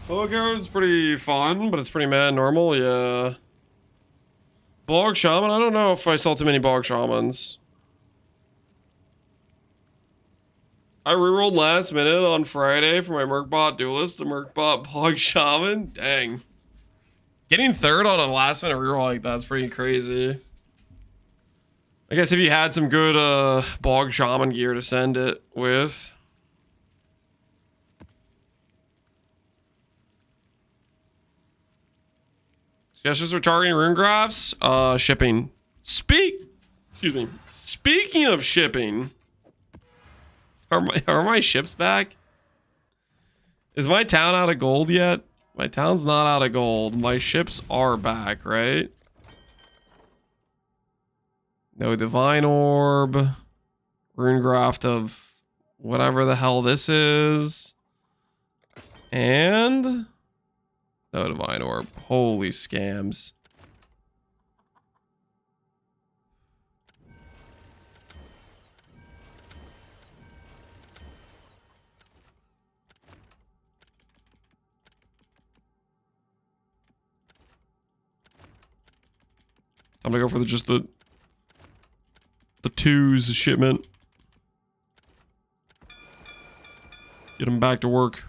Bulldog's pretty fun, but it's pretty mad normal, yeah. Bog Shaman? I don't know if I saw too many Bog Shamans. I rerolled last minute on Friday for my Mercbot Duelist, the Mercbot Bog Shaman. Dang. Getting third on a last minute reroll like that's pretty crazy. I guess if you had some good Bog Shaman gear to send it with. Suggestions for targeting rune graphs? Shipping. Excuse me. Speaking of shipping, are my ships back? Is my town out of gold yet? My town's not out of gold. My ships are back, right? No divine orb. Rune graft of whatever the hell this is. And no divine orb. Holy scams. I'm gonna go for just the twos shipment. Get them back to work.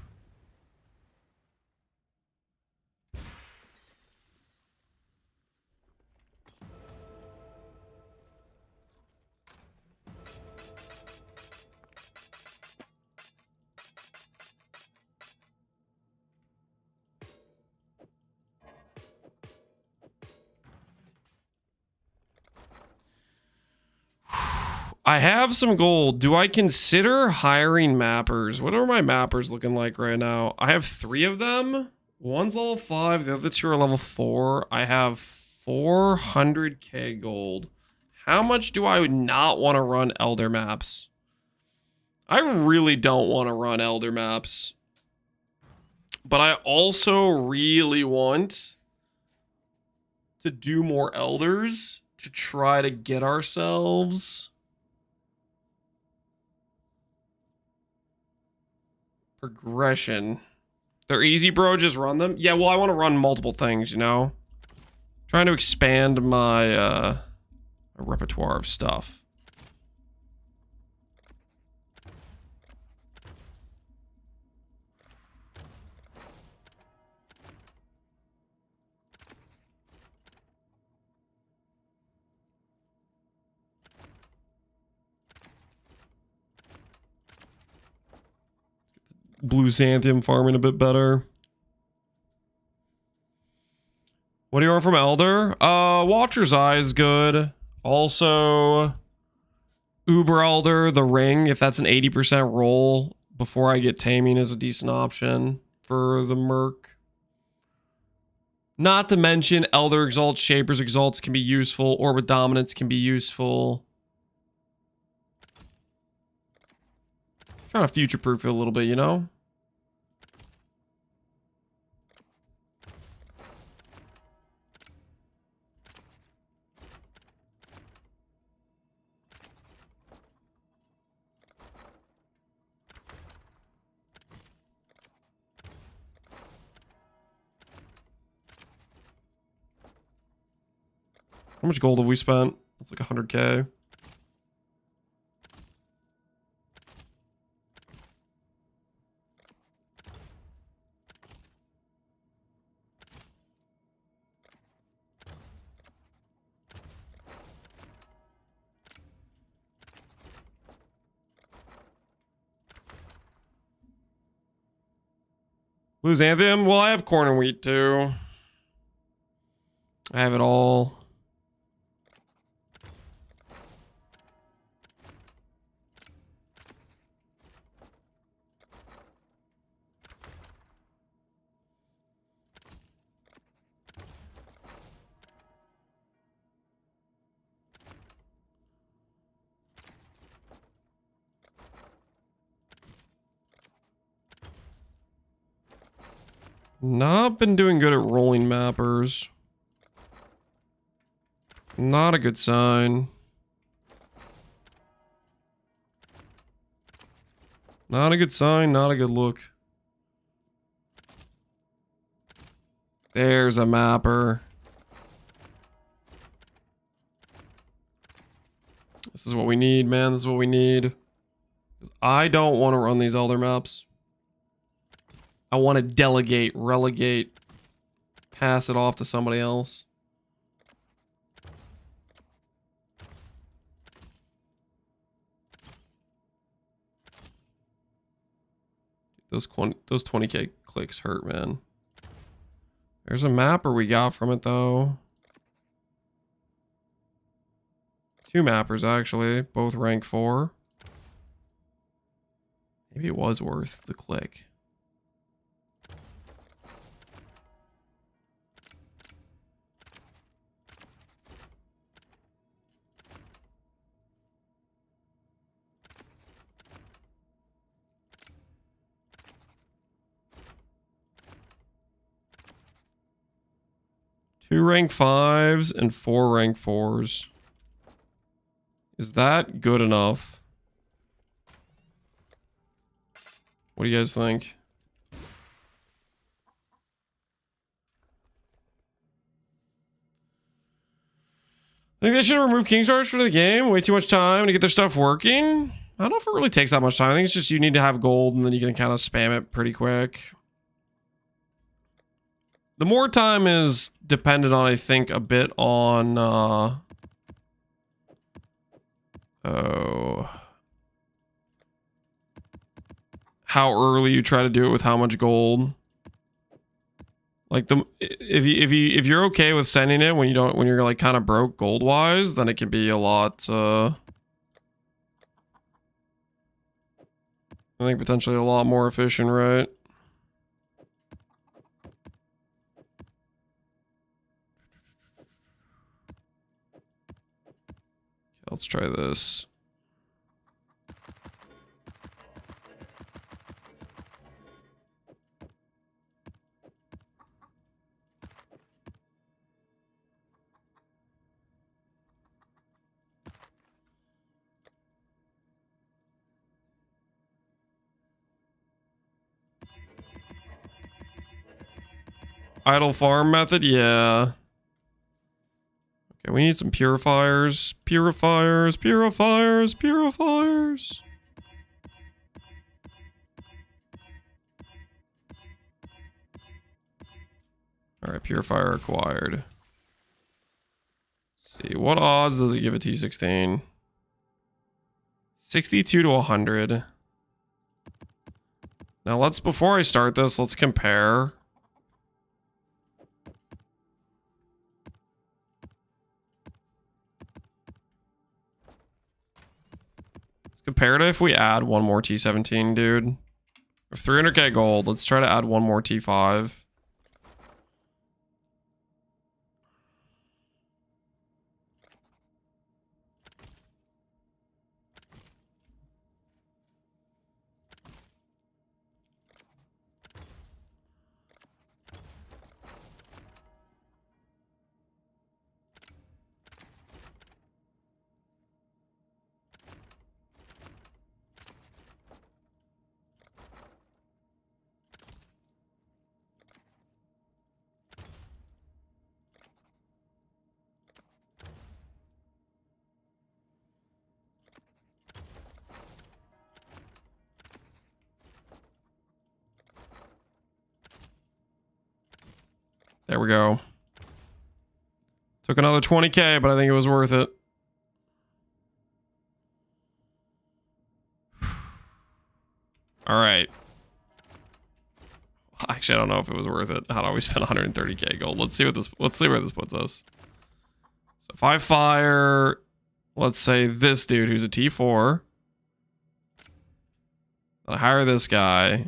I have some gold. Do I consider hiring mappers? What are my mappers looking like right now? I have 3 of them. One's level 5. The other 2 are level 4. I have 400k gold. How much do I not want to run Elder maps? I really don't want to run Elder maps. But I also really want to do more elders to try to get ourselves progression. They're easy, bro. Just run them. Yeah, well, I want to run multiple things, you know? Trying to expand my repertoire of stuff. Blue Xanthium farming a bit better. What do you want from Elder? Watcher's Eye is good. Also, Uber Elder, the Ring, if that's an 80% roll before I get Taming, is a decent option for the Merc. Not to mention Elder Exalts, Shaper's Exalts can be useful. Orbit Dominance can be useful. Trying to future-proof it a little bit, you know? How much gold have we spent? It's like 100K. Blue Xanthium? Well, I have corn and wheat too. I have it all. Not been doing good at rolling mappers. Not a good sign. Not a good sign, not a good look. There's a mapper. This is what we need, man. This is what we need. I don't want to run these Elder maps. I want to delegate, relegate, pass it off to somebody else. Those 20K clicks hurt, man. There's a mapper we got from it, though. 2 mappers, actually. Both rank 4. Maybe it was worth the click. Two rank 5s and 4 rank 4s. Is that good enough? What do you guys think? I think they should remove Kingstarch for the game. Way too much time to get their stuff working. I don't know if it really takes that much time. I think it's just you need to have gold and then you can kind of spam it pretty quick. The more time is dependent on, I think, a bit on how early you try to do it with how much gold. Like if you're okay with sending it when you're like kind of broke gold wise, then it can be a lot I think potentially a lot more efficient, right? Let's try this. idle farm method? Yeah. Okay, we need some purifiers. Purifiers, purifiers, purifiers. Alright, purifier acquired. Let's see, what odds does it give a T16? 62 to 100. Now let's, before I start this, let's compare. Let's compare to if we add one more T17, dude. With 300k gold, let's try to add one more T5. There we go. Took another 20k, but I think it was worth it. All right. Actually, I don't know if it was worth it. How do we spend 130k gold? Let's see what this. Let's see where this puts us. So if I fire, let's say this dude who's a T4, I hire this guy.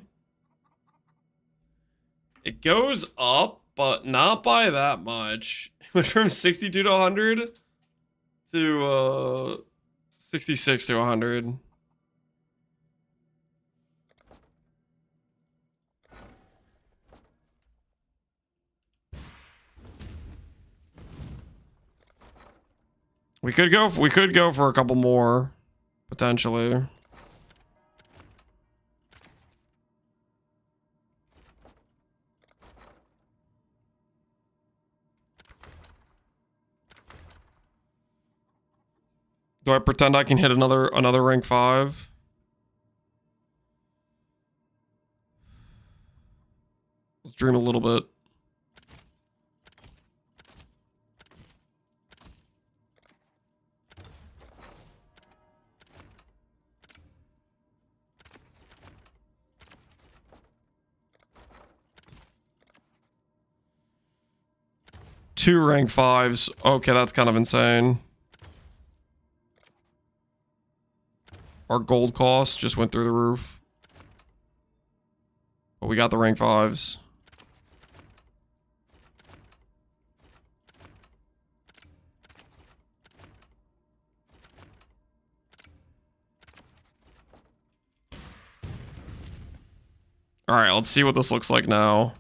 It goes up, but not by that much. It went from 62 to 100 to 66 to 100. We could go for a couple more, potentially. Do I pretend I can hit another rank 5? Let's dream a little bit. Two rank 5s. Okay, that's kind of insane. Our gold cost just went through the roof. But we got the rank 5s. Alright, let's see what this looks like now.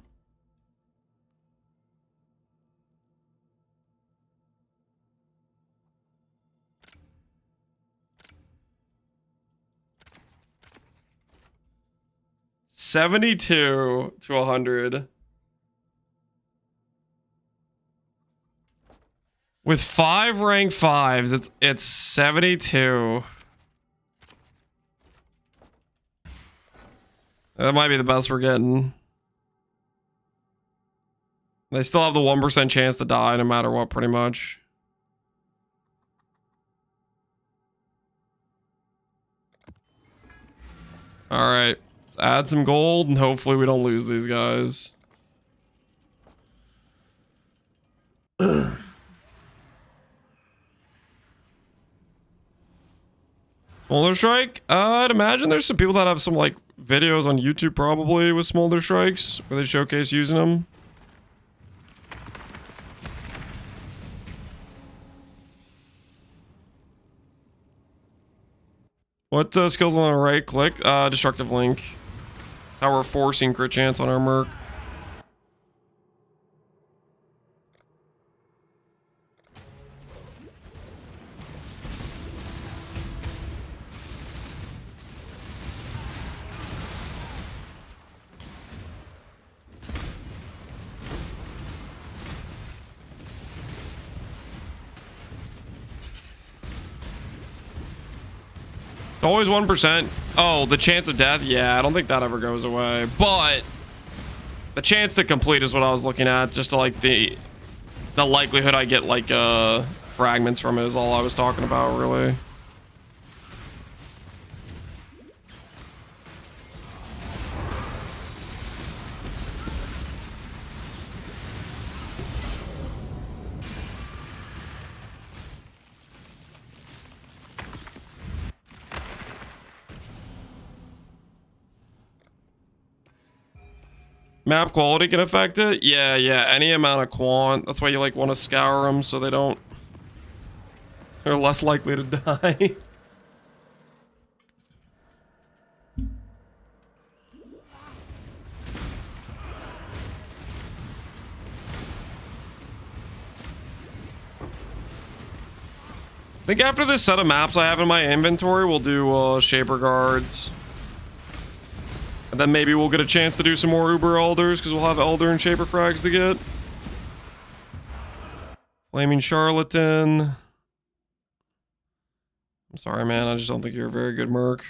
$72 to 100. With 5 rank 5s, it's 72. That might be the best we're getting. They still have the 1% chance to die no matter what, pretty much. Alright. Let's add some gold and hopefully we don't lose these guys. Smolder Strike? I'd imagine there's some people that have some like videos on YouTube probably with Smolder Strikes where they showcase using them. What skills on the right click? Destructive Link. That's how we're forcing crit chance on our Merc. Always 1%. Oh, the chance of death? Yeah, I don't think that ever goes away. But the chance to complete is what I was looking at. Just to like the likelihood I get like fragments from it is all I was talking about, really. Map quality can affect it? Yeah, any amount of quant. That's why you like want to scour them so they're less likely to die. I think after this set of maps I have in my inventory, we'll do Shaper Guards. And then maybe we'll get a chance to do some more Uber Elders, because we'll have Elder and Shaper frags to get. Flaming Charlatan. I'm sorry, man. I just don't think you're a very good Merc.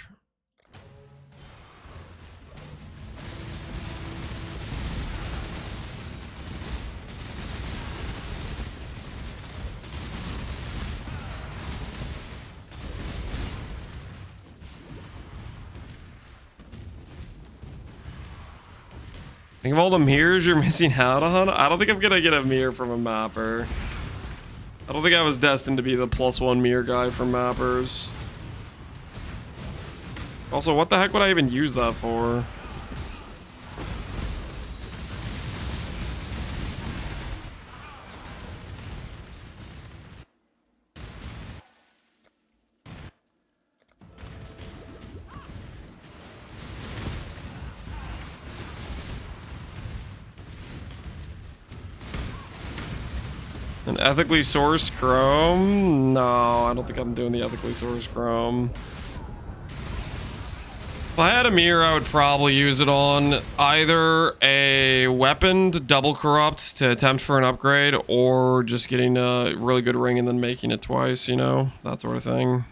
Think of all the mirrors you're missing out on. I don't think I'm gonna get a mirror from a mapper. I don't think I was destined to be the +1 mirror guy for mappers. Also, what the heck would I even use that for? An ethically sourced chrome? No, I don't think I'm doing the ethically sourced chrome. If I had a mirror, I would probably use it on either a weapon to double corrupt to attempt for an upgrade, or just getting a really good ring and then making it twice, you know? That sort of thing.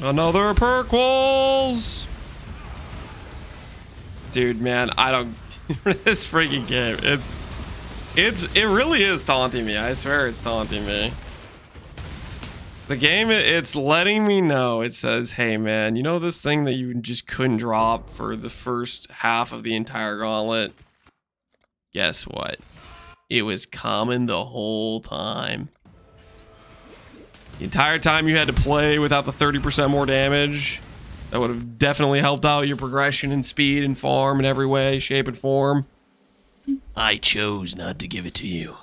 Another perk walls. Dude, man, I don't this freaking game. It really is taunting me. I swear it's taunting me. The game, it's letting me know. It says, hey man, you know this thing that you just couldn't drop for the first half of the entire gauntlet? Guess what? It was common the whole time. The entire time you had to play without the 30% more damage. That would have definitely helped out your progression and speed and farm in every way, shape, and form. I chose not to give it to you.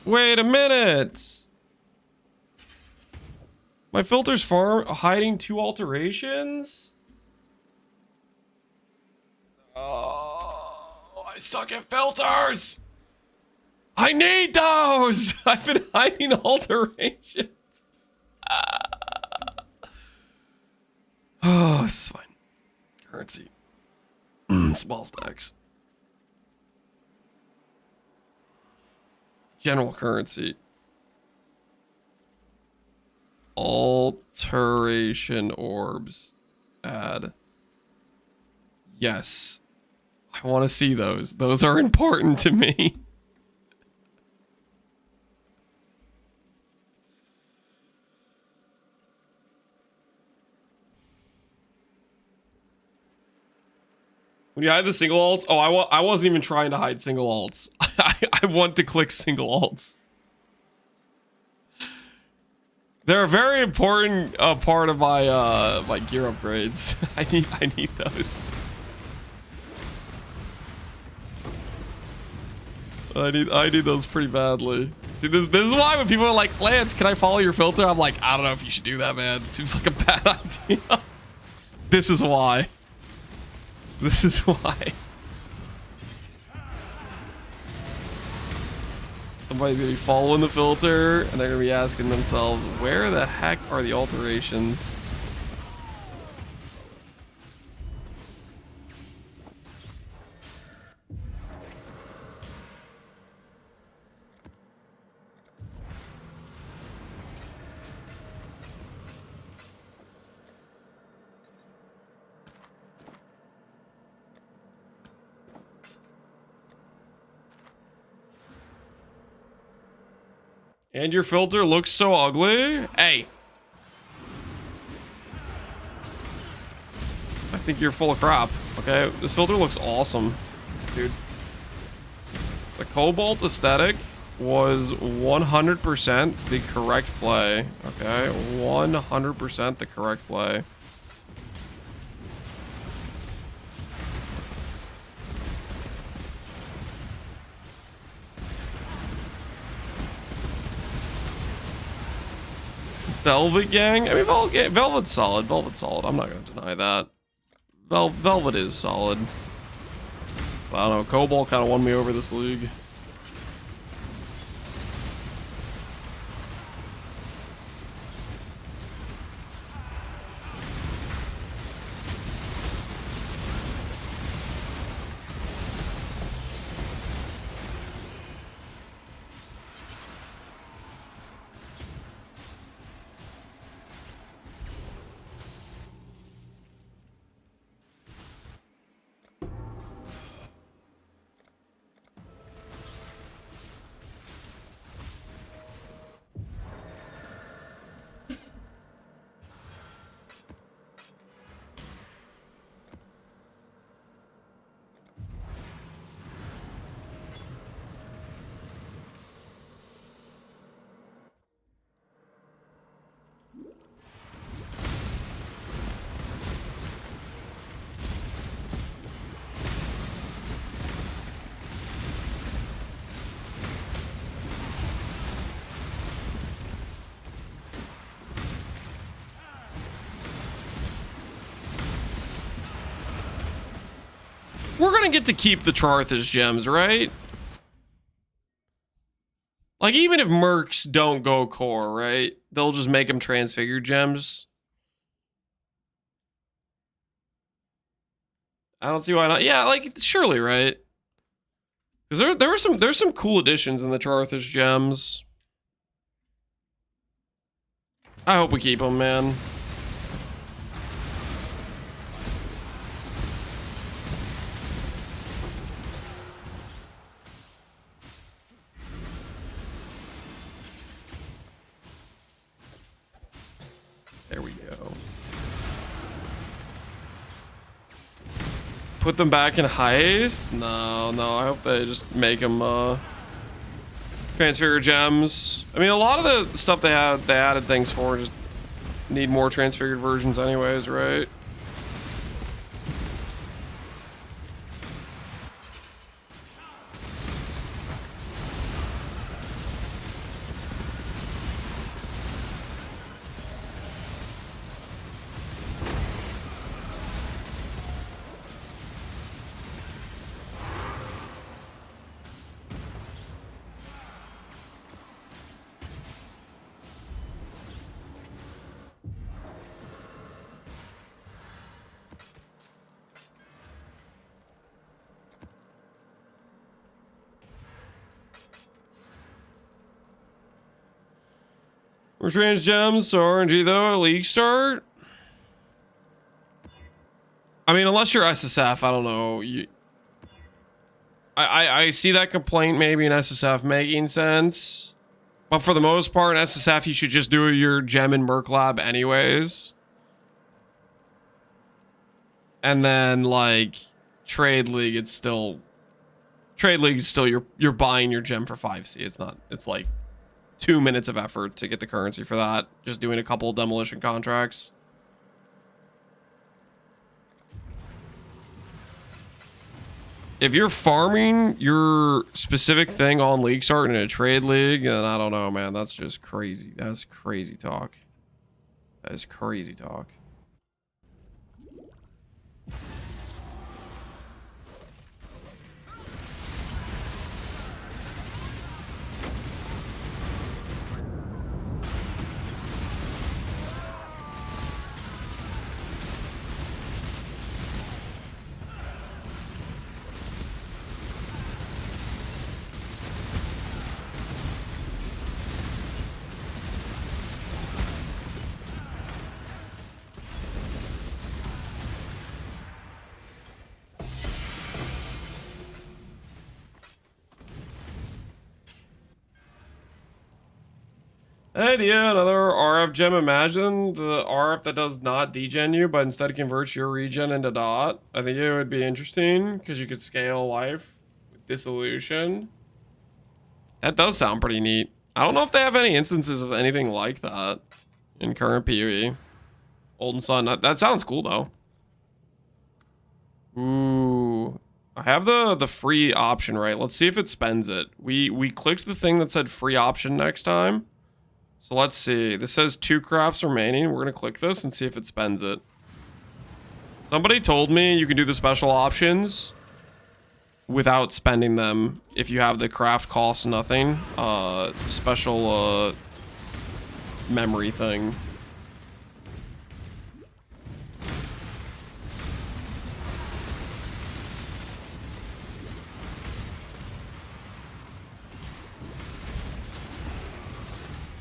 Wait a minute. My filter's hiding 2 alterations? Oh, I suck at filters. I need those. I've been hiding alterations. Oh, this is fine. Currency. Small stacks. General currency. Alteration orbs. Add. Yes. I want to see those. Those are important to me. When you hide the single alts, oh, I wasn't even trying to hide single alts. I want to click single alts. They're a very important part of my my gear upgrades. I need those. I need those pretty badly. See, this is why when people are like, Lance, can I follow your filter? I'm like, I don't know if you should do that, man. It seems like a bad idea. This is why. This is why. Somebody's gonna be following the filter and they're gonna be asking themselves, where the heck are the alterations? And your filter looks so ugly. Hey. I think you're full of crap. Okay, this filter looks awesome, dude. The cobalt aesthetic was 100% the correct play. Okay, 100% the correct play. Velvet gang? I mean, Velvet's solid. Velvet's solid. I'm not going to deny that. Velvet is solid. But I don't know. Cobalt kind of won me over this league. We're gonna get to keep the Charthus gems, right? Like, even if Mercs don't go core, right? They'll just make them transfigured gems. I don't see why not. Yeah, like, surely, right? Because there's some cool additions in the Charthus gems. I hope we keep them, man. There we go. Put them back in Heist? No, I hope they just make them transfigure gems. I mean, a lot of the stuff they added things for just need more transfigured versions anyways, right? We're trans gems, so RNG though, a league start. I mean, unless you're SSF, I don't know. I see that complaint maybe in SSF making sense. But for the most part, in SSF, you should just do your gem in Merc Lab anyways. And then, like, Trade League, it's still Trade League is still you're buying your gem for 5C. It's not. It's like 2 minutes of effort to get the currency for that. Just doing a couple demolition contracts. If you're farming your specific thing on League Start in a Trade League, then I don't know, man. That's just crazy. That's crazy talk. That is crazy talk. Idea, another RF gem. Imagine the RF that does not degen you, but instead converts your regen into dot. I think it would be interesting because you could scale life with dissolution. That does sound pretty neat. I don't know if they have any instances of anything like that in current PoE. Old and Sun. That sounds cool though. Ooh, I have the free option, right? Let's see if it spends it. We clicked the thing that said free option next time. So let's see. This says 2 crafts remaining. We're going to click this and see if it spends it. Somebody told me you can do the special options without spending them if you have the craft cost nothing. Special memory thing.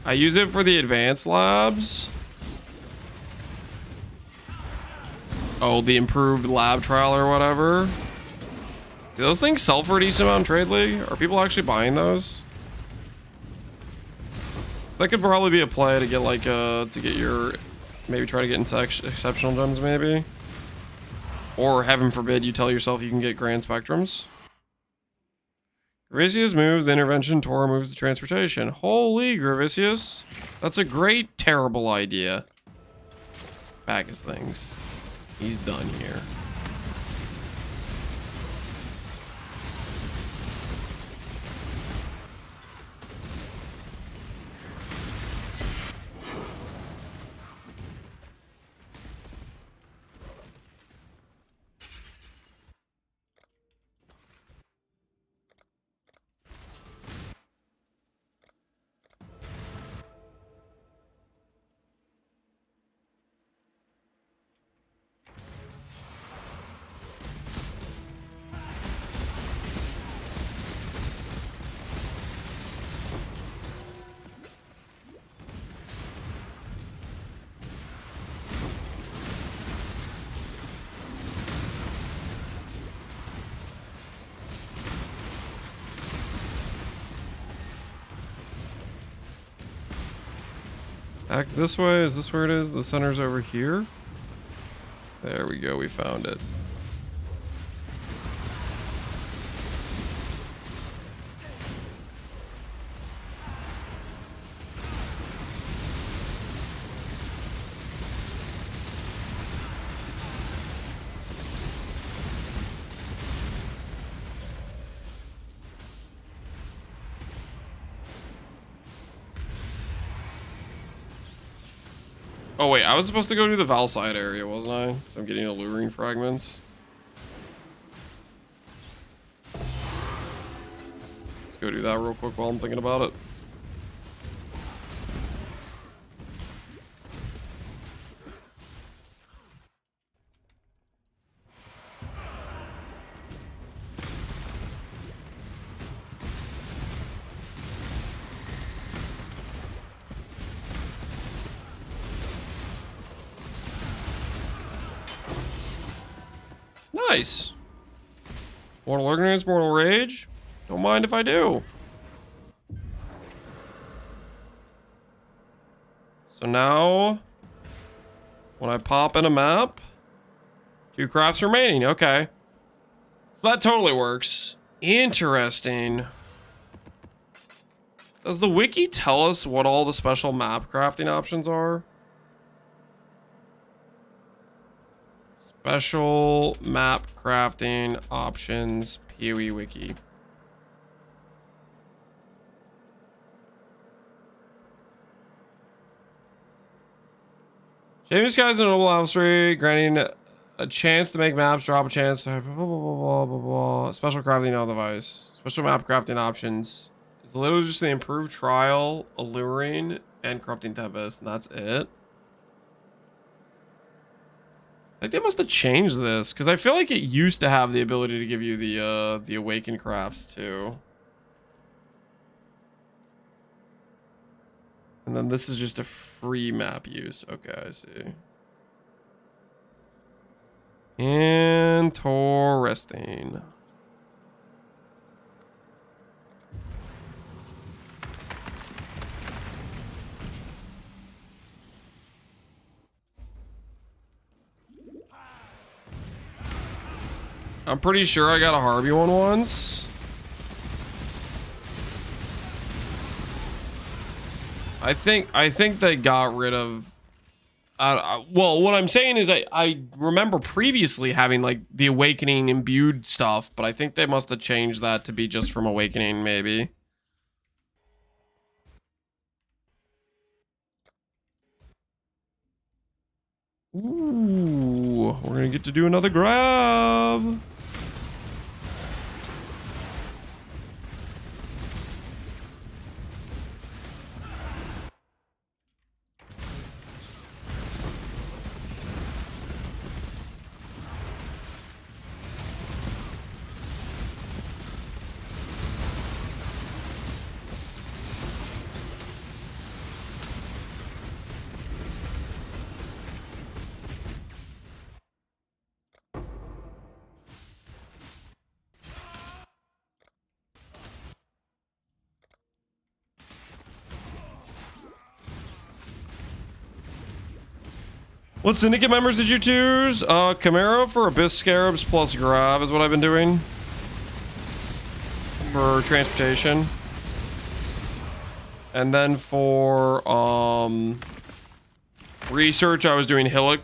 I use it for the advanced labs. Oh, the improved lab trial or whatever. Do those things sell for a decent amount in Trade League? Are people actually buying those? That could probably be a play to get like to get your, maybe try to get exceptional gems maybe. Or heaven forbid you tell yourself you can get grand spectrums. Gravicius moves the intervention, Tora moves the transportation. Holy Gravicius. That's a great, terrible idea. Back his things. He's done here. Back this way. Is this where it is? The center's over here. There we go. We found it. Oh wait, I was supposed to go to the Valside area, wasn't I? Because I'm getting alluring fragments. Let's go do that real quick while I'm thinking about it. Nice. Mortal Ignorance, Mortal Rage. Don't mind if I do. So now, when I pop in a map, 2 crafts remaining. Okay. So that totally works. Interesting. Does the wiki tell us what all the special map crafting options are? Special map crafting options, PoE wiki. Shaving skies in a noble house-free, granting a chance to make maps, drop a chance, blah, blah, blah, blah, blah, blah. Special crafting on device. Special map crafting options. It's literally just the improved trial, alluring, and corrupting tempest, and that's it. I think they must have changed this, because I feel like it used to have the ability to give you the awakened crafts too. And then this is just a free map use. Okay, I see. Interesting. I'm pretty sure I got a Harvey one once. I think they got rid of. Well, what I'm saying is I remember previously having like the Awakening imbued stuff, but I think they must have changed that to be just from Awakening, maybe. Ooh, we're gonna get to do another grab. What syndicate members did you choose? Chimera for Abyss Scarabs plus Grav is what I've been doing for transportation. And then for research, I was doing Hillock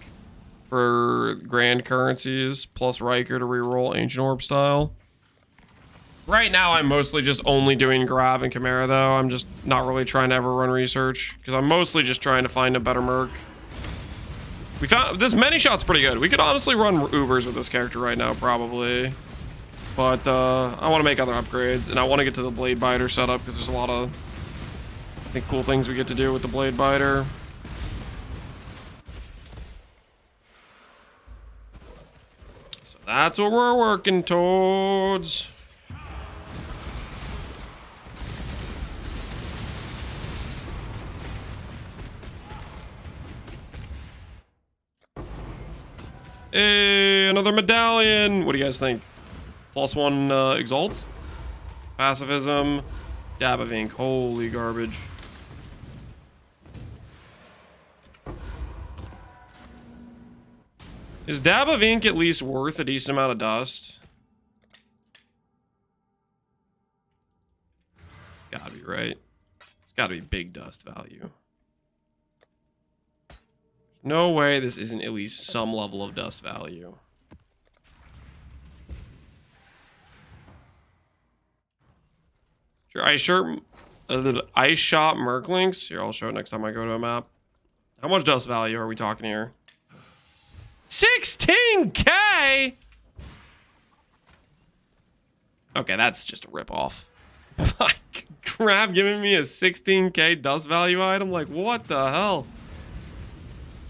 for grand currencies plus Riker to reroll Ancient Orb style. Right now, I'm mostly just only doing Grav and Chimera though. I'm just not really trying to ever run research because I'm mostly just trying to find a better Merc. We found this many shot's pretty good. We could honestly run Ubers with this character right now, probably. But I want to make other upgrades, and I want to get to the Blade Biter setup because there's a lot of, I think, cool things we get to do with the Blade Biter. So that's what we're working towards. Hey, another medallion. What do you guys think? +1 Exalt? Pacifism. Dab of ink. Holy garbage. Is Dab of ink at least worth a decent amount of dust? It's gotta be, right? It's gotta be big dust value. No way this isn't at least some level of dust value. Sure, ice shot Merc links. Here, I'll show it next time I go to a map. How much dust value are we talking here? 16K! Okay, that's just a ripoff. Like, crap, giving me a 16K dust value item? Like, what the hell?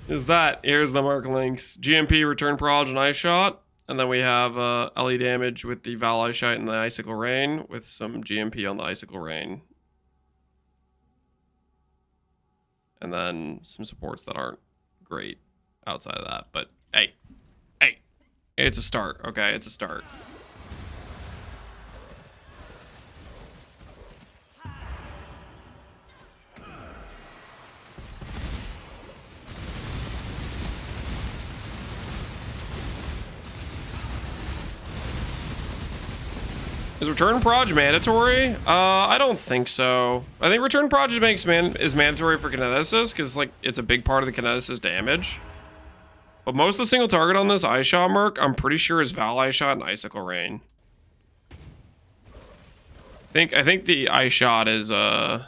Is that? Here's the Merc links. GMP, return proj, and ice shot. And then we have LE damage with the Val Ice Shite and the Icicle Rain with some GMP on the Icicle Rain. And then some supports that aren't great outside of that. But hey, it's a start. Okay, it's a start. Is return proj mandatory? I don't think so. I think return proj is mandatory for kineticist because like it's a big part of the kineticist damage. But most of the single target on this ice shot merc, I'm pretty sure is Val ice shot and icicle rain. I think the ice shot is with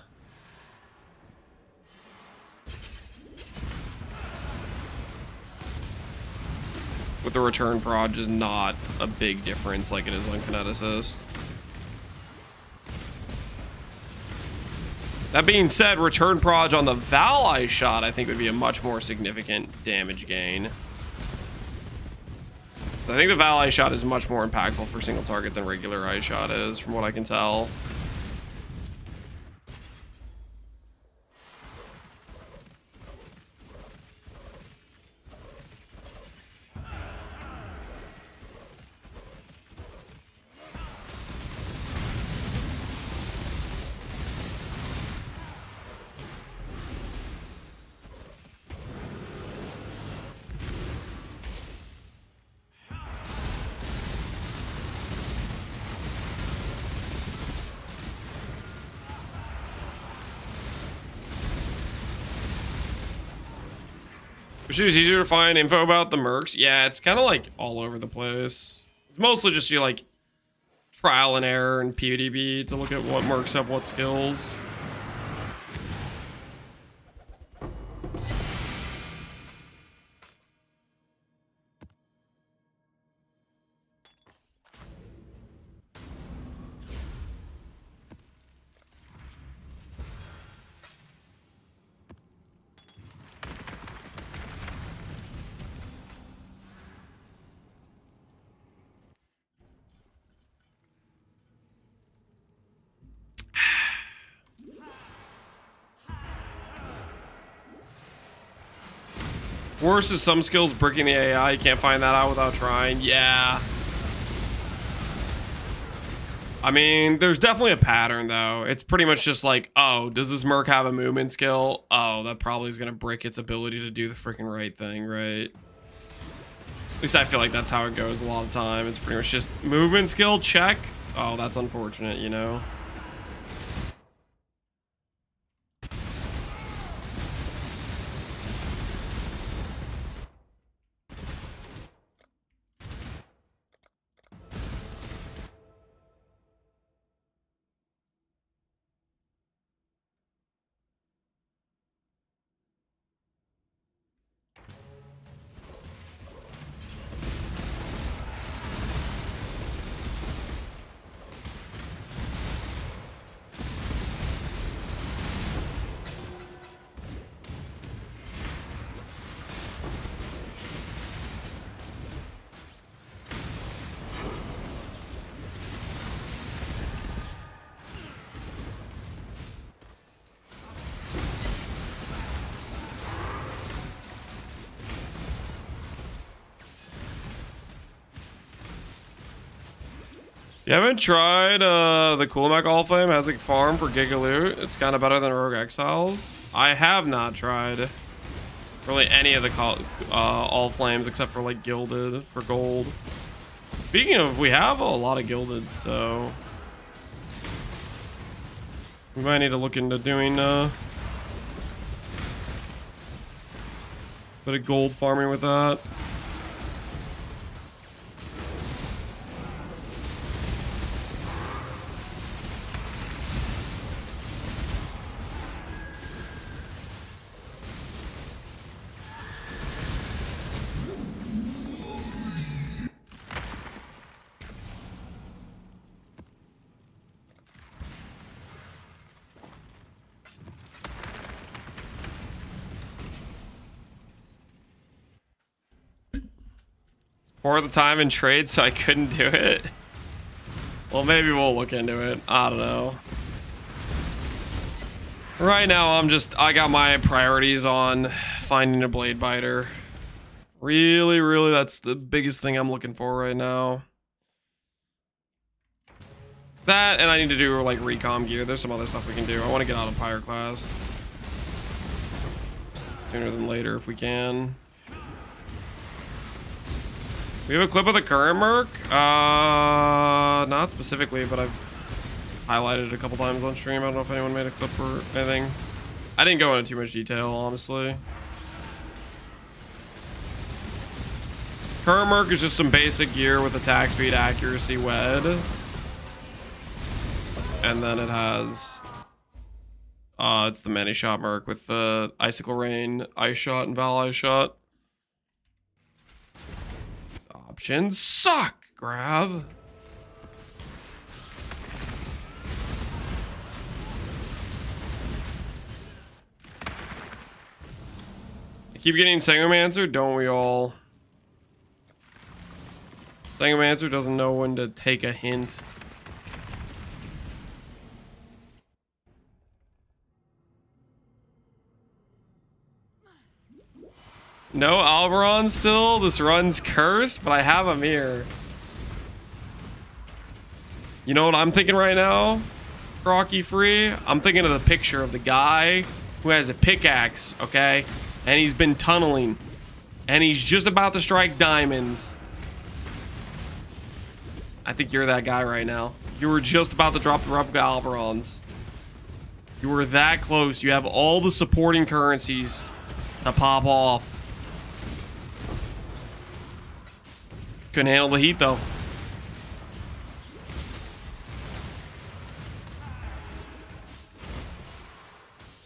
the return proj is not a big difference like it is on kineticist. That being said, return proj on the Val ice shot I think would be a much more significant damage gain. I think the Val ice shot is much more impactful for single target than regular ice shot is, from what I can tell. It was easier to find info about the mercs. Yeah, it's kind of like all over the place. It's mostly just you like trial and error and PvDB to look at what mercs have what skills. Worse is some skills bricking the AI. You can't find that out without trying. Yeah. I mean, there's definitely a pattern, though. It's pretty much just like, oh, does this merc have a movement skill? Oh, that probably is going to brick its ability to do the freaking right thing, right? At least I feel like that's how it goes a lot of time. It's pretty much just movement skill, check. Oh, that's unfortunate, you know? You haven't tried the Coolmac All Flame as a farm for Giga Loot? It's kind of better than Rogue Exiles. I have not tried really any of the All Flames except for like Gilded for gold. Speaking of, we have a lot of Gilded, so we might need to look into doing a bit of gold farming with that. For the time in trade, so I couldn't do it. Well, maybe we'll look into it. I don't know. Right now, I got my priorities on finding a blade biter. Really, that's the biggest thing I'm looking for right now. That, and I need to do like recom gear. There's some other stuff we can do. I want to get out of Pyroclast sooner than later if we can. We have a clip of the current Merc. Not specifically, but I've highlighted it a couple times on stream. I don't know if anyone made a clip or anything. I didn't go into too much detail, honestly. Current Merc is just some basic gear with attack speed, accuracy, wed. And then it has... it's the many shot Merc with the Icicle Rain, Ice Shot, and Val Ice Shot. Options suck, Grab. I keep getting Sangomancer, don't we all? Sangomancer doesn't know when to take a hint. No Alberon still. This run's cursed, but I have a mirror. You know what I'm thinking right now? Rocky Free. I'm thinking of the picture of the guy who has a pickaxe, okay? And he's been tunneling. And he's just about to strike diamonds. I think you're that guy right now. You were just about to drop the replica Alberons. You were that close. You have all the supporting currencies to pop off. Couldn't handle the heat though.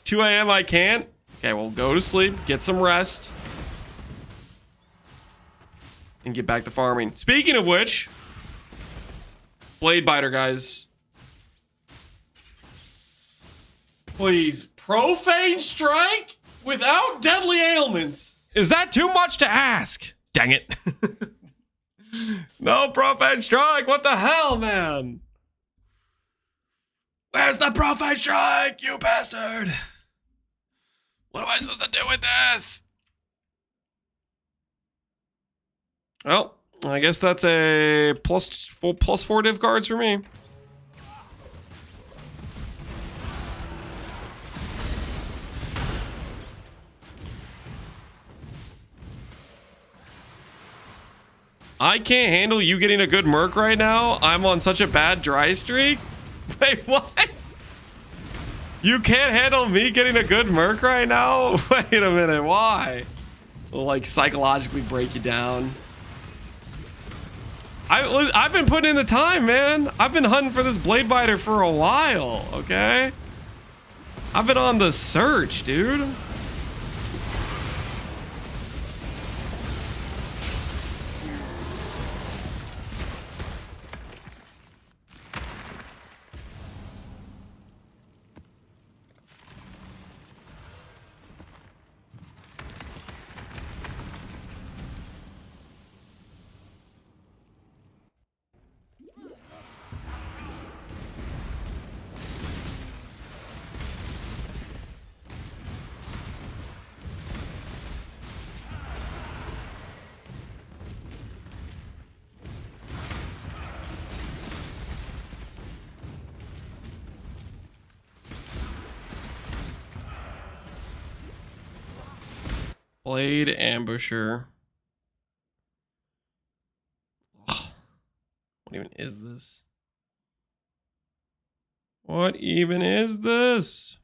$2 a.m. I can't. Okay, well, go to sleep, get some rest, and get back to farming. Speaking of which, Blade Biter, guys. Please, Profane Strike without deadly ailments. Is that too much to ask? Dang it. No Profane Strike. What the hell, man? Where's the Profane Strike, you bastard? What am I supposed to do with this? Well, I guess that's a plus 4 div cards for me. I can't handle you getting a good Merc right now. I'm on such a bad dry streak. Wait, what? You can't handle me getting a good Merc right now? Wait a minute, why? We'll like psychologically break you down. I've been putting in the time, man. I've been hunting for this Blade Biter for a while, okay? I've been on the search, dude. Blade Ambusher. Ugh. What even is this? What even is this?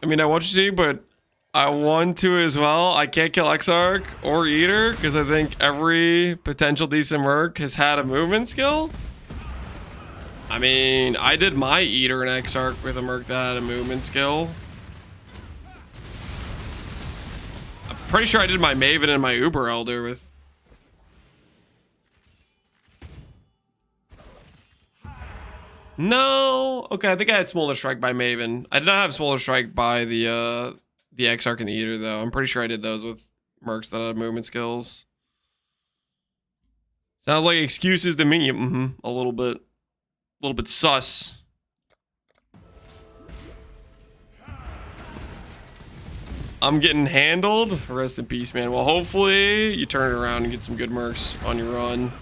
I mean, I want you to see, but I want to as well. I can't kill Exarch or Eater because I think every potential decent Merc has had a movement skill. I mean, I did my Eater and Exarch with a Merc that had a movement skill. I'm pretty sure I did my Maven and my Uber Elder with... No. Okay, I think I had Smolder Strike by Maven. I did not have Smolder Strike by the Exarch and the Eater, though. I'm pretty sure I did those with Mercs that had movement skills. Sounds like excuses to me. A little bit. little bit sus. I'm getting handled. Rest in peace, man. Well, hopefully you turn it around and get some good mercs on your run.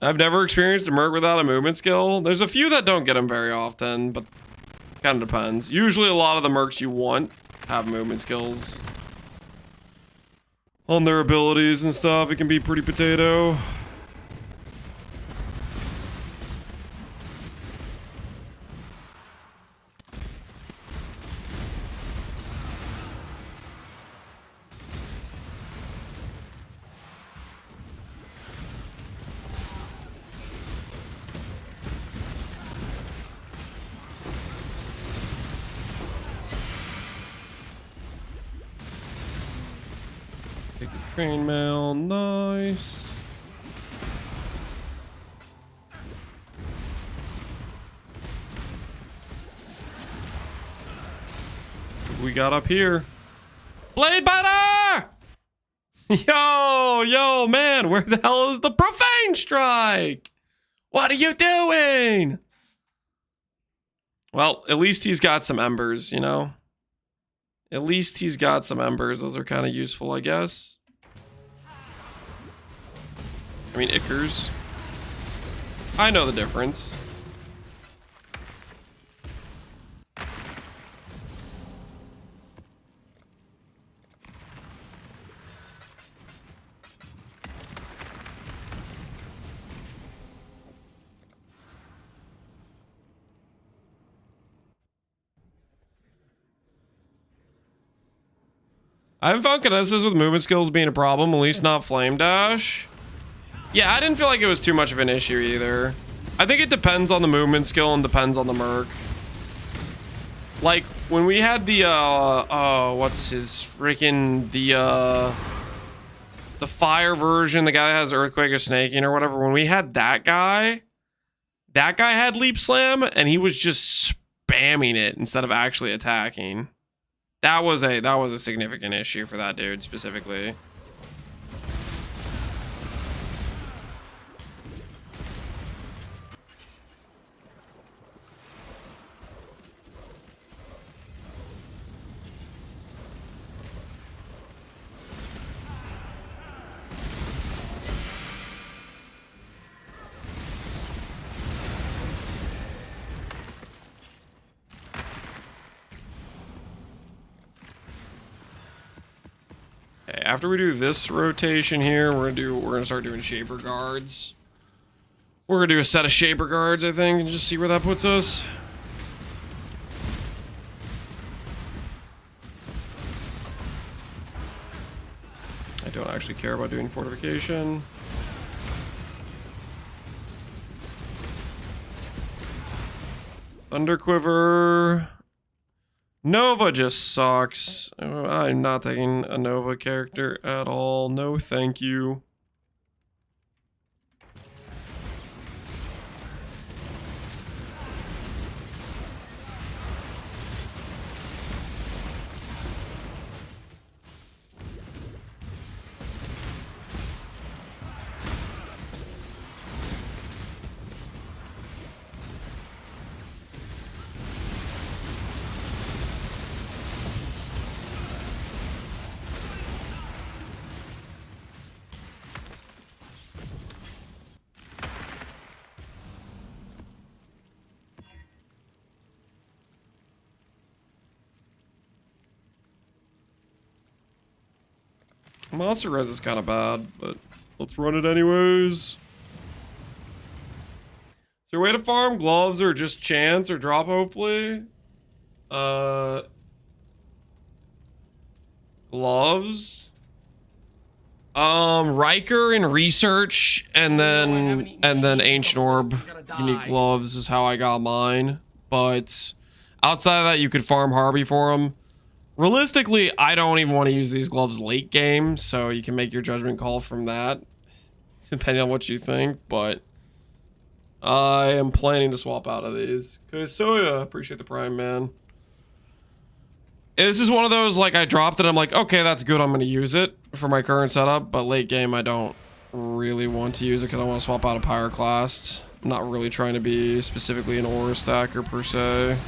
I've never experienced a merc without a movement skill. There's a few that don't get them very often, but kind of depends. Usually a lot of the mercs you want have movement skills on their abilities and stuff. It can be pretty potato. Take the train mail, nice. What we got up here? Blade Biter! Yo, man, where the hell is the Profane Strike? What are you doing? Well, at least he's got some embers, you know? At least he's got some embers. Those are kind of useful, I guess. I mean, Ickers. I know the difference. I haven't found Kinesis with movement skills being a problem, at least not Flame Dash. Yeah, I didn't feel like it was too much of an issue either. I think it depends on the movement skill and depends on the Merc. Like, when we had the, what's his freaking, the fire version, the guy that has Earthquake or Snaking or whatever, when we had that guy had Leap Slam, and he was just spamming it instead of actually attacking. That was a significant issue for that dude specifically. After we do this rotation here, we're gonna start doing Shaper Guards. We're gonna do a set of Shaper Guards, I think, and just see where that puts us. I don't actually care about doing fortification. Thunderquiver. Nova just sucks. I'm not taking a Nova character at all. No, thank you. Monster Res is kind of bad, but let's run it anyways. Is there a way to farm gloves or just chance or drop hopefully? Gloves? Riker in research and then Ancient Orb unique gloves is how I got mine. But Outside of that, you could farm Harvey for them. Realistically, I don't even want to use these gloves late game, so you can make your judgment call from that, depending on what you think, but I am planning to swap out of these. Soya, appreciate the prime, man. This is one of those, like, I dropped it, I'm like, okay, that's good, I'm going to use it for my current setup, but late game, I don't really want to use it because I want to swap out a Pyroclast. I'm not really trying to be specifically an aura stacker, per se.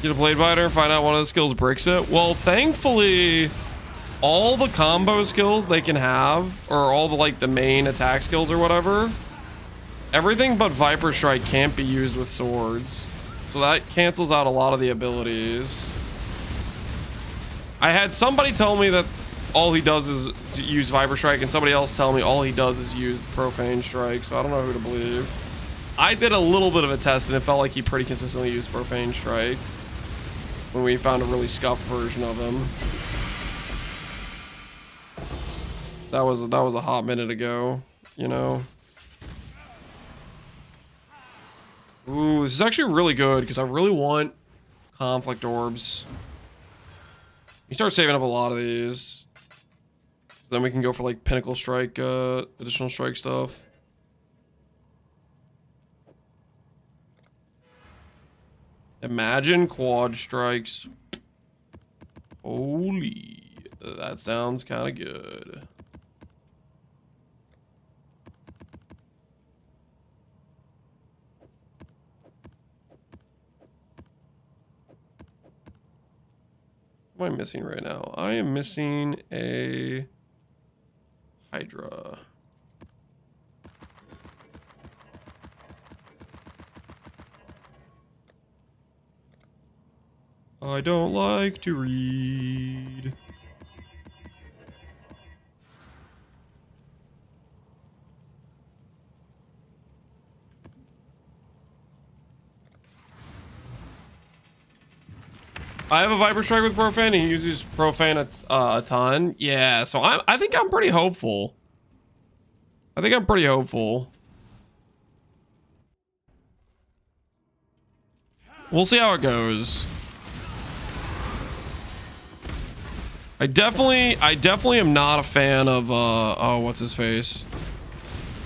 Get a blade biter and find out one of the skills bricks it. Well, thankfully, all the combo skills they can have, or all the like the main attack skills or whatever, everything but Viper Strike can't be used with swords. So that cancels out a lot of the abilities. I had somebody tell me that all he does is to use Viper Strike, and somebody else tell me all he does is use Profane Strike, so I don't know who to believe. I did a little bit of a test, and it felt like he pretty consistently used Profane Strike when we found a really scuffed version of him. That was a hot minute ago, you know. Ooh, this is actually really good because I really want conflict orbs. You start saving up a lot of these, so then we can go for like pinnacle strike, additional strike stuff. Imagine quad strikes. Holy, that sounds kind of good. What am I missing right now? I am missing a Hydra. I don't like to read. I have a Viper Strike with Profane. He uses Profane a ton. Yeah, so I think I'm pretty hopeful. I think I'm pretty hopeful. We'll see how it goes. I definitely am not a fan of oh, what's his face?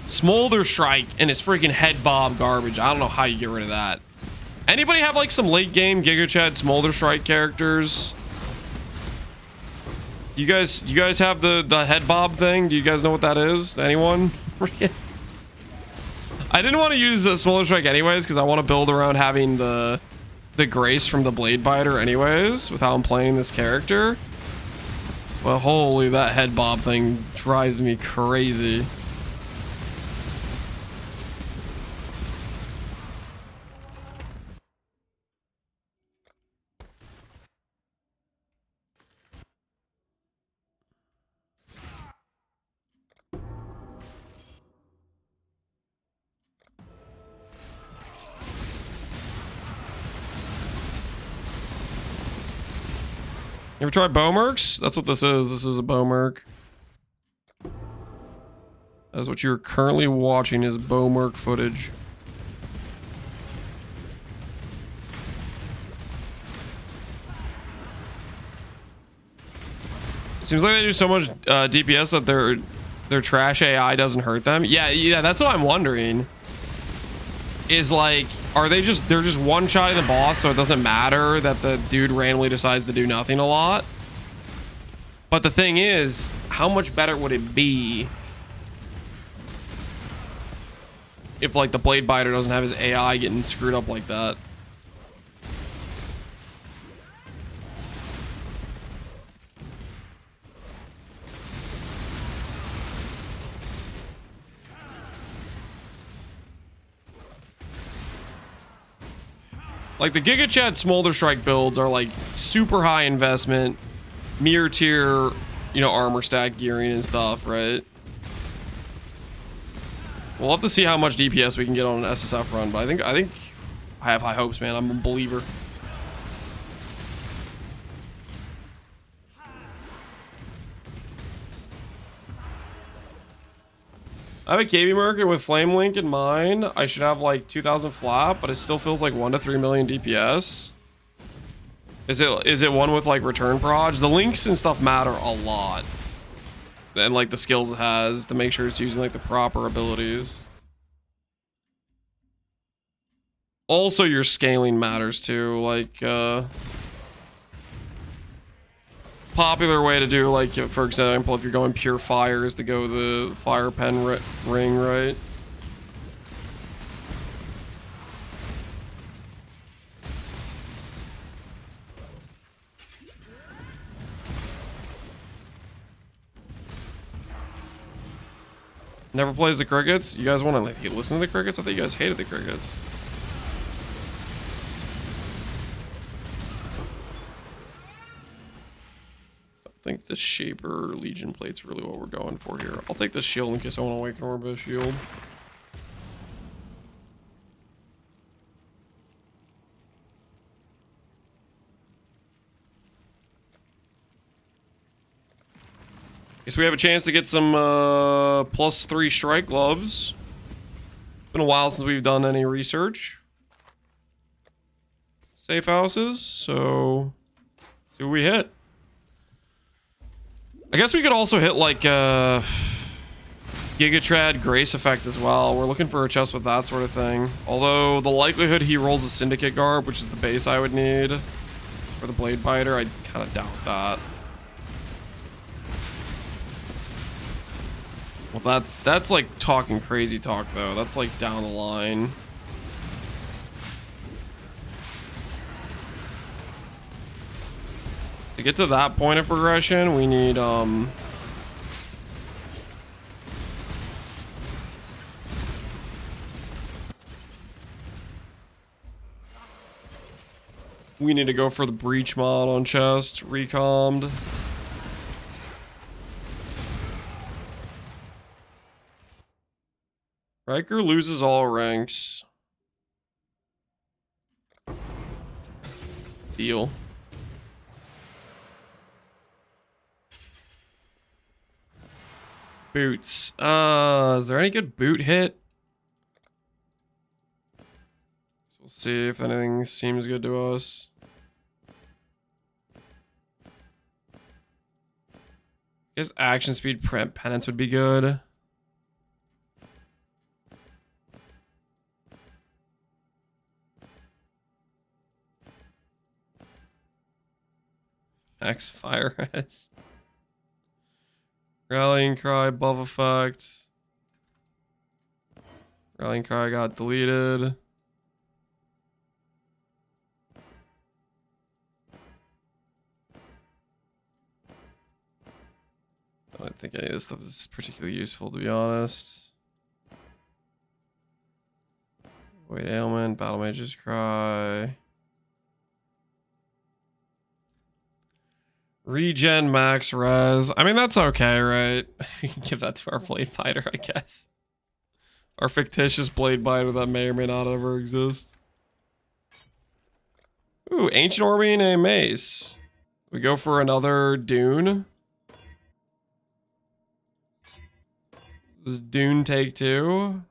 Smolder Strike and his freaking head bob garbage. I don't know how you get rid of that. Anybody have like some late game Giga Chad Smolder Strike characters? You guys have the head bob thing? Do you guys know what that is? Anyone? I didn't want to use a Smolder Strike anyways because I want to build around having the grace from the Blade Biter anyways with how I'm playing this character. Well, holy, that head bob thing drives me crazy. You ever tried bow mercs? That's what this is. This is a bow merc. That's what you're currently watching is bow merc footage. Seems like they do so much DPS that their trash AI doesn't hurt them. Yeah, that's what I'm wondering. Is like, are they they're just one-shotting the boss, so it doesn't matter that the dude randomly decides to do nothing a lot? But the thing is, how much better would it be if like the Blade Biter doesn't have his AI getting screwed up like that? Like the Giga Chad Smolder Strike builds are like super high investment, mirror tier you know, armor stack gearing and stuff, right? We'll have to see how much DPS we can get on an SSF run, but I think I have high hopes, man. I'm a believer. I have a KB Merc with Flame Link in mine. I should have like 2,000 flap, but it still feels like 1 to 3 million DPS. Is it one with like return proj? The links and stuff matter a lot. And like the skills it has to make sure it's using like the proper abilities. Also your scaling matters too. Like popular way to do, like, for example, if you're going pure fire, is to go the fire pen ring, right? Never plays the crickets. You guys want to like listen to the crickets? I thought you guys hated the crickets. I think the Shaper Legion plate's really what we're going for here. I'll take the shield in case I want to awaken Orb of Shield. Guess we have a chance to get some +3 strike gloves. Been a while since we've done any research. Safe houses, so let's see what we hit. I guess we could also hit like Gigatrad Grace Effect as well. We're looking for a chest with that sort of thing. Although the likelihood he rolls a Syndicate Garb, which is the base I would need for the Blade Biter, I kind of doubt that. Well, that's like talking crazy talk though. That's like down the line. To get to that point of progression, we need we need to go for the breach mod on chest, recommed. Riker loses all ranks. Deal. Boots. Is there any good boot hit? So we'll see if anything seems good to us. I guess action speed penance would be good. X Fire Res. Rallying Cry, buff effect. Rallying Cry got deleted. I don't think any of this stuff is particularly useful, to be honest. Wait, ailment, Battle Mage's Cry. Regen max res. I mean, that's okay, right? We can give that to our blade biter, I guess. Our fictitious blade biter that may or may not ever exist. Ooh, Ancient Army and a mace. We go for another Dune. This is Dune take 2.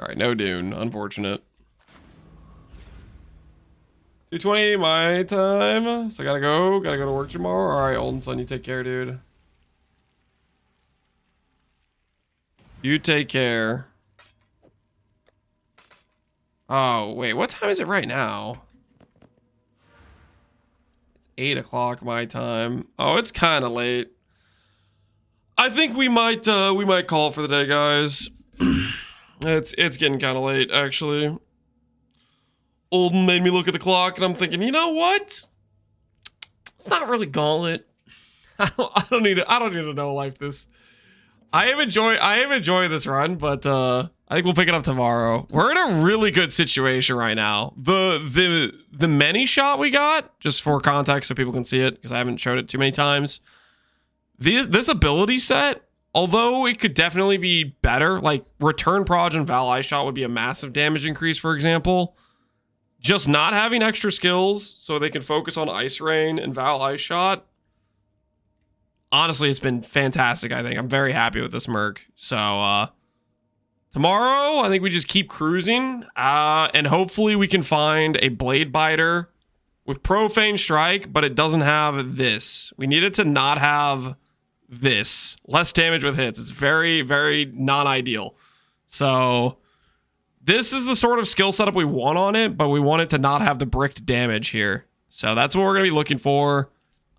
All right, no Dune. Unfortunate. 2:20 my time. So I gotta go. Gotta go to work tomorrow. All right, Olden Son, you take care, dude. You take care. Oh, wait. What time is it right now? It's 8 o'clock my time. Oh, it's kind of late. I think we might call it for the day, guys. It's getting kind of late, actually. Olden made me look at the clock, and I'm thinking, you know what? It's not really Gauntlet. I don't need to know like this. I have enjoyed this run, but I think we'll pick it up tomorrow. We're in a really good situation right now. The many shot we got, just for context so people can see it, because I haven't showed it too many times. This ability set, although it could definitely be better, like Return Proj and Val Eye Shot would be a massive damage increase, for example. Just not having extra skills so they can focus on Ice Rain and Val Eye Shot. Honestly, it's been fantastic, I think. I'm very happy with this Merc. So, tomorrow, I think we just keep cruising. And hopefully we can find a Blade Biter with Profane Strike, but it doesn't have this. We need it to not have this. Less damage with hits. It's very, very non-ideal. So, this is the sort of skill setup we want on it, but we want it to not have the bricked damage here. So, that's what we're going to be looking for.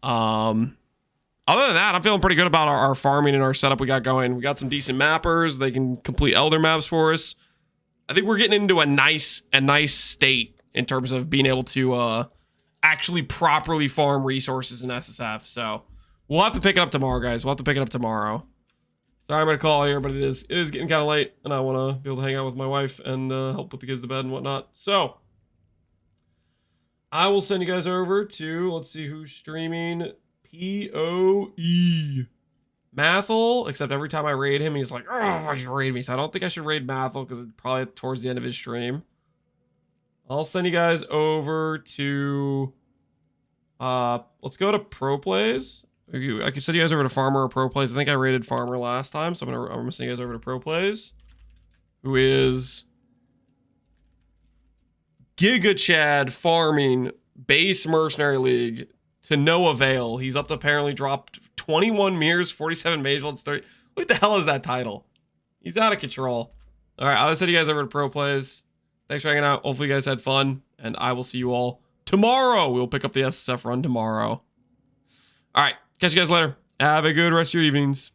Other than that, I'm feeling pretty good about our farming and our setup we got going. We got some decent mappers. They can complete Elder maps for us. I think we're getting into a nice state in terms of being able to actually properly farm resources in SSF. So we'll have to pick it up tomorrow, guys. We'll have to pick it up tomorrow. Sorry I'm going to call here, but it is getting kind of late, and I want to be able to hang out with my wife and help put the kids to bed and whatnot. So I will send you guys over to, let's see who's streaming. POE Mathel, except every time I raid him, he's like, oh, why'd you raid me? So I don't think I should raid Mathel because it's probably towards the end of his stream. I'll send you guys over to, let's go to Pro Plays. I could send you guys over to Farmer or Pro Plays. I think I raided Farmer last time, so I'm gonna send you guys over to Pro Plays, who is Giga Chad farming base Mercenary League. To no avail. He's up to apparently dropped 21 mirrors, 47 mage volts, 30. What the hell is that title? He's out of control. All right, I'll send you guys over to Pro Plays. Thanks for hanging out. Hopefully you guys had fun, and I will see you all tomorrow. We'll pick up the SSF run tomorrow. All right, catch you guys later. Have a good rest of your evenings.